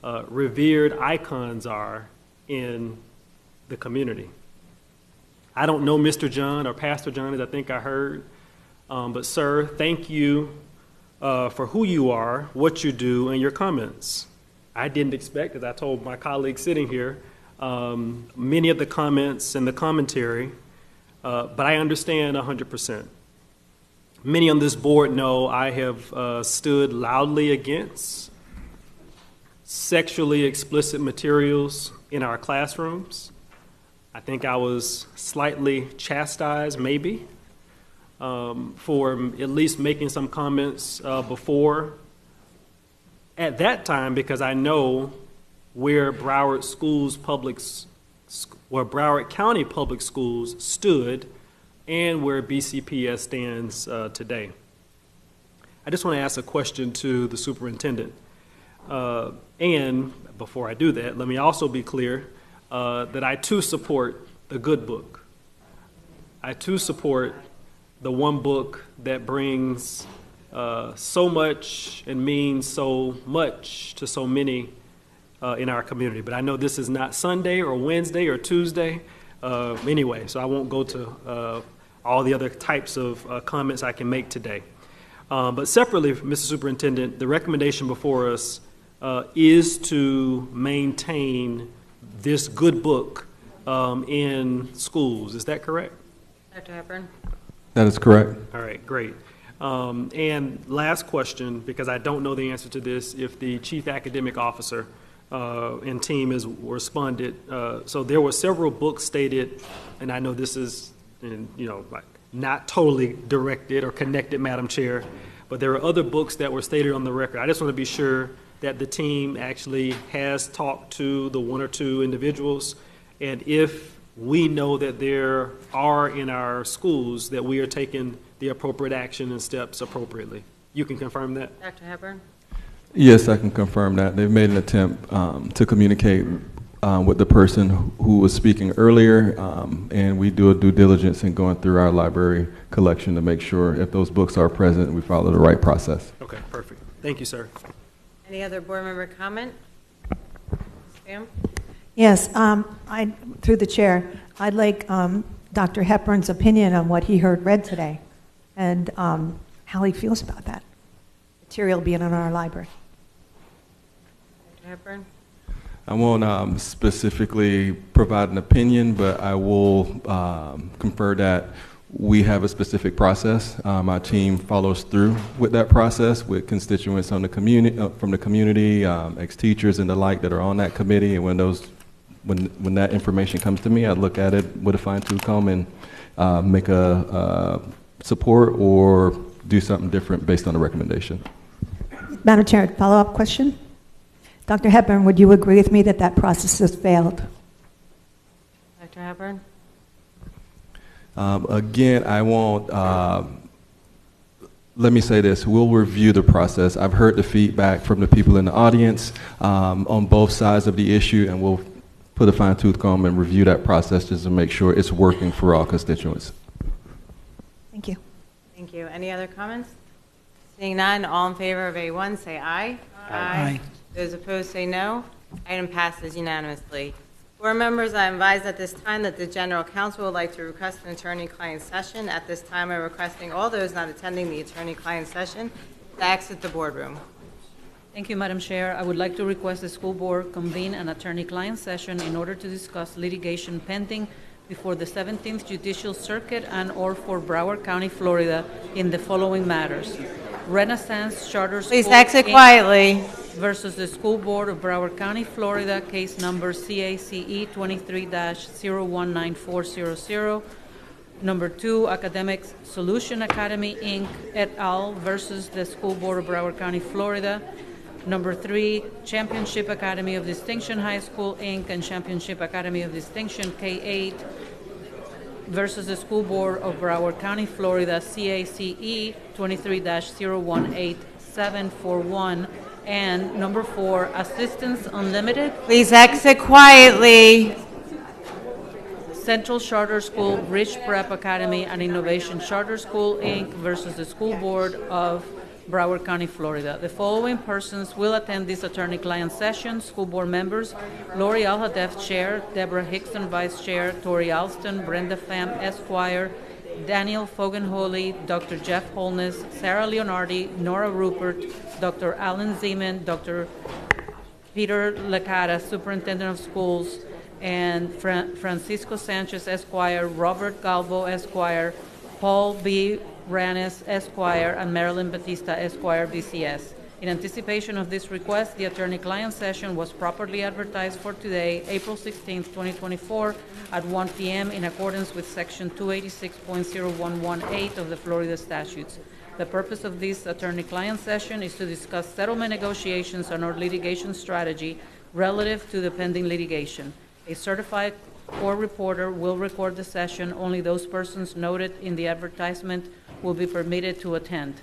revered icons are in the community. I don't know Mr. John or Pastor John, as I think I heard, but sir, thank you for who you are, what you do, and your comments. I didn't expect, as I told my colleagues sitting here, many of the comments and the commentary, but I understand 100%. Many on this board know I have stood loudly against sexually explicit materials in our classrooms. I think I was slightly chastised, maybe, for at least making some comments before. At that time, because I know where Broward County Public Schools stood and where BCPS stands today. I just want to ask a question to the superintendent. And before I do that, let me also be clear that I too support the good book. I too support the one book that brings so much and means so much to so many in our community. But I know this is not Sunday or Wednesday or Tuesday anyway, so I won't go to all the other types of comments I can make today. But separately, Mr. Superintendent, the recommendation before us is to maintain this good book in schools. Is that correct? Dr. Hepburn? That is correct. All right, great. And last question, because I don't know the answer to this, if the chief academic officer and team has responded. So there were several books stated, and I know this is, like not totally directed or connected, Madam Chair, but there are other books that were stated on the record. I just want to be sure that the team actually has talked to the one or two individuals, and if we know that there are in our schools that we are taking the appropriate action and steps appropriately. You can confirm that? Dr. Hepburn? Yes, I can confirm that. They've made an attempt to communicate with the person who was speaking earlier, and we do a due diligence in going through our library collection to make sure if those books are present, we follow the right process. Okay, perfect. Thank you, sir. Any other board member comment? Sam? Yes, through the chair, I'd like Dr. Hepburn's opinion on what he heard read today and how he feels about that material being in our library. Dr. Hepburn? I won't specifically provide an opinion, but I will confer that we have a specific process. My team follows through with that process with constituents on the from the community, ex-teachers and the like that are on that committee. And when that information comes to me, I look at it with a fine-tooth comb and make a support or do something different based on the recommendation. Madam Chair, follow-up question? Dr. Hepburn, would you agree with me that that process has failed? Dr. Hepburn? Again, I won't, let me say this, we'll review the process. I've heard the feedback from the people in the audience on both sides of the issue, and we'll put a fine-tooth comb and review that process just to make sure it's working for all constituents. Thank you. Thank you. Any other comments? Seeing none, all in favor of A1, say aye. Aye. Those opposed, say no. Item passes unanimously. Board members, I advise at this time that the General Counsel would like to request an attorney-client session. At this time, I'm requesting all those not attending the attorney-client session to exit the boardroom. Thank you, Madam Chair. I would like to request the school board convene an attorney-client session in order to discuss litigation pending before the 17th Judicial Circuit and/or for Broward County, Florida, in the following matters: Renaissance Charter School. Please exit quietly. Versus the School Board of Broward County, Florida, case number CACE 23-019400. Number 2, Academic Solution Academy, Inc., et al. Versus the School Board of Broward County, Florida. Number 3, Championship Academy of Distinction High School, Inc., and Championship Academy of Distinction, K8, versus the School Board of Broward County, Florida, CACE 23-018741. And number 4, Assistance Unlimited. Please exit quietly. Central Charter School, Rich Prep Academy, and Innovation Charter School, Inc. versus the School Board of Broward County, Florida. The following persons will attend this attorney-client session: school board members, Lori Alhadeff, Chair; Deborah Hickson, Vice Chair; Tori Alston, Brenda Pham, Esquire; Daniel Fogenholy, Dr. Jeff Holness, Sarah Leonardi, Nora Rupert, Dr. Alan Zeman, Dr. Peter Licata, Superintendent of Schools, and Francisco Sanchez, Esquire; Robert Galvo, Esquire; Paul B. Ranes, Esquire; and Marilyn Batista, Esquire, BCS. In anticipation of this request, the attorney-client session was properly advertised for today, April 16, 2024, at 1 p.m. in accordance with Section 286.0118 of the Florida statutes. The purpose of this attorney-client session is to discuss settlement negotiations and/or litigation strategy relative to the pending litigation. A certified court reporter will record the session. Only those persons noted in the advertisement will be permitted to attend.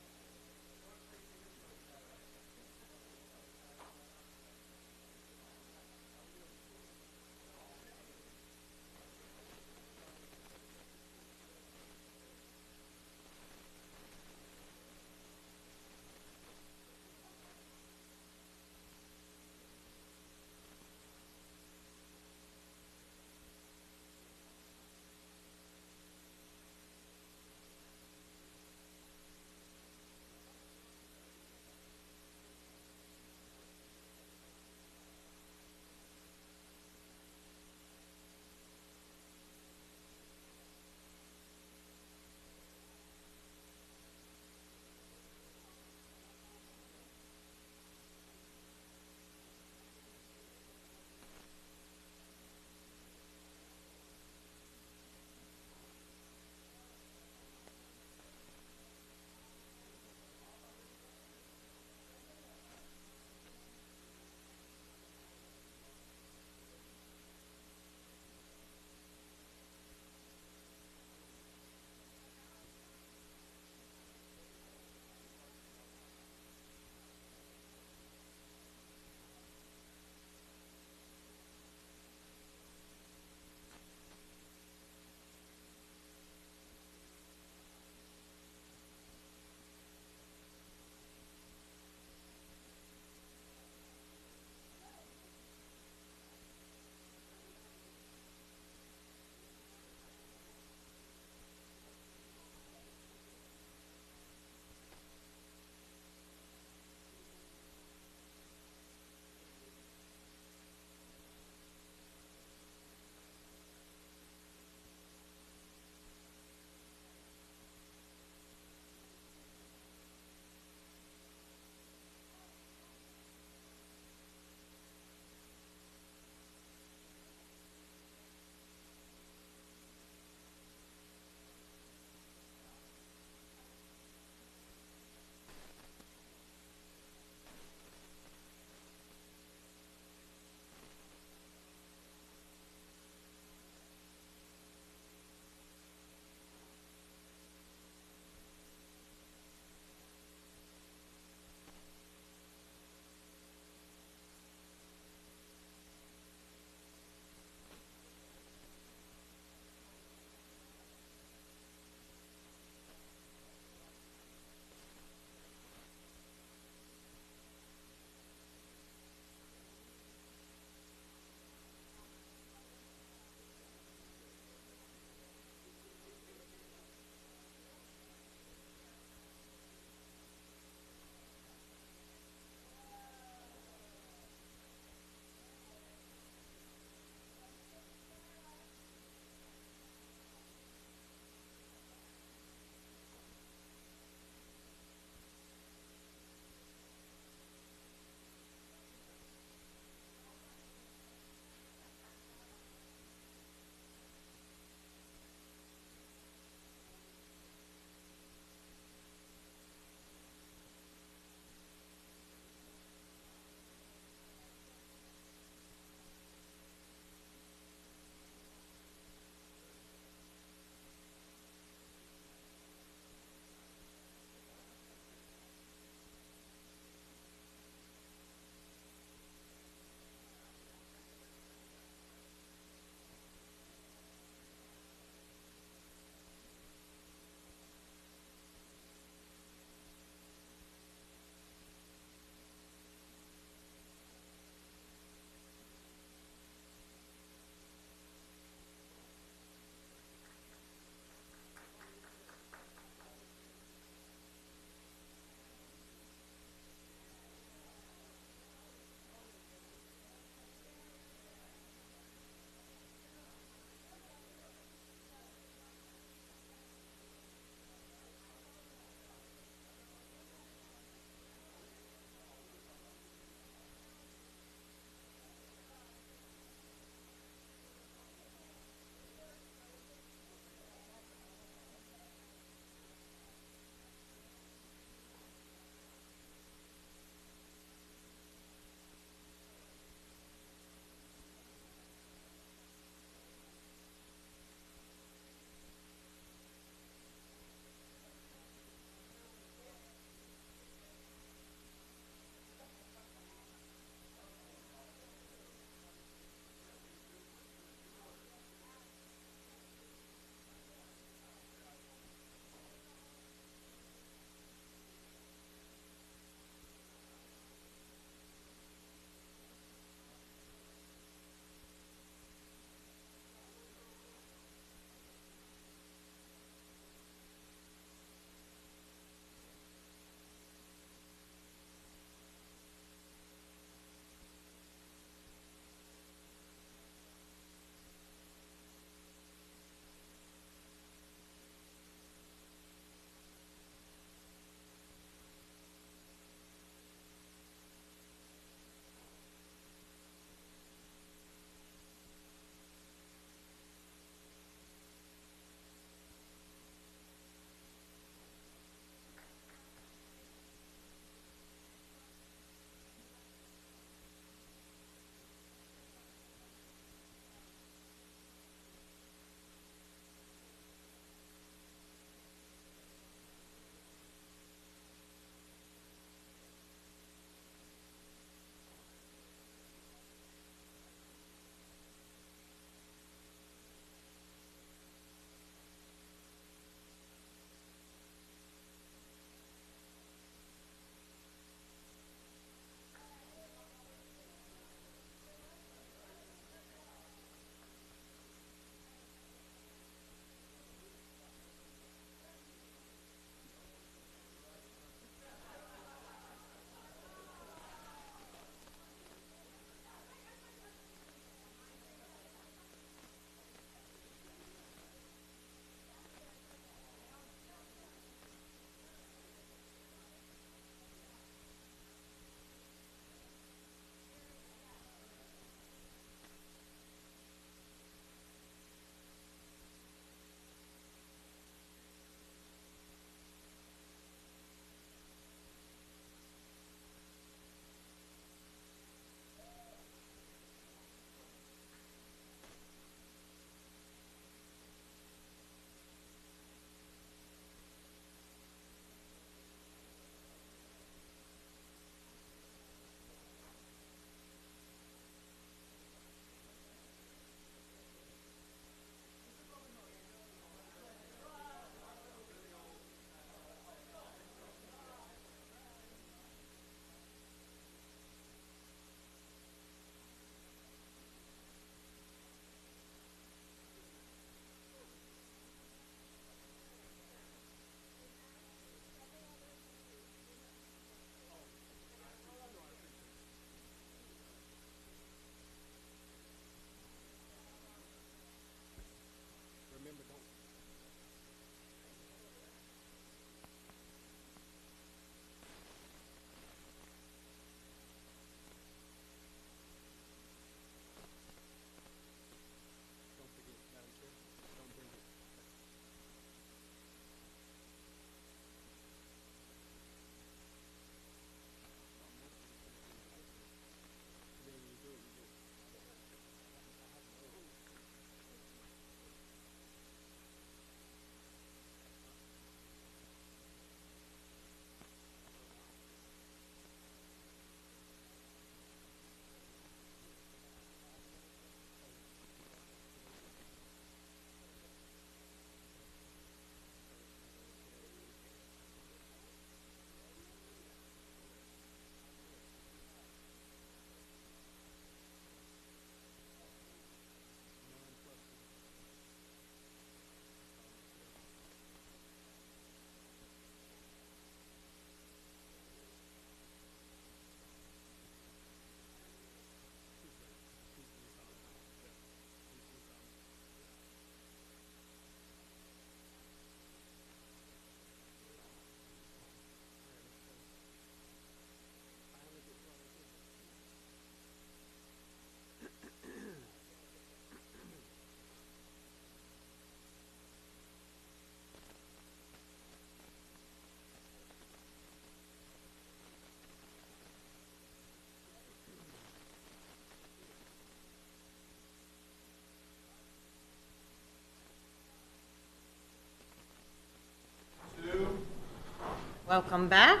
Welcome back.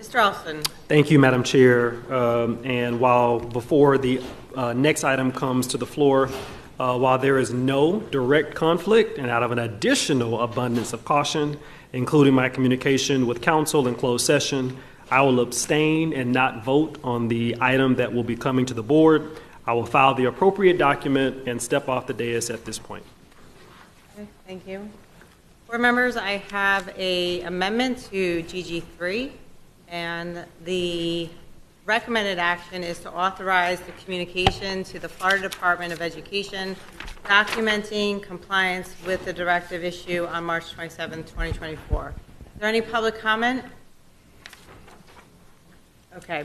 Mr. Alston. Thank you, Madam Chair. And while before the next item comes to the floor, while there is no direct conflict and out of an additional abundance of caution, including my communication with counsel in closed session, I will abstain and not vote on the item that will be coming to the board. I will file the appropriate document and step off the dais at this point. Okay, thank you. Board members, I have an amendment to GG3, and the recommended action is to authorize the communication to the Florida Department of Education documenting compliance with the directive issue on March 27, 2024. Is there any public comment? Okay.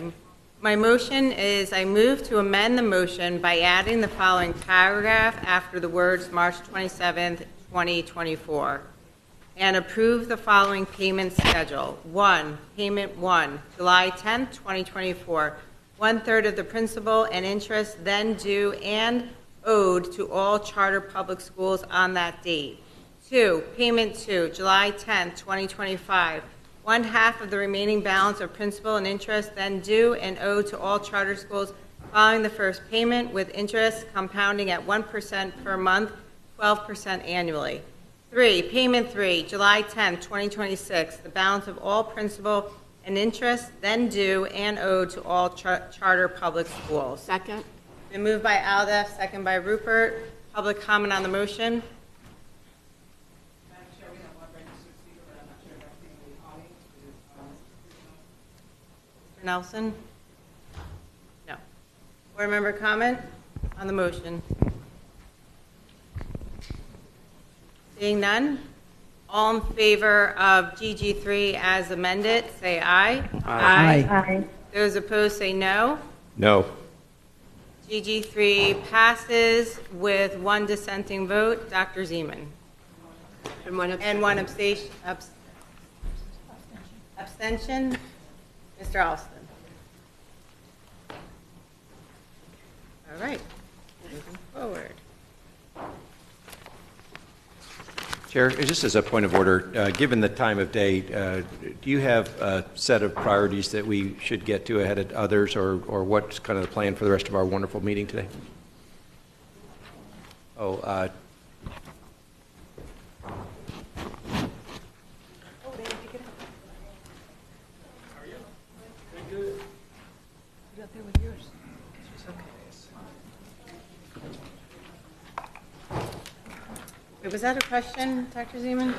My motion is I move to amend the motion by adding the following paragraph after the words March 27, 2024, and approve the following payment schedule. 1, Payment 1, July 10, 2024, 1/3 of the principal and interest then due and owed to all charter public schools on that date. 2, Payment 2, July 10, 2025, 1/2 of the remaining balance of principal and interest then due and owed to all charter schools following the first payment, with interest compounding at 1% per month, 12% annually. 3, Payment 3, July 10, 2026, the balance of all principal and interest then due and owed to all charter public schools. Second. Been moved by Aldef, second by Rupert. Public comment on the motion? Mr. Nelson? No. Board member comment on the motion? Seeing none, all in favor of GG3 as amended, say aye. Aye. Those opposed, say no. No. GG3 passes with 1 dissenting vote. Dr. Zeman. And one abstention. Abstention. Mr. Alston. All right, moving forward. Chair, just as a point of order, given the time of day, do you have a set of priorities that we should get to ahead of others, or what's kind of the plan for the rest of our wonderful meeting today? Oh, Was that a question, Dr. Zeman?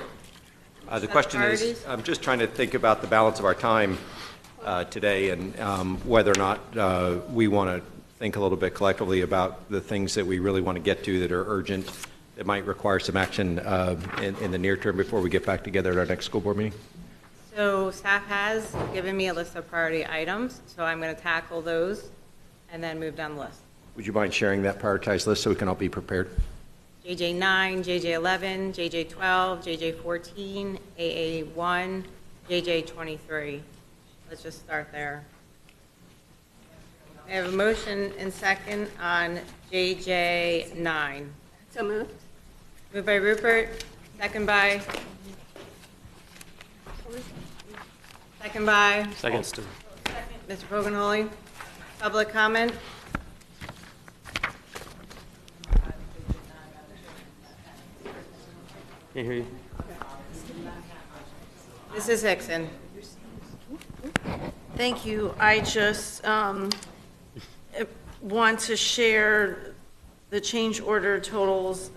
the question is, I'm just trying to think about the balance of our time today and whether or not we want to think a little bit collectively about the things that we really want to get to that are urgent, that might require some action in the near term before we get back together at our next school board meeting. So staff has given me a list of priority items, so I'm going to tackle those and then move down the list. Would you mind sharing that prioritized list so we can all be prepared? JJ9, JJ11, JJ12, JJ14, AA1, JJ23. Let's just start there. I have a motion and second on JJ9. So moved. Moved by Rupert, second by? Second by? Second. Mr. Pogenholy. Public comment? Can't hear you. Mrs. Hickson. Thank you. I just want to share the change order totals.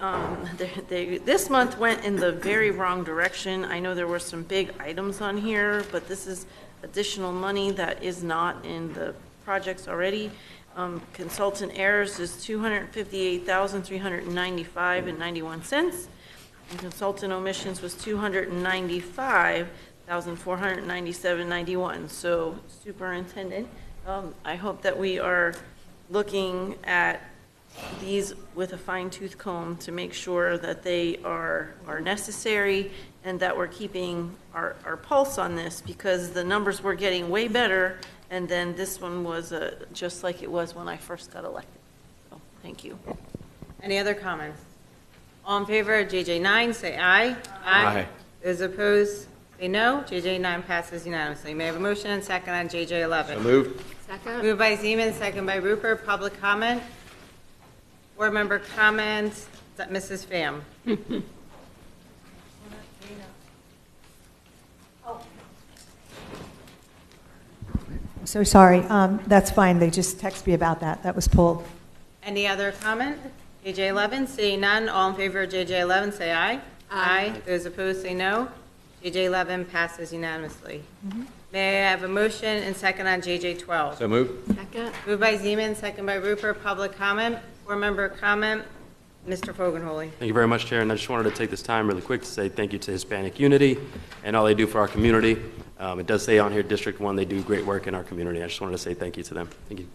This month went in the very wrong direction. I know there were some big items on here, but this is additional money that is not in the projects already. Consultant errors is $258,395.91. And consultant omissions was $295,497.91. So, Superintendent, I hope that we are looking at these with a fine-tooth comb to make sure that they are necessary and that we're keeping our pulse on this, because the numbers were getting way better, and then this one was just like it was when I first got elected. So, thank you. Any other comments? All in favor of JJ9, say aye. Aye. Those opposed, say no. JJ9 passes unanimously. May I have a motion and second on JJ11? So moved. Second. Moved by Zeman, second by Rupert. Public comment? Board member comments? Mrs. Pham. So sorry, that's fine, they just texted me about that, that was pulled. Any other comment? JJ11, seeing none, all in favor of JJ11, say aye. Aye. Those opposed, say no. JJ11 passes unanimously. May I have a motion and second on JJ12? So moved. Second. Moved by Zeman, second by Rupert. Public comment. Board member comment. Mr. Fogelholy. Thank you very much, Chair, and I just wanted to take this time really quick to say thank you to Hispanic Unity and all they do for our community. It does say on here, District 1, they do great work in our community. I just wanted to say thank you to them. Thank you.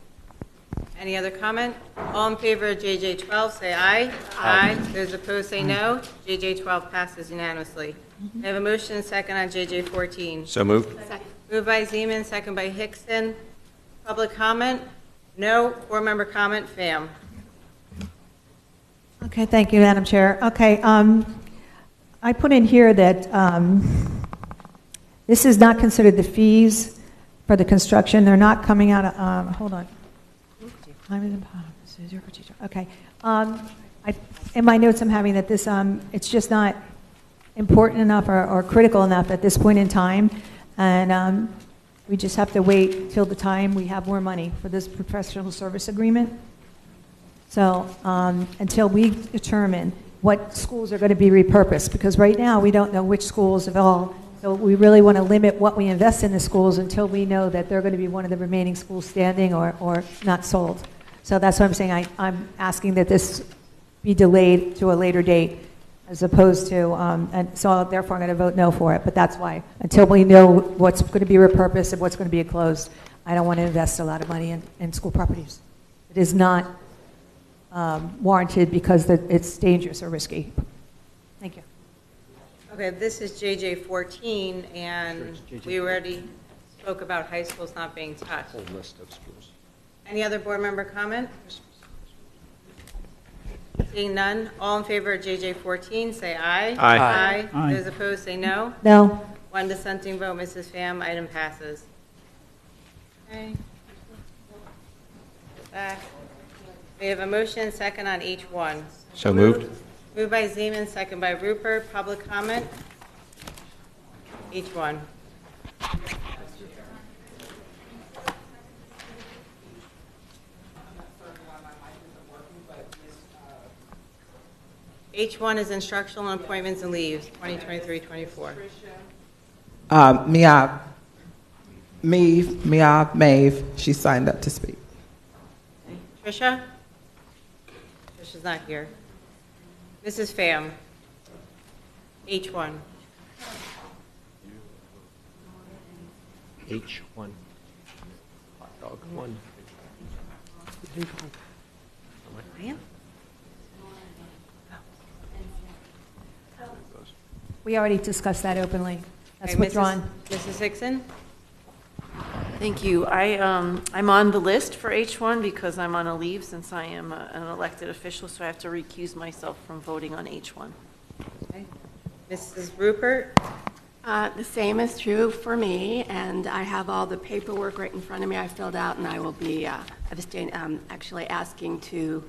Any other comment? All in favor of JJ12, say aye. Aye. Those opposed, say no. JJ12 passes unanimously. I have a motion and second on JJ14. So moved. Second. Moved by Zeman, second by Hickson. Public comment? No. Board member comment? Pham. Okay, thank you, Madam Chair. Okay, I put in here that this is not considered the fees for the construction. They're not coming out of, hold on. Okay. In my notes, I'm having that this, it's just not important enough or critical enough at this point in time. And we just have to wait till the time we have more money for this professional service agreement. So until we determine what schools are going to be repurposed, because right now we don't know which schools of all, so we really want to limit what we invest in the schools until we know that they're going to be one of the remaining schools standing or not sold. So that's what I'm saying. I'm asking that this be delayed to a later date as opposed to, and so therefore I'm going to vote no for it. But that's why, until we know what's going to be repurposed and what's going to be closed, I don't want to invest a lot of money in school properties. It is not warranted because it's dangerous or risky. Thank you. Okay, this is JJ14, and we already spoke about high schools not being touched. Whole list of schools. Any other board member comment? Seeing none, all in favor of JJ14, say aye. Aye. Aye. Those opposed, say no. No. One dissenting vote, Mrs. Pham. Item passes. Okay. Back. We have a motion second on each one. So moved. Moved by Zeman, second by Rupert. Public comment? Each one. H1 is instructional appointments and leaves, 2023-24. Maeve, she signed up to speak. Tricia? Tricia's not here. Mrs. Pham. H1. H1. Hot dog 1. We already discussed that openly. That's Okay, withdrawn. Mrs. Hickson? Thank you. I'm on the list for H1 because I'm on a leave since I am an elected official, so I have to recuse myself from voting on H1. Okay. Mrs. Rupert? The same is true for me, and I have all the paperwork right in front of me I filled out, and I will be actually asking to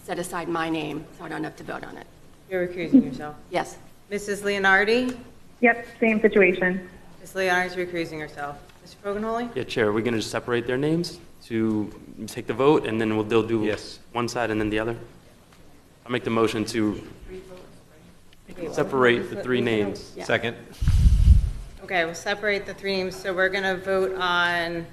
set aside my name so I don't have to vote on it. You're recusing yourself? Yes. Mrs. Leonardi? Yep, same situation. Ms. Leonardi's recusing herself. Mr. Fogelholy? Yeah, Chair, we're going to just separate their names to take the vote, and then they'll do one side and then the other? I'll make the motion to separate the three names. Yeah. Second. Okay, we'll separate the three names, so we're going to vote on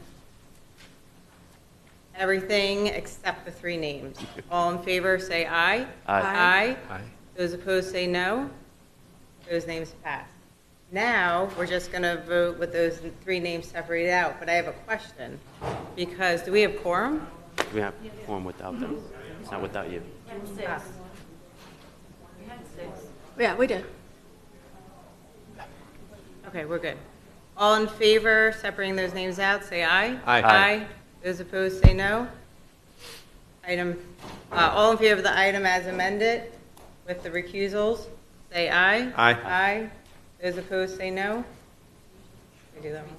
everything except the three names. All in favor, say aye. Aye. Aye. Those opposed, say no. Those names pass. Now, we're just going to vote with those three names separated out, but I have a question, because do we have quorum? We have form without them. It's not without you. Yeah, we did. Okay, we're good. All in favor, separating those names out, say aye. Aye. Aye. Those opposed, say no. All in favor of the item as amended with the recusals, say aye. Aye. Aye. Those opposed say no. We do that one.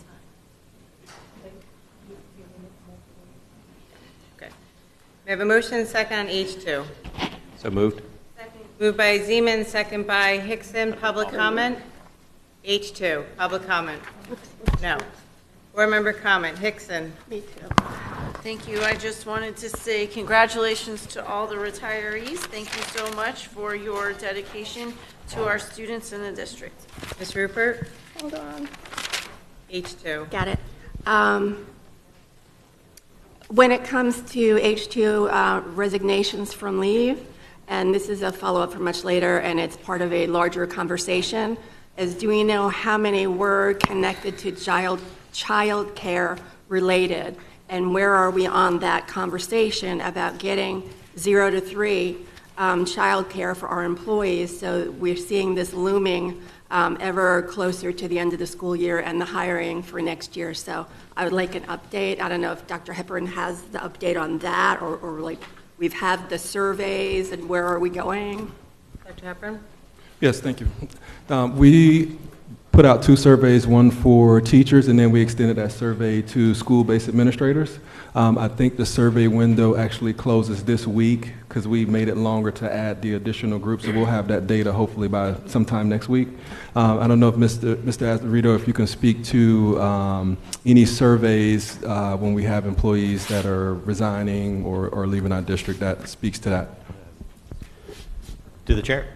Okay. We have a motion and second on H2. So moved. Moved by Zeman, second by Hickson. Public comment? H2, public comment. No. Board member comment, Hickson. Me too. Thank you. I just wanted to say congratulations to all the retirees. Thank you so much for your dedication to our students in the district. Ms. Rupert? Hold on. H2. Got it. When it comes to H2 resignations from leave, and this is a follow-up for much later, and it's part of a larger conversation, is do we know how many were connected to child care related? And where are we on that conversation about getting 0 to 3 child care for our employees? So we're seeing this looming ever closer to the end of the school year and the hiring for next year. So I would like an update. I don't know if Dr. Hepburn has the update on that, or like we've had the surveys, and where are we going? Dr. Hepburn? Yes, thank you. We put out 2 surveys, one for teachers, and then we extended that survey to school-based administrators. I think the survey window actually closes this week because we made it longer to add the additional groups, so we'll have that data hopefully by sometime next week. I don't know if Mr. Azarito, if you can speak to any surveys when we have employees that are resigning or leaving our district that speaks to that. To the chair?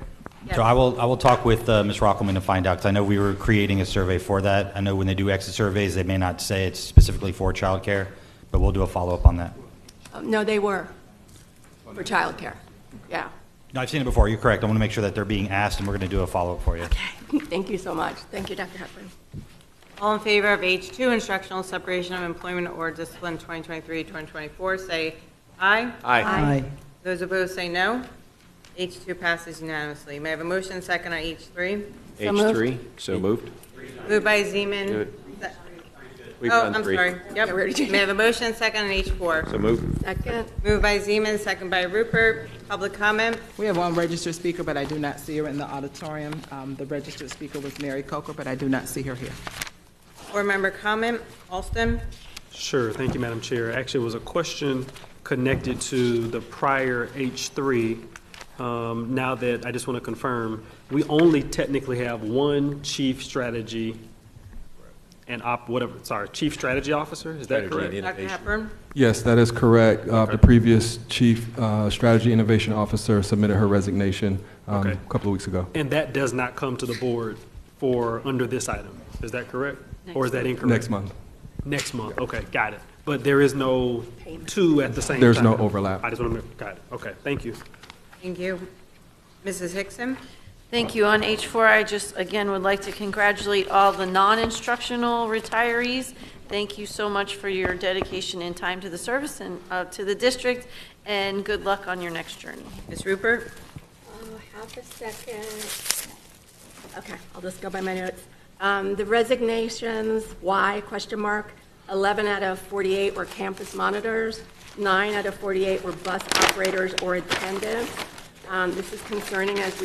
So I will talk with Ms. Rockelman to find out, because I know we were creating a survey for that. I know when they do exit surveys, they may not say it's specifically for childcare, but we'll do a follow-up on that. No, they were for childcare. Yeah. No, I've seen it before. You're correct. I want to make sure that they're being asked, and we're going to do a follow-up for you. Okay. Thank you so much. Thank you, Dr. Hepburn. All in favor of H2, instructional separation of employment or discipline 2023-2024, say aye. Aye. Aye. Those opposed say no. H2 passes unanimously. May I have a motion second on H3? H3, so moved. Moved by Zeman. Good. We've Oh, done I'm 3. sorry. Yep. May I have a motion second on H4? So moved. Second. Moved by Zeman, second by Rupert. Public comment? We have one registered speaker, but I do not see her in the auditorium. The registered speaker was Mary Coker, but I do not see her here. Board member comment, Alston? Sure, thank you, Madam Chair. Actually, it was a question connected to the prior H3. Now that I just want to confirm, we only technically have one chief strategy and chief strategy officer, is that correct? Dr. Hepburn? Yes, that is correct. The previous chief strategy innovation officer submitted her resignation a couple of weeks ago. And that does not come to the board for under this item, is that correct? Or is that incorrect? Next month. Next month, okay, got it. But there is no 2 at the same time? There's no overlap. I just want to got it, okay, thank you. Thank you. Mrs. Hickson? Thank you. On H4, I just, again, would like to congratulate all the non-instructional retirees. Thank you so much for your dedication and time to the service and to the district, and good luck on your next journey. Ms. Rupert? Half a second. Okay, I'll just go by my notes. The resignations, why, question mark, 11 out of 48 were campus monitors, 9 out of 48 were bus operators or attendants. This is concerning as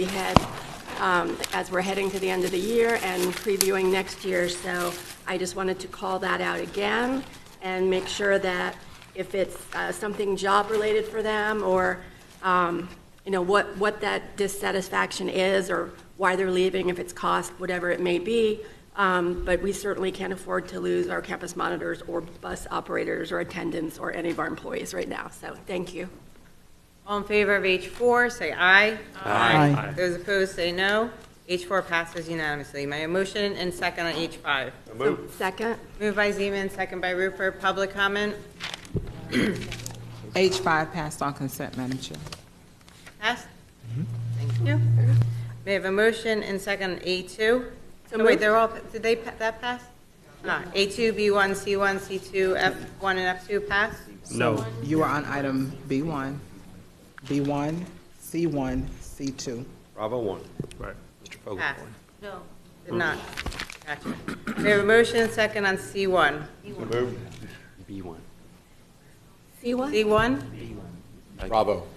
we're heading to the end of the year and previewing next year. So I just wanted to call that out again and make sure that if it's something job related for them, or what that dissatisfaction is, or why they're leaving, if it's cost, whatever it may be. But we certainly can't afford to lose our campus monitors or bus operators or attendants or any of our employees right now. So thank you. All in favor of H4, say aye. Aye. Those opposed say no. H4 passes unanimously. May I have a motion and second on H5? Second. Moved by Zeman, second by Rupert. Public comment? H5 passed on consent, Madam Chair. Passed? Thank you. May I have a motion and second on A2? So Oh, wait, they're all, that pass? No. A2, B1, C1, C2, F1, and F2 pass? No. You are on item B1, B1, C1, C2. Bravo 1. Right. Mr. Fogle. Pass. No. Did not. Gotcha. We have a motion and second on C1. So moved. B1. C1? C1? Bravo.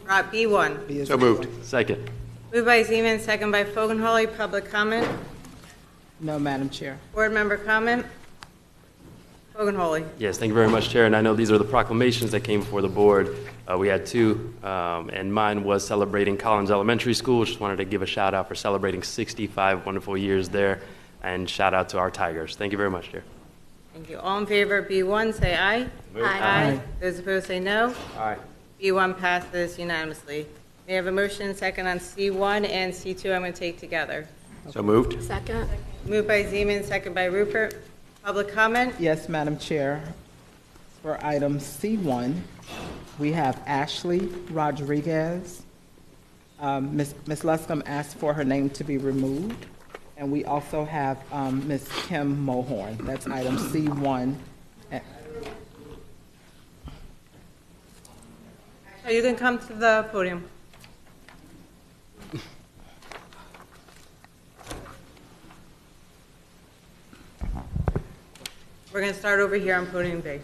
B1. So moved. Second. Moved by Zeman, second by Fogenholly. Public comment? No, Madam Chair. Board member comment? Hogan-Holy. Yes, thank you very much, Chair. And I know these are the proclamations that came before the board. We had two, and mine was celebrating Collins Elementary School. Just wanted to give a shout out for celebrating 65 wonderful years there, and shout out to our Tigers. Thank you very much, Chair. Thank you. All in favor of B1, say aye. Aye. Those opposed, say no. Aye. B1 passes unanimously. We have a motion and second on C1 and C2 I'm going to take together. So moved. Second. Moved by Zeman, second by Rupert. Public comment? Yes, Madam Chair. For item C1, we have Ashley Rodriguez. Ms. Luscombe asked for her name to be removed. And we also have Ms. Kim Mohorn. That's item C1. You can come to the podium. We're going to start over here on podium B. Okay.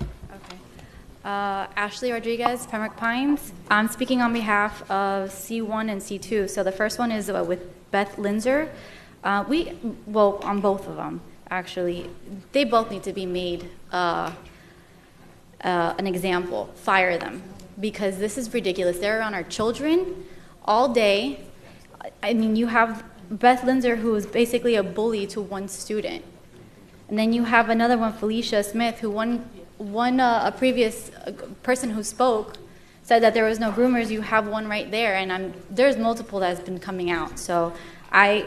Ashley Rodriguez, Pembroke Pines. I'm speaking on behalf of C1 and C2. So the first one is with Beth Linzer. On both of them, actually. They both need to be made an example. Fire them. Because this is ridiculous. They're around our children all day. I mean, you have Beth Linzer, who is basically a bully to one student. And then you have another one, Felicia Smith, who a previous person who spoke said that there was no groomers. You have one right there, and there's multiple that's been coming out. So I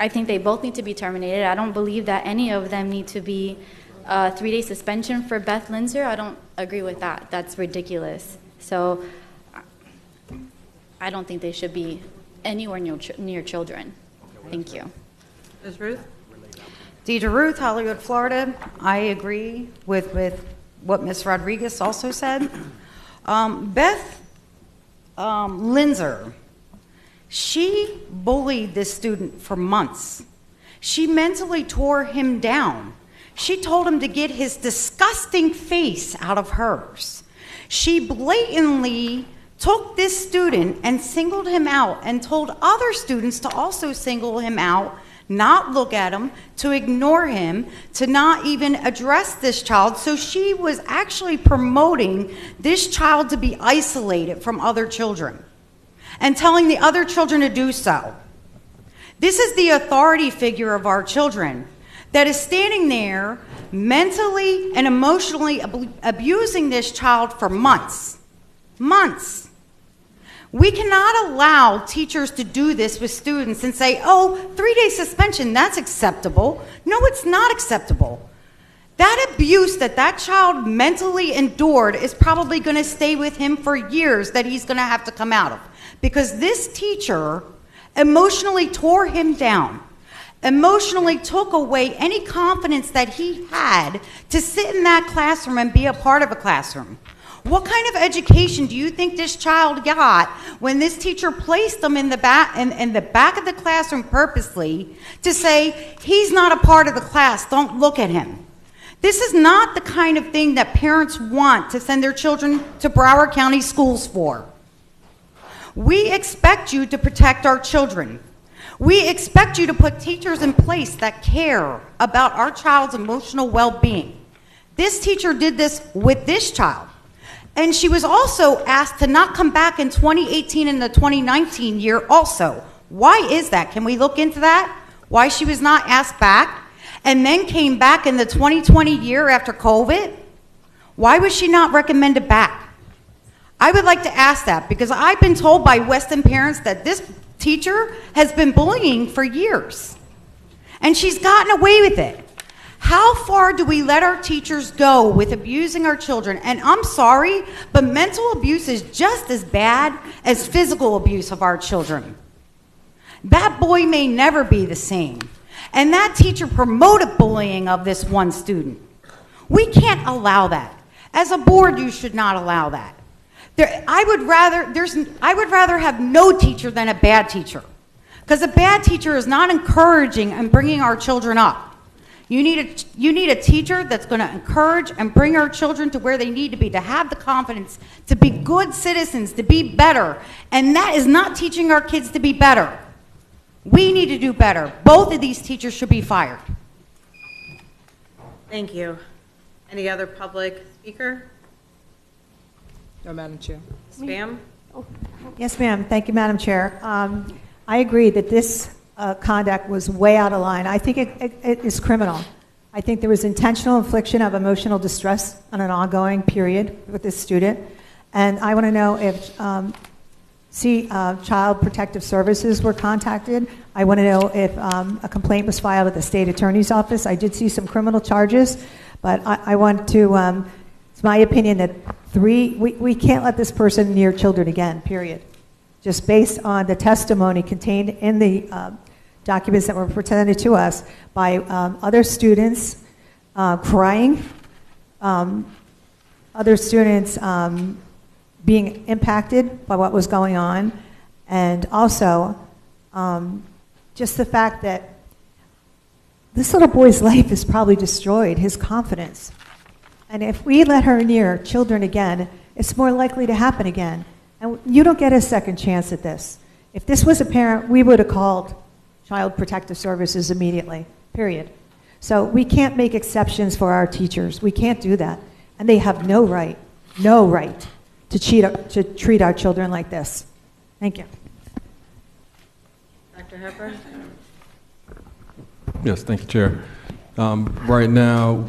think they both need to be terminated. I don't believe that any of them need to be 3-day suspension for Beth Linzer. I don't agree with that. That's ridiculous. So I don't think they should be anywhere near children. Thank you. Ms. Ruth? Deidre Ruth, Hollywood, Florida. I agree with what Ms. Rodriguez also said. Beth Linzer, she bullied this student for months. She mentally tore him down. She told him to get his disgusting face out of hers. She blatantly took this student and singled him out and told other students to also single him out, not look at him, to ignore him, to not even address this child. So she was actually promoting this child to be isolated from other children and telling the other children to do so. This is the authority figure of our children that is standing there mentally and emotionally abusing this child for months. Months. We cannot allow teachers to do this with students and say, oh, 3-day suspension, that's acceptable. No, it's not acceptable. That abuse that child mentally endured is probably going to stay with him for years that he's going to have to come out of. Because this teacher emotionally tore him down, emotionally took away any confidence that he had to sit in that classroom and be a part of a classroom. What kind of education do you think this child got when this teacher placed them in the back of the classroom purposely to say, he's not a part of the class, don't look at him? This is not the kind of thing that parents want to send their children to Broward County schools for. We expect you to protect our children. We expect you to put teachers in place that care about our child's emotional well-being. This teacher did this with this child. And she was also asked to not come back in 2018 and the 2019 year also. Why is that? Can we look into that? Why she was not asked back and then came back in the 2020 year after COVID? Why was she not recommended back? I would like to ask that because I've been told by Weston parents that this teacher has been bullying for years. And she's gotten away with it. How far do we let our teachers go with abusing our children? And I'm sorry, but mental abuse is just as bad as physical abuse of our children. That boy may never be the same. And that teacher promoted bullying of this one student. We can't allow that. As a board, you should not allow that. I would rather have no teacher than a bad teacher. Because a bad teacher is not encouraging and bringing our children up. You need a teacher that's going to encourage and bring our children to where they need to be, to have the confidence, to be good citizens, to be better. And that is not teaching our kids to be better. We need to do better. Both of these teachers should be fired. Thank you. Any other public speaker? No, Madam Chair. Spam? Yes, ma'am. Thank you, Madam Chair. I agree that this conduct was way out of line. I think it is criminal. I think there was intentional infliction of emotional distress on an ongoing period with this student. And I want to know if Child Protective Services were contacted. I want to know if a complaint was filed at the state attorney's office. I did see some criminal charges, but I want to, it's my opinion that we can't let this person near children again, period. Just based on the testimony contained in the documents that were presented to us by other students crying, other students being impacted by what was going on, and also just the fact that this little boy's life is probably destroyed, his confidence. And if we let her near children again, it's more likely to happen again. And you don't get a second chance at this. If this was a parent, we would have called Child Protective Services immediately, period. So we can't make exceptions for our teachers. We can't do that. And they have no right to treat our children like this. Thank you. Dr. Hepburn? Yes, thank you, Chair. Right now,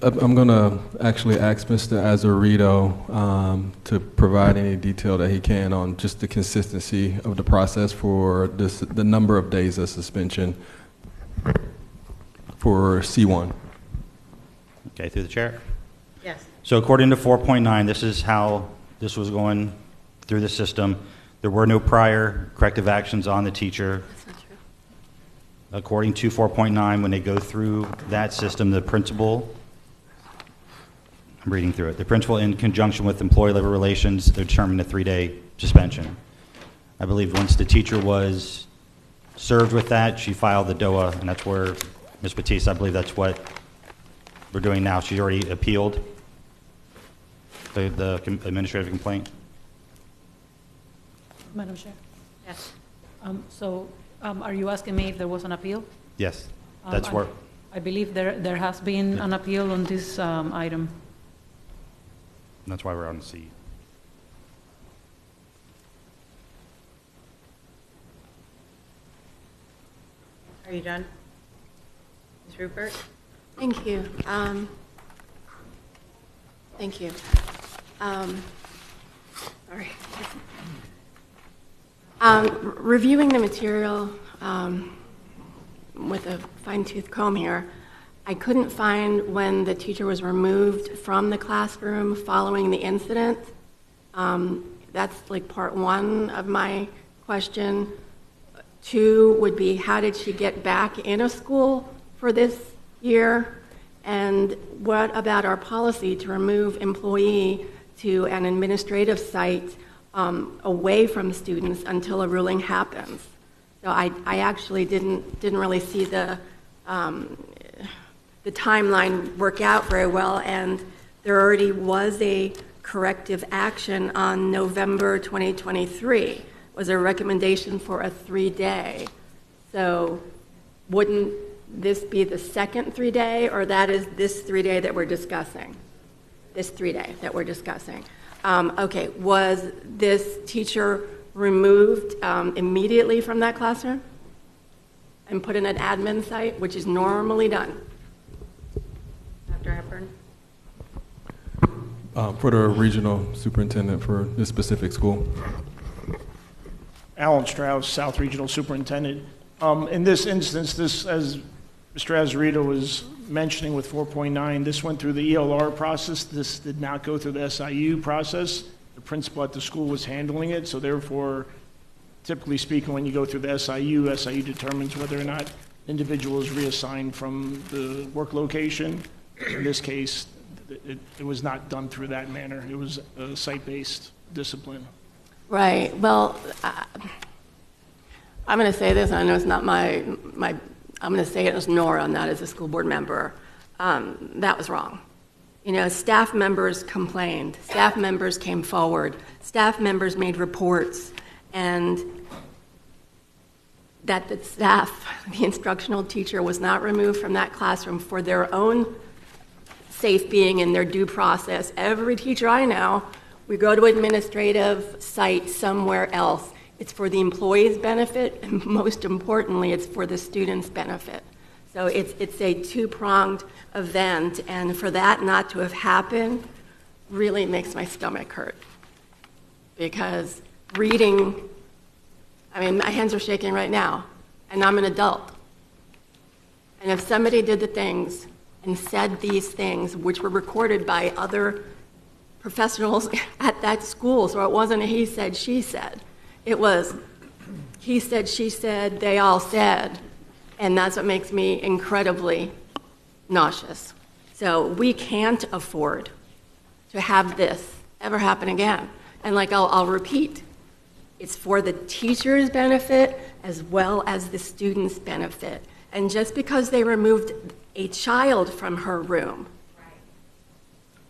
I'm going to actually ask Mr. Azarito to provide any detail that he can on just the consistency of the process for the number of days of suspension for C1. Okay, through the chair? Yes. So according to 4.9, this is how this was going through the system. There were no prior corrective actions on the teacher. That's not true. According to 4.9, when they go through that system, the principal, I'm reading through it, the principal in conjunction with employee labor relations determined a 3-day suspension. I believe once the teacher was served with that, she filed the DOA, and that's where, Ms. Batiste, I believe that's what we're doing now. She's already appealed the administrative complaint. Madam Chair. Yes. Are you asking me if there was an appeal? Yes, that's where. I believe there has been an appeal on this item. That's why we're on C. Are you done? Ms. Rupert? Thank you. Thank you. Sorry. Reviewing the material with a fine-tooth comb here, I couldn't find when the teacher was removed from the classroom following the incident. That's like part one of my question. 2 would be, how did she get back in a school for this year? And what about our policy to remove employee to an administrative site away from students until a ruling happens? So I actually didn't really see the timeline work out very well, and there already was a corrective action on November 2023. Was a recommendation for a 3-day. So wouldn't this be the second 3-day, or that is this 3-day that we're discussing? This 3-day that we're discussing. Okay, was this teacher removed immediately from that classroom and put in an admin site, which is normally done? Dr. Hepburn? For the regional superintendent for this specific school. Alan Strauss, South Regional Superintendent. In this instance, this, as Mr. Azarito was mentioning with 4.9, this went through the ELR process. This did not go through the SIU process. The principal at the school was handling it, so therefore, typically speaking, when you go through the SIU determines whether or not individual is reassigned from the work location. In this case, it was not done through that manner. It was a site-based discipline. Right. Well, I'm going to say this, and I know it's not I'm going to say it as Nora, not as a school board member. That was wrong. You know, staff members complained. Staff members came forward. Staff members made reports. And that the staff, the instructional teacher, was not removed from that classroom for their own safe being and their due process. Every teacher I know, we go to administrative site somewhere else. It's for the employee's benefit, and most importantly, it's for the student's benefit. So it's a two-pronged event, and for that not to have happened really makes my stomach hurt. Because reading, I mean, my hands are shaking right now, and I'm an adult. And if somebody did the things and said these things, which were recorded by other professionals at that school, so it wasn't a he said, she said. It was he said, she said, they all said, and that's what makes me incredibly nauseous. So we can't afford to have this ever happen again. And like I'll repeat, it's for the teacher's benefit as well as the student's benefit. And just because they removed a child from her room,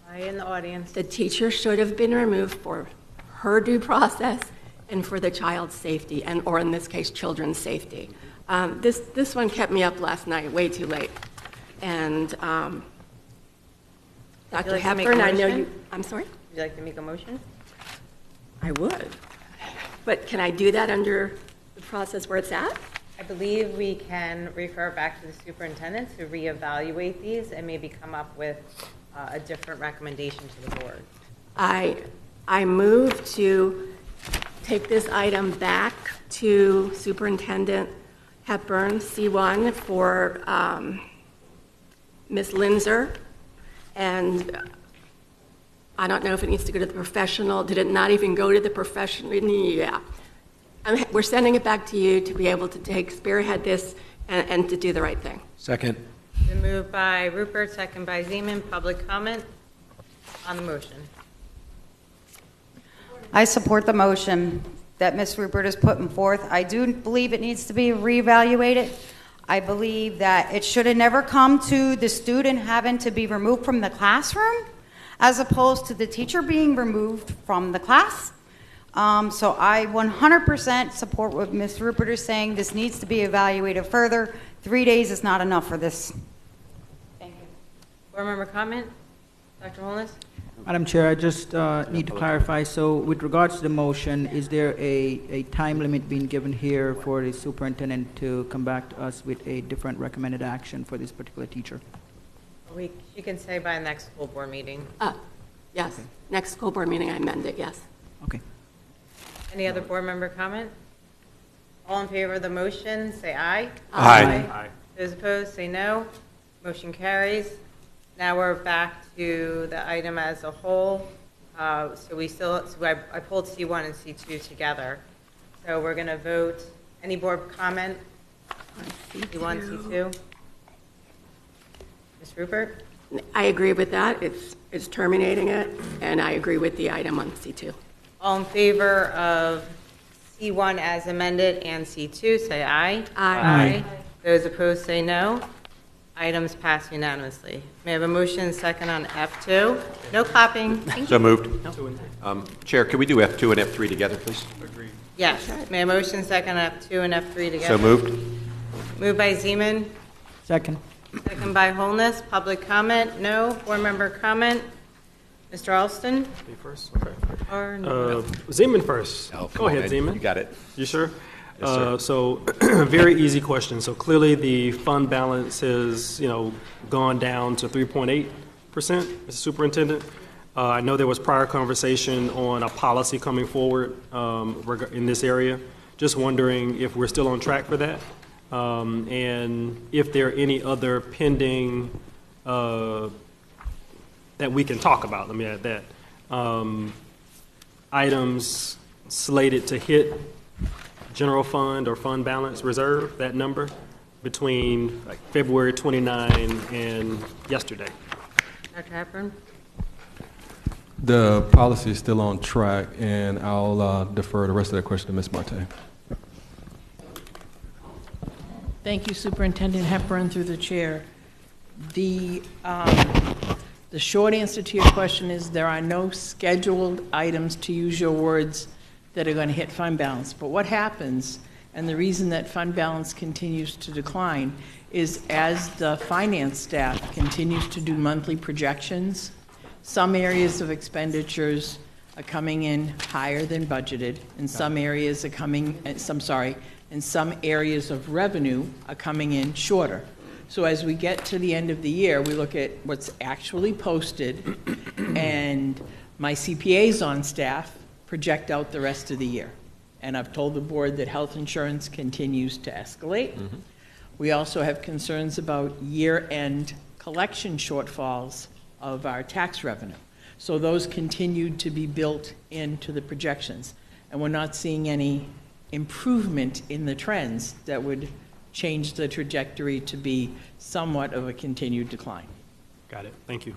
Right in the audience. the teacher should have been removed for her due process and for the child's safety, and or in this case, children's safety. This one kept me up last night, way too late. And Dr. like to make a Hepburn, I know motion? you, I'm sorry? Would you like to make a motion? I would. But can I do that under the process where it's at? I believe we can refer back to the superintendent to reevaluate these and maybe come up with a different recommendation to the board. I move to take this item back to Superintendent Hepburn, C1, for Ms. Linzer. And I don't know if it needs to go to the professional. Did it not even go to the professional? Yeah. We're sending it back to you to be able to spearhead this and to do the right thing. Second. Been moved by Rupert, second by Zeman. Public comment on the motion. I support the motion that Ms. Rupert is putting forth. I do believe it needs to be reevaluated. I believe that it should have never come to the student having to be removed from the classroom as opposed to the teacher being removed from the class. So I 100% support what Ms. Rupert is saying. This needs to be evaluated further. 3 days is not enough for this. Thank you. Board member comment? Dr. Holness? Madam Chair, I just need to clarify. So with regards to the motion, is there a time limit being given here for the superintendent to come back to us with a different recommended action for this particular teacher? You can say by next school board meeting. Yes. Okay. Next school board meeting, I amend it, yes. Okay. Any other board member comment? All in favor of the motion, say aye. Aye. Those opposed, say no. Motion carries. Now we're back to the item as a whole. So I pulled C1 and C2 together. So we're going to vote. Any board comment? C1, C2? Ms. Rupert? I agree with that. It's terminating it, and I agree with the item on C2. All in favor of C1 as amended and C2, say aye. Aye. Those opposed, say no. Items pass unanimously. May I have a motion second on F2? No clapping. So moved. Chair, can we do F2 and F3 together, please? Yes. May I have a motion second on F2 and F3 together? So moved. Moved by Zeman. Second. Second by Holness. Public comment? No. Board member comment? Mr. Alston? Me first? Okay. Or no? Zeman first. Oh, Go ahead, Zeman. You got it. You sure? Yes, sir. So, very easy question. So clearly, the fund balance has, gone down to 3.8%, Mr. Superintendent. I know there was prior conversation on a policy coming forward in this area. Just wondering if we're still on track for that, and if there are any other pending that we can talk about. Let me add that. Items slated to hit general fund or fund balance reserve, that number, between February 29 and yesterday. Dr. Hepburn? The policy is still on track, and I'll defer the rest of that question to Ms. Marte. Thank you, Superintendent Hepburn, through the chair. The short answer to your question is there are no scheduled items, to use your words, that are going to hit fund balance. But what happens And the reason that fund balance continues to decline is as the finance staff continues to do monthly projections, some areas of expenditures are coming in higher than budgeted, and some areas are coming, and some areas of revenue are coming in shorter. So as we get to the end of the year, we look at what's actually posted, and my CPAs on staff project out the rest of the year. And I've told the board that health insurance continues to escalate. We also have concerns about year-end collection shortfalls of our tax revenue. So those continue to be built into the projections. And we're not seeing any improvement in the trends that would change the trajectory to be somewhat of a continued decline. Got it. Thank you.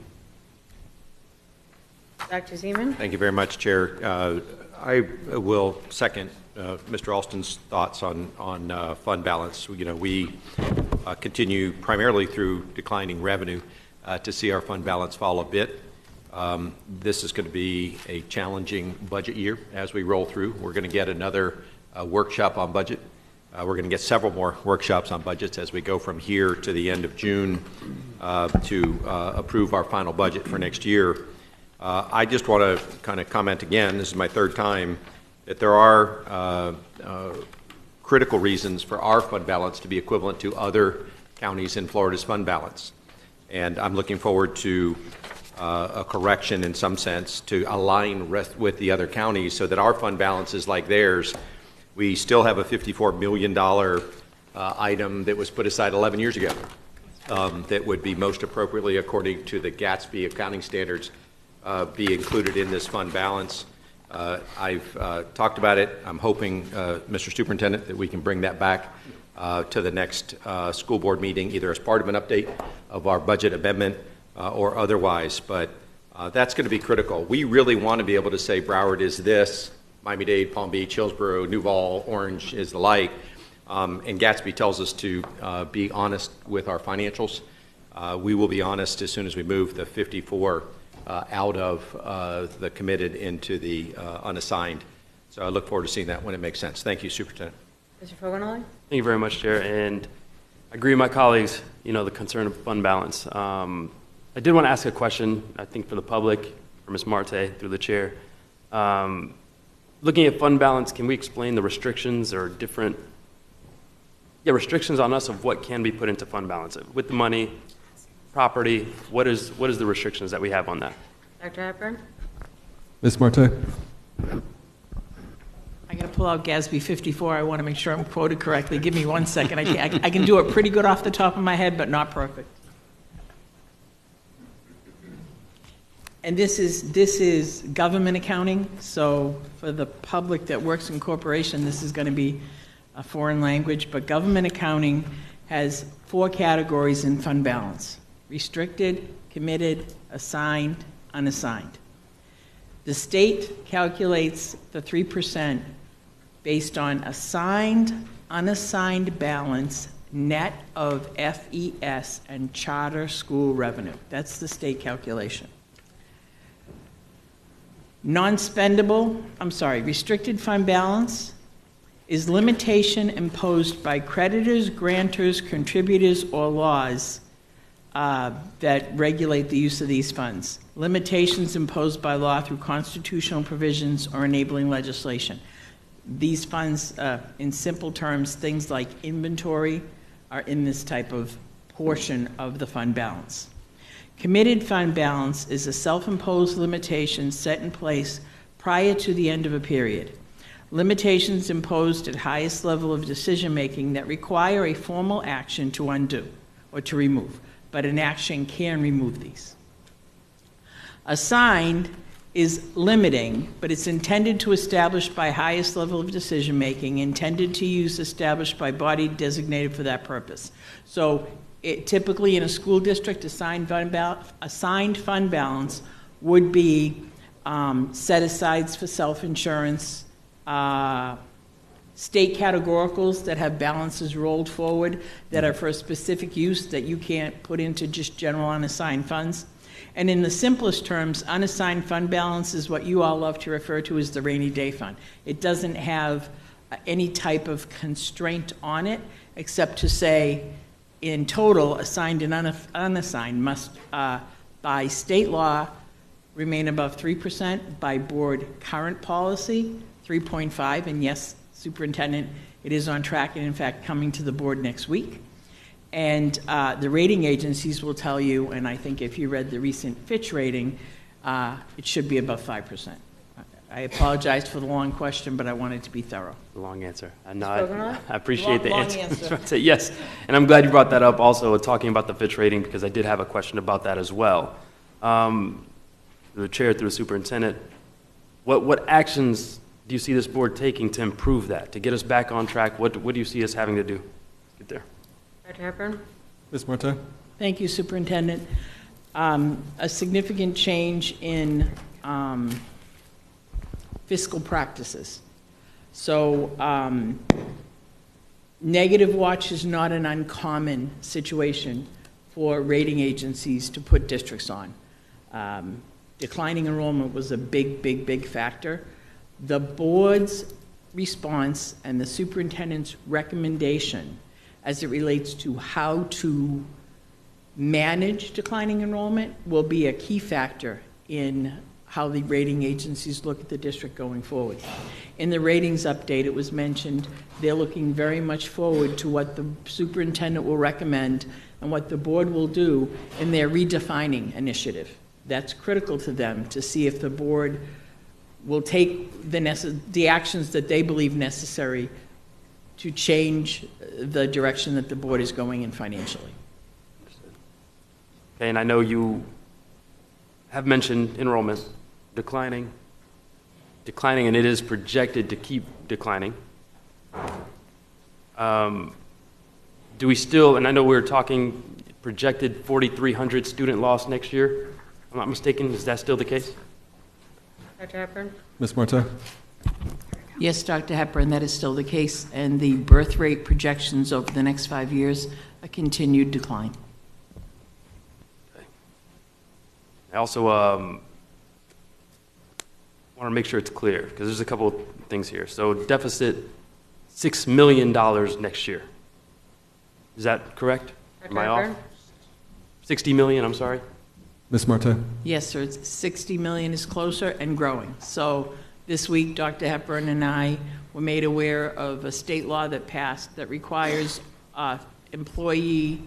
Dr. Zeman? Thank you very much, Chair. I will second Mr. Alston's thoughts on fund balance. You know, we continue primarily through declining revenue to see our fund balance fall a bit. This is going to be a challenging budget year as we roll through. We're going to get another workshop on budget. We're going to get several more workshops on budgets as we go from here to the end of June to approve our final budget for next year. I just want to kind of comment again, this is my third time, that there are critical reasons for our fund balance to be equivalent to other counties in Florida's fund balance. And I'm looking forward to a correction in some sense to align with the other counties so that our fund balance is like theirs. We still have a $54 million item that was put aside 11 years ago that would be most appropriately, according to the Gatsby accounting standards, be included in this fund balance. I've talked about it. I'm hoping, Mr. Superintendent, that we can bring that back to the next school board meeting, either as part of an update of our budget amendment or otherwise. But that's going to be critical. We really want to be able to say Broward is this, Miami-Dade, Palm Beach, Hillsborough, Duval, Orange is the like. And Gatsby tells us to be honest with our financials. We will be honest as soon as we move the 54 out of the committed into the unassigned. So I look forward to seeing that when it makes sense. Thank you, Superintendent. Mr. Fogelnoy? Thank you very much, Chair. And I agree with my colleagues, you know, the concern of fund balance. I did want to ask a question, I think for the public, for Ms. Marte, through the Chair. Looking at fund balance, can we explain the restrictions or different restrictions on us of what can be put into fund balance? With the money, property, what is the restrictions that we have on that? Dr. Hepburn? Ms. Marte? I got to pull out GASB 54. I want to make sure I'm quoted correctly. Give me 1 second. I can do it pretty good off the top of my head, but not perfect. And this is government accounting, so for the public that works in corporation, this is going to be a foreign language, but government accounting has 4 categories in fund balance: restricted, committed, assigned, unassigned. The state calculates the 3% based on assigned, unassigned balance net of FES and charter school revenue. That's the state calculation. Restricted fund balance is limitation imposed by creditors, grantors, contributors, or laws that regulate the use of these funds. Limitations imposed by law through constitutional provisions or enabling legislation. These funds, in simple terms, things like inventory, are in this type of portion of the fund balance. Committed fund balance is a self-imposed limitation set in place prior to the end of a period. Limitations imposed at highest level of decision-making that require a formal action to undo or to remove, but an action can remove these. Assigned is limiting, but it's intended to establish by highest level of decision-making, intended to use established by body designated for that purpose. So typically in a school district, assigned fund balance would be set-asides for self-insurance, state categoricals that have balances rolled forward that are for a specific use that you can't put into just general unassigned funds. And in the simplest terms, unassigned fund balance is what you all love to refer to as the rainy day fund. It doesn't have any type of constraint on it, except to say, in total, assigned and unassigned must, by state law, remain above 3%, by board current policy, 3.5, and yes, Superintendent, it is on track and in fact coming to the board next week. And the rating agencies will tell you, and I think if you read the recent Fitch rating, it should be above 5%. I apologize for the long question, but I wanted to be thorough. The long answer. I I appreciate the answer. Yes, and I'm glad you brought that up also, talking about the Fitch rating, because I did have a question about that as well. The chair, through the superintendent, what actions do you see this board taking to improve that, to get us back on track? What do you see us having to do? Let's get there. Dr. Hepburn? Ms. Martin? Thank you, Superintendent. A significant change in fiscal practices. So negative watch is not an uncommon situation for rating agencies to put districts on. Declining enrollment was a big factor. The board's response and the superintendent's recommendation as it relates to how to manage declining enrollment will be a key factor in how the rating agencies look at the district going forward. In the ratings update, it was mentioned they're looking very much forward to what the superintendent will recommend and what the board will do in their redefining initiative. That's critical to them to see if the board will take the actions that they believe necessary to change the direction that the board is going in financially. Okay, and I know you have mentioned enrollment declining, and it is projected to keep declining. Do we still, and I know we were talking projected 4,300 student loss next year, if I'm not mistaken, is that still the case? Dr. Hepburn? Ms. Martin? Yes, Dr. Hepburn, that is still the case, and the birth rate projections over the next 5 years, a continued decline. Okay. I also want to make sure it's clear, because there's a couple of things here. So deficit, $6 million next year. Is that correct? Am I off? 60 million, I'm sorry. Ms. Martin? Yes, sir, it's 60 million is closer and growing. So this week, Dr. Hepburn and I were made aware of a state law that passed that requires all employees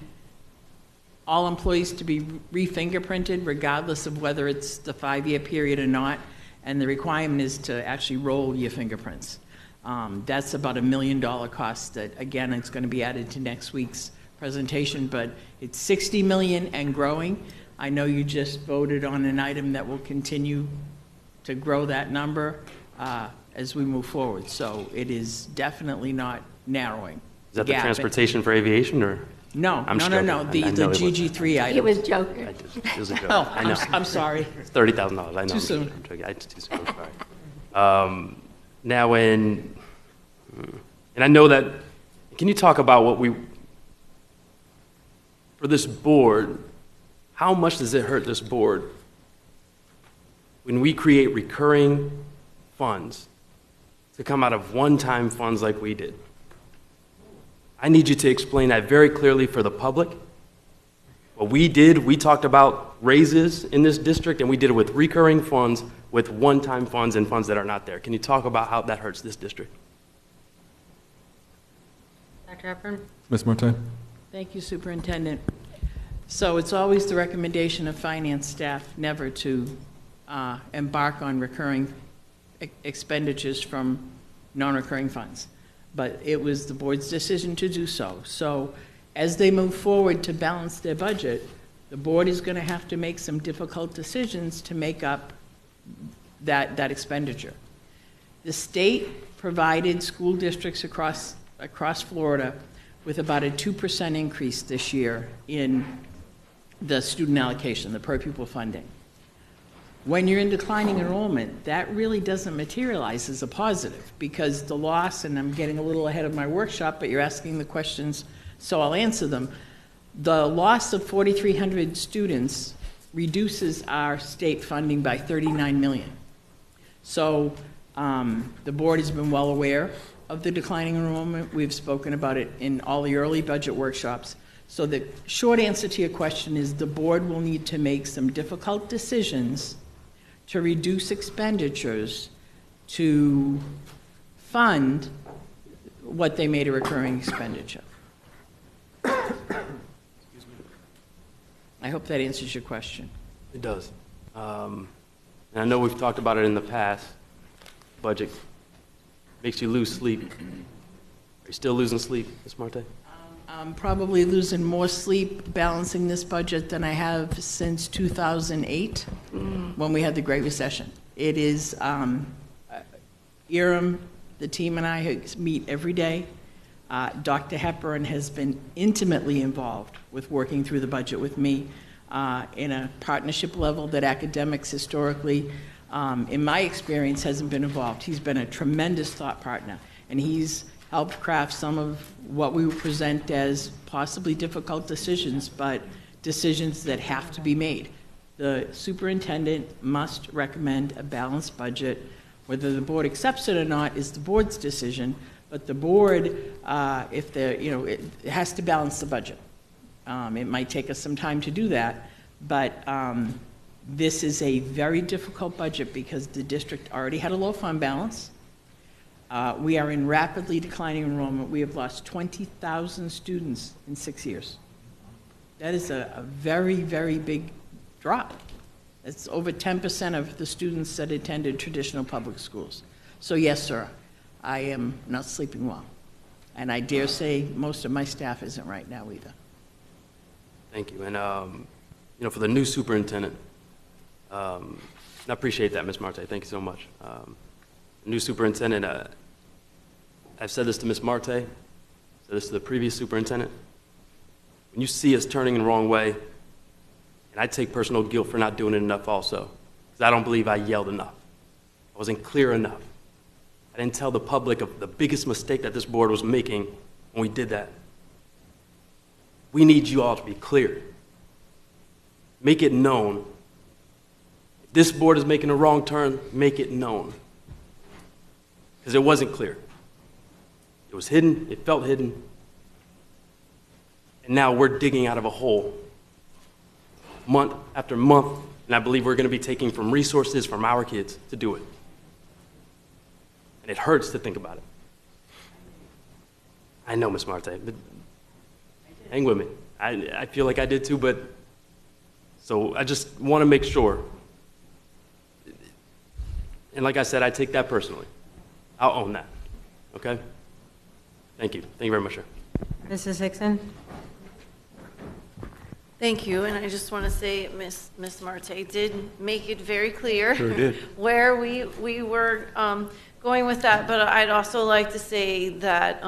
to be re-fingerprinted regardless of whether it's the 5-year period or not. And the requirement is to actually roll your fingerprints. That's about $1 million cost that, again, it's going to be added to next week's presentation, but it's 60 million and growing. I know you just voted on an item that will continue to grow that number as we move forward. So it is definitely not narrowing. Is that the transportation for aviation, or? No, no. The GG3 item. He was joking. It was a joke. Oh, I know. I'm sorry. It's $30,000. I know. Too soon. It's too soon. I'm sorry. Now, and I know that. Can you talk about for this board? How much does it hurt this board when we create recurring funds to come out of one-time funds like we did? I need you to explain that very clearly for the public. What we did, we talked about raises in this district, and we did it with recurring funds, with one-time funds and funds that are not there. Can you talk about how that hurts this district? Dr. Hepburn? Ms. Martin? Thank you, Superintendent. So it's always the recommendation of finance staff never to embark on recurring expenditures from non-recurring funds. But it was the board's decision to do so. So as they move forward to balance their budget, the board is going to have to make some difficult decisions to make up that expenditure. The state provided school districts across Florida with about a 2% increase this year in the student allocation, the per pupil funding. When you're in declining enrollment, that really doesn't materialize as a positive, because the loss, and I'm getting a little ahead of my workshop, but you're asking the questions, so I'll answer them. The loss of 4,300 students reduces our state funding by $39 million. So the board has been well aware of the declining enrollment. We've spoken about it in all the early budget workshops. So the short answer to your question is the board will need to make some difficult decisions to reduce expenditures to fund what they made a recurring expenditure. I hope that answers your question. It does. And I know we've talked about it in the past. Budget makes you lose sleep. Are you still losing sleep, Ms. Marte? I'm probably losing more sleep balancing this budget than I have since 2008, when we had the Great Recession. It is, Iram, the team and I meet every day. Dr. Hepburn has been intimately involved with working through the budget with me in a partnership level that academics historically, in my experience, hasn't been involved. He's been a tremendous thought partner, and he's helped craft some of what we would present as possibly difficult decisions, but decisions that have to be made. The superintendent must recommend a balanced budget. Whether the board accepts it or not is the board's decision, but the board, it has to balance the budget. It might take us some time to do that, but this is a very difficult budget because the district already had a low fund balance. We are in rapidly declining enrollment. We have lost 20,000 students in 6 years. That is a very, very big drop. It's over 10% of the students that attended traditional public schools. So yes, sir, I am not sleeping well. And I dare say most of my staff isn't right now either. Thank you. And, for the new superintendent, I appreciate that, Ms. Marte. Thank you so much. New superintendent, I've said this to Ms. Marte, said this to the previous superintendent. When you see us turning in the wrong way, and I take personal guilt for not doing it enough also, because I don't believe I yelled enough. I wasn't clear enough. I didn't tell the public of the biggest mistake that this board was making when we did that. We need you all to be clear. Make it known. If this board is making a wrong turn, make it known. Because it wasn't clear. It was hidden, it felt hidden, and now we're digging out of a hole month after month, and I believe we're going to be taking from resources from our kids to do it. And it hurts to think about it. I know, Ms. Marte, but hang with me. I feel like I did too, but so I just want to make sure. And like I said, I take that personally. I'll own that. Okay? Thank you. Thank you very much, sir. Mrs. Hickson? Thank you, and I just want to say Ms. Marte did make it very clear Sure did. where we were going with that, but I'd also like to say that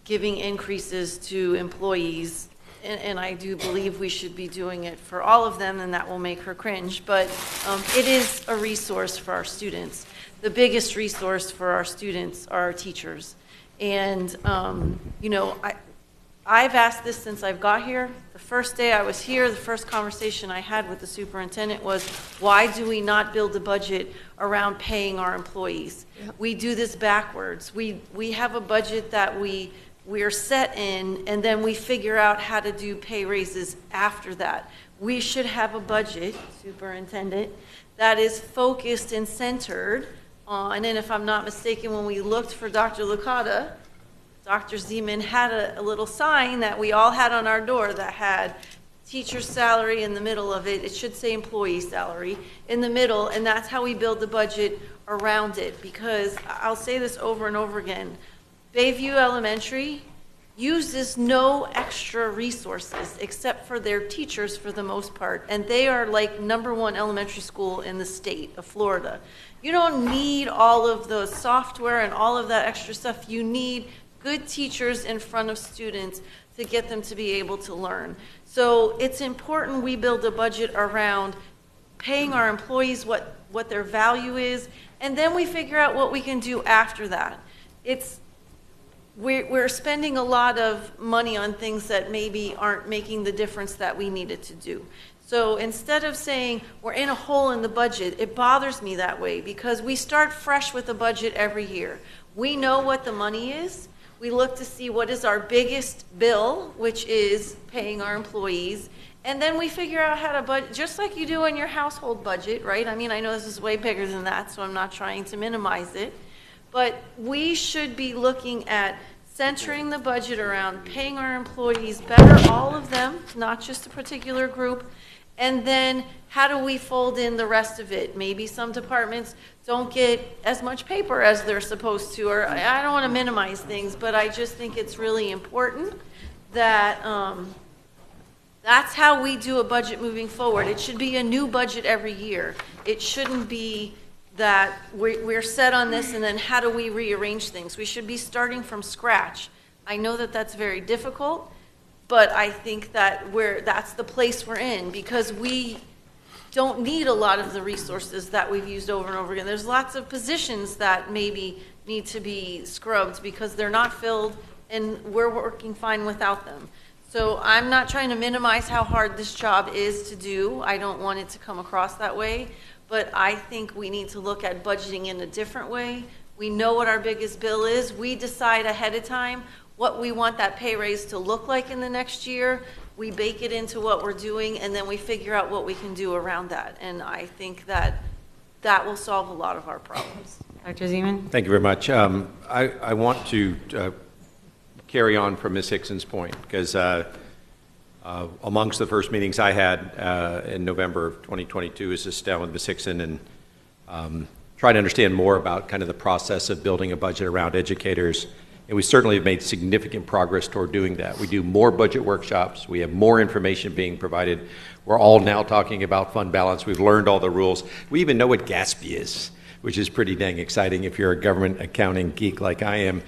giving increases to employees, and I do believe we should be doing it for all of them, and that will make her cringe, but it is a resource for our students. The biggest resource for our students are our teachers. And, I've asked this since I've got here. The first day I was here, the first conversation I had with the superintendent was, why do we not build a budget around paying our employees? Yep. We do this backwards. We have a budget that we're set in, and then we figure out how to do pay raises after that. We should have a budget, superintendent, that is focused and centered on, and if I'm not mistaken, when we looked for Dr. Licata, Dr. Zeman had a little sign that we all had on our door that had teacher's salary in the middle of it. It should say employee salary in the middle, and that's how we build the budget around it. Because I'll say this over and over again, Bayview Elementary uses no extra resources except for their teachers for the most part, and they are like #1 elementary school in the state of Florida. You don't need all of the software and all of that extra stuff. You need good teachers in front of students to get them to be able to learn. So it's important we build a budget around paying our employees what their value is, and then we figure out what we can do after that. We're spending a lot of money on things that maybe aren't making the difference that we needed to do. So instead of saying we're in a hole in the budget, it bothers me that way because we start fresh with a budget every year. We know what the money is. We look to see what is our biggest bill, which is paying our employees. And then we figure out how to budget, just like you do in your household budget, right? I mean, I know this is way bigger than that, so I'm not trying to minimize it. But we should be looking at centering the budget around paying our employees better, all of them, not just a particular group. And then how do we fold in the rest of it? Maybe some departments don't get as much paper as they're supposed to, or I don't want to minimize things, but I just think it's really important that that's how we do a budget moving forward. It should be a new budget every year. It shouldn't be that we're set on this and then how do we rearrange things. We should be starting from scratch. I know that that's very difficult, but I think that that's the place we're in, because we don't need a lot of the resources that we've used over and over again. There's lots of positions that maybe need to be scrubbed because they're not filled and we're working fine without them. So I'm not trying to minimize how hard this job is to do. I don't want it to come across that way, but I think we need to look at budgeting in a different way. We know what our biggest bill is. We decide ahead of time what we want that pay raise to look like in the next year. We bake it into what we're doing, and then we figure out what we can do around that. And I think that that will solve a lot of our problems. Dr. Zeman? Thank you very much. I want to carry on from Ms. Hickson's point, because amongst the first meetings I had in November of 2022 is to sit down with Ms. Hickson and try to understand more about kind of the process of building a budget around educators. And we certainly have made significant progress toward doing that. We do more budget workshops. We have more information being provided. We're all now talking about fund balance. We've learned all the rules. We even know what GASP is, which is pretty dang exciting if you're a government accounting geek like I am.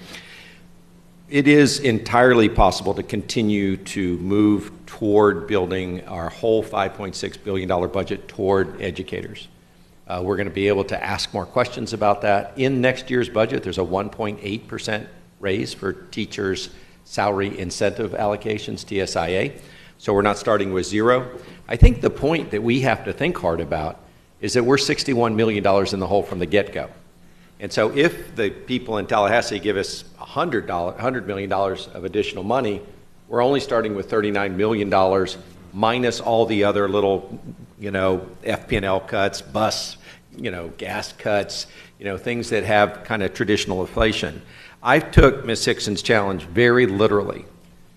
It is entirely possible to continue to move toward building our whole $5.6 billion budget toward educators. We're going to be able to ask more questions about that. In next year's budget, there's a 1.8% raise for teachers' salary incentive allocations, TSIA. So we're not starting with zero. I think the point that we have to think hard about is that we're $61 million in the hole from the get-go. And so if the people in Tallahassee give us $100 million of additional money, we're only starting with $39 million minus all the other little, FP&L cuts, bus, gas cuts, things that have kind of traditional inflation. I took Ms. Hickson's challenge very literally,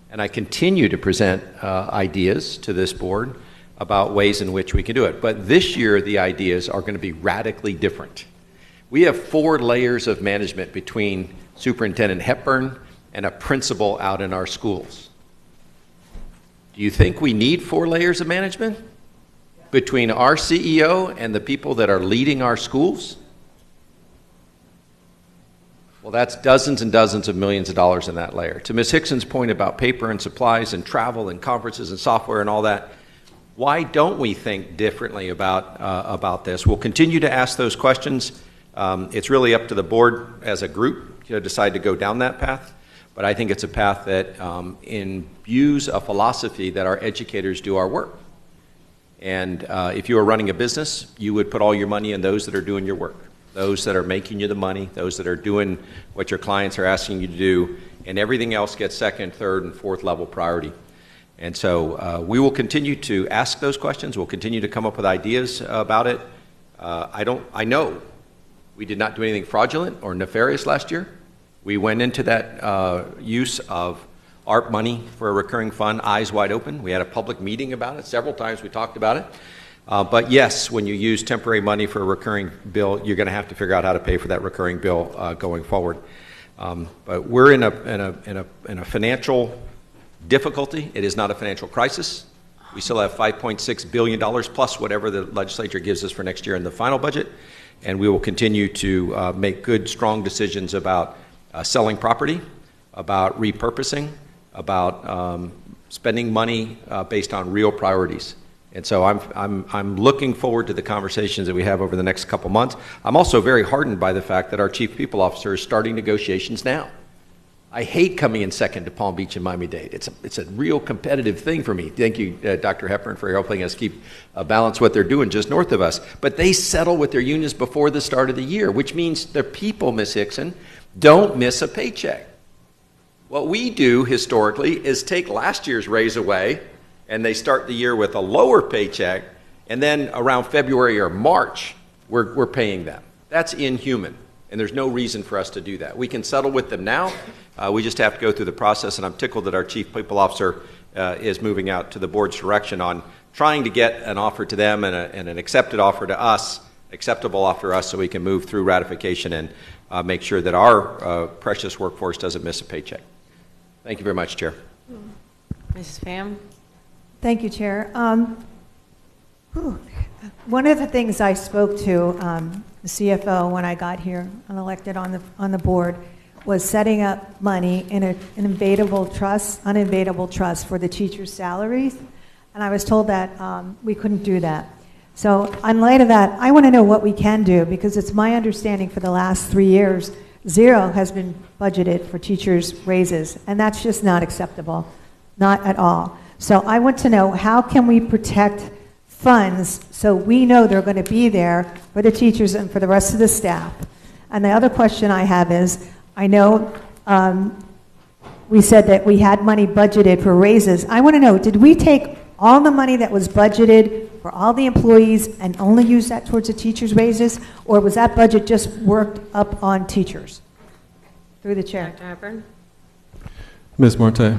and I continue to present ideas to this board about ways in which we can do it. But this year, the ideas are going to be radically different. We have 4 layers of management between Superintendent Hepburn and a principal out in our schools. Do you think we need 4 layers of management between our CEO and the people that are leading our schools? Well, that's dozens and dozens of millions of dollars in that layer. To Ms. Hickson's point about paper and supplies and travel and conferences and software and all that, why don't we think differently about this? We'll continue to ask those questions. It's really up to the board as a group to decide to go down that path. But I think it's a path that imbues a philosophy that our educators do our work. And if you were running a business, you would put all your money in those that are doing your work, those that are making you the money, those that are doing what your clients are asking you to do, and everything else gets second, third, and fourth level priority. And so we will continue to ask those questions. We'll continue to come up with ideas about it. I know we did not do anything fraudulent or nefarious last year. We went into that use of ARP money for a recurring fund eyes wide open. We had a public meeting about it. Several times we talked about it. But yes, when you use temporary money for a recurring bill, you're going to have to figure out how to pay for that recurring bill going forward. But we're in a financial difficulty. It is not a financial crisis. We still have $5.6 billion plus whatever the legislature gives us for next year in the final budget. And we will continue to make good, strong decisions about selling property, about repurposing, about spending money based on real priorities. And so I'm looking forward to the conversations that we have over the next couple months. I'm also very heartened by the fact that our chief people officer is starting negotiations now. I hate coming in second to Palm Beach and Miami-Dade. It's a real competitive thing for me. Thank you, Dr. Hepburn, for helping us keep balance what they're doing just north of us. But they settle with their unions before the start of the year, which means the people, Ms. Hickson, don't miss a paycheck. What we do historically is take last year's raise away, and they start the year with a lower paycheck, and then around February or March, we're paying them. That's inhuman, and there's no reason for us to do that. We can settle with them now. We just have to go through the process, and I'm tickled that our Chief People Officer is moving out to the board's direction on trying to get an offer to them and an accepted offer to us, acceptable offer to us, so we can move through ratification and make sure that our precious workforce doesn't miss a paycheck. Thank you very much, Chair. Mrs. Pham? Thank you, Chair. One of the things I spoke to the CFO when I got here and elected on the board was setting up money in an unevadable trust for the teachers' salaries, and I was told that we couldn't do that. So in light of that, I want to know what we can do, because it's my understanding for the last 3 years, zero has been budgeted for teachers' raises, and that's just not acceptable, not at all. So I want to know, how can we protect funds so we know they're going to be there for the teachers and for the rest of the staff? And the other question I have is, I know we said that we had money budgeted for raises. I want to know, did we take all the money that was budgeted for all the employees and only use that towards the teachers' raises, or was that budget just worked up on teachers? Through the chair. Dr. Hepburn? Ms. Marte.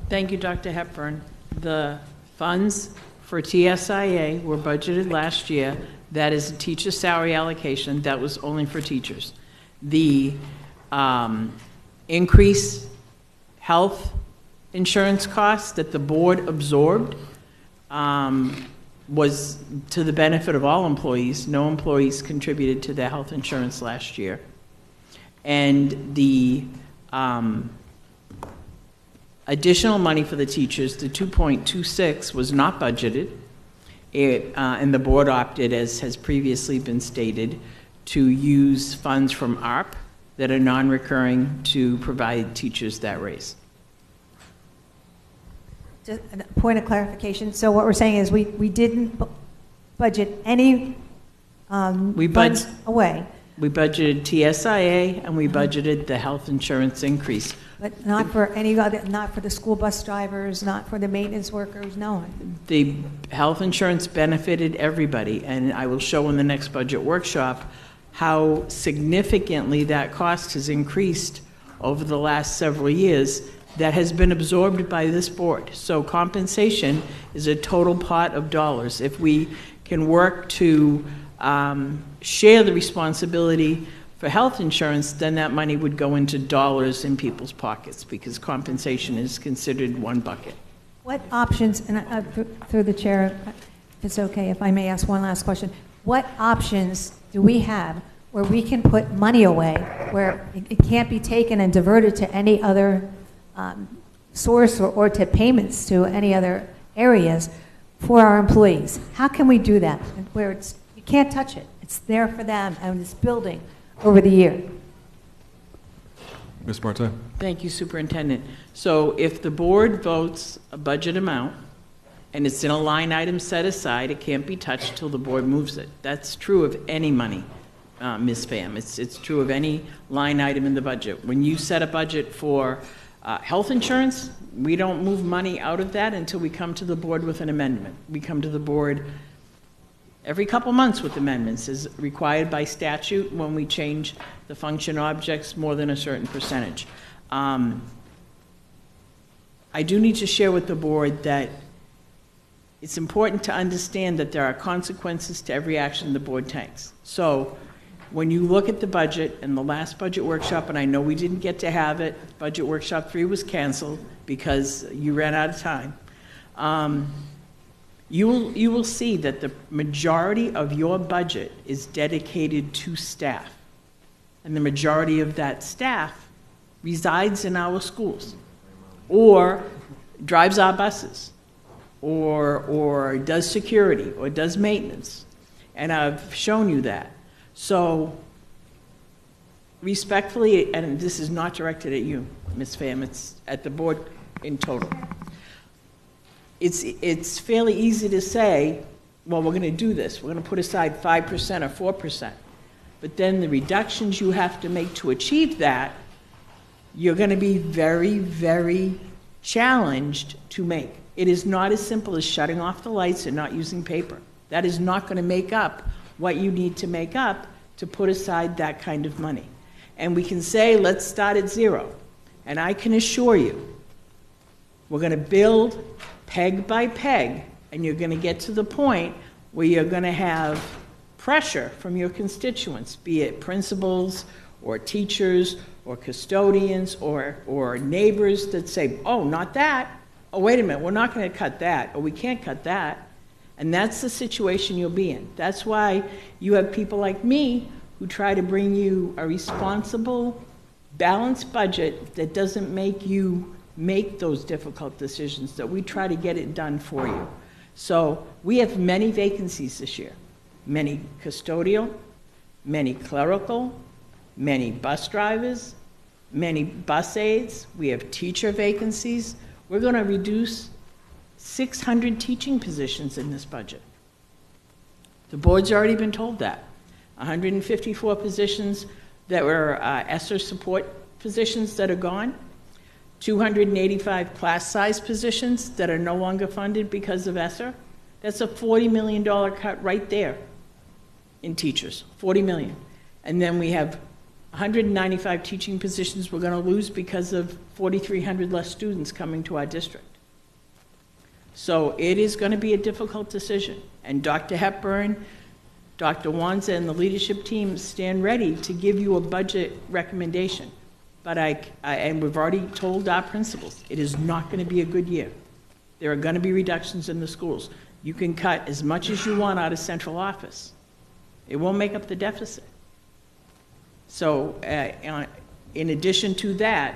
Thank you, Dr. Hepburn. The funds for TSIA were budgeted last year. That is a teacher salary allocation. That was only for teachers. The increased health insurance costs that the board absorbed was to the benefit of all employees. No employees contributed to their health insurance last year. And the additional money for the teachers, the 2.26, was not budgeted. And the board opted, as has previously been stated, to use funds from ARP that are non-recurring to provide teachers that raise. Just a point of clarification. So what we're saying is we didn't budget any funds away. We budgeted TSIA and we budgeted the health insurance increase. But not for any other, not for the school bus drivers, not for the maintenance workers, no one. The health insurance benefited everybody, and I will show in the next budget workshop how significantly that cost has increased over the last several years. That has been absorbed by this board. So compensation is a total pot of dollars. If we can work to share the responsibility for health insurance, then that money would go into dollars in people's pockets, because compensation is considered one bucket. What options, and through the chair, if it's okay, if I may ask one last question, what options do we have where we can put money away, where it can't be taken and diverted to any other source or to payments to any other areas for our employees? How can we do that where it's, you can't touch it, it's there for them and it's building over the year? Ms. Marte. Thank you, Superintendent. So if the board votes a budget amount and it's in a line item set aside, it can't be touched till the board moves it. That's true of any money, Ms. Pham. It's true of any line item in the budget. When you set a budget for health insurance, we don't move money out of that until we come to the board with an amendment. We come to the board every couple months with amendments, as required by statute when we change the function objects more than a certain percentage. I do need to share with the board that it's important to understand that there are consequences to every action the board takes. So when you look at the budget and the last budget workshop, and I know we didn't get to have it, budget workshop 3 was canceled because you ran out of time. You will see that the majority of your budget is dedicated to staff. And the majority of that staff resides in our schools, or drives our buses, or does security, or does maintenance. And I've shown you that. So, respectfully, and this is not directed at you, Ms. Pham, it's at the board in total. It's fairly easy to say, well, we're going to do this. We're going to put aside 5% or 4%. but then the reductions you have to make to achieve that, you're going to be very, very challenged to make. It is not as simple as shutting off the lights and not using paper. That is not going to make up what you need to make up to put aside that kind of money. And we can say, let's start at zero. And I can assure you, we're going to build peg by peg, and you're going to get to the point where you're going to have pressure from your constituents, be it principals or teachers or custodians or neighbors that say, oh, not that. Oh, wait a minute, we're not going to cut that, or we can't cut that. And that's the situation you'll be in. That's why you have people like me who try to bring you a responsible, balanced budget that doesn't make you make those difficult decisions, that we try to get it done for you. So we have many vacancies this year, many custodial, many clerical, many bus drivers, many bus aides. We have teacher vacancies. We're going to reduce 600 teaching positions in this budget. The board's already been told that. 154 positions that were ESSER support positions that are gone. 285 class size positions that are no longer funded because of ESSER. That's a $40 million cut right there in teachers, $40 million. And then we have 195 teaching positions we're going to lose because of 4,300 less students coming to our district. So it is going to be a difficult decision. And Dr. Hepburn, Dr. Wanza, and the leadership team stand ready to give you a budget recommendation. But and we've already told our principals, it is not going to be a good year. There are going to be reductions in the schools. You can cut as much as you want out of central office. It won't make up the deficit. So in addition to that,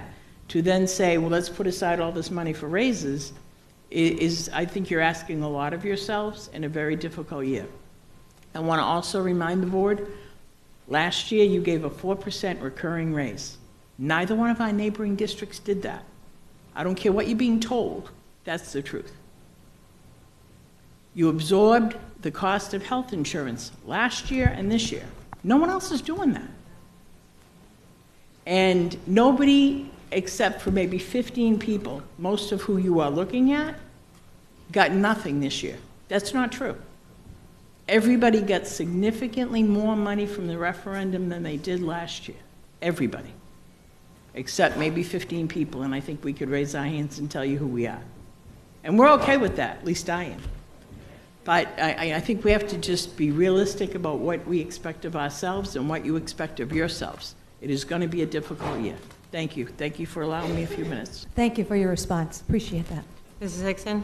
to then say, well, let's put aside all this money for raises, I think you're asking a lot of yourselves in a very difficult year. I want to also remind the board, last year you gave a 4% recurring raise. Neither one of our neighboring districts did that. I don't care what you're being told, that's the truth. You absorbed the cost of health insurance last year and this year. No one else is doing that. And nobody, except for maybe 15 people, most of who you are looking at, got nothing this year. That's not true. Everybody got significantly more money from the referendum than they did last year. Everybody. Except maybe 15 people, and I think we could raise our hands and tell you who we are. And we're okay with that, at least I am. But I think we have to just be realistic about what we expect of ourselves and what you expect of yourselves. It is going to be a difficult year. Thank you. Thank you for allowing me a few minutes. Thank you for your response. Appreciate that. Mrs. Hickson?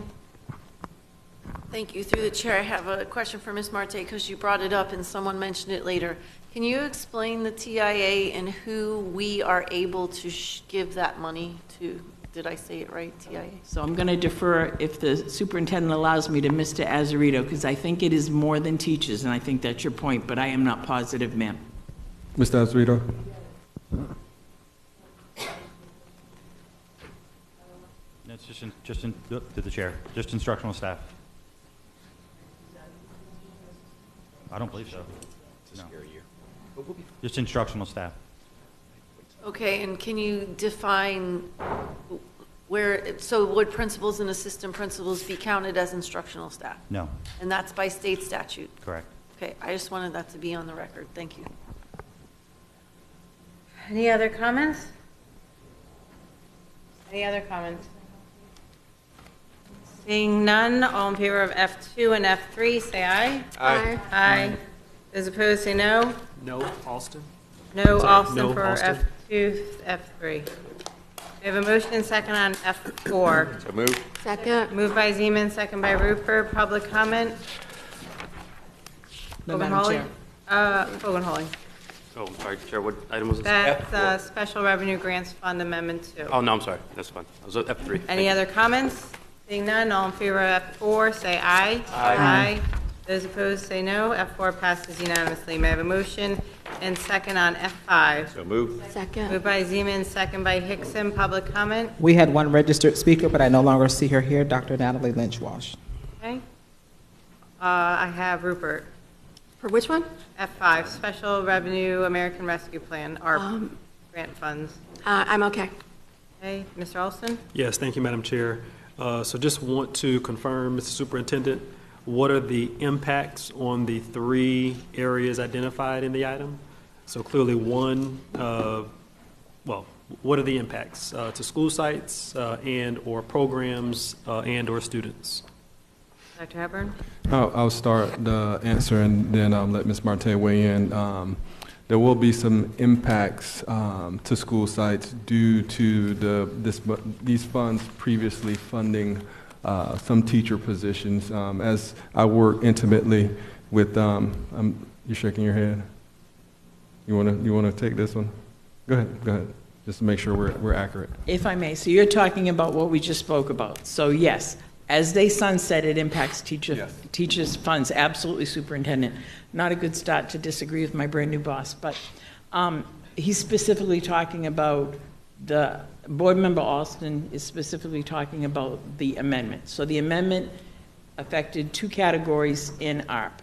Thank you. Through the chair, I have a question for Ms. Marte because you brought it up and someone mentioned it later. Can you explain the TIA and who we are able to give that money to? Did I say it right, TIA? So I'm going to defer, if the superintendent allows me, to Mr. Azzarito, because I think it is more than teachers, and I think that's your point, but I am not positive, ma'am. Mr. Azzarito? It's just to the chair, just instructional staff. I don't believe so. No. Just instructional staff. Okay, and can you define so would principals and assistant principals be counted as instructional staff? No. And that's by state statute? Correct. Okay, I just wanted that to be on the record. Thank you. Any other comments? Any other comments? Seeing none, all in favor of F2 and F3, say aye. Aye. Aye. Those opposed, say no. No, Alston? No, Sorry, Alston no, for Alston. F2, F3. We have a motion and second on F4. So moved. Second. Moved by Zeman, second by Rupert. Public comment? No, Madam Chair. Fogelholing. Oh, I'm sorry, Chair, what item was this? That's Special Revenue Grants Fund Amendment 2. Oh, no, I'm sorry, that's fine. I was at F3. Any other comments? Seeing none, all in favor of F4, say aye. Aye. Those opposed, say no. F4 passes unanimously. May I have a motion and second on F5? So moved. Second. Moved by Zeman, second by Hickson. Public comment? We had one registered speaker, but I no longer see her here, Dr. Natalie Lynch Walsh. Okay. I have Rupert. For which one? F5, Special Revenue American Rescue Plan, ARP grant funds. I'm okay. Okay, Mr. Olson? Yes, thank you, Madam Chair. So just want to confirm, Mr. Superintendent, what are the impacts on the 3 areas identified in the item? So clearly one, what are the impacts to school sites and/or programs and/or students? Dr. Hepburn? I'll start the answer and then I'll let Ms. Marte weigh in. There will be some impacts to school sites due to these funds previously funding some teacher positions. As I work intimately with, you're shaking your head. You want to take this one? Go ahead. Just to make sure we're accurate. If I may, so you're talking about what we just spoke about. So yes, as they sunset, it impacts teachers' funds. Absolutely, Superintendent. Not a good start to disagree with my brand new boss, but he's specifically talking about the board member Alston is specifically talking about the amendment. So the amendment affected 2 categories in ARP.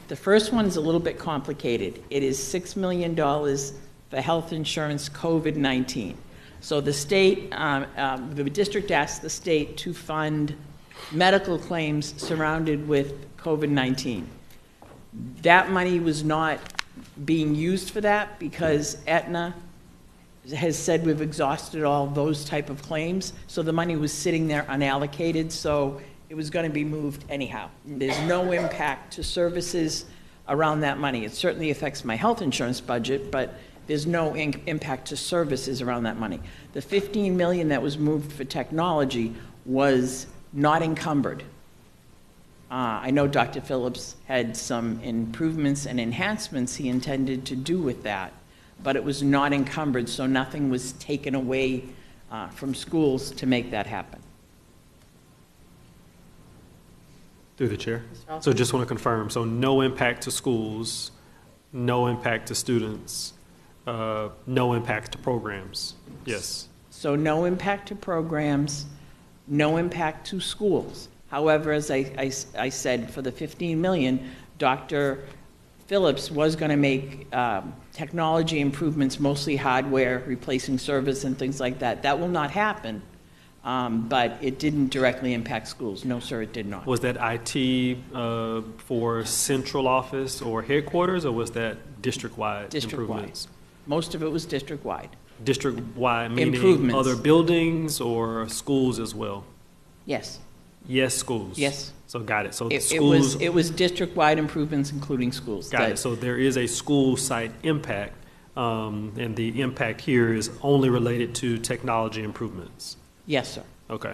The first one is a little bit complicated. It is $6 million for health insurance COVID-19. So the state, the district asked the state to fund medical claims surrounded with COVID-19. That money was not being used for that because Aetna has said we've exhausted all those type of claims. So the money was sitting there unallocated, so it was going to be moved anyhow. There's no impact to services around that money. It certainly affects my health insurance budget, but there's no impact to services around that money. The $15 million that was moved for technology was not encumbered. I know Dr. Phillips had some improvements and enhancements he intended to do with that, but it was not encumbered, so nothing was taken away from schools to make that happen. Through the chair. So just want to confirm, so no impact to schools, no impact to students, no impact to programs. Yes. So no impact to programs, no impact to schools. However, as I said, for the $15 million, Dr. Phillips was going to make technology improvements, mostly hardware, replacing servers and things like that. That will not happen, but it didn't directly impact schools. No, sir, it did not. Was that IT for central office or headquarters, or was that district-wide improvements? Most of it was district-wide. District-wide, meaning Improvements. other buildings or schools as well? Yes. Yes, schools. Yes. So got it. So It was district-wide improvements, including schools. Got it. So there is a school site impact, and the impact here is only related to technology improvements. Yes, sir. Okay.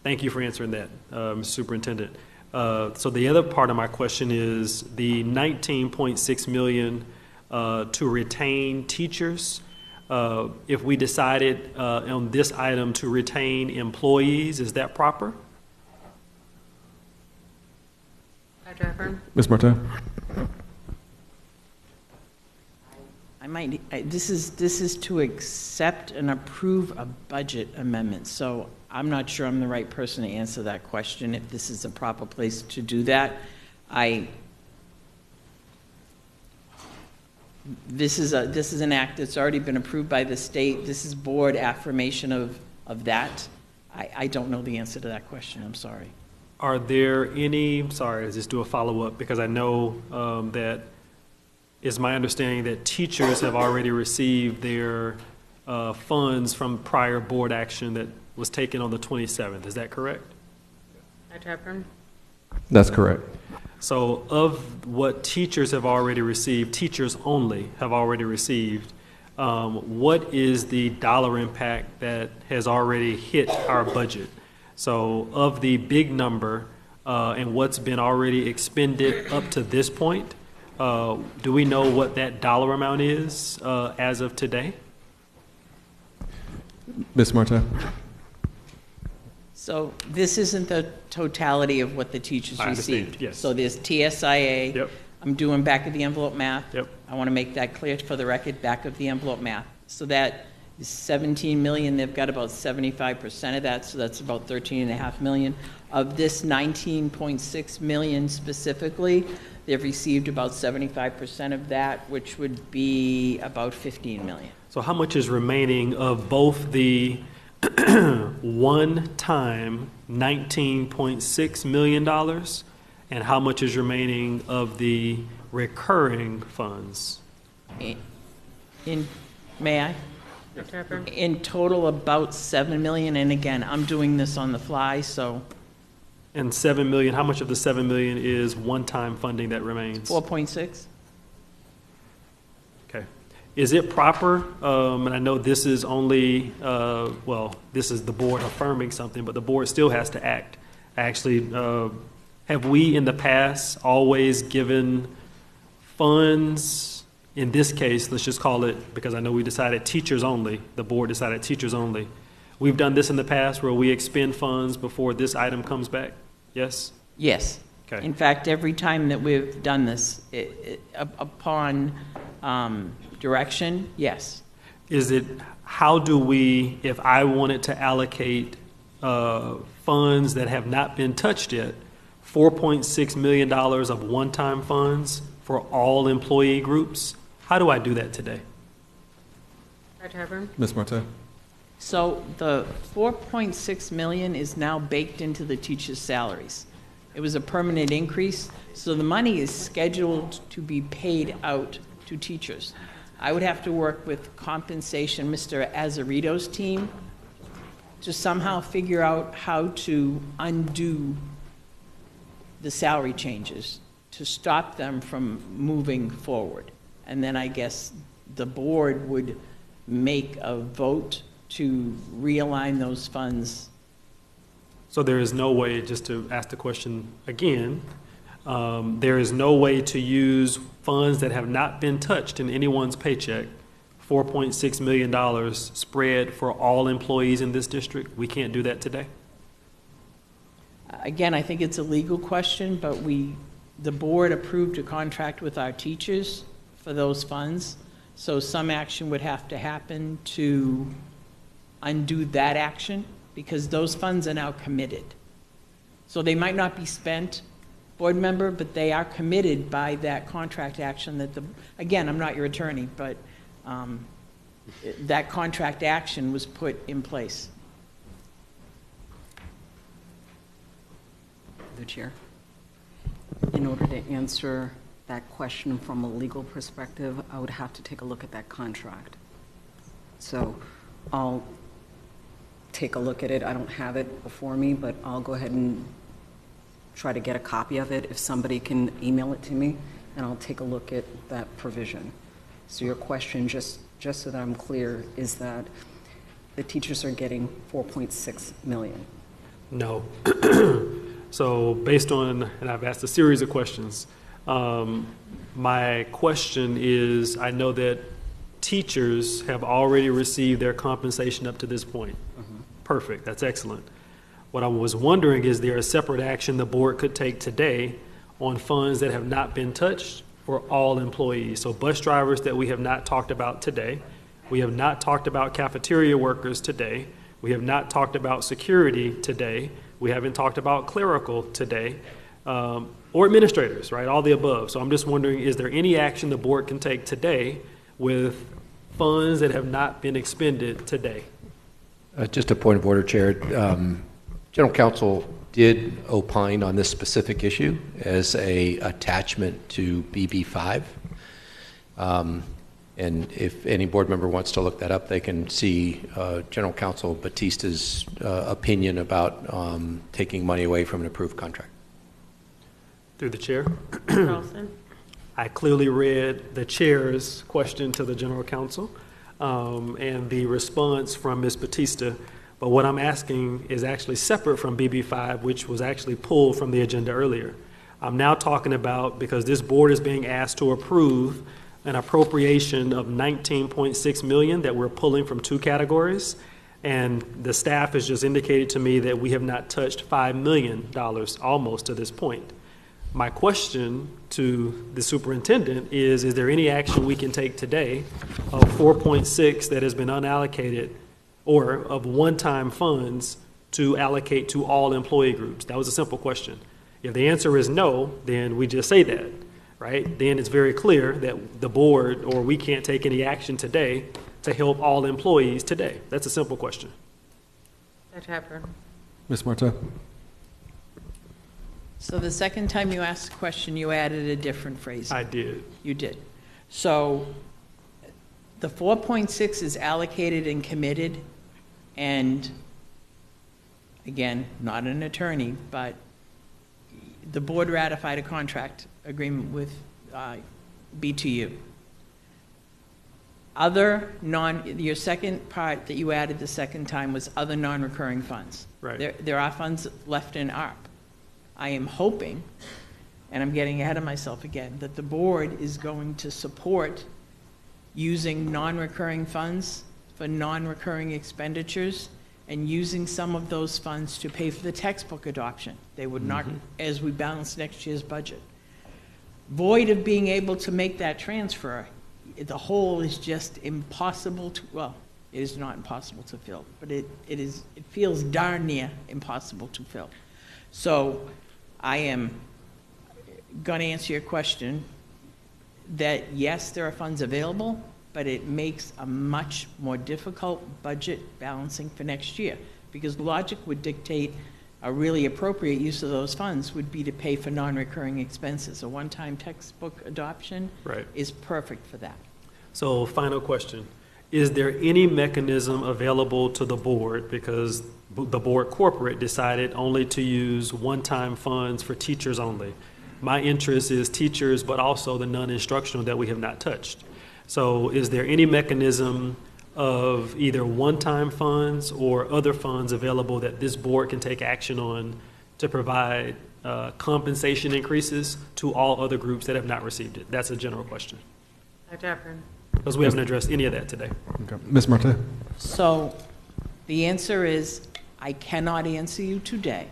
Thank you for answering that, Mr. Superintendent. So the other part of my question is the $19.6 million to retain teachers. If we decided on this item to retain employees, is that proper? Dr. Hepburn? Ms. Martin? This is to accept and approve a budget amendment, so I'm not sure I'm the right person to answer that question, if this is a proper place to do that. This is an act that's already been approved by the state. This is board affirmation of that. I don't know the answer to that question, I'm sorry. Are there any, sorry, I'll just do a follow-up, because I know that it's my understanding that teachers have already received their funds from prior board action that was taken on the 27th. Is that correct? Dr. Hepburn? That's correct. So of what teachers have already received, teachers only have already received, what is the dollar impact that has already hit our budget? So of the big number and what's been already expended up to this point, do we know what that dollar amount is as of today? Ms. Martin? So this isn't the totality of what the teachers I understand, received. yes. So there's TSIA. Yep. I'm doing back of the envelope math. Yep. I want to make that clear for the record, back of the envelope math, so that is 17 million. They've got about 75% of that, so that's about 13.5 million. Of this 19.6 million specifically, they've received about 75% of that, which would be about 15 million. So how much is remaining of both the one-time $19.6 million and how much is remaining of the recurring funds? May I? In total, about 7 million, and again, I'm doing this on the fly, so. And 7 million, how much of the 7 million is one-time funding that remains? 4.6. Okay. Is it proper, and I know this is only, well, this is the board affirming something, but the board still has to act. Actually, have we in the past always given funds, in this case, let's just call it, because I know we decided teachers only, the board decided teachers only. We've done this in the past where we expend funds before this item comes back? Yes? Yes. Okay. In fact, every time that we've done this, upon direction, yes. Is it, how do we, if I wanted to allocate funds that have not been touched yet, $4.6 million of one-time funds for all employee groups, how do I do that today? Dr. Hepburn? Ms. Marte? So the 4.6 million is now baked into the teachers' salaries. It was a permanent increase, so the money is scheduled to be paid out to teachers. I would have to work with compensation, Mr. Azarito's team, to somehow figure out how to undo the salary changes to stop them from moving forward. And then I guess the board would make a vote to realign those funds. So there is no way, just to ask the question again, there is no way to use funds that have not been touched in anyone's paycheck, $4.6 million spread for all employees in this district? We can't do that today? Again, I think it's a legal question, but the board approved a contract with our teachers for those funds, so some action would have to happen to undo that action, because those funds are now committed. So they might not be spent, board member, but they are committed by that contract action that again, I'm not your attorney, but that contract action was put in place. The chair. In order to answer that question from a legal perspective, I would have to take a look at that contract. So I'll take a look at it. I don't have it before me, but I'll go ahead and try to get a copy of it. If somebody can email it to me, and I'll take a look at that provision. So your question, just so that I'm clear, is that the teachers are getting $4.6 million? No. So based on, and I've asked a series of questions, my question is, I know that teachers have already received their compensation up to this point. Perfect, that's excellent. What I was wondering, is there a separate action the board could take today on funds that have not been touched for all employees? So bus drivers that we have not talked about today, we have not talked about cafeteria workers today, we have not talked about security today, we haven't talked about clerical today, or administrators, right? All the above. So I'm just wondering, is there any action the board can take today with funds that have not been expended today? Just a point of order, Chair. General Counsel did opine on this specific issue as a attachment to BB5. And if any board member wants to look that up, they can see General Counsel Batista's opinion about taking money away from an approved contract. Through the chair. Carlson? I clearly read the chair's question to the General Counsel and the response from Ms. Batista. But what I'm asking is actually separate from BB5, which was actually pulled from the agenda earlier. I'm now talking about, because this board is being asked to approve an appropriation of $19.6 million that we're pulling from two categories. And the staff has just indicated to me that we have not touched $5 million almost to this point. My question to the superintendent is there any action we can take today of 4.6 that has been unallocated or of one-time funds to allocate to all employee groups? That was a simple question. If the answer is no, then we just say that, right? Then it's very clear that the board or we can't take any action today to help all employees today. That's a simple question. Dr. Hepburn. Ms. Martin? So the second time you asked the question, you added a different phrase. I did. You did. So the 4.6 is allocated and committed, and again, not an attorney, but the board ratified a contract agreement with BTU. Your second part that you added the second time was other non-recurring funds. Right. There are funds left in ARP. I am hoping, and I'm getting ahead of myself again, that the board is going to support using non-recurring funds for non-recurring expenditures and using some of those funds to pay for the textbook adoption. They would not, as we balance next year's budget. Void of being able to make that transfer, the hole is just impossible to, well, it is not impossible to fill, but it feels darn near impossible to fill. So I am going to answer your question that yes, there are funds available, but it makes a much more difficult budget balancing for next year, because logic would dictate a really appropriate use of those funds would be to pay for non-recurring expenses. A one-time textbook adoption is perfect for that. So final question. Is there any mechanism available to the board, because the board corporate decided only to use one-time funds for teachers only? My interest is teachers, but also the non-instructional that we have not touched. So is there any mechanism of either one-time funds or other funds available that this board can take action on to provide compensation increases to all other groups that have not received it? That's a general question. Dr. Hepburn. Because we haven't addressed any of that today. Okay. Ms. Martin? So the answer is I cannot answer you today,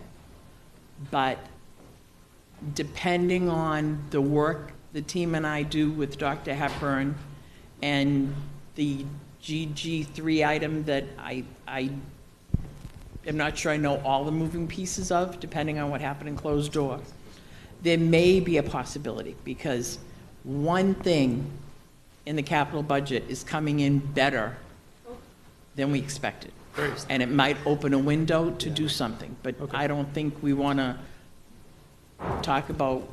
but depending on the work the team and I do with Dr. Hepburn and the GG3 item that I am not sure I know all the moving pieces of, depending on what happened in closed door, there may be a possibility, because one thing in the capital budget is coming in better than we expected. And it might open a window to do something, but I don't think we want to talk about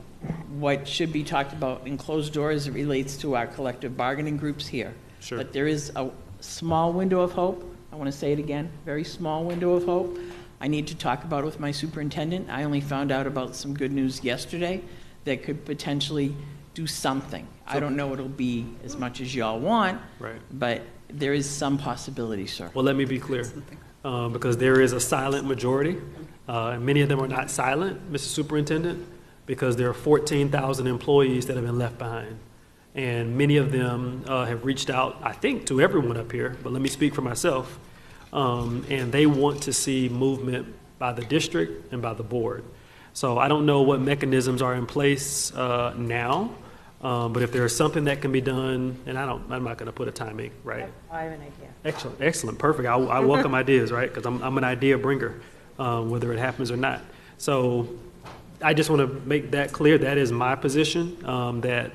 what should be talked about in closed doors as it relates to our collective bargaining groups here. Sure. But there is a small window of hope. I want to say it again, very small window of hope. I need to talk about it with my superintendent. I only found out about some good news yesterday that could potentially do something. I don't know it'll be as much as y'all want, but there is some possibility, sir. Well, let me be clear, because there is a silent majority. And many of them are not silent, Mr. Superintendent, because there are 14,000 employees that have been left behind. And many of them have reached out, I think, to everyone up here, but let me speak for myself. And they want to see movement by the district and by the board. So I don't know what mechanisms are in place now, but if there is something that can be done, and I'm not going to put a timing, right? I have an idea. Excellent, excellent, perfect. I welcome ideas, right? Because I'm an idea bringer, whether it happens or not. So I just want to make that clear. That is my position, that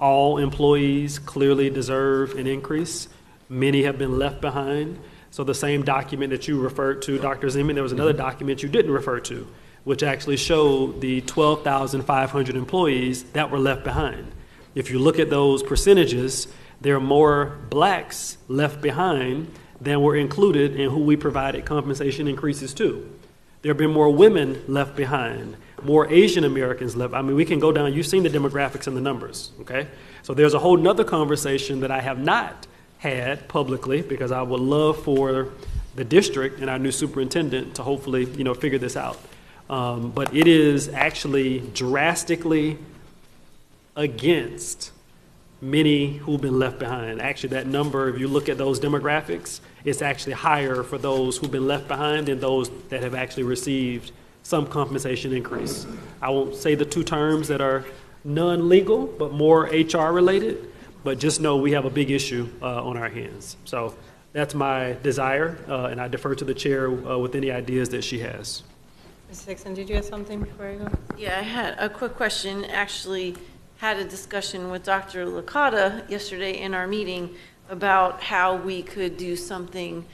all employees clearly deserve an increase. Many have been left behind. So the same document that you referred to, Dr. Zeman, there was another document you didn't refer to, which actually showed the 12,500 employees that were left behind. If you look at those percentages, there are more blacks left behind than were included in who we provided compensation increases to. There have been more women left behind, more Asian Americans left. I mean, we can go down, you've seen the demographics and the numbers, okay? So there's a whole nother conversation that I have not had publicly, because I would love for the district and our new superintendent to hopefully, figure this out. But it is actually drastically against many who've been left behind. Actually, that number, if you look at those demographics, it's actually higher for those who've been left behind than those that have actually received some compensation increase. I won't say the two terms that are non-legal, but more HR related, but just know we have a big issue on our hands. So that's my desire, and I defer to the chair with any ideas that she has. Ms. Hickson, did you have something before I go? Yeah, I had a quick question. Actually had a discussion with Dr. Licata yesterday in our meeting about how we could do something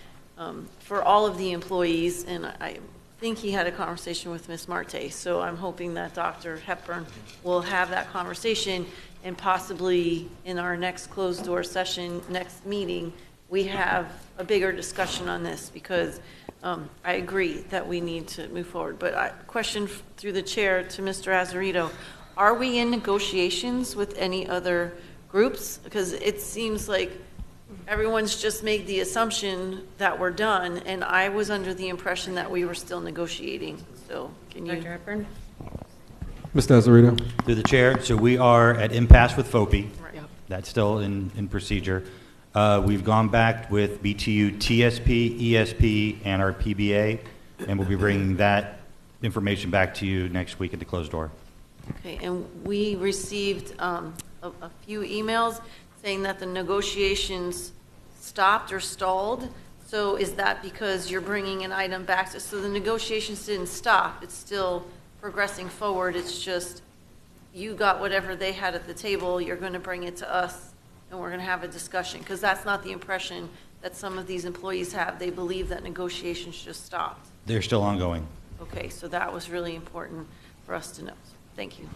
for all of the employees, and I think he had a conversation with Ms. Marte, so I'm hoping that Dr. Hepburn will have that conversation, and possibly in our next closed-door session, next meeting, we have a bigger discussion on this, because I agree that we need to move forward. But question through the chair to Mr. Azzarito, are we in negotiations with any other groups? Because it seems like everyone's just made the assumption that we're done, and I was under the impression that we were still negotiating. So can you? Dr. Hepburn? Mr. Azzarito. Through the chair, so we are at impasse with FOPI. Right. Yep. That's still in procedure. We've gone back with BTU, TSP, ESP, and our PBA, and we'll be bringing that information back to you next week at the closed door. Okay, and we received a few emails saying that the negotiations stopped or stalled. So is that because you're bringing an item back? So the negotiations didn't stop. It's still progressing forward. It's just you got whatever they had at the table. You're going to bring it to us, and we're going to have a discussion, because that's not the impression that some of these employees have. They believe that negotiations just stopped. They're still ongoing. Okay, so that was really important for us to know. Thank you.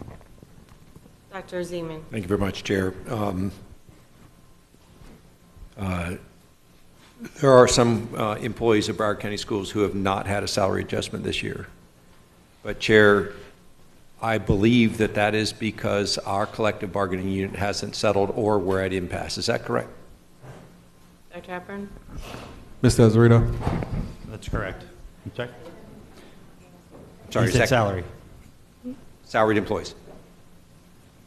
Dr. Zeman. Thank you very much, Chair. There are some employees of Broward County Schools who have not had a salary adjustment this year. But, Chair, I believe that that is because our collective bargaining unit hasn't settled or we're at impasse. Is that correct? Dr. Hepburn? Mr. Azzarito. That's correct. Sorry? Sorry, You said salary. Salaried employees.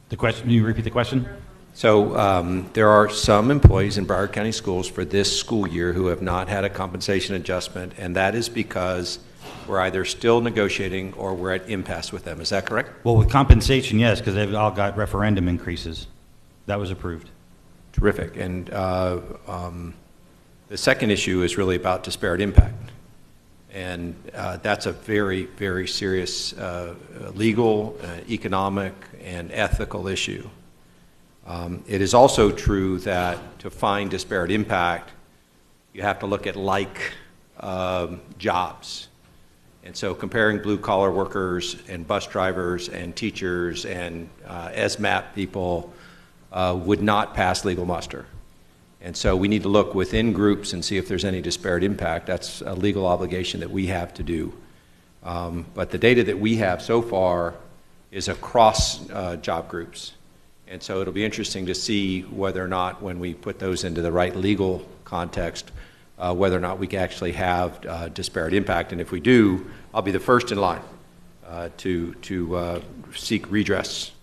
The question, can you repeat the question? So there are some employees in Broward County Schools for this school year who have not had a compensation adjustment, and that is because we're either still negotiating or we're at impasse with them. Is that correct? Well, with compensation, yes, because they've all got referendum increases. That was approved. Terrific. And the second issue is really about disparate impact. And that's a very, very serious legal, economic, and ethical issue. It is also true that to find disparate impact, you have to look at like jobs. And so comparing blue-collar workers and bus drivers and teachers and SMAP people would not pass legal muster. And so we need to look within groups and see if there's any disparate impact. That's a legal obligation that we have to do. But the data that we have so far is across job groups. And so it'll be interesting to see whether or not, when we put those into the right legal context, whether or not we can actually have disparate impact. And if we do, I'll be the first in line to seek redress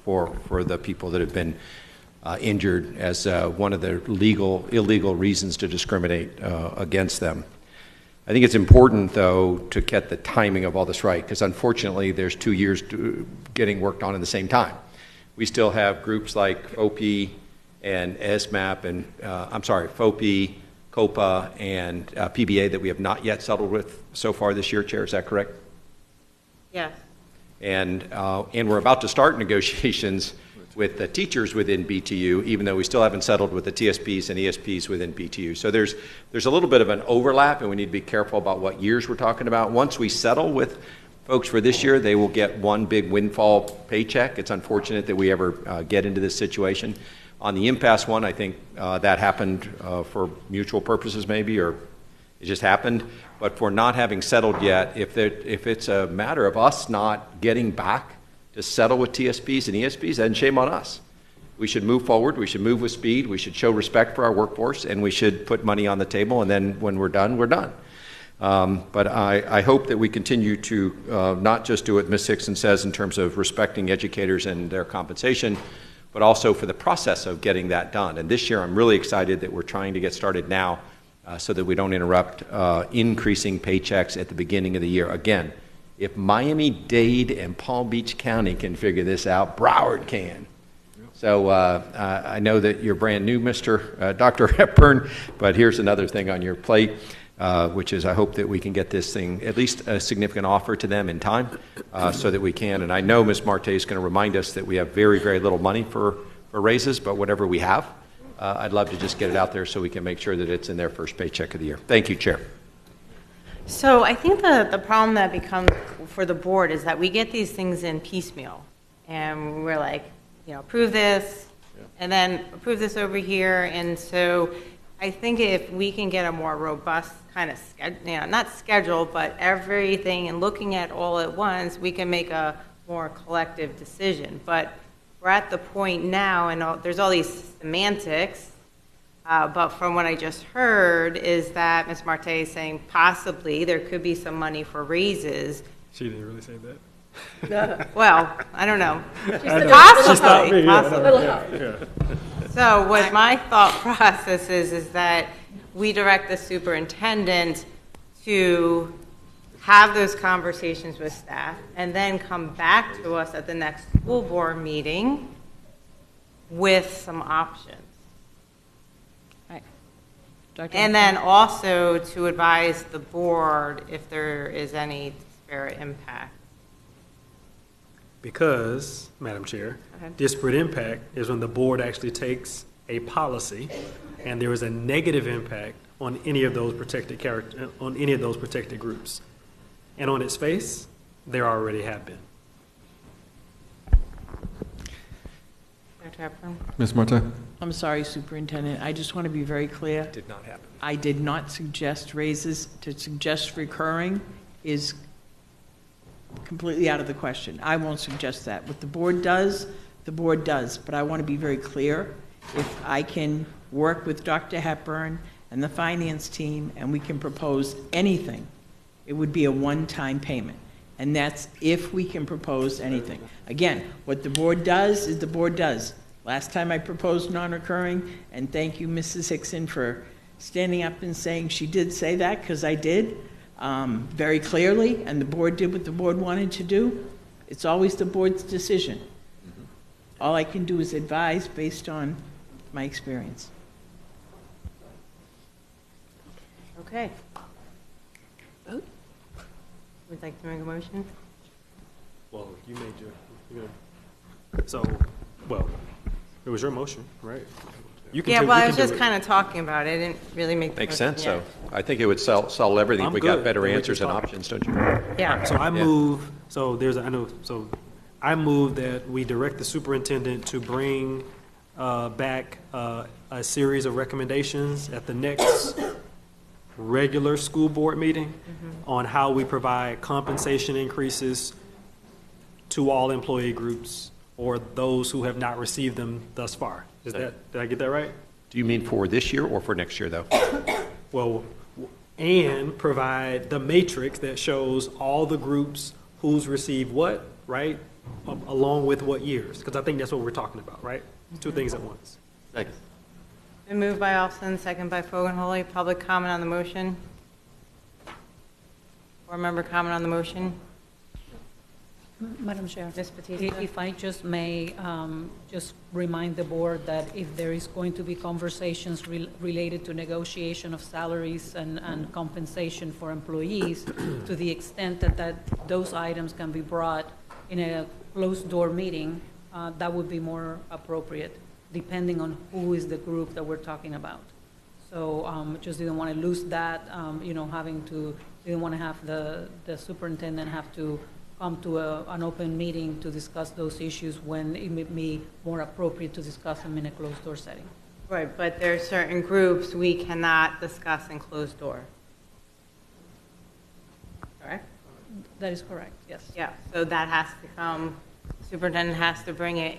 for the people that have been injured as one of the illegal reasons to discriminate against them. I think it's important, though, to get the timing of all this right, because unfortunately there's 2 years getting worked on at the same time. We still have groups like FOPI and SMAP and, FOPI, COPA, and PBA that we have not yet settled with so far this year, Chair, is that correct? Yes. And we're about to start negotiations with the teachers within BTU, even though we still haven't settled with the TSPs and ESPs within BTU. So there's a little bit of an overlap, and we need to be careful about what years we're talking about. Once we settle with folks for this year, they will get one big windfall paycheck. It's unfortunate that we ever get into this situation. On the impasse one, I think that happened for mutual purposes maybe, or it just happened. But for not having settled yet, if it's a matter of us not getting back to settle with TSPs and ESPs, then shame on us. We should move forward. We should move with speed. We should show respect for our workforce, and we should put money on the table, and then when we're done, we're done. But I hope that we continue to not just do what Ms. Hickson says in terms of respecting educators and their compensation, but also for the process of getting that done. And this year, I'm really excited that we're trying to get started now so that we don't interrupt increasing paychecks at the beginning of the year. Again, If Miami-Dade and Palm Beach County can figure this out, Broward can. So I know that you're brand new, Dr. Hepburn, but here's another thing on your plate, which is I hope that we can get this thing, at least a significant offer to them in time so that we can. And I know Ms. Marte is going to remind us that we have very, very little money for raises, but whatever we have, I'd love to just get it out there so we can make sure that it's in their first paycheck of the year. Thank you, Chair. So I think the problem that becomes for the board is that we get these things in piecemeal. And we're like, approve this, and then approve this over here. And so I think if we can get a more robust kind of, not schedule, but everything and looking at all at once, we can make a more collective decision. But we're at the point now, and there's all these semantics, but from what I just heard is that Ms. Marte is saying possibly there could be some money for raises. She didn't really say that. Well, I don't know. Possibly. So what my thought process is that we direct the superintendent to have those conversations with staff and then come back to us at the next school board meeting with some options. And then also to advise the board if there is any disparate impact. Because, Madam Chair, disparate impact is when the board actually takes a policy and there is a negative impact on any of those protected groups. And on its face, there already have been. Dr. Hepburn? Ms. Marte? I'm sorry, Superintendent. I just want to be very clear. Did not happen. I did not suggest raises. To suggest recurring is completely out of the question. I won't suggest that. What the board does, the board does. But I want to be very clear. If I can work with Dr. Hepburn and the finance team and we can propose anything, it would be a one-time payment. And that's if we can propose anything. Again, what the board does is the board does. Last time I proposed non-recurring, and thank you, Mrs. Hickson, for standing up and saying she did say that, because I did. Very clearly, and the board did what the board wanted to do. It's always the board's decision. All I can do is advise based on my experience. Okay. Vote? Would like to make a motion? Well, you made it was your motion, right? You can I was just kind of talking about it. I didn't really make the Makes motion sense, yet. so I think it would solve everything if we got better answers and options, don't you? Yeah. So I move, I move that we direct the superintendent to bring back a series of recommendations at the next regular school board meeting on how we provide compensation increases to all employee groups or those who have not received them thus far. Did I get that right? Do you mean for this year or for next year, though? Well, and provide the matrix that shows all the groups who's received what, right? Along with what years, because I think that's what we're talking about, right? Two things at once. Second. Been moved by Austin, second by Fogelholy. Public comment on the motion? Board member comment on the motion? Madam Chair, Ms. Batista? if I just may, just remind the board that if there is going to be conversations related to negotiation of salaries and compensation for employees, to the extent that those items can be brought in a closed-door meeting, that would be more appropriate, depending on who is the group that we're talking about. So just didn't want to lose that, didn't want to have the superintendent have to come to an open meeting to discuss those issues when it may be more appropriate to discuss them in a closed-door setting. Right, but there are certain groups we cannot discuss in closed door. Correct? That is correct, yes. Yeah, so that has to come, superintendent has to bring it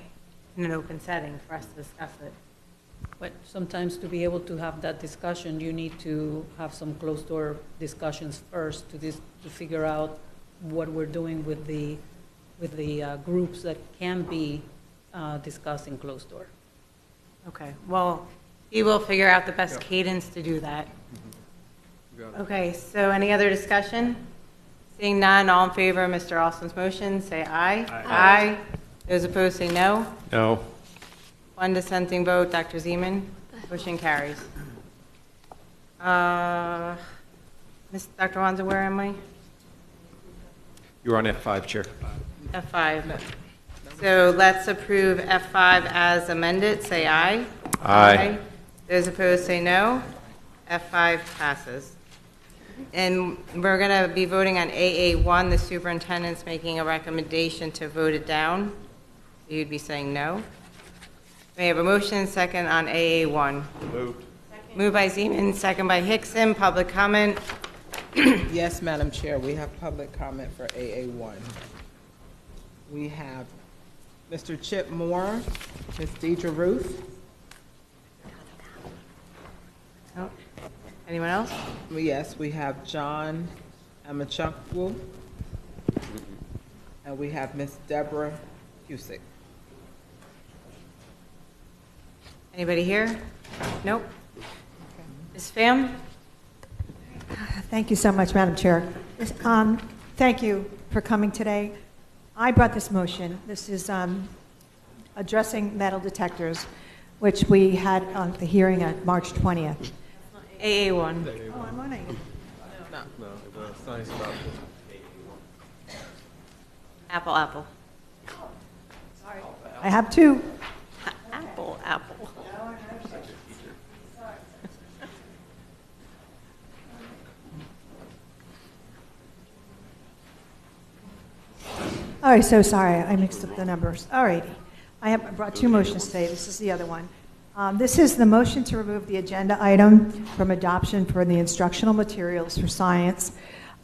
in an open setting for us to discuss it. But sometimes to be able to have that discussion, you need to have some closed-door discussions first to figure out what we're doing with the groups that can be discussed in closed door. Okay, well, he will figure out the best cadence to do that. Okay, so any other discussion? Seeing none, all in favor of Mr. Austin's motion, say aye. Aye. Those opposed, say no. No. One dissenting vote, Dr. Zeman. Motion carries. Dr. Wanza, where am I? You're on F5, Chair. F5. So let's approve F5 as amended, say aye. Aye. Those opposed, say no. F5 passes. And we're going to be voting on AA1. The superintendent's making a recommendation to vote it down. So you'd be saying no. We have a motion and second on AA1. Moved. Moved by Zeman, second by Hickson. Public comment. Yes, Madam Chair, we have public comment for AA1. We have Mr. Chip Moore, Ms. Deidre Ruth. Oh. Anyone else? Yes, we have John Amachukwu, and we have Ms. Deborah Cusick. Anybody here? Nope. Ms. Pham? Thank you so much, Madam Chair. Thank you for coming today. I brought this motion. This is addressing metal detectors, which we had on the hearing on March 20th. AA1. Oh, I'm on AA. No, the science about Apple, apple. Sorry. I have two. Apple, apple. All right, so sorry, I mixed up the numbers. All righty. I brought two motions today. This is the other one. This is the motion to remove the agenda item from adoption for the instructional materials for science.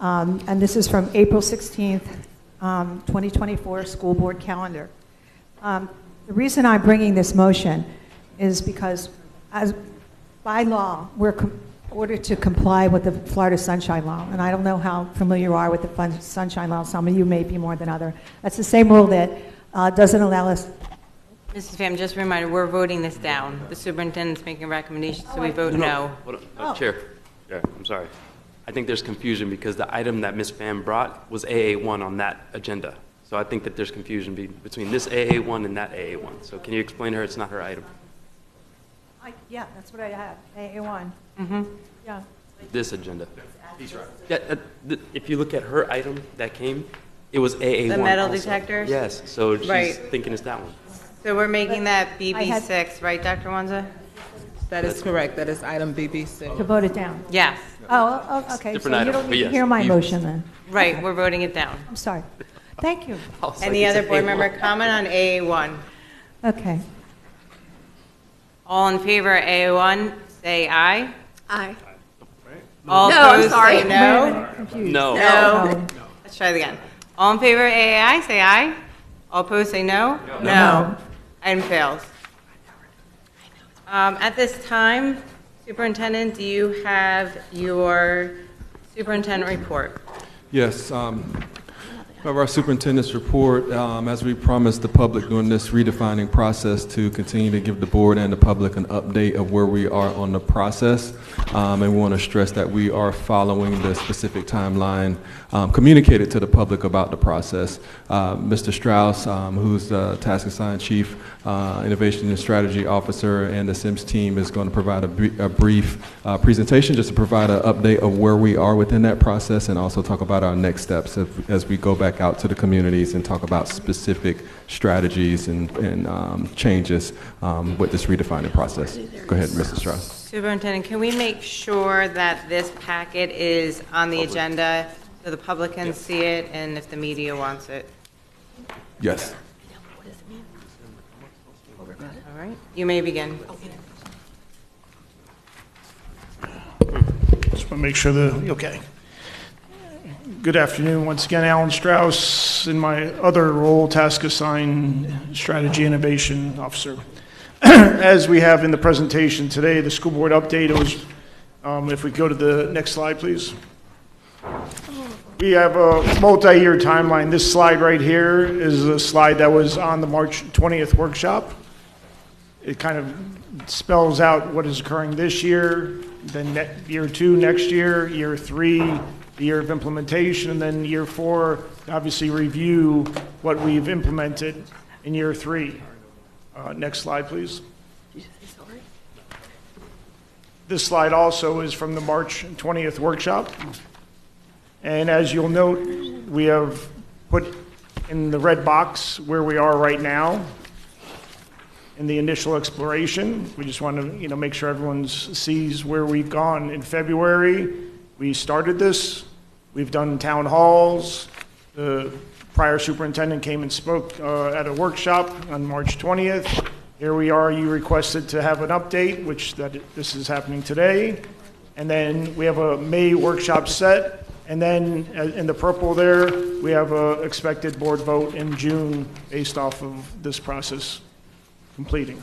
And this is from April 16th, 2024 school board calendar. The reason I'm bringing this motion is because by law, we're ordered to comply with the Florida Sunshine Law. And I don't know how familiar you are with the Sunshine Law. Some of you may be more than others. That's the same rule that doesn't allow us. Mrs. Pham, just a reminder, we're voting this down. The superintendent's making a recommendation, so we vote no. Hold on. Chair, I'm sorry. I think there's confusion because the item that Ms. Pham brought was AA1 on that agenda. So I think that there's confusion between this AA1 and that AA1. So can you explain to her it's not her item? Yeah, that's what I have, AA1. Mm-hmm. Yeah. This agenda. Yeah, if you look at her item that came, it was AA1 The metal also. detectors? Yes, so she's Right. thinking it's that one. So we're making that BB6, right, Dr. Wanza? That is correct. That is item BB6. To vote it down? Yes. Oh, okay, Different so you item, don't but need to yes, hear my you- motion then. Right, we're voting it down. I'm sorry. Thank you. Any other board member comment on AA1? Okay. All in favor of AA1, say aye. Aye. All No, I'm opposed, sorry. say Wait a no. minute, confused. No. No. Let's try it again. All in favor of AAI, say aye. All opposed, say no. No. Item fails. At this time, Superintendent, do you have your superintendent report? Yes. We have our superintendent's report, as we promised the public during this redefining process, to continue to give the board and the public an update of where we are on the process. And we want to stress that we are following the specific timeline communicated to the public about the process. Mr. Strauss, who's the Task Assigned Chief Innovation and Strategy Officer, and the SIMS team is going to provide a brief presentation just to provide an update of where we are within that process and also talk about our next steps as we go back out to the communities and talk about specific strategies and changes with this redefining process. Go ahead, Mr. Strauss. Superintendent, can we make sure that this packet is on the agenda so the public can see it and if the media wants it? Yes. All right, you may begin. Just want to make sure okay. Good afternoon. Once again, Alan Strauss in my other role, Task Assigned Strategy Innovation Officer. As we have in the presentation today, the school board update, it was, if we go to the next slide, please. We have a multi-year timeline. This slide right here is a slide that was on the March 20th workshop. It kind of spells out what is occurring this year, then year 2 next year, year 3, the year of implementation, and then year 4, obviously review what we've implemented in year 3. Next slide, please. This slide also is from the March 20th workshop. And as you'll note, we have put in the red box where we are right now in the initial exploration. We just want to, make sure everyone sees where we've gone. In February, we started this. We've done town halls. The prior superintendent came and spoke at a workshop on March 20th. Here we are. You requested to have an update, which this is happening today. And then we have a May workshop set. And then in the purple there, we have an expected board vote in June based off of this process completing.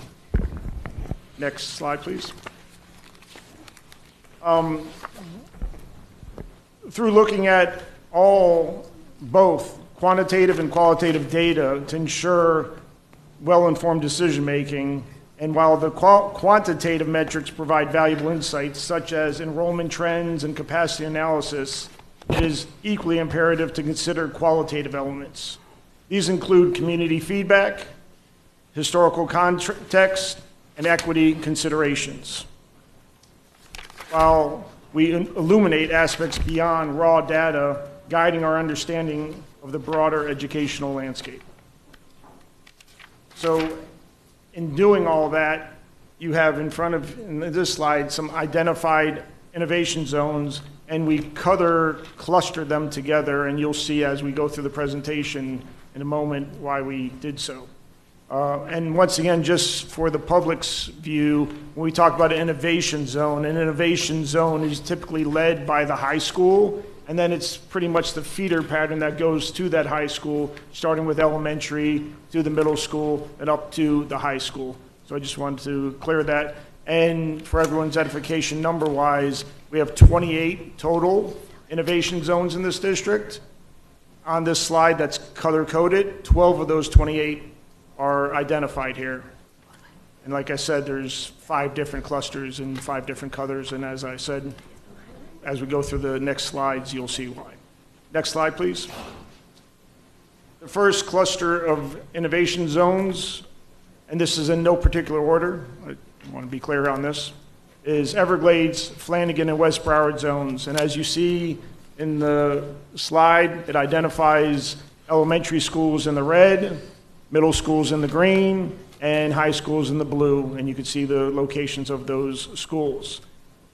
Next slide, please. Through looking at both quantitative and qualitative data to ensure well-informed decision-making, and while the quantitative metrics provide valuable insights such as enrollment trends and capacity analysis, it is equally imperative to consider qualitative elements. These include community feedback, historical context, and equity considerations. While we illuminate aspects beyond raw data, guiding our understanding of the broader educational landscape. So in doing all that, you have in front of in this slide some identified innovation zones, and we clustered them together, and you'll see as we go through the presentation in a moment why we did so. And once again, just for the public's view, when we talk about an innovation zone is typically led by the high school, and then it's pretty much the feeder pattern that goes to that high school, starting with elementary to the middle school and up to the high school. So I just wanted to clear that. And for everyone's edification, number-wise, we have 28 total innovation zones in this district. On this slide that's color-coded, 12 of those 28 are identified here. And like I said, there's 5 different clusters and 5 different colors, and as I said, as we go through the next slides, you'll see why. Next slide, please. The first cluster of innovation zones, and this is in no particular order, I want to be clear on this, is Everglades, Flanagan, and West Broward zones. And as you see in the slide, it identifies elementary schools in the red, middle schools in the green, and high schools in the blue, and you can see the locations of those schools.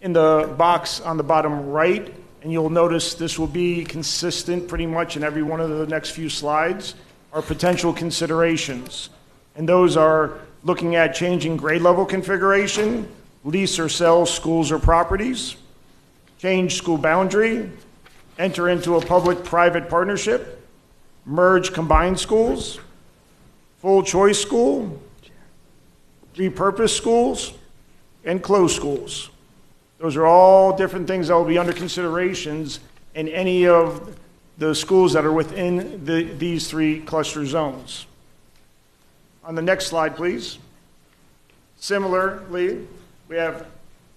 In the box on the bottom right, and you'll notice this will be consistent pretty much in every one of the next few slides, are potential considerations. And those are looking at changing grade level configuration, lease or sell schools or properties, change school boundary, enter into a public-private partnership, merge combined schools, full choice school, repurpose schools, and close schools. Those are all different things that will be under considerations in any of the schools that are within these 3 cluster zones. On the next slide, please. Similarly, we have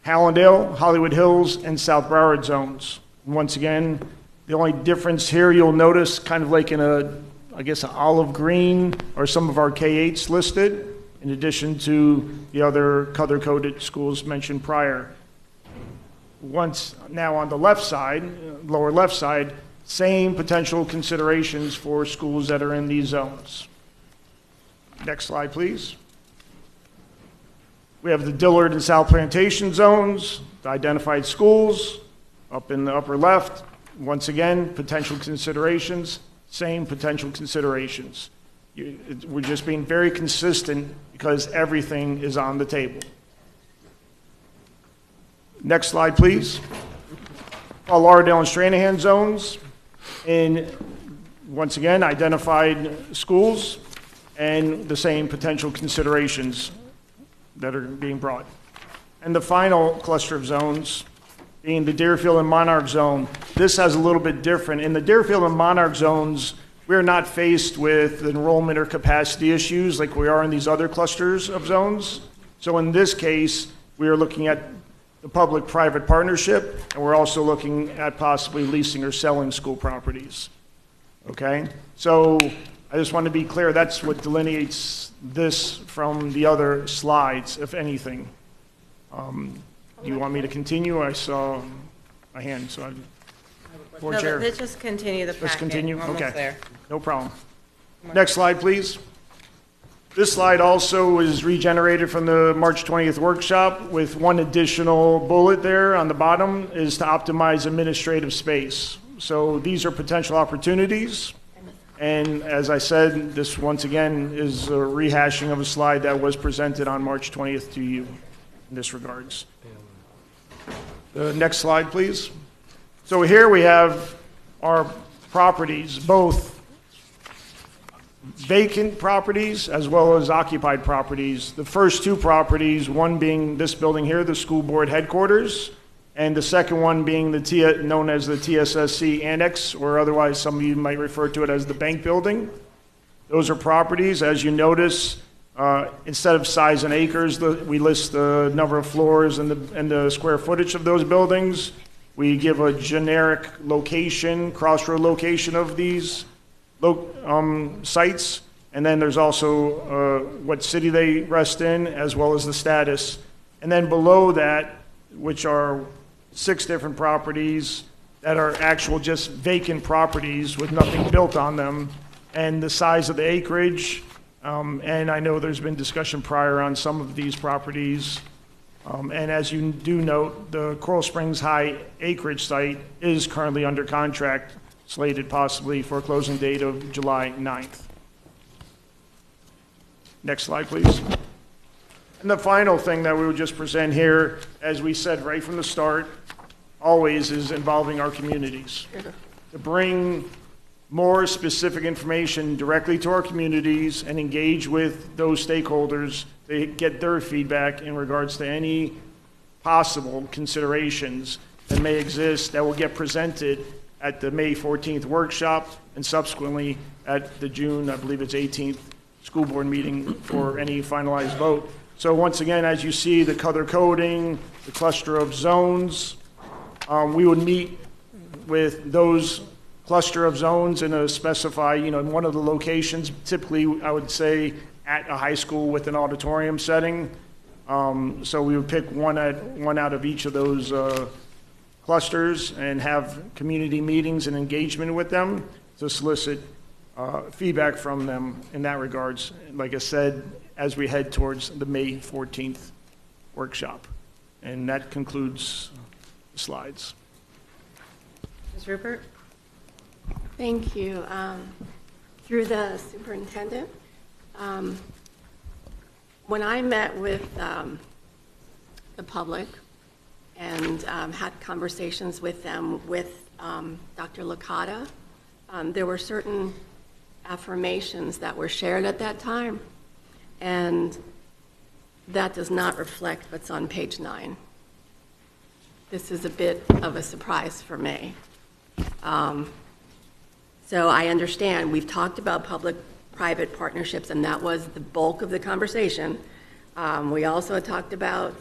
Hallandale, Hollywood Hills, and South Broward zones. And once again, the only difference here you'll notice kind of like in an olive green are some of our K-8s listed, in addition to the other color-coded schools mentioned prior. Now on the left side, lower left side, same potential considerations for schools that are in these zones. Next slide, please. We have the Dillard and South Plantation zones, the identified schools, up in the upper left. Once again, potential considerations, same potential considerations. We're just being very consistent because everything is on the table. Next slide, please. Lauderdale and Stranahan zones, and once again, identified schools and the same potential considerations that are being brought. And the final cluster of zones being the Deerfield and Monarch zone. This has a little bit different. In the Deerfield and Monarch zones, we're not faced with enrollment or capacity issues like we are in these other clusters of zones. So in this case, we are looking at the public-private partnership, and we're also looking at possibly leasing or selling school properties. Okay? So I just want to be clear, that's what delineates this from the other slides, if anything. Do you want me to continue? I saw a hand, so Board No, Chair. let's just continue the packet. Let's continue? We're almost Okay. there. No problem. Next slide, please. This slide also is regenerated from the March 20th workshop with one additional bullet there on the bottom is to optimize administrative space. So these are potential opportunities. And as I said, this once again is a rehashing of a slide that was presented on March 20th to you in this regards. The next slide, please. So here we have our properties, both vacant properties as well as occupied properties. The first two properties, one being this building here, the school board headquarters, and the second one being known as the TSSC Annex, or otherwise some of you might refer to it as the bank building. Those are properties, as you notice, instead of size in acres, we list the number of floors and the square footage of those buildings. We give a generic location, crossroad location of these sites, and then there's also what city they rest in, as well as the status. And then below that, which are 6 different properties that are actual just vacant properties with nothing built on them, and the size of the acreage. And I know there's been discussion prior on some of these properties. And as you do note, the Coral Springs High acreage site is currently under contract, slated possibly for a closing date of July 9th. Next slide, please. And the final thing that we would just present here, as we said right from the start, always is involving our communities. To bring more specific information directly to our communities and engage with those stakeholders to get their feedback in regards to any possible considerations that may exist that will get presented at the May 14th workshop and subsequently at the June, I believe it's 18th, school board meeting for any finalized vote. So once again, as you see, the color coding, the cluster of zones, we would meet with those cluster of zones in a in one of the locations, typically I would say at a high school with an auditorium setting. So we would pick one out of each of those clusters and have community meetings and engagement with them to solicit feedback from them in that regards. Like I said, as we head towards the May 14th workshop. And that concludes the slides. Ms. Rupert? Thank you. Through the superintendent, when I met with the public and had conversations with them with Dr. Licata, there were certain affirmations that were shared at that time, and that does not reflect what's on page 9. This is a bit of a surprise for me. So I understand, we've talked about public-private partnerships, and that was the bulk of the conversation. We also talked about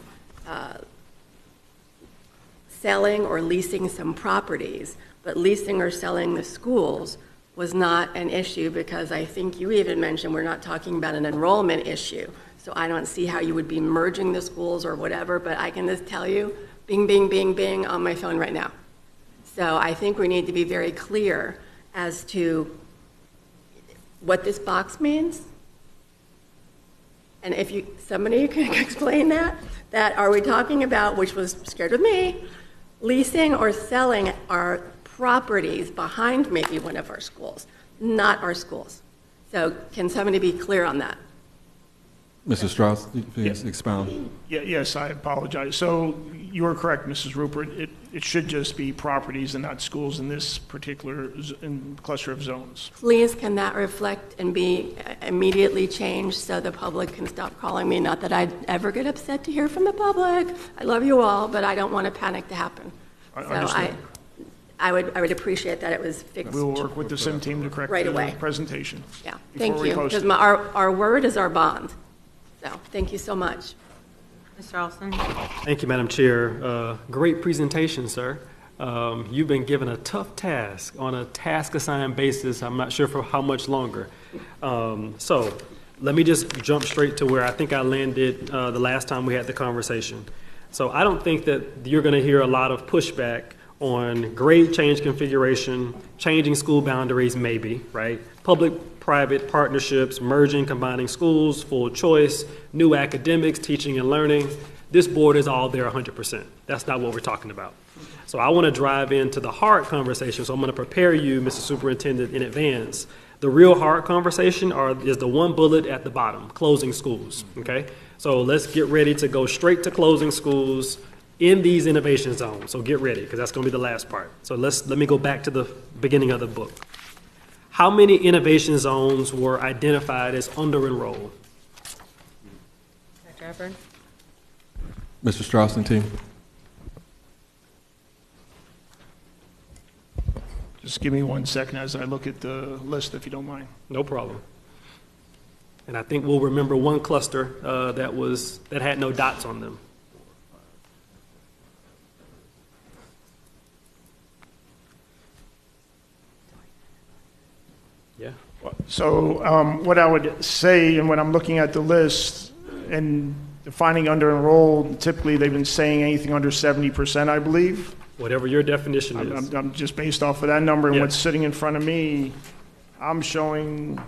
selling or leasing some properties, but leasing or selling the schools was not an issue because I think you even mentioned we're not talking about an enrollment issue. So I don't see how you would be merging the schools or whatever, but I can just tell you, bing, bing, bing, bing on my phone right now. So I think we need to be very clear as to what this box means. And if somebody can explain that are we talking about, which was shared with me, leasing or selling our properties behind maybe one of our schools, not our schools. So can somebody be clear on that? Mr. Strauss, please expound. Yes, I apologize. So you are correct, Mrs. Rupert. It should just be properties and not schools in this particular cluster of zones. Please, can that reflect and be immediately changed so the public can stop calling me? Not that I'd ever get upset to hear from the public. I love you all, but I don't want a panic to happen. I would appreciate that it was fixed. We will work with the SIM team to correct right the away. presentation. Yeah, thank you. Because Our word is our bond. So thank you so much. Mr. Olson? Thank you, Madam Chair. Great presentation, sir. You've been given a tough task on a task-assigned basis. I'm not sure for how much longer. So let me just jump straight to where I think I landed the last time we had the conversation. So I don't think that you're going to hear a lot of pushback on grade change configuration, changing school boundaries, maybe, right? Public-private partnerships, merging, combining schools, full choice, new academics, teaching and learning. This board is all there 100%. That's not what we're talking about. So I want to drive into the hard conversation. So I'm going to prepare you, Mr. Superintendent, in advance. The real hard conversation is the one bullet at the bottom, closing schools, okay? So let's get ready to go straight to closing schools in these innovation zones. So get ready, because that's going to be the last part. So let me go back to the beginning of the book. How many innovation zones were identified as under-enrolled? Dr. Hepburn? Mr. Strauss and team. Just give me 1 second as I look at the list, if you don't mind. No problem. And I think we'll remember one cluster that had no dots on them. Yeah. So what I would say, and when I'm looking at the list and defining under-enrolled, typically they've been saying anything under 70%, I believe. Whatever your definition is. I'm just based off of that number and Yeah. what's sitting in front of me, I'm showing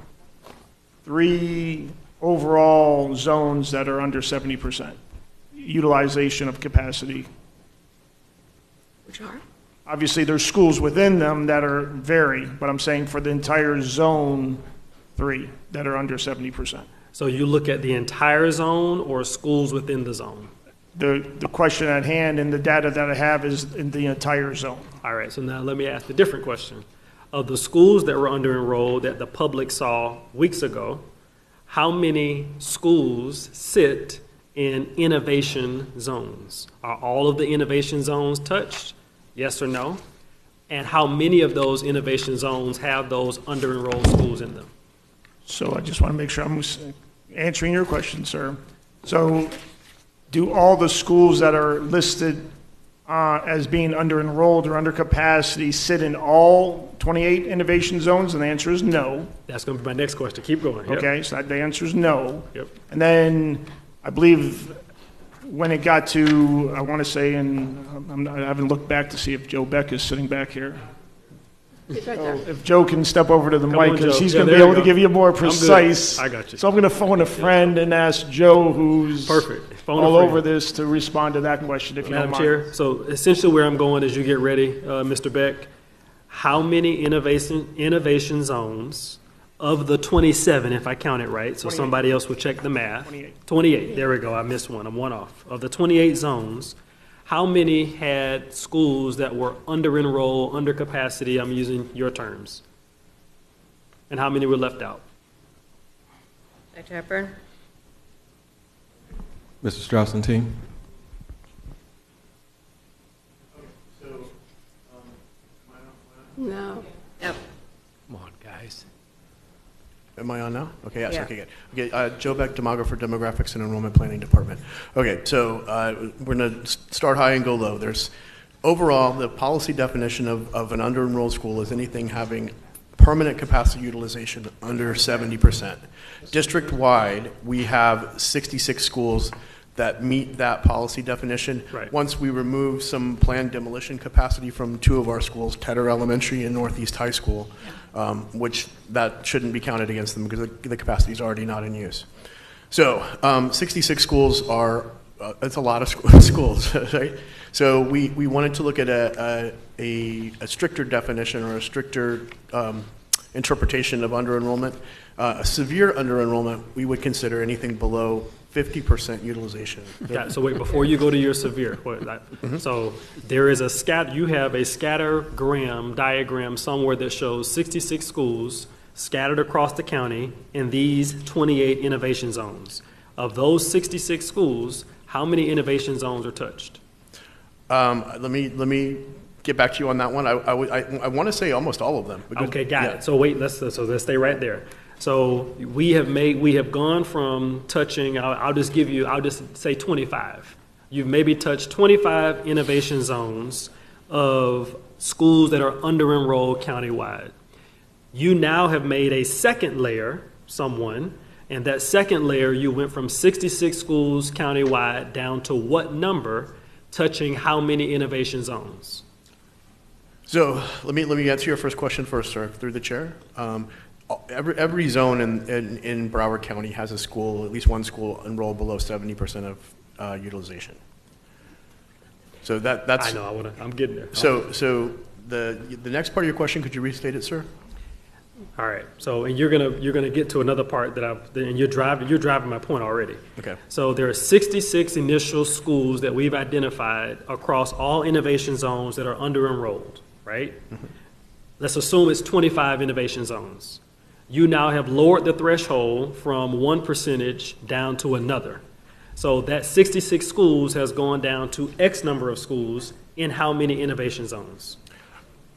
3 overall zones that are under 70% utilization of capacity. Which are? Obviously, there's schools within them that are vary, but I'm saying for the entire zone, 3 that are under 70%. So you look at the entire zone or schools within the zone? The question at hand and the data that I have is in the entire zone. All right, so now let me ask a different question. Of the schools that were under-enrolled that the public saw weeks ago, how many schools sit in innovation zones? Are all of the innovation zones touched? Yes or no? And how many of those innovation zones have those under-enrolled schools in them? So I just want to make sure I'm answering your question, sir. So do all the schools that are listed as being under-enrolled or under capacity sit in all 28 innovation zones? And the answer is no. That's going to be my next question. Keep going. Yep. Okay, so the answer is no. Yep. And then I believe when it got to, I want to say, and I haven't looked back to see if Joe Beck is sitting back here. It's right there. If Joe can step over to the Come mic, on, because Joe. he's Yeah, going to there be you able to go. give you a more I'm good. precise. I got you. So I'm going to phone a friend and ask Joe, who's Perfect. Phone a all friend. over this, to respond to that question, if you don't Madam mind. Chair, so essentially where I'm going as you get ready, Mr. Beck, how many innovation zones of the 27, if I count it right, so 28. somebody else will check the math. 28. 28, there we go, I missed one, I'm one off. Of the 28 zones, how many had schools that were under-enrolled, under capacity, I'm using your terms? And how many were left out? Dr. Hepburn? Mr. Strauss and team. No. Yep. Come on, guys. Am I on now? Okay, yes, Yeah. okay, good. Okay, Joe Beck, demographer, demographics and enrollment planning department. Okay, so we're going to start high and go low. There's overall, the policy definition of an under-enrolled school is anything having permanent capacity utilization under 70%. District-wide, we have 66 schools that meet that policy definition. Right. Once we remove some planned demolition capacity from 2 of our schools, Tedder Elementary and Northeast High School, which that shouldn't be counted against them because the capacity is already not in use. So 66 schools are, it's a lot of schools, right? So we wanted to look at a stricter definition or a stricter interpretation of under-enrollment. A severe under-enrollment, we would consider anything below 50% utilization. Yeah, so wait, before you go to your severe, so there is you have a scattergram diagram somewhere that shows 66 schools scattered across the county in these 28 innovation zones. Of those 66 schools, how many innovation zones are touched? Let me get back to you on that one. I want to say almost all of them. Okay, got it. So wait, let's stay right there. So we have gone from touching, I'll just say 25. You've maybe touched 25 innovation zones of schools that are under-enrolled countywide. You now have made a second layer, and that second layer, you went from 66 schools countywide down to what number, touching how many innovation zones? So let me answer your first question first, sir, through the chair. Every zone in Broward County has a school, at least one school, enrolled below 70% of utilization. So that's. I know. I'm getting there. So the next part of your question, could you restate it, sir? All right. So, and you're gonna get to another part and you're driving my point already. Okay. So there are 66 initial schools that we've identified across all innovation zones that are under-enrolled, right? Mm-hmm. Let's assume it's 25 innovation zones. You now have lowered the threshold from one percentage down to another. So that 66 schools has gone down to X number of schools in how many innovation zones?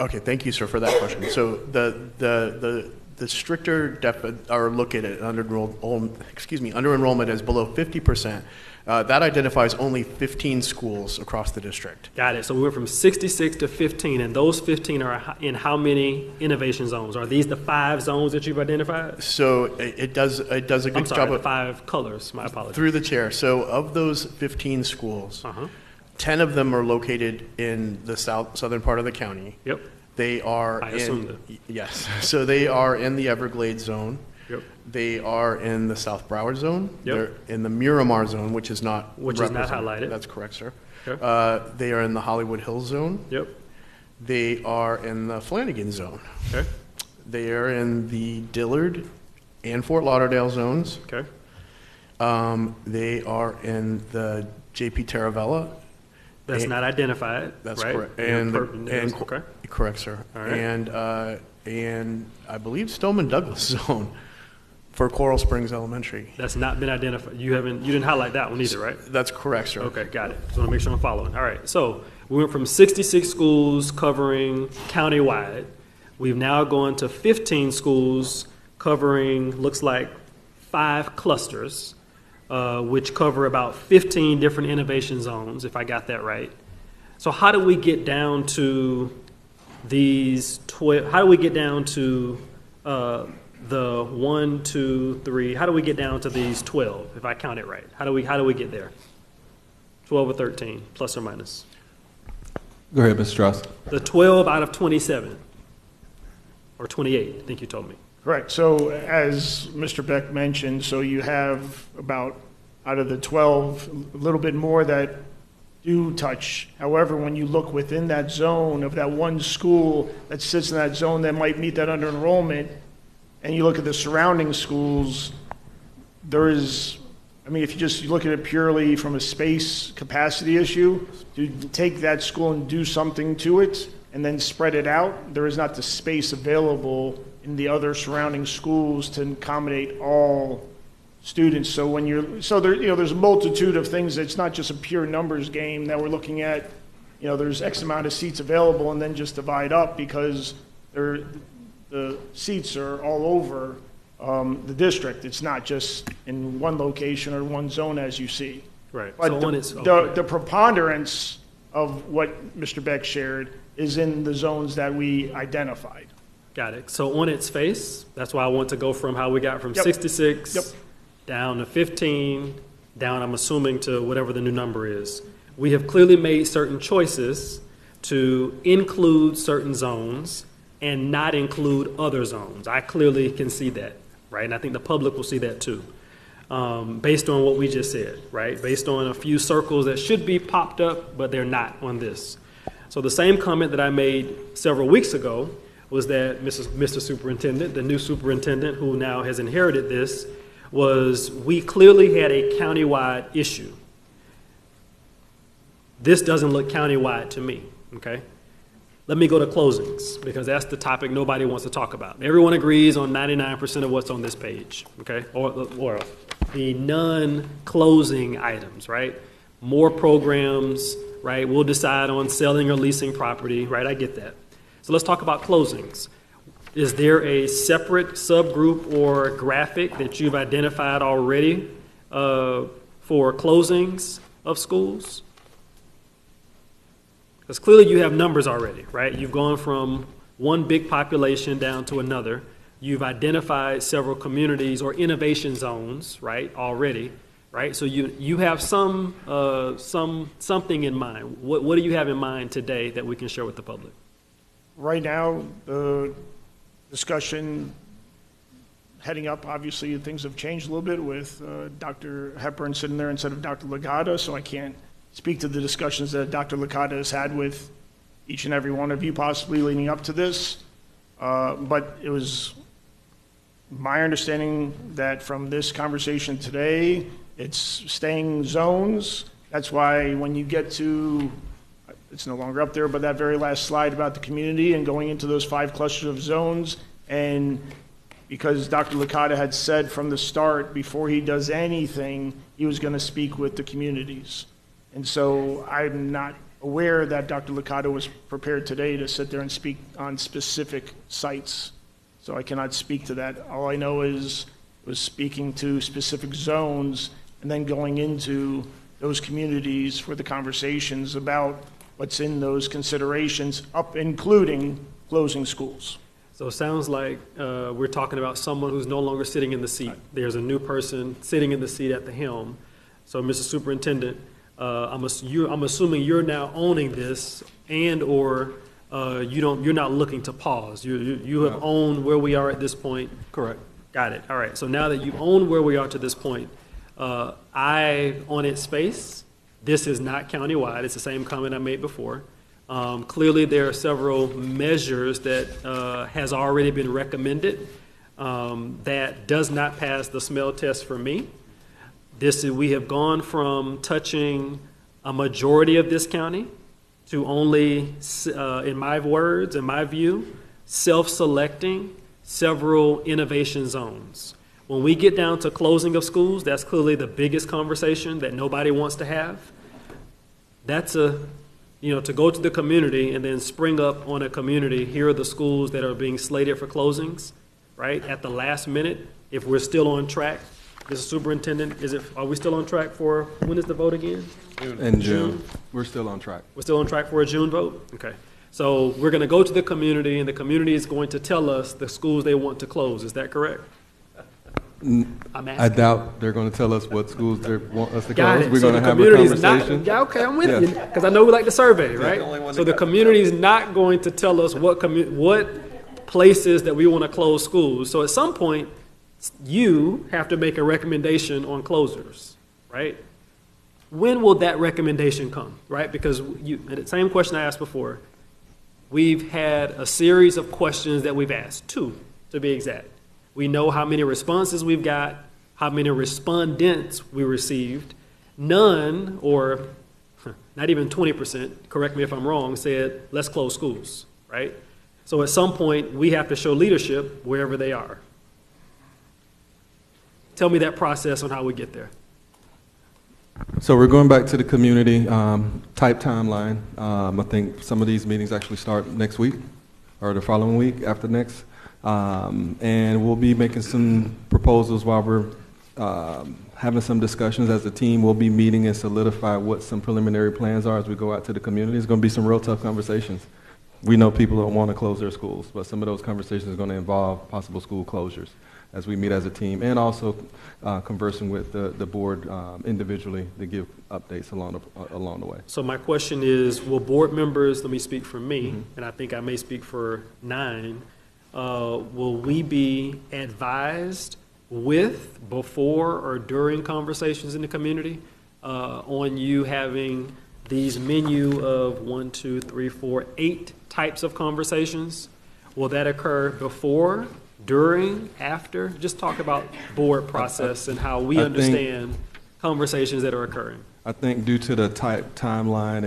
Okay, thank you, sir, for that question. So the stricter look at it under-enrollment as below 50%. That identifies only 15 schools across the district. Got it. So we went from 66 to 15, and those 15 are in how many innovation zones? Are these the 5 zones that you've identified? So it does a good job the of 5 colors. My apologies. Through the chair. So of those 15 schools, 10 of them are located in the southern part of the county. Yep. They are yes. So they are in the Everglades zone. Yep. They are in the South Broward zone. Yep. They're in the Miramar zone, which is not highlighted. That's correct, sir. Okay. They are in the Hollywood Hills zone. Yep. They are in the Flanagan zone. Okay. They are in the Dillard and Fort Lauderdale zones. Okay. They are in the JP Taravella. That's not identified. That's right? correct. Okay. Correct, sir. All right. And I believe Stoneman Douglas zone for Coral Springs Elementary. That's not been identified. You didn't highlight that one either, right? That's correct, sir. Okay, got it. Just want to make sure I'm following. All right. So we went from 66 schools covering countywide. We've now gone to 15 schools covering, looks like 5 clusters, which cover about 15 different innovation zones, if I got that right. So how do we get down to these 12? How do we get down to the 1, 2, 3? How do we get down to these 12, if I count it right? How do we get there? 12 or 13, plus or minus? Go ahead, Mr. Strauss. The 12 out of 27, or 28, I think you told me. Correct. So as Mr. Beck mentioned, so you have about, out of the 12, a little bit more that do touch. However, when you look within that zone of that one school that sits in that zone that might meet that under enrollment, and you look at the surrounding schools, there is, I mean, if you just look at it purely from a space capacity issue, to take that school and do something to it and then spread it out, there is not the space available in the other surrounding schools to accommodate all students. So when there's a multitude of things. It's not just a pure numbers game that we're looking at. There's X amount of seats available and then just divide up because the seats are all over the district. It's not just in one location or one zone as you see. Right. But the preponderance of what Mr. Beck shared is in the zones that we identified. Got it. So on its face, that's why I want to go from how we got from 66 down to 15, down, I'm assuming, to whatever the new number is. We have clearly made certain choices to include certain zones and not include other zones. I clearly can see that, right? And I think the public will see that too, based on what we just said, right? Based on a few circles that should be popped up, but they're not on this. So the same comment that I made several weeks ago was that Mr. Superintendent, the new superintendent who now has inherited this, was we clearly had a countywide issue. This doesn't look countywide to me, okay? Let me go to closings, because that's the topic nobody wants to talk about. Everyone agrees on 99% of what's on this page, okay? Or the non-closing items, right? More programs, right? We'll decide on selling or leasing property, right? I get that. So let's talk about closings. Is there a separate subgroup or graphic that you've identified already for closings of schools? Because clearly you have numbers already, right? You've gone from one big population down to another. You've identified several communities or innovation zones, right, already, right? So you have something in mind. What do you have in mind today that we can share with the public? Right now, the discussion heading up, obviously, things have changed a little bit with Dr. Hepburn sitting there instead of Dr. Licata, so I can't speak to the discussions that Dr. Licata has had with each and every one of you possibly leading up to this. But it was my understanding that from this conversation today, it's staying zones. That's why when you get to, it's no longer up there, but that very last slide about the community and going into those 5 clusters of zones, and because Dr. Licata had said from the start, before he does anything, he was going to speak with the communities. And so I'm not aware that Dr. Licata was prepared today to sit there and speak on specific sites. So I cannot speak to that. All I know is was speaking to specific zones and then going into those communities for the conversations about what's in those considerations, up including closing schools. So it sounds like we're talking about someone who's no longer sitting in the seat. There's a new person sitting in the seat at the helm. So, Mr. Superintendent, I'm assuming you're now owning this, and or you're not looking to pause. You have owned where we are at this point. Correct. Got it. All right. So now that you own where we are to this point, on its face, this is not countywide. It's the same comment I made before. Clearly, there are several measures that has already been recommended that does not pass the smell test for me. We have gone from touching a majority of this county to only, in my words, in my view, self-selecting several innovation zones. When we get down to closing of schools, that's clearly the biggest conversation that nobody wants to have. That's to go to the community and then spring up on a community, here are the schools that are being slated for closings, right, at the last minute, if we're still on track. Mr. Superintendent, are we still on track for, when is the vote again? In June. We're still on track. We're still on track for a June vote? Okay. So we're going to go to the community, and the community is going to tell us the schools they want to close. Is that correct? I doubt they're going to tell us what schools they want us to Got close. it. We're So going to the have a community is conversation. not, yeah, okay, I'm with Yeah. you, because I know we like to survey, right? the only one So that the got community is not going to tell us what places that we want to close schools. So at some point, you have to make a recommendation on closures, right? When will that recommendation come, right? Because the same question I asked before, we've had a series of questions that we've asked, 2 to be exact. We know how many responses we've got, how many respondents we received. None, or not even 20%, correct me if I'm wrong, said, let's close schools, right? So at some point, we have to show leadership wherever they are. Tell me that process on how we get there. So we're going back to the community type timeline. I think some of these meetings actually start next week or the following week after next. And we'll be making some proposals while we're having some discussions as a team. We'll be meeting and solidify what some preliminary plans are as we go out to the community. It's going to be some real tough conversations. We know people don't want to close their schools, but some of those conversations are going to involve possible school closures as we meet as a team, and also conversing with the board individually to give updates along the way. So my question is, will board members, let me speak for me, and I think I may speak for 9, will we be advised with, before, or during conversations in the community on you having these menu of 1, 2, 3, 4, 8 types of conversations? Will that occur before, during, after? Just talk about board process and how we understand conversations that are occurring. I think due to the tight timeline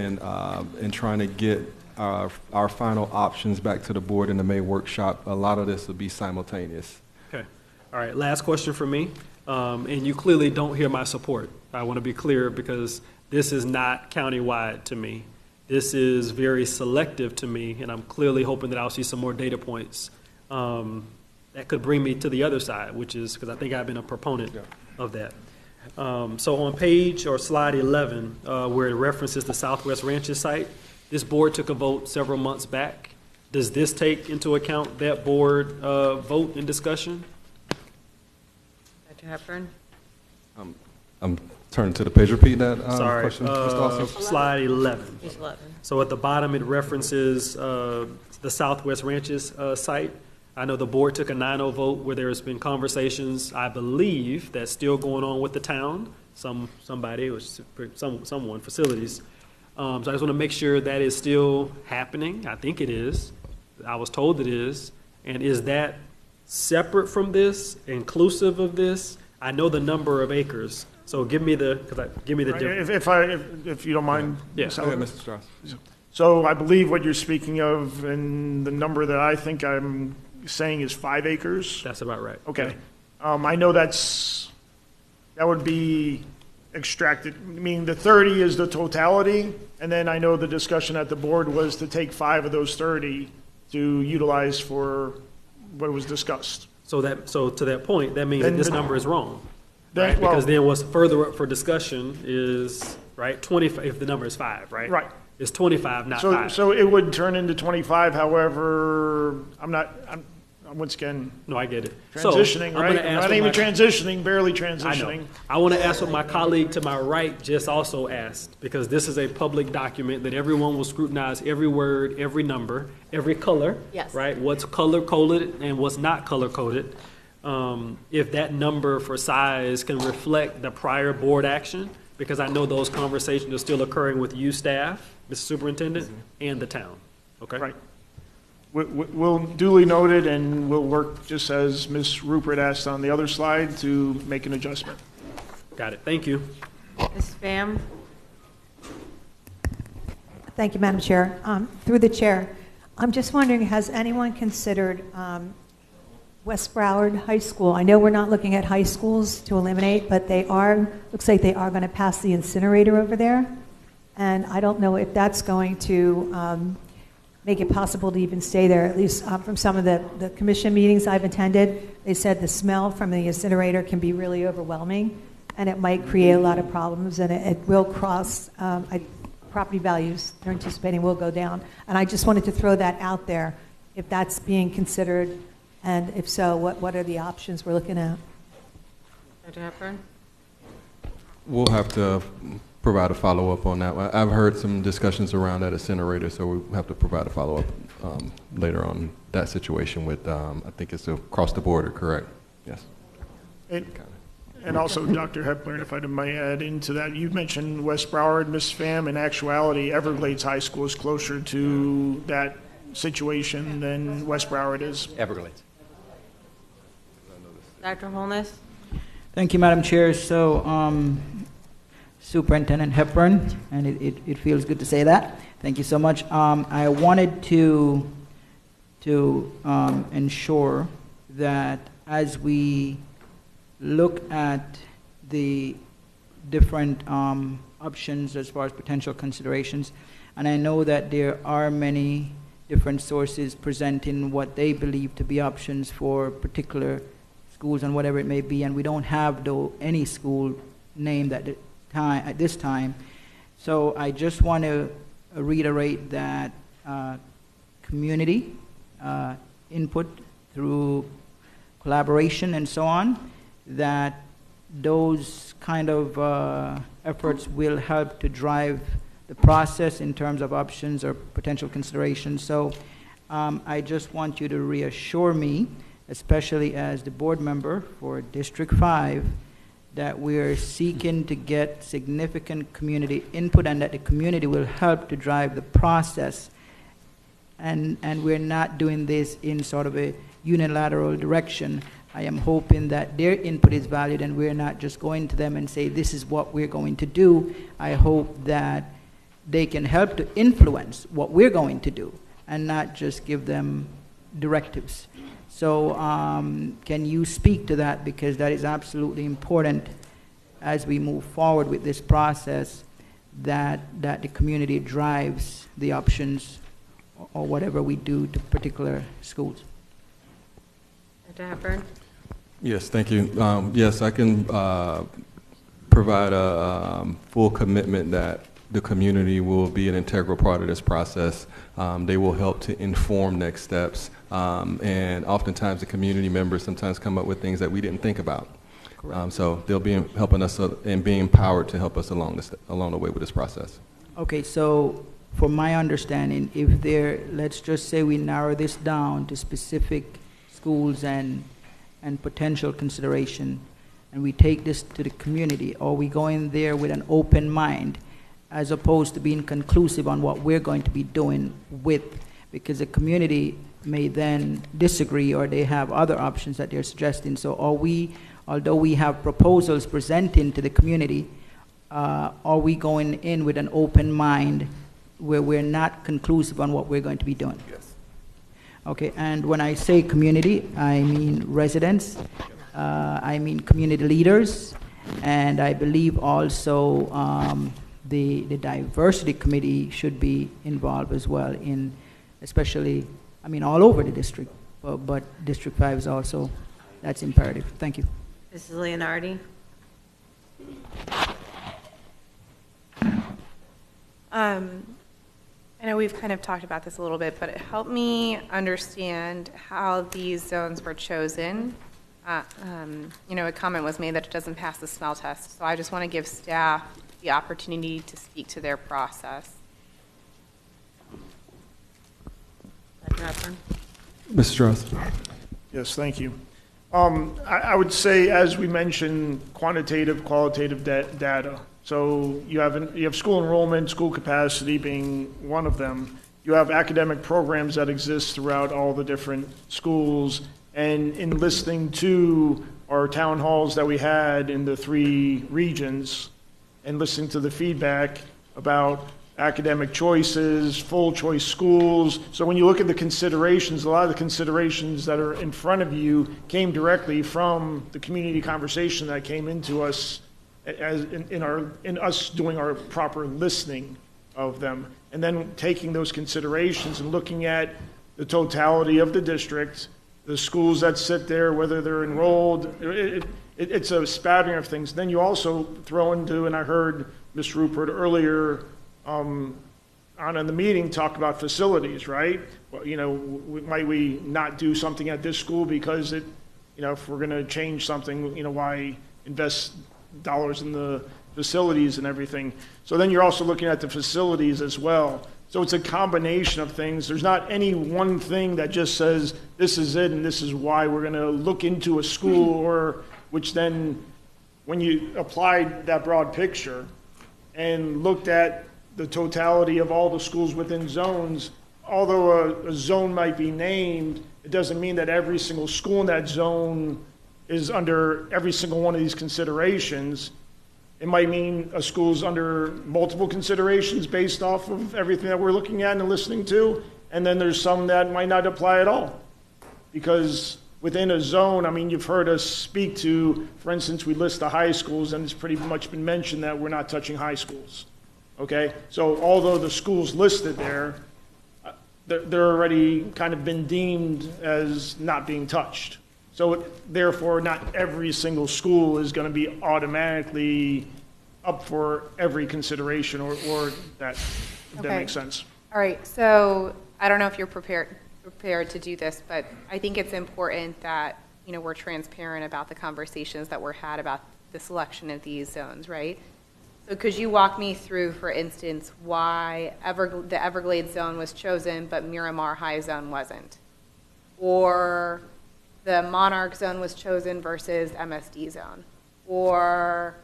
and trying to get our final options back to the board in the May workshop, a lot of this will be simultaneous. Okay. All right. Last question for me. And you clearly don't hear my support. I want to be clear, because this is not countywide to me. This is very selective to me, and I'm clearly hoping that I'll see some more data points that could bring me to the other side, which is, because I think I've been a proponent of that. So on page or slide 11, where it references the Southwest Ranches site, this board took a vote several months back. Does this take into account that board vote and discussion? Dr. Hepburn? I'm turning to the page. Repeat that Sorry, question, Mr. Dawson. slide 11. Page 11. So at the bottom, it references the Southwest Ranches site. I know the board took a 9-0 vote where there's been conversations, I believe, that's still going on with the town, somebody, or someone, facilities. So I just want to make sure that is still happening. I think it is. I was told it is. And is that separate from this, inclusive of this? I know the number of acres, so give me the difference. If you don't mind. Yeah. Ms. Go ahead, Sullivan. Mr. Strauss. So I believe what you're speaking of, and the number that I think I'm saying is 5 acres? That's about right. Okay. I know that would be extracted, meaning the 30 is the totality, and then I know the discussion at the board was to take 5 of those 30 to utilize for what was discussed. So to that point, that means that this number is wrong. Then- Right? well- Because then what's further up for discussion is, right, 25, if the number is 5, right? Right. It's 25, not 5. So it would turn into 25, however, I'm once again. No, I get it. So, Transitioning, I'm right? gonna ask Not what even my- transitioning, barely I transitioning. know. I want to ask what my colleague to my right just also asked, because this is a public document that everyone will scrutinize every word, every number, every color. Yes. Right? What's color-coded and what's not color-coded. If that number for size can reflect the prior board action, because I know those conversations are still occurring with you staff, Mr. Superintendent, and the town. Okay? Right. We'll duly noted, and we'll work, just as Ms. Rupert asked on the other slide, to make an adjustment. Got it. Thank you. Ms. Pham? Thank you, Madam Chair. Through the chair, I'm just wondering, has anyone considered West Broward High School? I know we're not looking at high schools to eliminate, but looks like they are going to pass the incinerator over there. And I don't know if that's going to make it possible to even stay there, at least from some of the commission meetings I've attended. They said the smell from the incinerator can be really overwhelming, and it might create a lot of problems, and it will cross, property values they're anticipating will go down. And I just wanted to throw that out there, if that's being considered, and if so, what are the options we're looking at? Dr. Hepburn? We'll have to provide a follow-up on that. I've heard some discussions around that incinerator, so we'll have to provide a follow-up later on that situation with, I think it's across the border, correct? Yes. And also, Dr. Hepburn, if I might add into that, you mentioned West Broward, Ms. Pham. In actuality, Everglades High School is closer to that situation than West Broward is. Everglades. Dr. Holness? Thank you, Madam Chair. So, Superintendent Hepburn, and it feels good to say that. Thank you so much. I wanted to ensure that as we look at the different options as far as potential considerations, and I know that there are many different sources presenting what they believe to be options for particular schools and whatever it may be, and we don't have any school named at this time. So I just want to reiterate that community input through collaboration and so on, that those kind of efforts will help to drive the process in terms of options or potential considerations. So I just want you to reassure me, especially as the board member for District 5, that we're seeking to get significant community input and that the community will help to drive the process. And we're not doing this in sort of a unilateral direction. I am hoping that their input is valued and we're not just going to them and say, this is what we're going to do. I hope that they can help to influence what we're going to do and not just give them directives. So can you speak to that, because that is absolutely important as we move forward with this process, that the community drives the options or whatever we do to particular schools. Dr. Hepburn? Yes, thank you. Yes, I can provide a full commitment that the community will be an integral part of this process. They will help to inform next steps. And oftentimes the community members sometimes come up with things that we didn't think about. So they'll be helping us and being empowered to help us along the way with this process. Okay, so from my understanding, if there, let's just say we narrow this down to specific schools and potential consideration, and we take this to the community, or we go in there with an open mind, as opposed to being conclusive on what we're going to be doing with, because the community may then disagree, or they have other options that they're suggesting. So are we, although we have proposals presenting to the community, are we going in with an open mind where we're not conclusive on what we're going to be doing? Yes. Okay, and when I say community, I mean residents, I mean community leaders, and I believe also the diversity committee should be involved as well in, especially, I mean, all over the district, but District 5 is also, that's imperative. Thank you. Mrs. Leonardi? I know we've kind of talked about this a little bit, but help me understand how these zones were chosen. You know, a comment was made that it doesn't pass the smell test, so I just want to give staff the opportunity to speak to their process. Dr. Hepburn? Mr. Strauss. Yes, thank you. I would say, as we mentioned, quantitative, qualitative data. So you have school enrollment, school capacity being one of them. You have academic programs that exist throughout all the different schools. And in listening to our town halls that we had in the 3 regions and listening to the feedback about academic choices, full choice schools. So when you look at the considerations, a lot of the considerations that are in front of you came directly from the community conversation that came into us as in us doing our proper listening of them, and then taking those considerations and looking at the totality of the district, the schools that sit there, whether they're enrolled. It's a spattering of things. Then you also throw into, and I heard Ms. Rupert earlier on in the meeting talk about facilities, right? Well, you know, might we not do something at this school because it, you know, if we're going to change something, you know, why invest dollars in the facilities and everything? So then you're also looking at the facilities as well. So it's a combination of things. There's not any one thing that just says this is it and this is why we're going to look into a school, or which then when you applied that broad picture and looked at the totality of all the schools within zones, although a zone might be named, it doesn't mean that every single school in that zone is under every single one of these considerations. It might mean a school's under multiple considerations based off of everything that we're looking at and listening to, and then there's some that might not apply at all. Because within a zone, I mean, you've heard us speak to, for instance, we list the high schools, and it's pretty much been mentioned that we're not touching high schools. Okay? So although the schools listed there, they're already kind of been deemed as not being touched. So therefore, not every single school is going to be automatically up for every consideration or that, if that makes sense. All right, so I don't know if you're prepared to do this, but I think it's important that, you know, we're transparent about the conversations that were had about the selection of these zones, right? So could you walk me through, for instance, why the Everglades zone was chosen, but Miramar High zone wasn't? Or the Monarch zone was chosen versus MSD zone? Or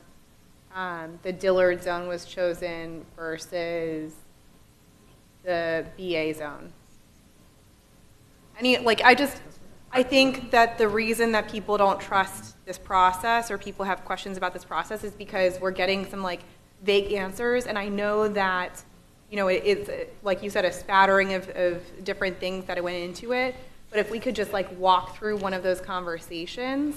the Dillard zone was chosen versus the BA zone? I think that the reason that people don't trust this process, or people have questions about this process, is because we're getting some like vague answers. And I know that, you know, it's like you said, a spattering of different things that went into it. But if we could just like walk through one of those conversations,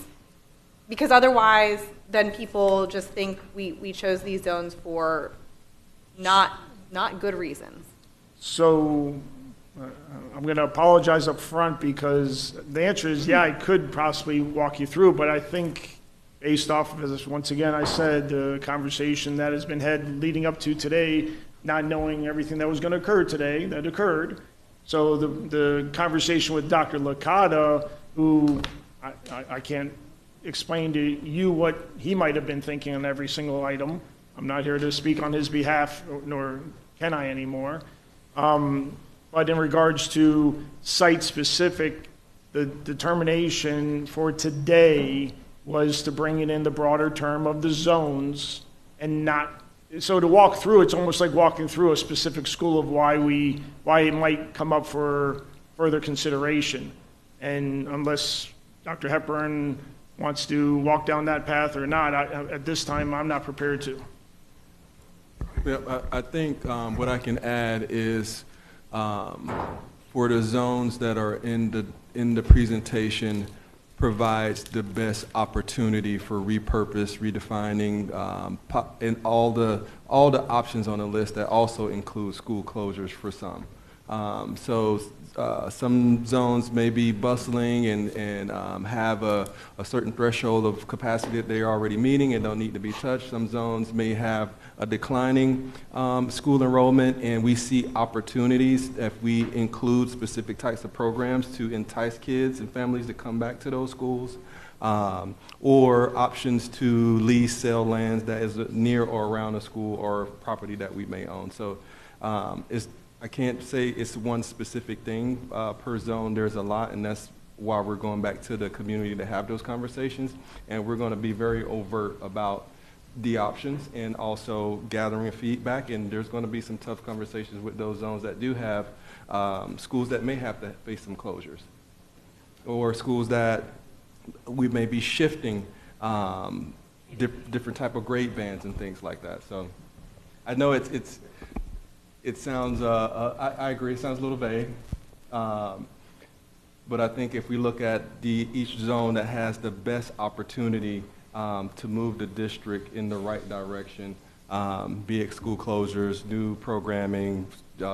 because otherwise then people just think we chose these zones for not good reasons. So I'm going to apologize up front because the answer is, yeah, I could possibly walk you through, but I think based off of this, once again, I said the conversation that has been had leading up to today, not knowing everything that was going to occur today, that occurred. So the conversation with Dr. Licata, who I can't explain to you what he might have been thinking on every single item. I'm not here to speak on his behalf, nor can I anymore. But in regards to site-specific, the determination for today was to bring it in the broader term of the zones and not, so to walk through, it's almost like walking through a specific school of why it might come up for further consideration. And unless Dr. Hepburn wants to walk down that path or not, at this time, I'm not prepared to. Yeah, I think what I can add is for the zones that are in the presentation provides the best opportunity for repurpose, redefining, and all the options on the list that also include school closures for some. So some zones may be bustling and have a certain threshold of capacity that they're already meeting and don't need to be touched. Some zones may have a declining school enrollment, and we see opportunities if we include specific types of programs to entice kids and families to come back to those schools, or options to lease, sell lands that is near or around a school or property that we may own. So I can't say it's one specific thing per zone. There's a lot, and that's why we're going back to the community to have those conversations. And we're going to be very overt about the options and also gathering feedback. And there's going to be some tough conversations with those zones that do have schools that may have to face some closures, or schools that we may be shifting different type of grade bands and things like that. So I know it sounds, I agree, it sounds a little vague. But I think if we look at each zone that has the best opportunity to move the district in the right direction, be it school closures, new programming,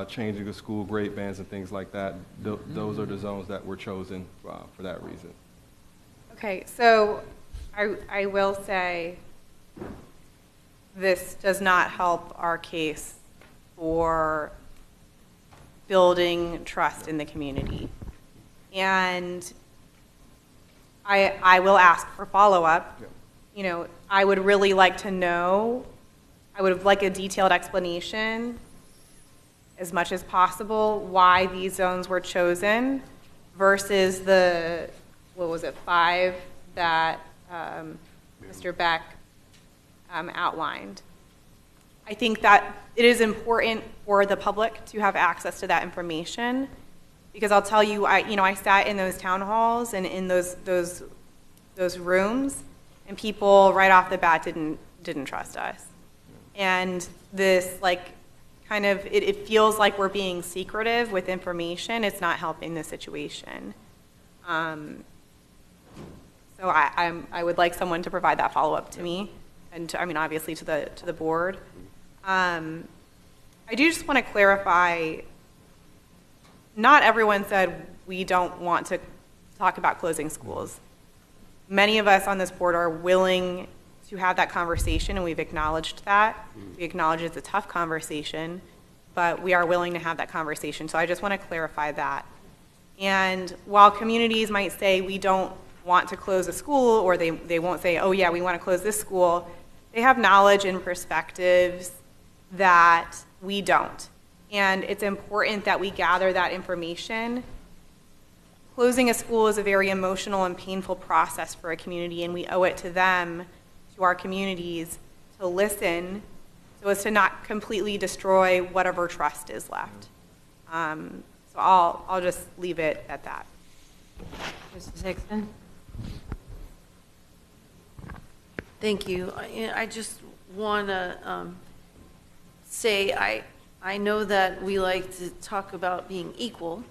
changing the school grade bands and things like that, those are the zones that were chosen for that reason. Okay, so I will say this does not help our case for building trust in the community. And I will ask for follow-up. Yeah. You know, I would really like to know, I would like a detailed explanation as much as possible why these zones were chosen versus the, what was it, 5 that Mr. Beck outlined. I think that it is important for the public to have access to that information, because I'll tell you, I sat in those town halls and in those rooms, and people right off the bat didn't trust us. And this, like, kind of, it feels like we're being secretive with information. It's not helping the situation. So I would like someone to provide that follow-up to me, and to, obviously to the board. I do just want to clarify, not everyone said we don't want to talk about closing schools. Many of us on this board are willing to have that conversation, and we've acknowledged that. We acknowledge it's a tough conversation, but we are willing to have that conversation. So I just want to clarify that. And while communities might say we don't want to close a school, or they won't say, oh yeah, we want to close this school, they have knowledge and perspectives that we don't. And it's important that we gather that information. Closing a school is a very emotional and painful process for a community, and we owe it to them, to our communities, to listen so as to not completely destroy whatever trust is left. So I'll just leave it at that. Mrs. Hickson? Thank you. I just want to say I know that we like to talk about being equal,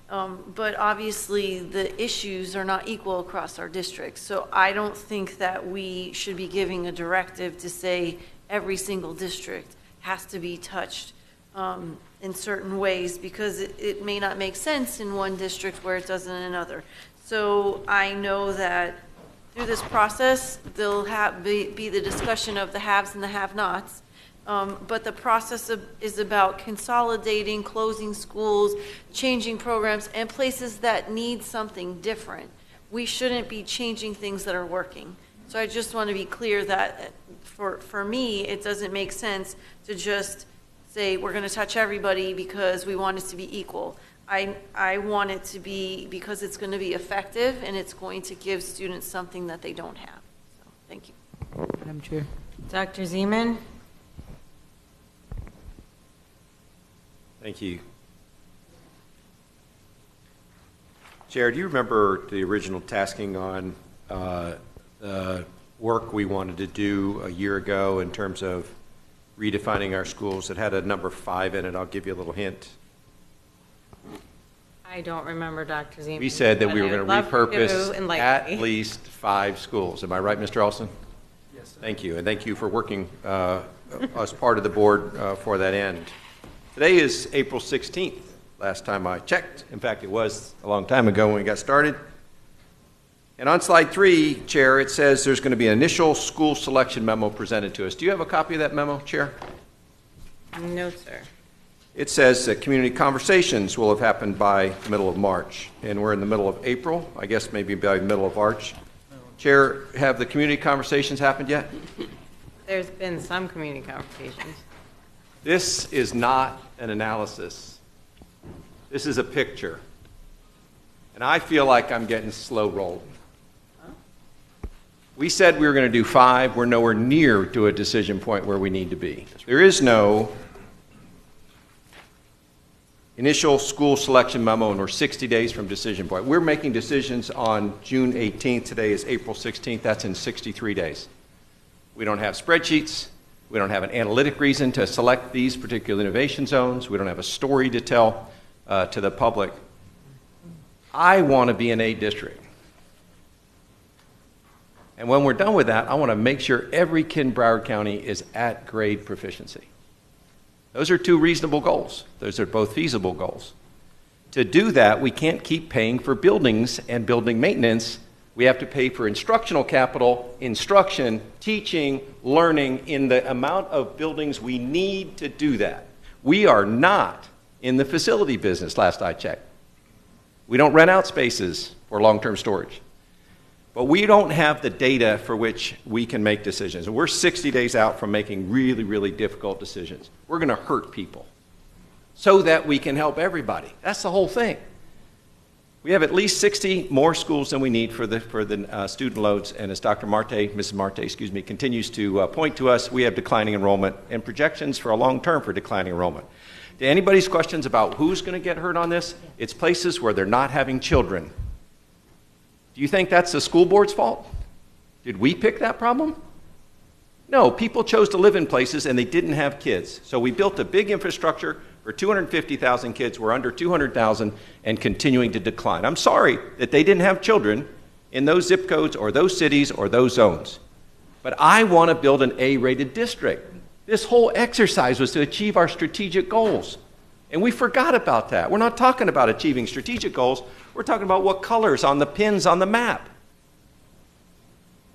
but obviously the issues are not equal across our districts. So I don't think that we should be giving a directive to say every single district has to be touched in certain ways, because it may not make sense in one district where it doesn't in another. So I know that through this process, there'll be the discussion of the haves and the have-nots. But the process is about consolidating, closing schools, changing programs, and places that need something different. We shouldn't be changing things that are working. So I just want to be clear that for me, it doesn't make sense to just say we're going to touch everybody because we want it to be equal. I want it to be because it's going to be effective and it's going to give students something that they don't have. So, thank you. Madam Chair. Dr. Zeman? Thank you. Chair, do you remember the original tasking on work we wanted to do a year ago in terms of redefining our schools? It had a number 5 in it. I'll give you a little hint. I don't remember, Dr. Zeman. We said that but we were I going would to love for you repurpose to enlighten at me. least 5 schools. Am I right, Mr. Olson? Yes, sir. Thank you, and thank you for working as part of the board for that end. Today is April 16th, last time I checked. In fact, it was a long time ago when we got started. And on slide 3, Chair, it says there's going to be an initial school selection memo presented to us. Do you have a copy of that memo, Chair? No, sir. It says that community conversations will have happened by the middle of March, and we're in the middle of April, I guess maybe by the middle of March. Chair, have the community conversations happened yet? There's been some community conversations. This is not an analysis. This is a picture. And I feel like I'm getting slow rolled. We said we were going to do 5. We're nowhere near to a decision point where we need to be. There is no initial school selection memo, and we're 60 days from decision point. We're making decisions on June 18th. Today is April 16th. That's in 63 days. We don't have spreadsheets. We don't have an analytic reason to select these particular innovation zones. We don't have a story to tell to the public. I want to be an A district. And when we're done with that, I want to make sure every kid in Broward County is at grade proficiency. Those are 2 reasonable goals. Those are both feasible goals. To do that, we can't keep paying for buildings and building maintenance. We have to pay for instructional capital, instruction, teaching, learning in the amount of buildings we need to do that. We are not in the facility business, last I checked. We don't rent out spaces for long-term storage. But we don't have the data for which we can make decisions. And we're 60 days out from making really, really difficult decisions. We're going to hurt people so that we can help everybody. That's the whole thing. We have at least 60 more schools than we need for the student loads. And as Dr. Marte, Mrs. Marte, excuse me, continues to point to us, we have declining enrollment and projections for a long term for declining enrollment. To anybody's questions about who's going to get hurt on this, it's places where they're not having children. Do you think that's the school board's fault? Did we pick that problem? No, people chose to live in places and they didn't have kids. So we built a big infrastructure for 250,000 kids. We're under 200,000 and continuing to decline. I'm sorry that they didn't have children in those zip codes or those cities or those zones. But I want to build an A-rated district. This whole exercise was to achieve our strategic goals. And we forgot about that. We're not talking about achieving strategic goals. We're talking about what colors on the pins on the map.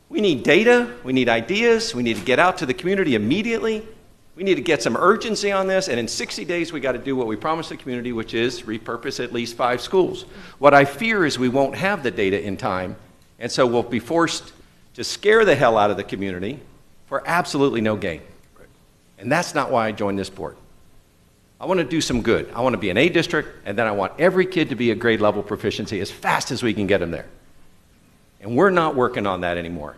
We need data. We need ideas. We need to get out to the community immediately. We need to get some urgency on this. And in 60 days, we got to do what we promised the community, which is repurpose at least 5 schools. What I fear is we won't have the data in time. And so we'll be forced to scare the hell out of the community for absolutely no gain. And that's not why I joined this board. I want to do some good. I want to be an A district, and then I want every kid to be a grade level proficiency as fast as we can get them there. And we're not working on that anymore.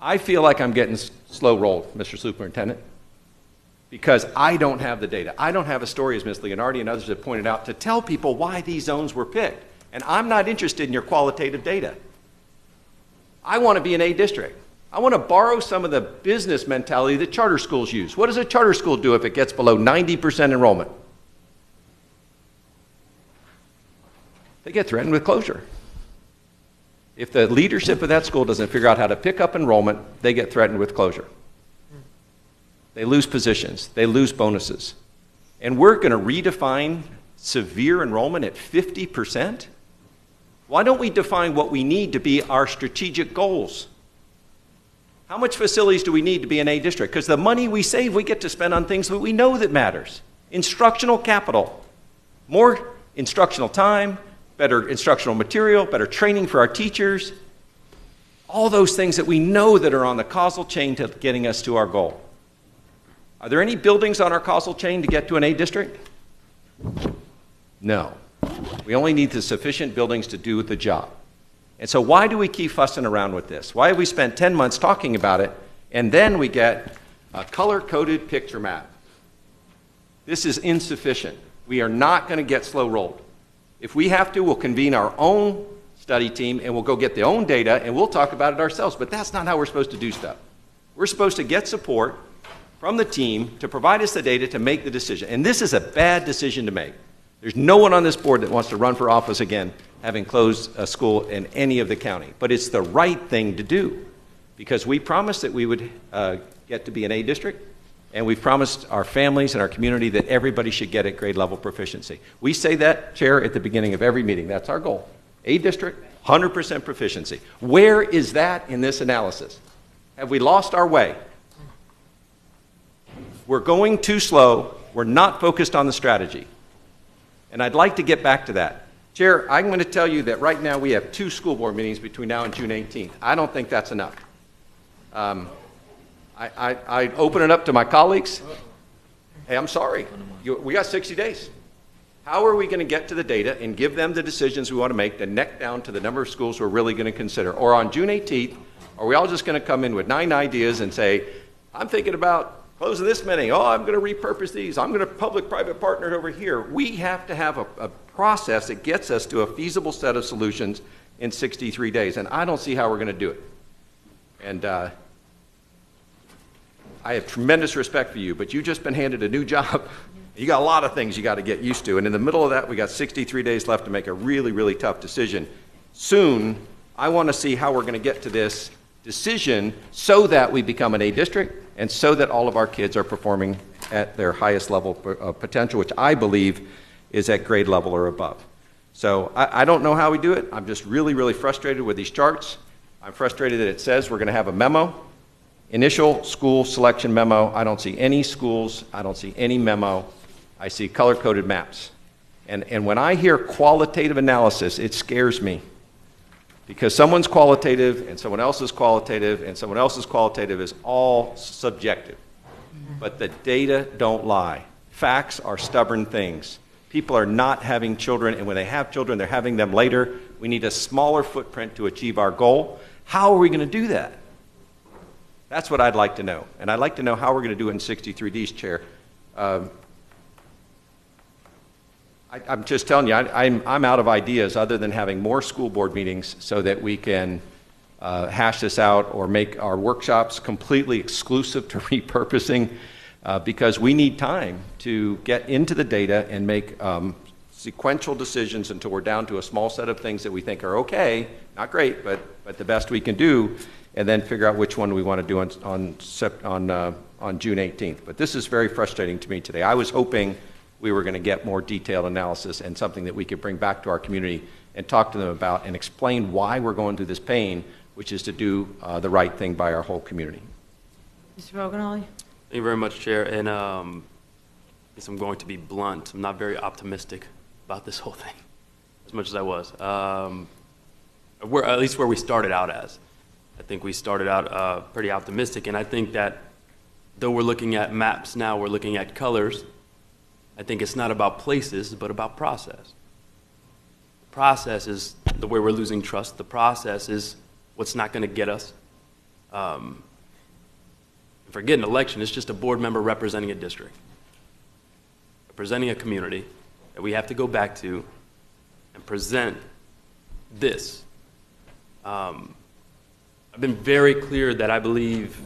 I feel like I'm getting slow rolled, Mr. Superintendent, because I don't have the data. I don't have a story, as Ms. Leonardi and others have pointed out, to tell people why these zones were picked. And I'm not interested in your qualitative data. I want to be an A district. I want to borrow some of the business mentality that charter schools use. What does a charter school do if it gets below 90% enrollment? They get threatened with closure. If the leadership of that school doesn't figure out how to pick up enrollment, they get threatened with closure. they lose positions, they lose bonuses. And we're going to redefine severe enrollment at 50%? Why don't we define what we need to be our strategic goals? How much facilities do we need to be an A district? Because the money we save, we get to spend on things that we know that matters. Instructional capital, more instructional time, better instructional material, better training for our teachers, all those things that we know that are on the causal chain to getting us to our goal. Are there any buildings on our causal chain to get to an A district? No. We only need the sufficient buildings to do the job. And so why do we keep fussing around with this? Why have we spent 10 months talking about it, and then we get a color-coded picture map? This is insufficient. We are not going to get slow-rolled. If we have to, we'll convene our own study team, and we'll go get the own data, and we'll talk about it ourselves. But that's not how we're supposed to do stuff. We're supposed to get support from the team to provide us the data to make the decision. And this is a bad decision to make. There's no one on this board that wants to run for office again, having closed a school in any of the county. But it's the right thing to do, because we promised that we would get to be an A district, and we've promised our families and our community that everybody should get at grade level proficiency. We say that, Chair, at the beginning of every meeting. That's our goal. A district, 100% proficiency. Where is that in this analysis? Have we lost our way? We're going too slow. We're not focused on the strategy. And I'd like to get back to that. Chair, I'm going to tell you that right now we have 2 school board meetings between now and June 18th. I don't think that's enough. I open it up to my colleagues. Hey, I'm sorry. We got 60 days. How are we going to get to the data and give them the decisions we want to make, the neck down to the number of schools we're really going to consider? Or on June 18th, are we all just going to come in with 9 ideas and say, I'm thinking about closing this many. Oh, I'm going to repurpose these. I'm going to public-private partner over here. We have to have a process that gets us to a feasible set of solutions in 63 days. And I don't see how we're going to do it. And I have tremendous respect for you, but you've just been handed a new job. You got a lot of things you got to get used to. And in the middle of that, we got 63 days left to make a really, really tough decision. Soon, I want to see how we're going to get to this decision so that we become an A district and so that all of our kids are performing at their highest level of potential, which I believe is at grade level or above. So I don't know how we do it. I'm just really, really frustrated with these charts. I'm frustrated that it says we're going to have a memo. Initial school selection memo. I don't see any schools. I don't see any memo. I see color-coded maps. And when I hear qualitative analysis, it scares me. Because someone's qualitative and someone else's qualitative and someone else's qualitative is all subjective. But the data don't lie. Facts are stubborn things. People are not having children, and when they have children, they're having them later. We need a smaller footprint to achieve our goal. How are we going to do that? That's what I'd like to know. And I'd like to know how we're going to do it in 63 Ds, Chair. I'm just telling you, I'm out of ideas other than having more school board meetings so that we can hash this out or make our workshops completely exclusive to repurposing because we need time to get into the data and make sequential decisions until we're down to a small set of things that we think are okay, not great, but the best we can do, and then figure out which one we want to do on June 18th. But this is very frustrating to me today. I was hoping we were going to get more detailed analysis and something that we could bring back to our community and talk to them about and explain why we're going through this pain, which is to do the right thing by our whole community. Mr. Roganelli? Thank you very much, Chair. And I guess I'm going to be blunt. I'm not very optimistic about this whole thing, as much as I was. At least where we started out as. I think we started out pretty optimistic, and I think that though we're looking at maps now, we're looking at colors, I think it's not about places, but about process. The process is the way we're losing trust. The process is what's not going to get us. Forget an election, it's just a board member representing a district, representing a community that we have to go back to and present this. I've been very clear that I believe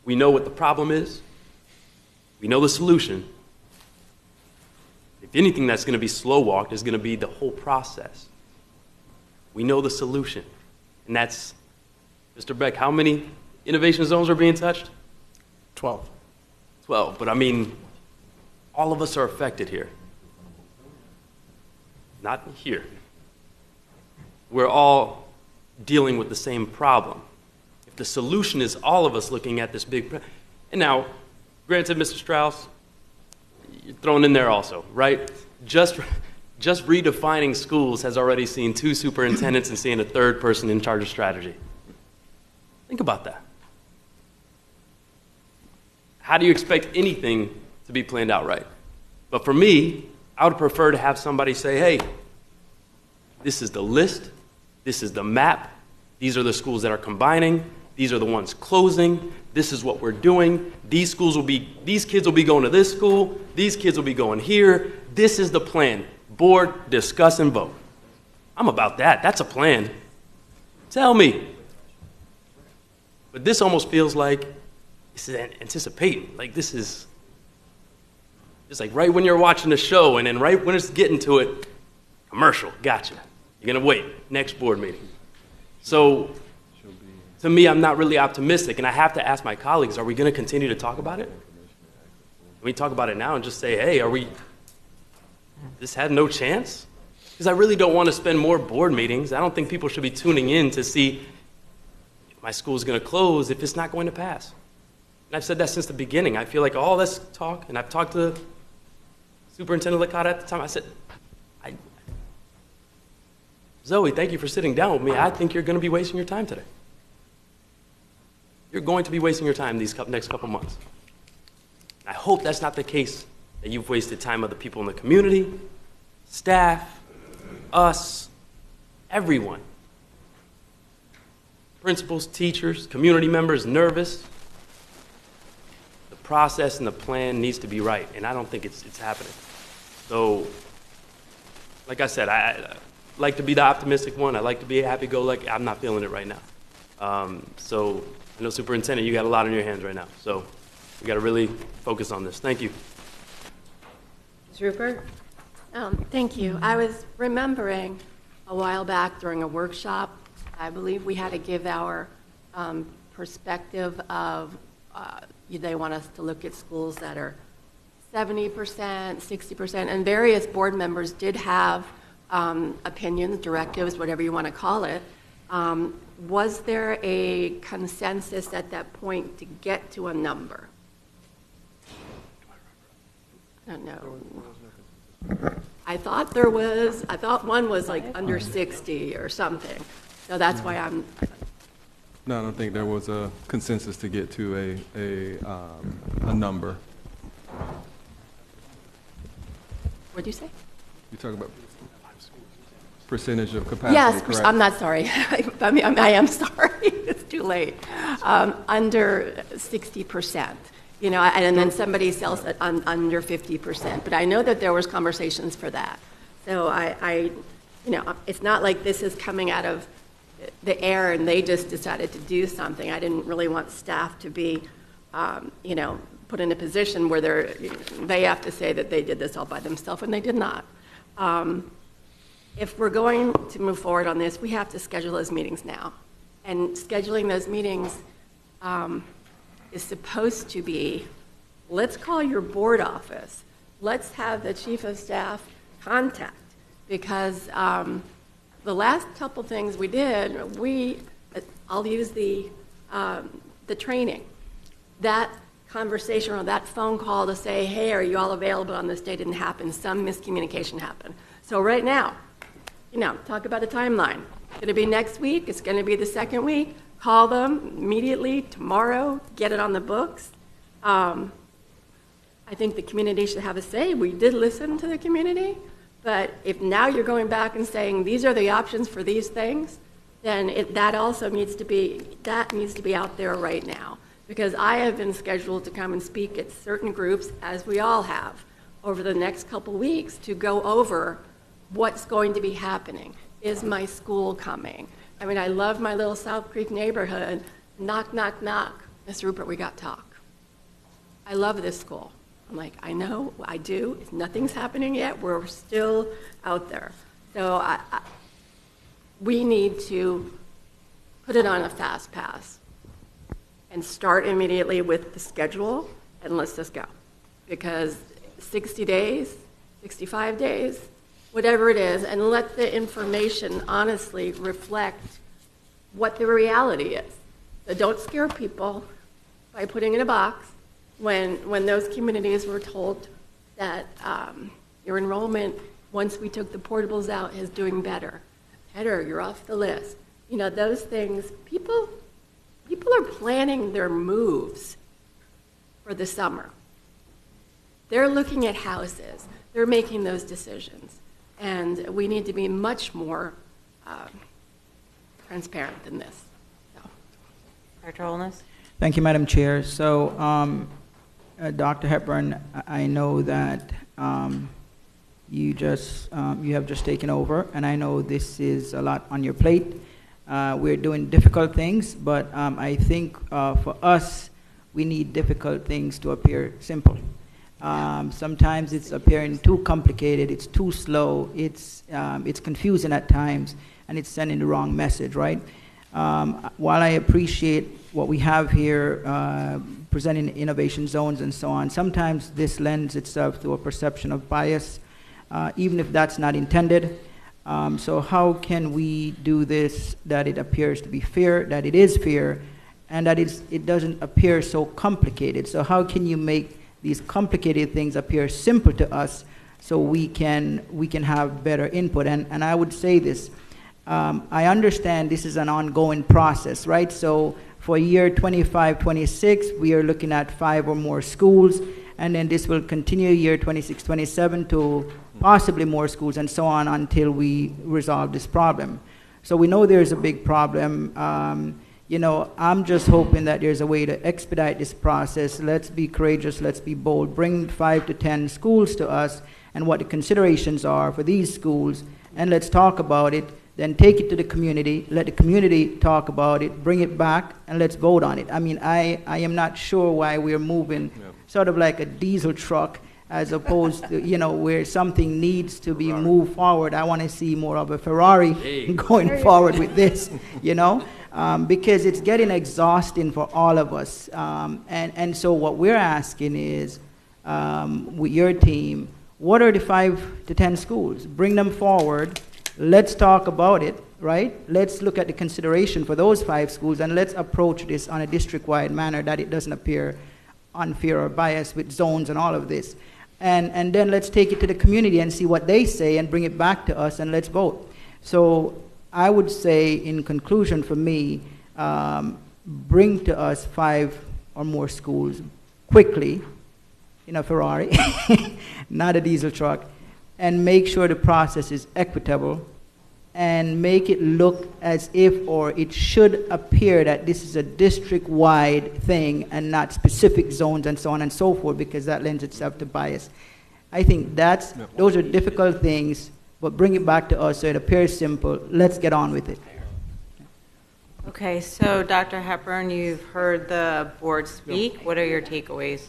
we know what the problem is. We know the solution. If anything that's going to be slow-walked is going to be the whole process. We know the solution. And that's, Mr. Beck, how many innovation zones are being touched? 12. 12, but I mean, all of us are affected here. Not here. We're all dealing with the same problem. If the solution is all of us looking at this big, and now, granted, Mr. Strauss, you're thrown in there also, right? Just redefining schools has already seen 2 superintendents and seeing a 3rd person in charge of strategy. Think about that. How do you expect anything to be planned out right? But for me, I would prefer to have somebody say, hey, this is the list, this is the map, these are the schools that are combining, these are the ones closing, this is what we're doing, these kids will be going to this school, these kids will be going here, this is the plan. Board, discuss, and vote. I'm about that. That's a plan. Tell me. But this almost feels like this is anticipating. Like this is just like right when you're watching the show, and then right when it's getting to it, commercial, gotcha. You're going to wait, next board meeting. So to me, I'm not really optimistic, and I have to ask my colleagues, are we going to continue to talk about it? Can we talk about it now and just say, hey, this had no chance? Because I really don't want to spend more board meetings. I don't think people should be tuning in to see if my school is going to close if it's not going to pass. And I've said that since the beginning. I feel like all this talk, and I've talked to Superintendent Licata at the time, I said, Zoe, thank you for sitting down with me. I think you're going to be wasting your time today. You're going to be wasting your time these next couple months. I hope that's not the case, that you've wasted time of the people in the community, staff, us, everyone. Principals, teachers, community members, nervous. The process and the plan needs to be right, and I don't think it's happening. So, like I said, I like to be the optimistic one. I like to be happy-go-lucky. I'm not feeling it right now. So, I know, Superintendent, you got a lot on your hands right now. So, we got to really focus on this. Thank you. Ms. Rupert? Thank you. I was remembering a while back during a workshop, I believe we had to give our perspective of, they want us to look at schools that are 70%, 60%, and various board members did have opinions, directives, whatever you want to call it. Was there a consensus at that point to get to a number? I don't know. I thought one was like under 60 or something. So that's why I'm. No, I don't think there was a consensus to get to a number. What'd you say? You talk about percentage of capacity, yes, correct? I'm not sorry. I am sorry. It's too late. Under 60%. You know, and then somebody sells it under 50%. But I know that there was conversations for that. So you know, it's not like this is coming out of the air and they just decided to do something. I didn't really want staff to be, you know, put in a position where they have to say that they did this all by themselves, and they did not. If we're going to move forward on this, we have to schedule those meetings now. And scheduling those meetings is supposed to be, let's call your board office. Let's have the chief of staff contact, because the last couple things we did, I'll use the training. That conversation or that phone call to say, hey, are you all available on this day didn't happen. Some miscommunication happened. So right now, you know, talk about a timeline. It's going to be next week. It's going to be the second week. Call them immediately, tomorrow, get it on the books. I think the community should have a say. We did listen to the community, but if now you're going back and saying these are the options for these things, then that also needs to be out there right now. Because I have been scheduled to come and speak at certain groups, as we all have, over the next couple weeks to go over what's going to be happening. Is my school coming? I mean, I love my little South Creek neighborhood. Knock, knock, knock. Miss Rupert, we got talk. I love this school. I'm like, I know, I do. Nothing's happening yet. We're still out there. So we need to put it on a fast pass and start immediately with the schedule and let's just go. Because 60 days, 65 days, whatever it is, and let the information honestly reflect what the reality is. So don't scare people by putting in a box when those communities were told that your enrollment, once we took the portables out, is doing better. Better, you're off the list. You know, those things, people are planning their moves for the summer. They're looking at houses. They're making those decisions. And we need to be much more transparent than this. So. Dr. Holness? Thank you, Madam Chair. So, Dr. Hepburn, I know that you have just taken over, and I know this is a lot on your plate. We're doing difficult things, but I think for us, we need difficult things to appear simple. Sometimes it's appearing too complicated, it's too slow, it's confusing at times, and it's sending the wrong message, right? While I appreciate what we have here, presenting innovation zones and so on, sometimes this lends itself to a perception of bias, even if that's not intended. So how can we do this that it appears to be fair, that it is fair, and that it doesn't appear so complicated? So how can you make these complicated things appear simple to us so we can have better input? And I would say this, I understand this is an ongoing process, right? So for year 25, 26, we are looking at 5 or more schools, and then this will continue year 26, 27 to possibly more schools and so on until we resolve this problem. So we know there's a big problem. You know, I'm just hoping that there's a way to expedite this process. Let's be courageous, let's be bold, bring 5 to 10 schools to us and what the considerations are for these schools, and let's talk about it, then take it to the community, let the community talk about it, bring it back, and let's vote on it. I mean, I am not sure why we're moving sort of like a diesel truck as opposed to, you know, where something needs to be moved forward. I want to see more of a Ferrari going forward with this, you know, because it's getting exhausting for all of us. And so what we're asking is, with your team, what are the 5 to 10 schools? Bring them forward. Let's talk about it, right? Let's look at the consideration for those 5 schools, and let's approach this on a district-wide manner that it doesn't appear unfair or biased with zones and all of this. And then let's take it to the community and see what they say and bring it back to us, and let's vote. So I would say, in conclusion for me, bring to us 5 or more schools quickly in a Ferrari, not a diesel truck, and make sure the process is equitable, and make it look as if, or it should appear that this is a district-wide thing and not specific zones and so on and so forth, because that lends itself to bias. I think those are difficult things, but bring it back to us so it appears simple. Let's get on with it. Okay, so Dr. Hepburn, you've heard the board speak. What are your takeaways?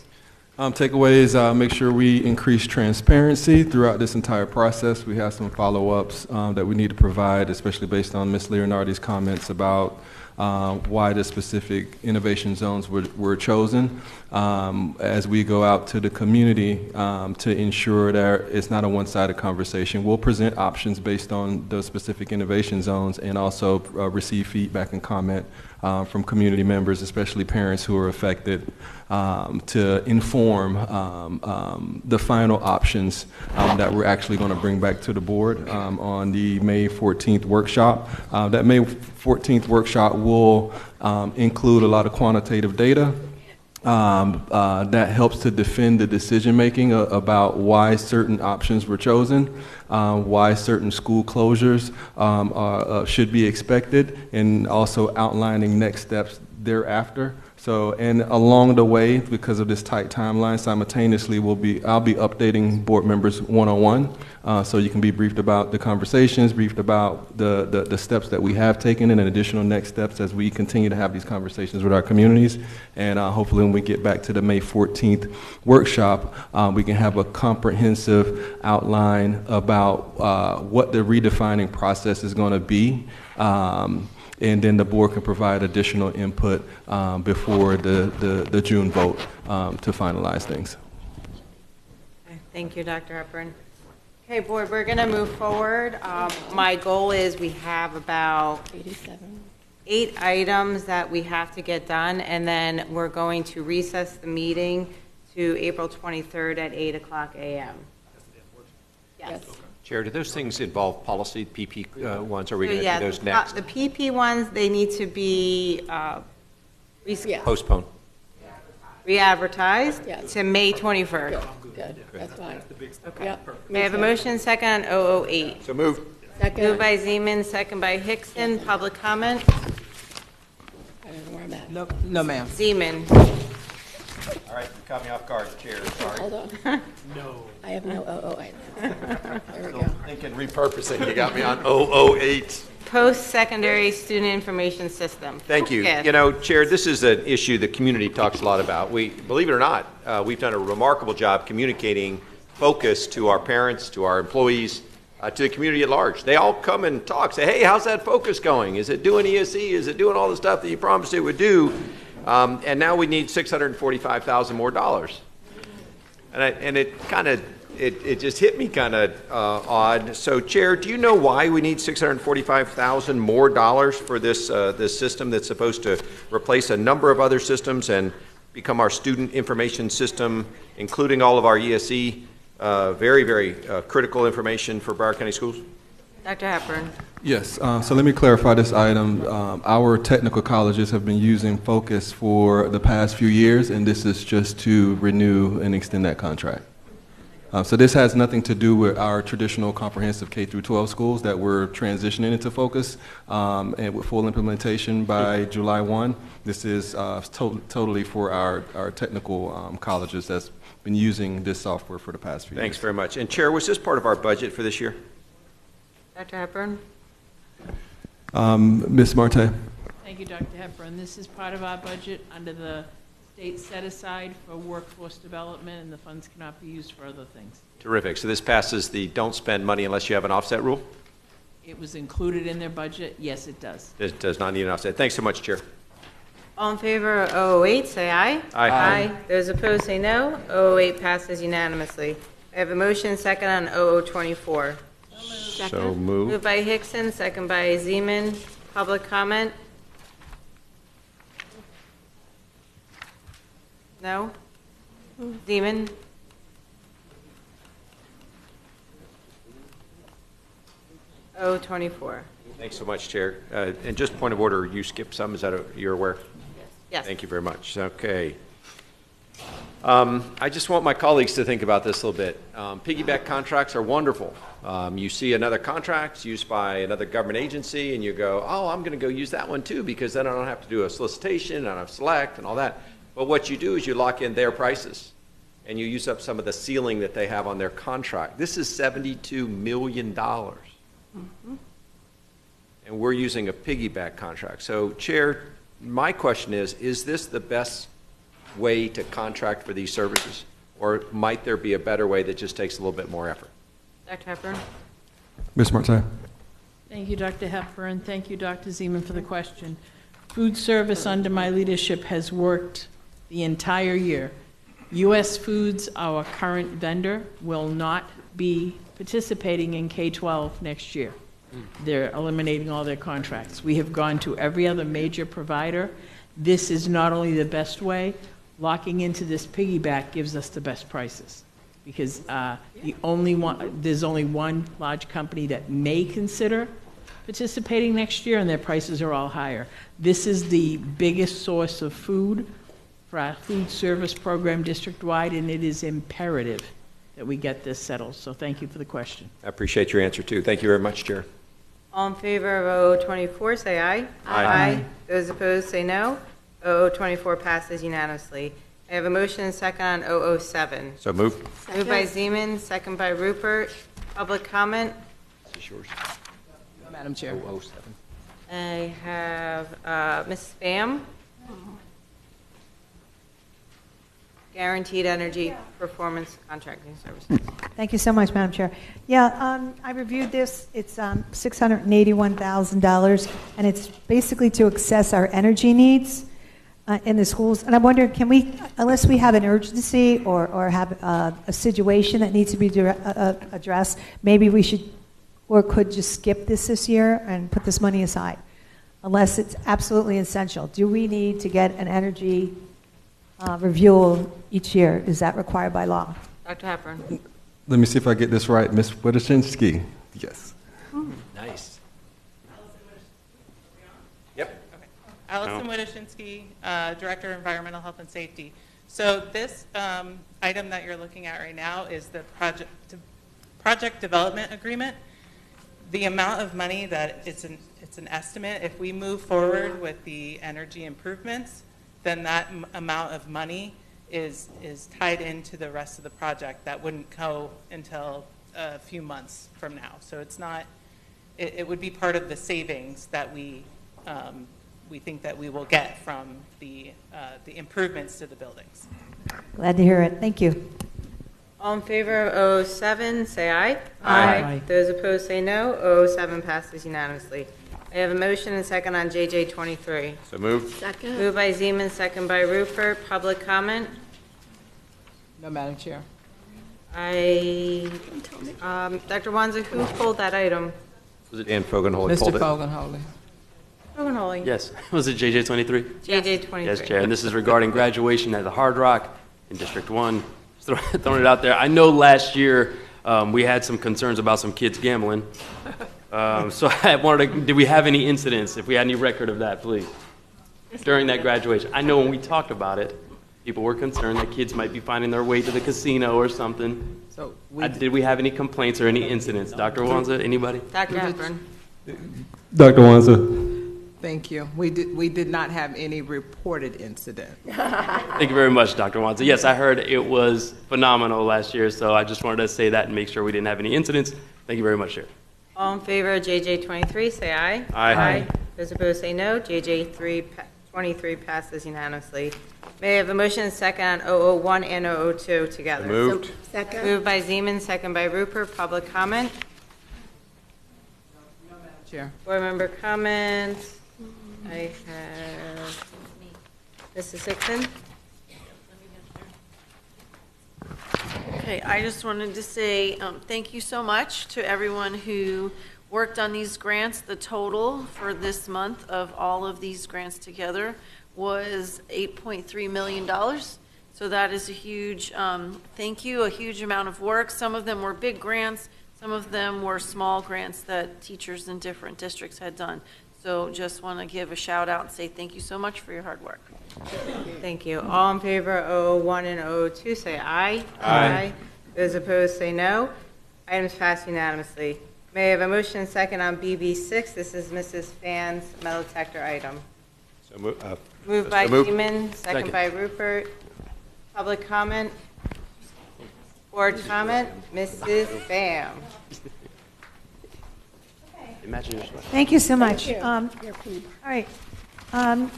Takeaways, make sure we increase transparency throughout this entire process. We have some follow-ups that we need to provide, especially based on Ms. Leonardi's comments about why the specific innovation zones were chosen, as we go out to the community to ensure that it's not a one-sided conversation. We'll present options based on those specific innovation zones, and also receive feedback and comment from community members, especially parents who are affected, to inform the final options that we're actually going to bring back to the board on the May 14th workshop. That May 14th workshop will include a lot of quantitative data that helps to defend the decision-making about why certain options were chosen, why certain school closures should be expected, and also outlining next steps thereafter. So, and along the way, because of this tight timeline, simultaneously I'll be updating board members one-on-one, so you can be briefed about the conversations, briefed about the steps that we have taken, and additional next steps as we continue to have these conversations with our communities. And hopefully when we get back to the May 14th workshop, we can have a comprehensive outline about what the redefining process is going to be. and then the board can provide additional input before the June vote to finalize things. Okay, thank you, Dr. Hepburn. Okay, board, we're going to move forward. My goal is we have about 8 items that we have to get done, and then we're going to recess the meeting to April 23rd at 8 o'clock a.m. Yes. Chair, do those things involve policy, PP ones? Are we So, going to yeah, do those next? The PP ones, they need to be Postpone. re-advertised Yes. to May 21st. Good, that's fine. Okay. Yep. May I have a motion second on 008? So moved. Moved by Zeman, second by Hickson. Public comment? I don't know where I'm at. No, ma'am. Zeman. All right, you caught me off guard, Chair, sorry. Hold on. No. I have no OO items. There we go. Thinking repurposing, you got me on 008. Post-secondary student information system. Thank you. Yes. You know, Chair, this is an issue the community talks a lot about. Believe it or not, we've done a remarkable job communicating focus to our parents, to our employees, to the community at large. They all come and talk, say, hey, how's that focus going? Is it doing ESE? Is it doing all the stuff that you promised it would do? And now we need $645,000 more dollars. And it kind of, it just hit me kind of odd. So, Chair, do you know why we need $645,000 more dollars for this system that's supposed to replace a number of other systems and become our student information system, including all of our ESE, very, very critical information for Broward County Schools? Dr. Hepburn. Yes, so let me clarify this item. Our technical colleges have been using Focus for the past few years, and this is just to renew and extend that contract. So this has nothing to do with our traditional comprehensive K through 12 schools that we're transitioning into Focus, and with full implementation by July 1. This is totally for our technical colleges that's been using this software for the past few years. Thanks very much. And Chair, was this part of our budget for this year? Dr. Hepburn. Ms. Marte? Thank you, Dr. Hepburn. This is part of our budget under the state set-aside for workforce development, and the funds cannot be used for other things. Terrific. So this passes the don't spend money unless you have an offset rule? It was included in their budget. Yes, it does. It does not need an offset. Thanks so much, Chair. All in favor of 008, say aye. Aye. Those opposed, say no. 008 passes unanimously. I have a motion second on 0024. So moved. Moved by Hickson, second by Zeman. Public comment? No? Zeman? Oh, 24. Thanks so much, Chair. And just point of order, you skipped some, is that, you're aware? Yes. Thank you very much. Okay. I just want my colleagues to think about this a little bit. Piggyback contracts are wonderful. You see another contract used by another government agency, and you go, oh, I'm going to go use that one too, because then I don't have to do a solicitation, I don't have to select and all that. But what you do is you lock in their prices, and you use up some of the ceiling that they have on their contract. This is $72 million. Mm-hmm. And we're using a piggyback contract. So, Chair, my question is this the best way to contract for these services? Or might there be a better way that just takes a little bit more effort? Dr. Hepburn? Ms. Marte? Thank you, Dr. Hepburn. Thank you, Dr. Zeman, for the question. Food service under my leadership has worked the entire year. U.S. Foods, our current vendor, will not be participating in K-12 next year. They're eliminating all their contracts. We have gone to every other major provider. This is not only the best way, locking into this piggyback gives us the best prices. Because there's only one large company that may consider participating next year, and their prices are all higher. This is the biggest source of food for our food service program district-wide, and it is imperative that we get this settled. So thank you for the question. I appreciate your answer, too. Thank you very much, Chair. All in favor of 024, say aye. Aye. Those opposed, say no. 0024 passes unanimously. I have a motion and second on 007. So moved. Moved by Zeman, second by Rupert. Public comment? This is yours. Madam Chair. 007. I have Ms. Pham. Guaranteed Energy Performance Contracting Services. Thank you so much, Madam Chair. Yeah, I reviewed this. It's $681,000, and it's basically to assess our energy needs in the schools. And I wonder, can we, unless we have an urgency or have a situation that needs to be addressed, maybe we should or could just skip this year and put this money aside, unless it's absolutely essential. Do we need to get an energy review each year? Is that required by law? Dr. Hepburn. Let me see if I get this right. Ms. Wodashinsky. Yes. Nice. Allison Wodashinsky, Director of Environmental Health and Safety. So this item that you're looking at right now is the project development agreement. The amount of money that it's an estimate. If we move forward with the energy improvements, then that amount of money is tied into the rest of the project. That wouldn't go until a few months from now. So it's not. It would be part of the savings that we think that we will get from the improvements to the buildings. Glad to hear it. Thank you. All in favor of 07, say aye. Aye. Those opposed, say no. 07 passes unanimously. I have a motion and second on JJ 23. So moved. Second. Moved by Zeman, second by Rupert. Public comment? No, Madam Chair. Dr. Wanza, who pulled that item? Was it Dan Fogenholy Mr. pulled it? Fogenholy. Holy. Yes. Was it JJ 23? JJ 23. Yes, Chair. And this is regarding graduation at the Hard Rock in District 1. Just throwing it out there. I know last year we had some concerns about some kids gambling. So I wanted to, did we have any incidents? If we had any record of that, please, during that graduation. I know when we talked about it, people were concerned that kids might be finding their way to the casino or something. So Did we have any complaints or any incidents? Dr. Wanza, anybody? Dr. Hepburn. Dr. Wanza. Thank you. We did not have any reported incident. Thank you very much, Dr. Wanza. Yes, I heard it was phenomenal last year, so I just wanted to say that and make sure we didn't have any incidents. Thank you very much, Chair. All in favor of JJ 23, say aye. Aye. Those opposed, say no. JJ 23 passes unanimously. May I have a motion and second on 001 and 002 together? Moved. Second. Moved by Zeman, second by Rupert. Public comment? Chair. Board member comments? I have Mrs. Hickson. Okay, I just wanted to say thank you so much to everyone who worked on these grants. The total for this month of all of these grants together was $8.3 million. So that is a huge thank you, a huge amount of work. Some of them were big grants, some of them were small grants that teachers in different districts had done. So just want to give a shout out and say thank you so much for your hard work. Thank you. All in favor of 01 and 02, say aye. Aye. Those opposed, say no. Items passed unanimously. May I have a motion and second on BB6? This is Mrs. Phan's metal detector item. So moved. Moved by moved. Seaman, second by Rupert. Public comment? Board comment? Mrs. Pham. Imagine yourself. Thank you so much. All right. On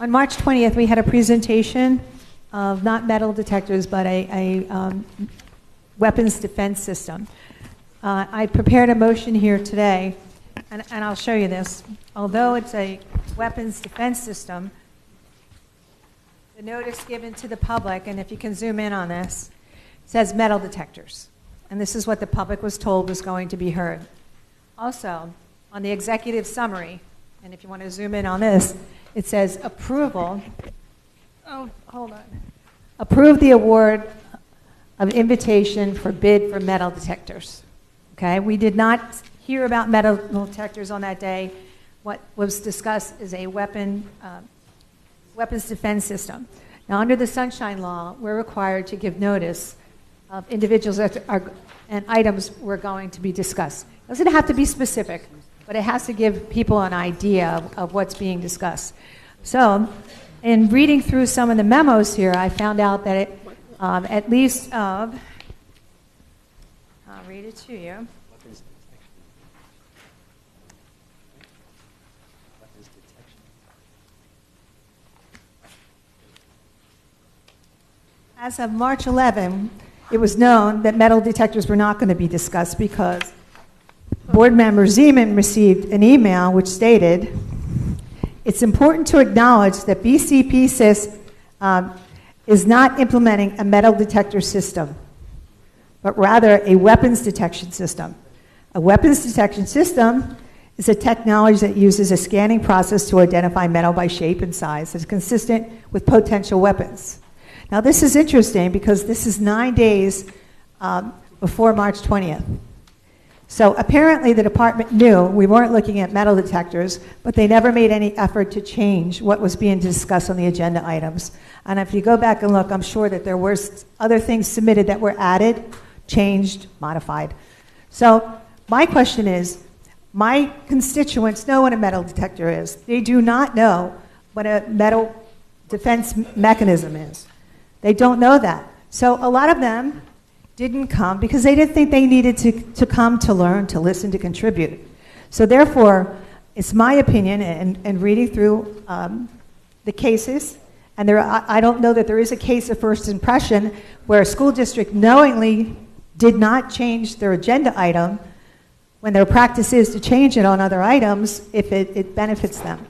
March 20th, we had a presentation of not metal detectors, but a weapons defense system. I prepared a motion here today, and I'll show you this. Although it's a weapons defense system, the notice given to the public, and if you can zoom in on this, says metal detectors. And this is what the public was told was going to be heard. Also, on the executive summary, and if you want to zoom in on this, it says approval. Oh, hold on. Approve the award of invitation for bid for metal detectors. Okay, we did not hear about metal detectors on that day. What was discussed is a weapons defense system. Now, under the Sunshine Law, we're required to give notice of individuals that are and items we're going to be discussed. It doesn't have to be specific, but it has to give people an idea of what's being discussed. So, in reading through some of the memos here, I found out that it, at least of, I'll read it to you. As of March 11, it was known that metal detectors were not going to be discussed because Board Member Zeman received an email which stated, it's important to acknowledge that BCPSIS is not implementing a metal detector system, but rather a weapons detection system. A weapons detection system is a technology that uses a scanning process to identify metal by shape and size that's consistent with potential weapons. Now, this is interesting because this is 9 days before March 20th. So apparently the department knew we weren't looking at metal detectors, but they never made any effort to change what was being discussed on the agenda items. And if you go back and look, I'm sure that there were other things submitted that were added, changed, modified. So my question is, my constituents know what a metal detector is. They do not know what a metal defense mechanism is. They don't know that. So a lot of them didn't come because they didn't think they needed to come to learn, to listen, to contribute. So therefore, it's my opinion, and reading through the cases, and I don't know that there is a case of first impression where a school district knowingly did not change their agenda item when their practice is to change it on other items if it benefits them.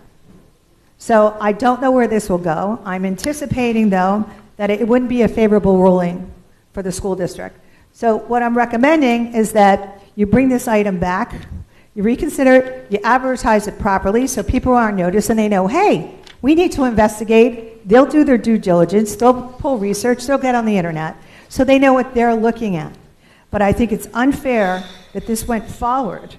So I don't know where this will go. I'm anticipating, though, that it wouldn't be a favorable ruling for the school district. So what I'm recommending is that you bring this item back, you reconsider it, you advertise it properly so people are on notice and they know, hey, we need to investigate. They'll do their due diligence, they'll pull research, they'll get on the internet, so they know what they're looking at. But I think it's unfair that this went forward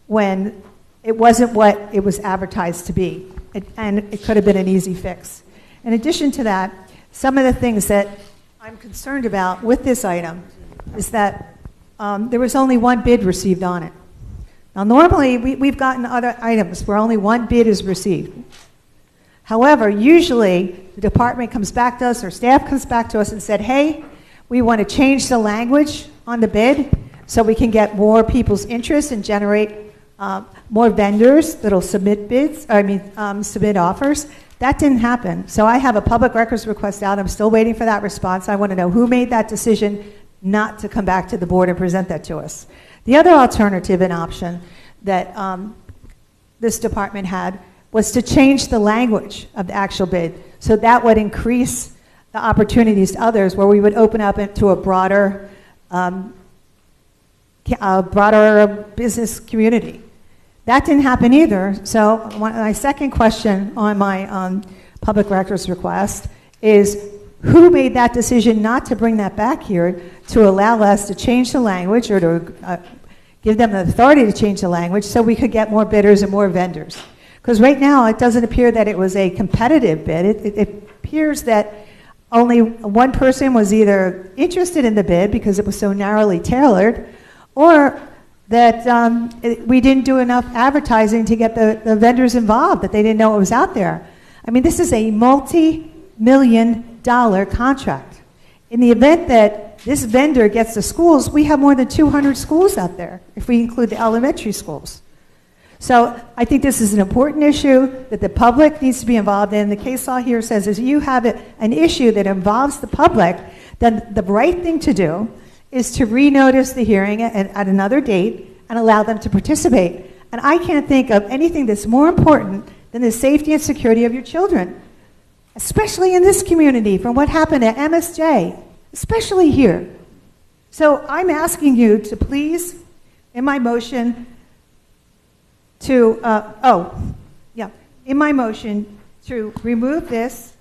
when it wasn't what it was advertised to be, and it could have been an easy fix. In addition to that, some of the things that I'm concerned about with this item is that there was only one bid received on it. Now, normally, we've gotten other items where only one bid is received. However, usually, the department comes back to us, or staff comes back to us and said, hey, we want to change the language on the bid so we can get more people's interest and generate more vendors that'll submit bids, submit offers. That didn't happen. So I have a public records request out. I'm still waiting for that response. I want to know who made that decision not to come back to the board and present that to us. The other alternative and option that this department had was to change the language of the actual bid. So that would increase the opportunities to others where we would open up into a broader business community. That didn't happen either. So my second question on my public records request is, who made that decision not to bring that back here to allow us to change the language or to give them the authority to change the language so we could get more bidders and more vendors? Because right now it doesn't appear that it was a competitive bid. It appears that only one person was either interested in the bid because it was so narrowly tailored, or that we didn't do enough advertising to get the vendors involved, that they didn't know what was out there. I mean, this is a multi-million-dollar contract. In the event that this vendor gets the schools, we have more than 200 schools out there, if we include the elementary schools. So I think this is an important issue that the public needs to be involved in. The case law here says if you have an issue that involves the public, then the right thing to do is to renotice the hearing at another date and allow them to participate. And I can't think of anything that's more important than the safety and security of your children, especially in this community from what happened at MSJ, especially here. So I'm asking you to please, in my motion, to remove this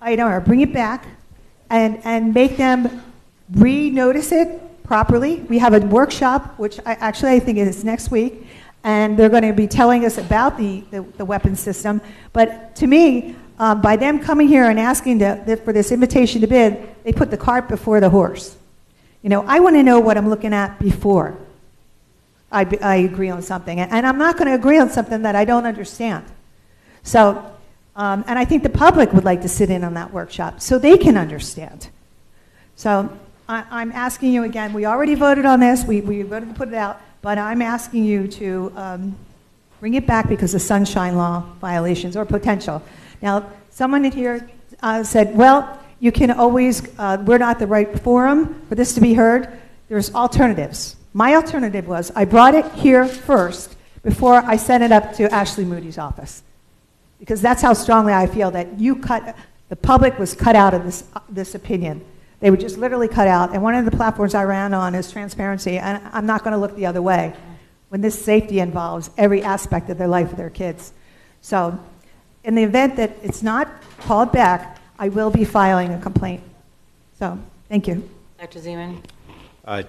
item or bring it back and make them renotice it properly. We have a workshop, which I think is next week, and they're going to be telling us about the weapons system. But to me, by them coming here and asking for this invitation to bid, they put the cart before the horse. You know, I want to know what I'm looking at before I agree on something. And I'm not going to agree on something that I don't understand. So, and I think the public would like to sit in on that workshop so they can understand. So I'm asking you again, we already voted on this, we voted to put it out, but I'm asking you to bring it back because of sunshine law violations or potential. Now, someone in here said, well, you can always, we're not the right forum for this to be heard. There's alternatives. My alternative was I brought it here first before I sent it up to Ashley Moody's office. Because that's how strongly I feel that the public was cut out of this opinion. They were just literally cut out. And one of the platforms I ran on is transparency, and I'm not going to look the other way when this safety involves every aspect of their life of their kids. So in the event that it's not called back, I will be filing a complaint. So, thank you. Dr. Zeman?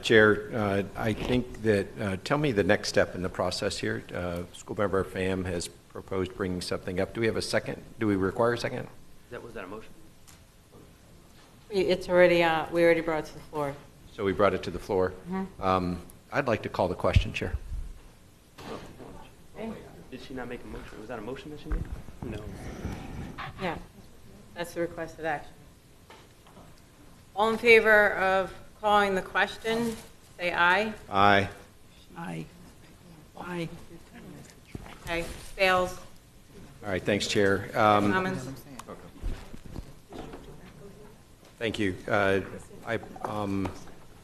Chair, I think that, tell me the next step in the process here. School member FAM has proposed bringing something up. Do we have a second? Do we require a second? Was that a motion? It's already, we already brought it to the floor. So we brought it to the floor. I'd like to call the question, Chair. Okay. Did she not make a motion? Was that a motion that she made? No. Yeah, that's the requested action. All in favor of calling the question, say aye. Aye. Aye. Aye. Okay, fails. All right, thanks, Chair. Comments? Thank you. I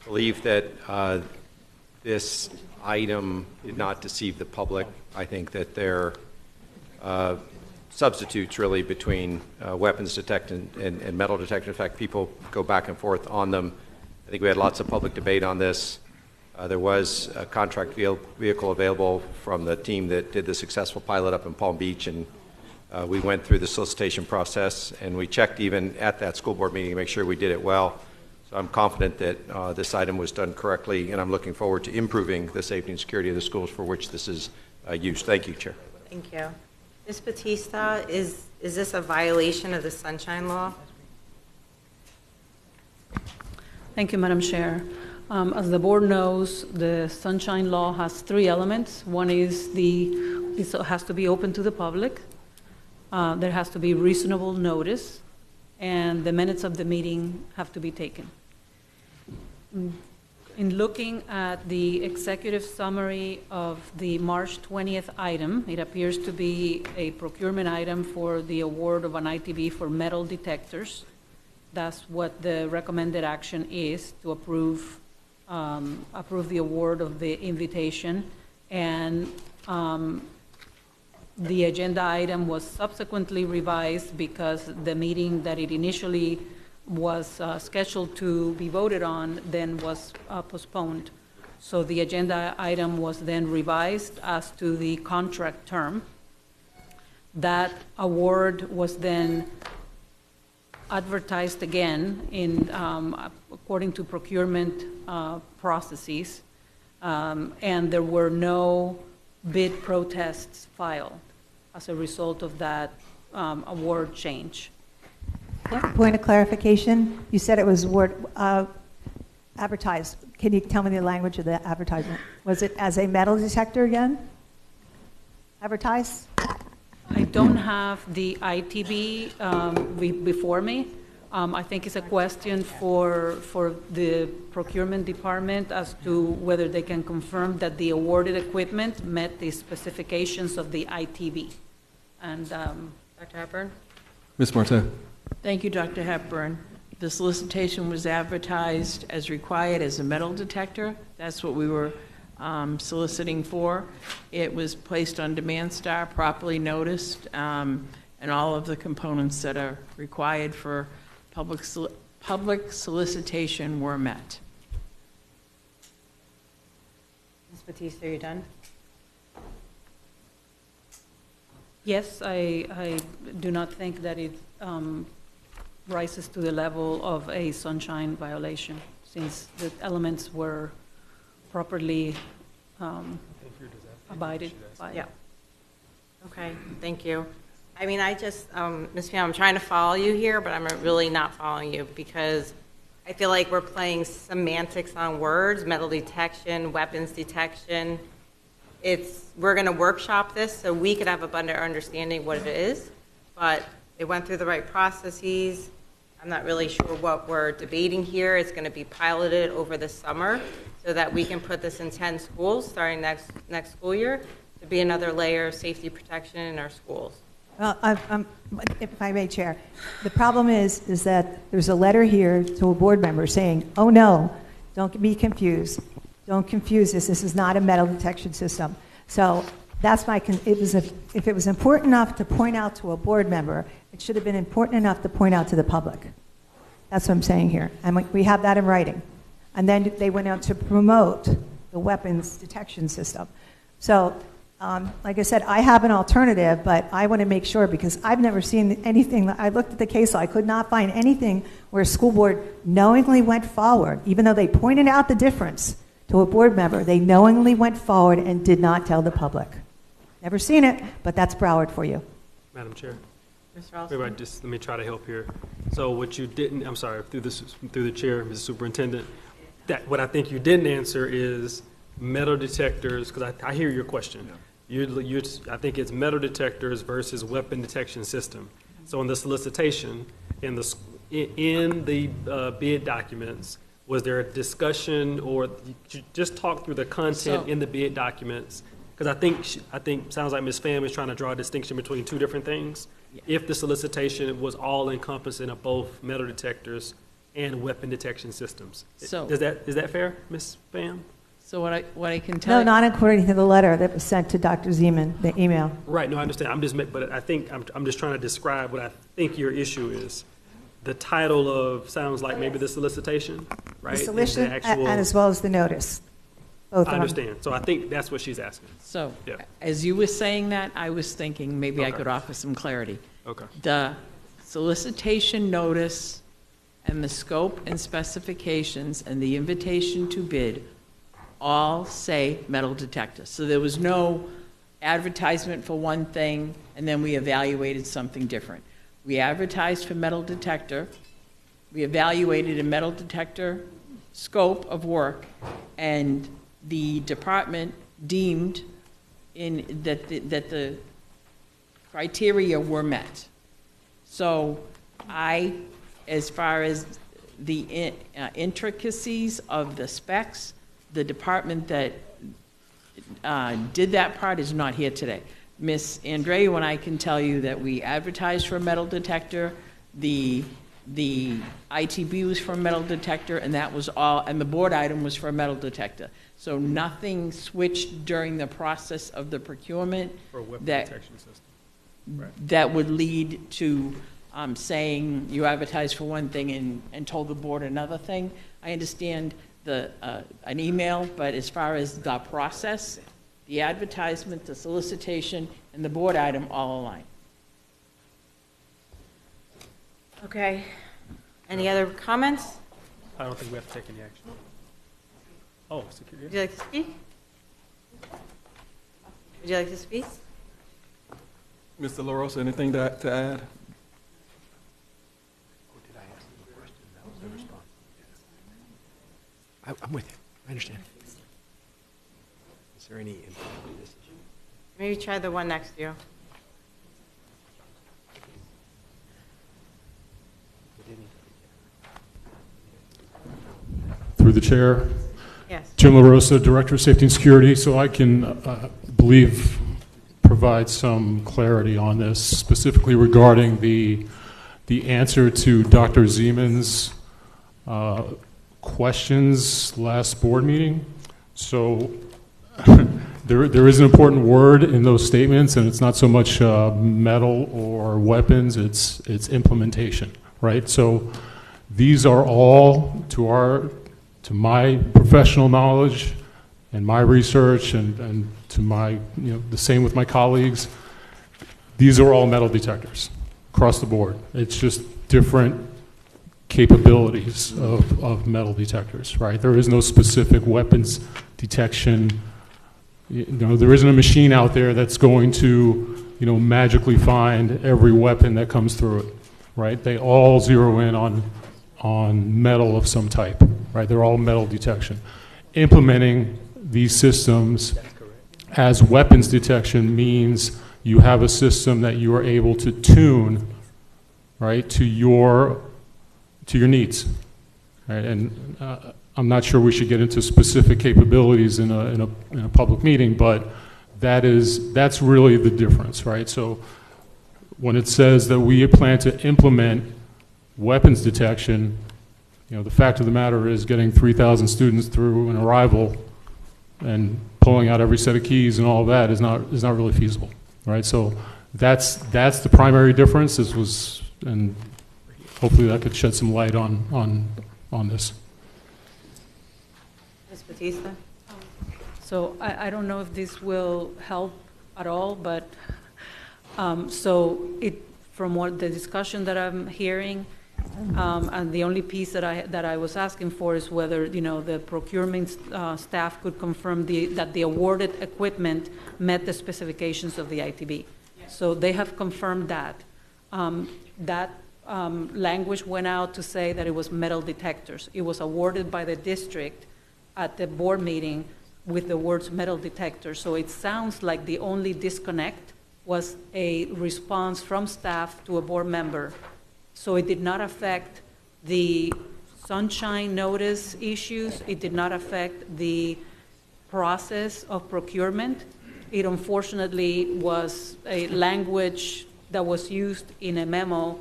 believe that this item did not deceive the public. I think that there are substitutes really between weapons detection and metal detection. In fact, people go back and forth on them. I think we had lots of public debate on this. There was a contract vehicle available from the team that did the successful pilot up in Palm Beach, and we went through the solicitation process, and we checked even at that school board meeting to make sure we did it well. So I'm confident that this item was done correctly, and I'm looking forward to improving the safety and security of the schools for which this is used. Thank you, Chair. Thank you. Ms. Batista, is this a violation of the Sunshine Law? Thank you, Madam Chair. As the board knows, the Sunshine Law has 3 elements. One is it has to be open to the public. There has to be reasonable notice, and the minutes of the meeting have to be taken. In looking at the executive summary of the March 20th item, it appears to be a procurement item for the award of an ITB for metal detectors. That's what the recommended action is, to approve the award of the invitation. And the agenda item was subsequently revised because the meeting that it initially was scheduled to be voted on then was postponed. So the agenda item was then revised as to the contract term. That award was then advertised again in according to procurement processes, and there were no bid protests filed as a result of that award change. Point of clarification, you said it was advertised. Can you tell me the language of the advertisement? Was it as a metal detector again? Advertised? I don't have the ITB before me. I think it's a question for the procurement department as to whether they can confirm that the awarded equipment met the specifications of the ITB. And Dr. Hepburn? Ms. Martin. Thank you, Dr. Hepburn. The solicitation was advertised as required as a metal detector. That's what we were soliciting for. It was placed on DemandStar, properly noticed, and all of the components that are required for public solicitation were met. Ms. Batista, are you done? yes, I do not think that it rises to the level of a sunshine violation, since the elements were properly abided by. Yeah. Okay, thank you. I mean, I just, Ms. Pam, I'm trying to follow you here, but I'm really not following you because I feel like we're playing semantics on words, metal detection, weapons detection. We're going to workshop this so we could have a better understanding what it is, but it went through the right processes. I'm not really sure what we're debating here. It's going to be piloted over the summer so that we can put this in 10 schools starting next school year to be another layer of safety protection in our schools. Well, if I may, Chair, the problem is that there's a letter here to a board member saying, oh no, don't be confused. Don't confuse this. This is not a metal detection system. So that's if it was important enough to point out to a board member, it should have been important enough to point out to the public. That's what I'm saying here. And we have that in writing. And then they went out to promote the weapons detection system. So, like I said, I have an alternative, but I want to make sure, because I've never seen anything. I looked at the case law. I could not find anything where a school board knowingly went forward, even though they pointed out the difference to a board member. They knowingly went forward and did not tell the public. Never seen it, but that's Broward for you. Madam Chair. Mr. Alston? Maybe let me try to help here. So what you didn't, I'm sorry, through the chair, Mr. Superintendent, what I think you didn't answer is metal detectors, because I hear your question. Yeah. I think it's metal detectors versus weapon detection system. So in the solicitation, in the bid documents, was there a discussion, or just talk through the content in the bid documents? Because I think sounds like Ms. Pham is trying to draw a distinction between two different things. Yeah. If the solicitation was all encompassing of both metal detectors and weapon detection systems, so is that fair, Ms. Pham? So what I can tell No, not according to the letter that was sent to Dr. Zeman, the email. Right. No, I understand. But I think I'm just trying to describe what I think your issue is. The title sounds like maybe the solicitation, right? The solicitation, and as well as the notice. Both I understand. So I think that's what she's asking. So, yeah. As you were saying that, I was thinking maybe I could offer some clarity. Okay. The solicitation notice and the scope and specifications and the invitation to bid all say metal detector. So there was no advertisement for one thing and then we evaluated something different. We advertised for metal detector. We evaluated a metal detector scope of work, and the department deemed that the criteria were met. So as far as the intricacies of the specs, the department that did that part is not here today. Ms. Andreu and I can tell you that we advertised for a metal detector, the ITB was for a metal detector, and that was all, and the board item was for a metal detector. So nothing switched during the process of the procurement for a weapon detection system. Right. That would lead to saying you advertised for one thing and told the board another thing. I understand an email, but as far as the process, the advertisement, the solicitation, and the board item all align. Okay. Any other comments? I don't think we have to take any action. Oh, security. Would you like to speak? Would you like to speak? Mr. LaRosa, anything to add? Oh, did I ask you a question? That was the response. I'm with you. I understand. Is there any input on this issue? Maybe try the one next to you. Through the chair. Yes. Jim LaRosa, Director of Safety and Security, so I can provide some clarity on this, specifically regarding the answer to Dr. Zeman's questions last board meeting. So there is an important word in those statements, and it's not so much metal or weapons, it's implementation, right? So these are all, to my professional knowledge and my research, and to my, the same with my colleagues, these are all metal detectors across the board. It's just different capabilities of metal detectors, right? There is no specific weapons detection. There isn't a machine out there that's going to, magically find every weapon that comes through it, right? They all zero in on metal of some type, right? They're all metal detection. Implementing these systems as weapons detection means you have a system that you are able to tune, right, to your needs, right? And I'm not sure we should get into specific capabilities in a public meeting, but that's really the difference, right? So when it says that we plan to implement weapons detection, you know, the fact of the matter is getting 3,000 students through an arrival and pulling out every set of keys and all of that is not really feasible, right? So that's the primary difference. This was, and hopefully that could shed some light on this. Ms. Batista? So I don't know if this will help at all, but so from what the discussion that I'm hearing, and the only piece that I was asking for is whether, you know, the procurement staff could confirm that the awarded equipment met the specifications of the ITB. So they have confirmed that. Language went out to say that it was metal detectors. It was awarded by the district at the board meeting with the words metal detectors. So it sounds like the only disconnect was a response from staff to a board member. So it did not affect the sunshine notice issues. It did not affect the process of procurement. It unfortunately was a language that was used in a memo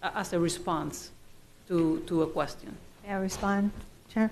as a response to a question. May I respond, Chair?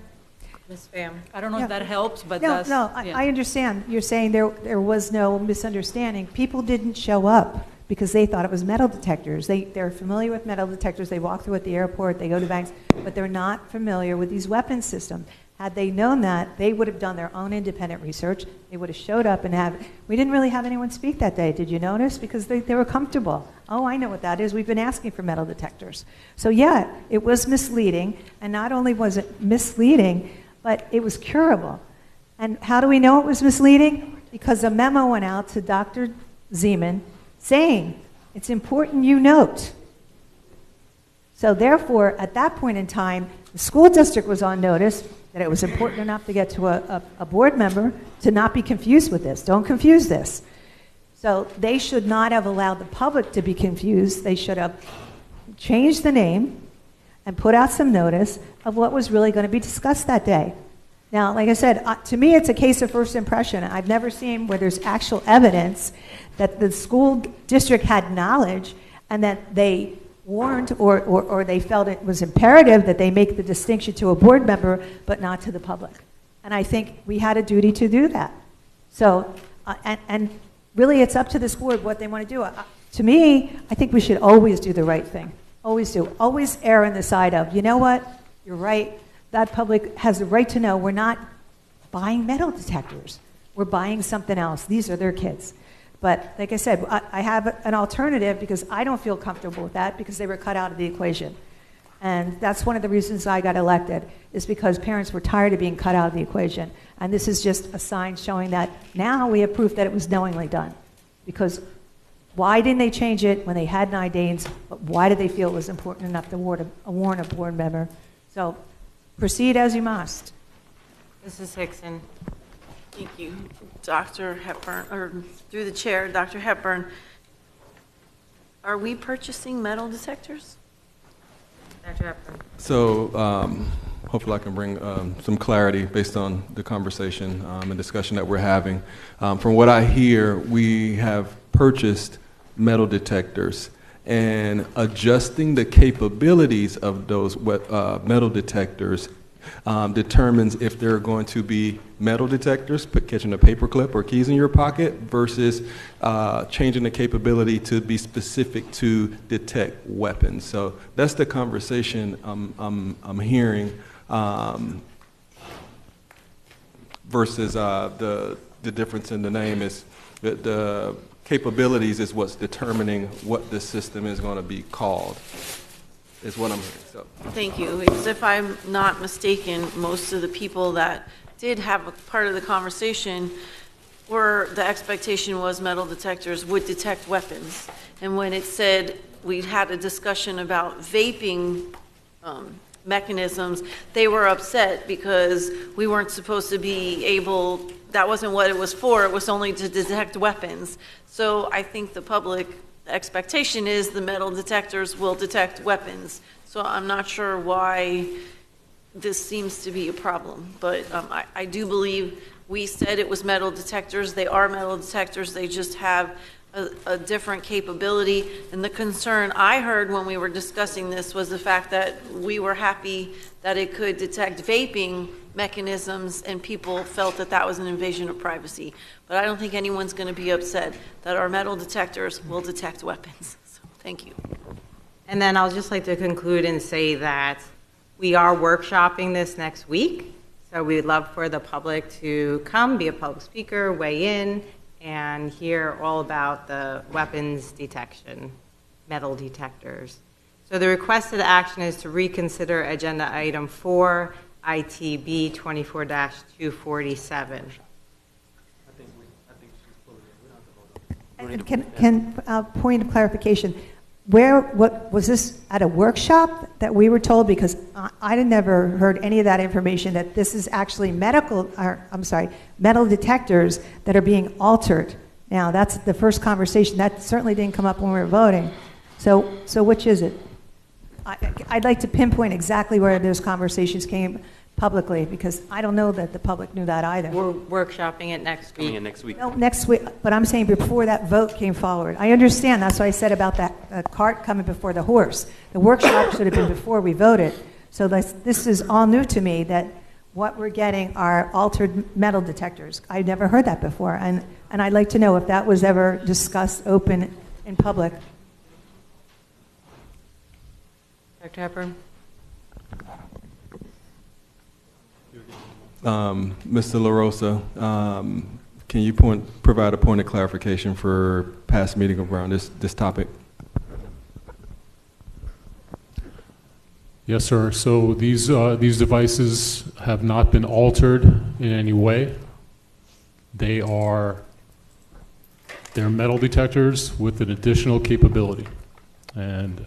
Ms. Pham? I don't know if that helps, but No, that's... no, I understand. You're saying there was no misunderstanding. People didn't show up because they thought it was metal detectors. They're familiar with metal detectors. They walk through at the airport, they go to banks, but they're not familiar with these weapons systems. Had they known that, they would have done their own independent research. They would have showed up and we didn't really have anyone speak that day. Did you notice? Because they were comfortable. Oh, I know what that is. We've been asking for metal detectors. So yeah, it was misleading. And not only was it misleading, but it was curable. And how do we know it was misleading? Because a memo went out to Dr. Zeman saying, it's important you note. So therefore, at that point in time, the school district was on notice that it was important enough to get to a board member to not be confused with this. Don't confuse this. So they should not have allowed the public to be confused. They should have changed the name and put out some notice of what was really going to be discussed that day. Now, like I said, to me, it's a case of first impression. I've never seen where there's actual evidence that the school district had knowledge and that they warned or they felt it was imperative that they make the distinction to a board member but not to the public. And I think we had a duty to do that. So, and really it's up to this board what they want to do. To me, I think we should always do the right thing. Always do. Always err on the side of, you know what, you're right. That public has the right to know we're not buying metal detectors. We're buying something else. These are their kids. But like I said, I have an alternative because I don't feel comfortable with that because they were cut out of the equation. And that's one of the reasons I got elected, is because parents were tired of being cut out of the equation. And this is just a sign showing that now we have proof that it was knowingly done. Because why didn't they change it when they had 9 days? But why did they feel it was important enough to warn a board member? So proceed as you must. Mrs. Hickson? Thank you, Dr. Hepburn, or through the chair, Dr. Hepburn. Are we purchasing metal detectors? Dr. Hepburn? So hopefully I can bring some clarity based on the conversation and discussion that we're having. From what I hear, we have purchased metal detectors, and adjusting the capabilities of those metal detectors determines if they're going to be metal detectors, catching a paper clip or keys in your pocket, versus changing the capability to be specific to detect weapons. So that's the conversation I'm hearing, versus the difference in the name is that the capabilities is what's determining what the system is going to be called, is what I'm hearing. So. Thank you. Because if I'm not mistaken, most of the people that did have a part of the conversation were, the expectation was metal detectors would detect weapons. And when it said we had a discussion about vaping mechanisms, they were upset because we weren't supposed to be able, that wasn't what it was for, it was only to detect weapons. So I think the public expectation is the metal detectors will detect weapons. So I'm not sure why this seems to be a problem, but I do believe we said it was metal detectors. They are metal detectors. They just have a different capability. And the concern I heard when we were discussing this was the fact that we were happy that it could detect vaping mechanisms, and people felt that that was an invasion of privacy. But I don't think anyone's going to be upset that our metal detectors will detect weapons. So, thank you. And then I'll just like to conclude and say that we are workshopping this next week. So we'd love for the public to come, be a public speaker, weigh in, and hear all about the weapons detection, metal detectors. So the requested action is to reconsider agenda item 4, ITB 24-247. Can point of clarification, what was this at a workshop that we were told? Because I never heard any of that information, that this is actually metal detectors that are being altered. Now, that's the first conversation. That certainly didn't come up when we were voting. So which is it? I'd like to pinpoint exactly where those conversations came publicly, because I don't know that the public knew that either. We're workshopping it next week. Coming in next week. No, next week, but I'm saying before that vote came forward. I understand, that's what I said about that cart coming before the horse. The workshop should have been before we voted. So this is all new to me, that what we're getting are altered metal detectors. I've never heard that before, and I'd like to know if that was ever discussed open in public. Dr. Hepburn? Mr. LaRosa, can you provide a point of clarification for past meeting around this topic? Yes, sir. So these devices have not been altered in any way. They're metal detectors with an additional capability. And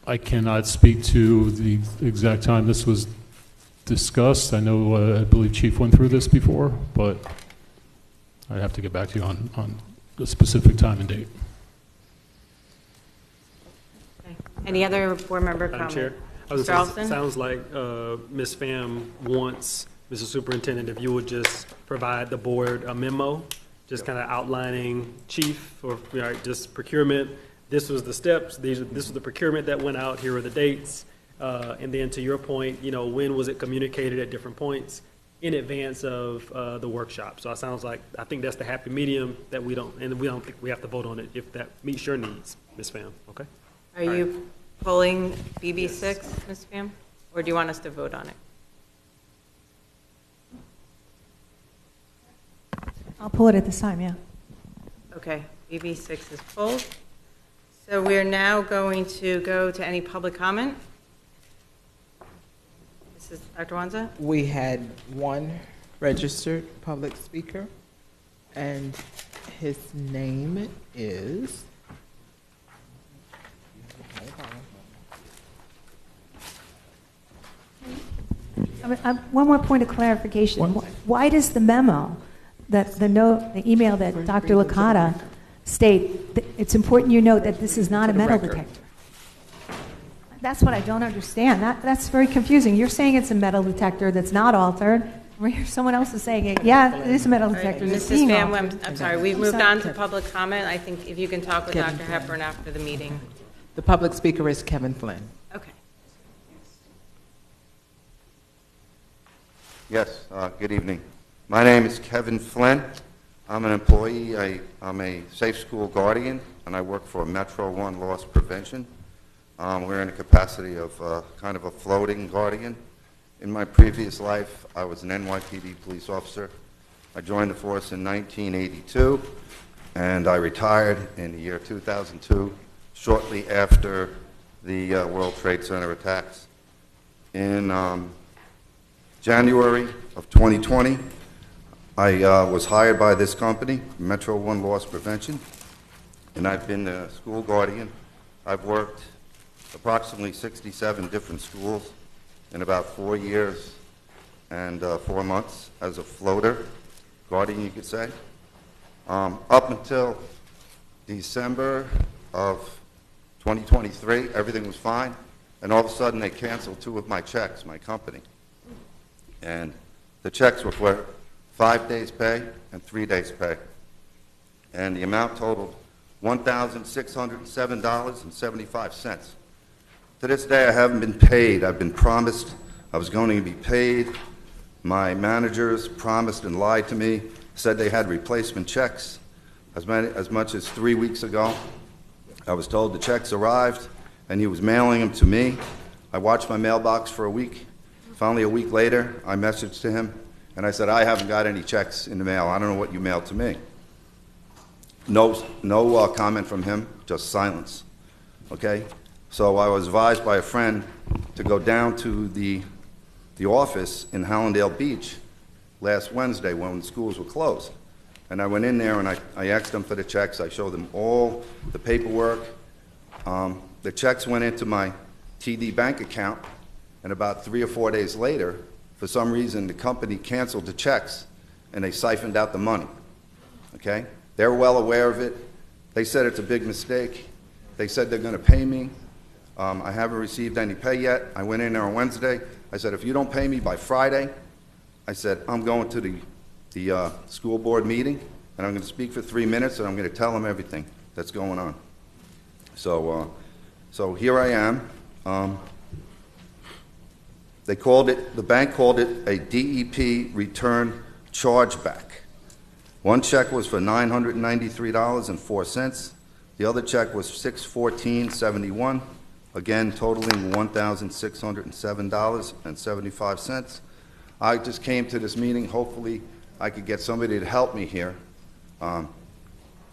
I cannot speak to the exact time this was discussed. I know, I believe Chief went through this before, but I'd have to get back to you on the specific time and date. Okay. Any other board member comment? Chair, I was gonna say, sounds like Ms. Pham wants, Mr. Superintendent, if you would just provide the board a memo, just kind of outlining chief or just procurement. This was the steps. This was the procurement that went out. Here are the dates. And then to your point, when was it communicated at different points in advance of the workshop? So it sounds like, I think that's the happy medium that we don't think we have to vote on it if that meets your needs, Ms. Pham. Okay? Are you pulling BB6, Ms. Pham? Or do you want us to vote on it? I'll pull it at this time, yeah. Okay, BB6 is pulled. So we're now going to go to any public comment. This is Dr. Wanza? We had one registered public speaker, and his name is... One more point of clarification. Why does the memo, the email that Dr. Licata state, it's important you note that this is not a metal detector? That's what I don't understand. That's very confusing. You're saying it's a metal detector that's not altered. Someone else is saying, it is a metal detector. Right, Mrs. Pham, I'm sorry, we've moved on to public comment. I think if you can talk with Dr. Hepburn after the meeting. The public speaker is Kevin Flynn. Okay. Yes, good evening. My name is Kevin Flynn. I'm an employee. I'm a safe school guardian, and I work for Metro One Loss Prevention. We're in a capacity of kind of a floating guardian. In my previous life, I was an NYPD police officer. I joined the force in 1982, and I retired in the year 2002, shortly after the World Trade Center attacks. In January of 2020, I was hired by this company, Metro One Loss Prevention, and I've been a school guardian. I've worked approximately 67 different schools in about 4 years and 4 months as a floater guardian, you could say. Up until December of 2023, everything was fine, and all of a sudden they canceled 2 of my checks, my company. And the checks were for 5 days' pay, and 3 days' pay. And the amount totaled $1,607.75. To this day, I haven't been paid. I've been promised I was going to be paid. My managers promised and lied to me, said they had replacement checks as much as 3 weeks ago. I was told the checks arrived, and he was mailing them to me. I watched my mailbox for a week. Finally, a week later, I messaged to him, and I said, I haven't got any checks in the mail. I don't know what you mailed to me. No comment from him, just silence. Okay? So I was advised by a friend to go down to the office in Hallandale Beach last Wednesday when the schools were closed. And I went in there and I asked them for the checks. I showed them all the paperwork. The checks went into my TD bank account, and about 3 or 4 days later, for some reason, the company canceled the checks and they siphoned out the money. Okay? They're well aware of it. They said it's a big mistake. They said they're going to pay me. I haven't received any pay yet. I went in there on Wednesday. I said, if you don't pay me by Friday, I said, I'm going to the school board meeting, and I'm going to speak for 3 minutes, and I'm going to tell them everything that's going on. So here I am. The bank called it a DEP return chargeback. One check was for $993.04. The other check was $614.71, again totaling $1,607.75. I just came to this meeting. Hopefully, I could get somebody to help me here. You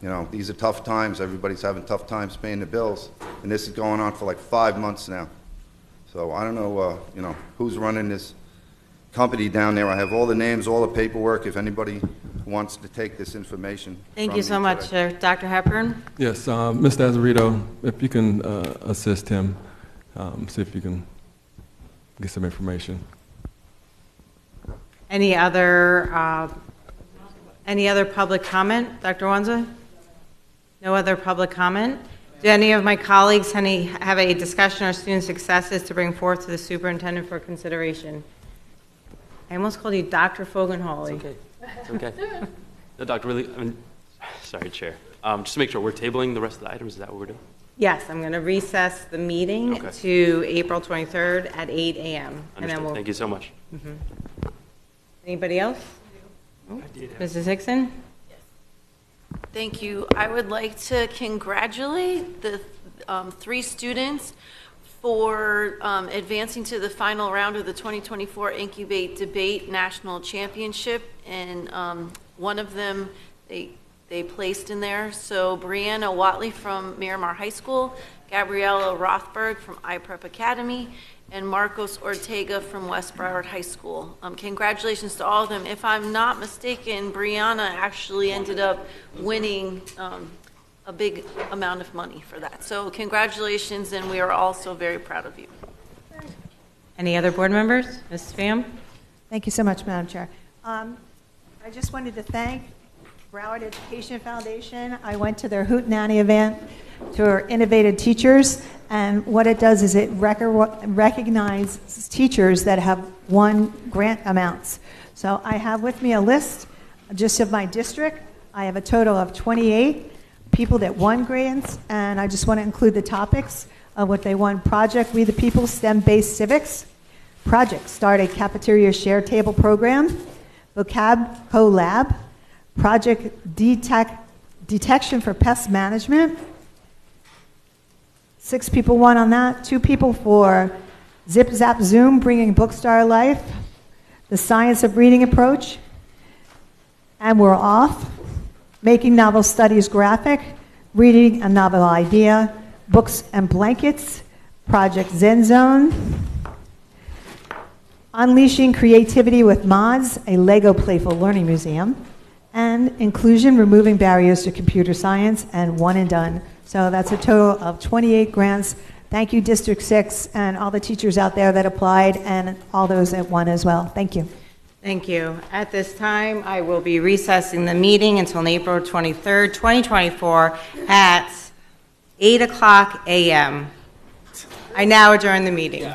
know, these are tough times. Everybody's having tough times paying the bills, and this is going on for like 5 months now. So I don't know, you know, who's running this company down there. I have all the names, all the paperwork, if anybody wants to take this information. Thank you so much, sir. Dr. Hepburn? Yes, Mr. Azarito, if you can assist him, see if you can get some information. Any other public comment? Dr. Wanza? No other public comment? Do any of my colleagues have a discussion or student successes to bring forth to the superintendent for consideration? I almost called you Dr. Fogenhally. It's okay. It's okay. No, Doctor, really, sorry, Chair. Just to make sure, we're tabling the rest of the items. Is that what we're doing? Yes, I'm going to recess the meeting to April 23rd at 8 a.m. And then we'll. Thank you so much. Mm-hmm. Anybody else? Oh, Mrs. Hickson? Thank you. I would like to congratulate the 3 students for advancing to the final round of the 2024 Incubate Debate National Championship, and one of them they placed in there. So Brianna Watley from Miramar High School, Gabriella Rothberg from iPrep Academy, and Marcos Ortega from West Broward High School. Congratulations to all of them. If I'm not mistaken, Brianna actually ended up winning a big amount of money for that. So congratulations, and we are also very proud of you. Any other board members? Mrs. Pham? Thank you so much, Madam Chair. I just wanted to thank Broward Education Foundation. I went to their Hootenanny event to our innovative teachers, and what it does is it recognizes teachers that have won grant amounts. So I have with me a list just of my district. I have a total of 28 people that won grants, and I just want to include the topics of what they won. Project We the People, STEM-based civics. Project Start a Cafeteria Share Table Program. Vocab Co-Lab. Project Detection for Pest Management. 6 people won on that. 2 people for Zip Zap Zoom, Bringing Books to Our Life. The Science of Reading Approach. And we're off. Making Novel Studies Graphic, Reading a Novel Idea, Books and Blankets, Project Zen Zone, Unleashing Creativity with Mods, a Lego Playful Learning Museum, and Inclusion, Removing Barriers to Computer Science, and One and Done. So that's a total of 28 grants. Thank you, District 6, and all the teachers out there that applied, and all those that won as well. Thank you. Thank you. At this time, I will be recessing the meeting until April 23rd, 2024 at 8 o'clock a.m. I now adjourn the meeting.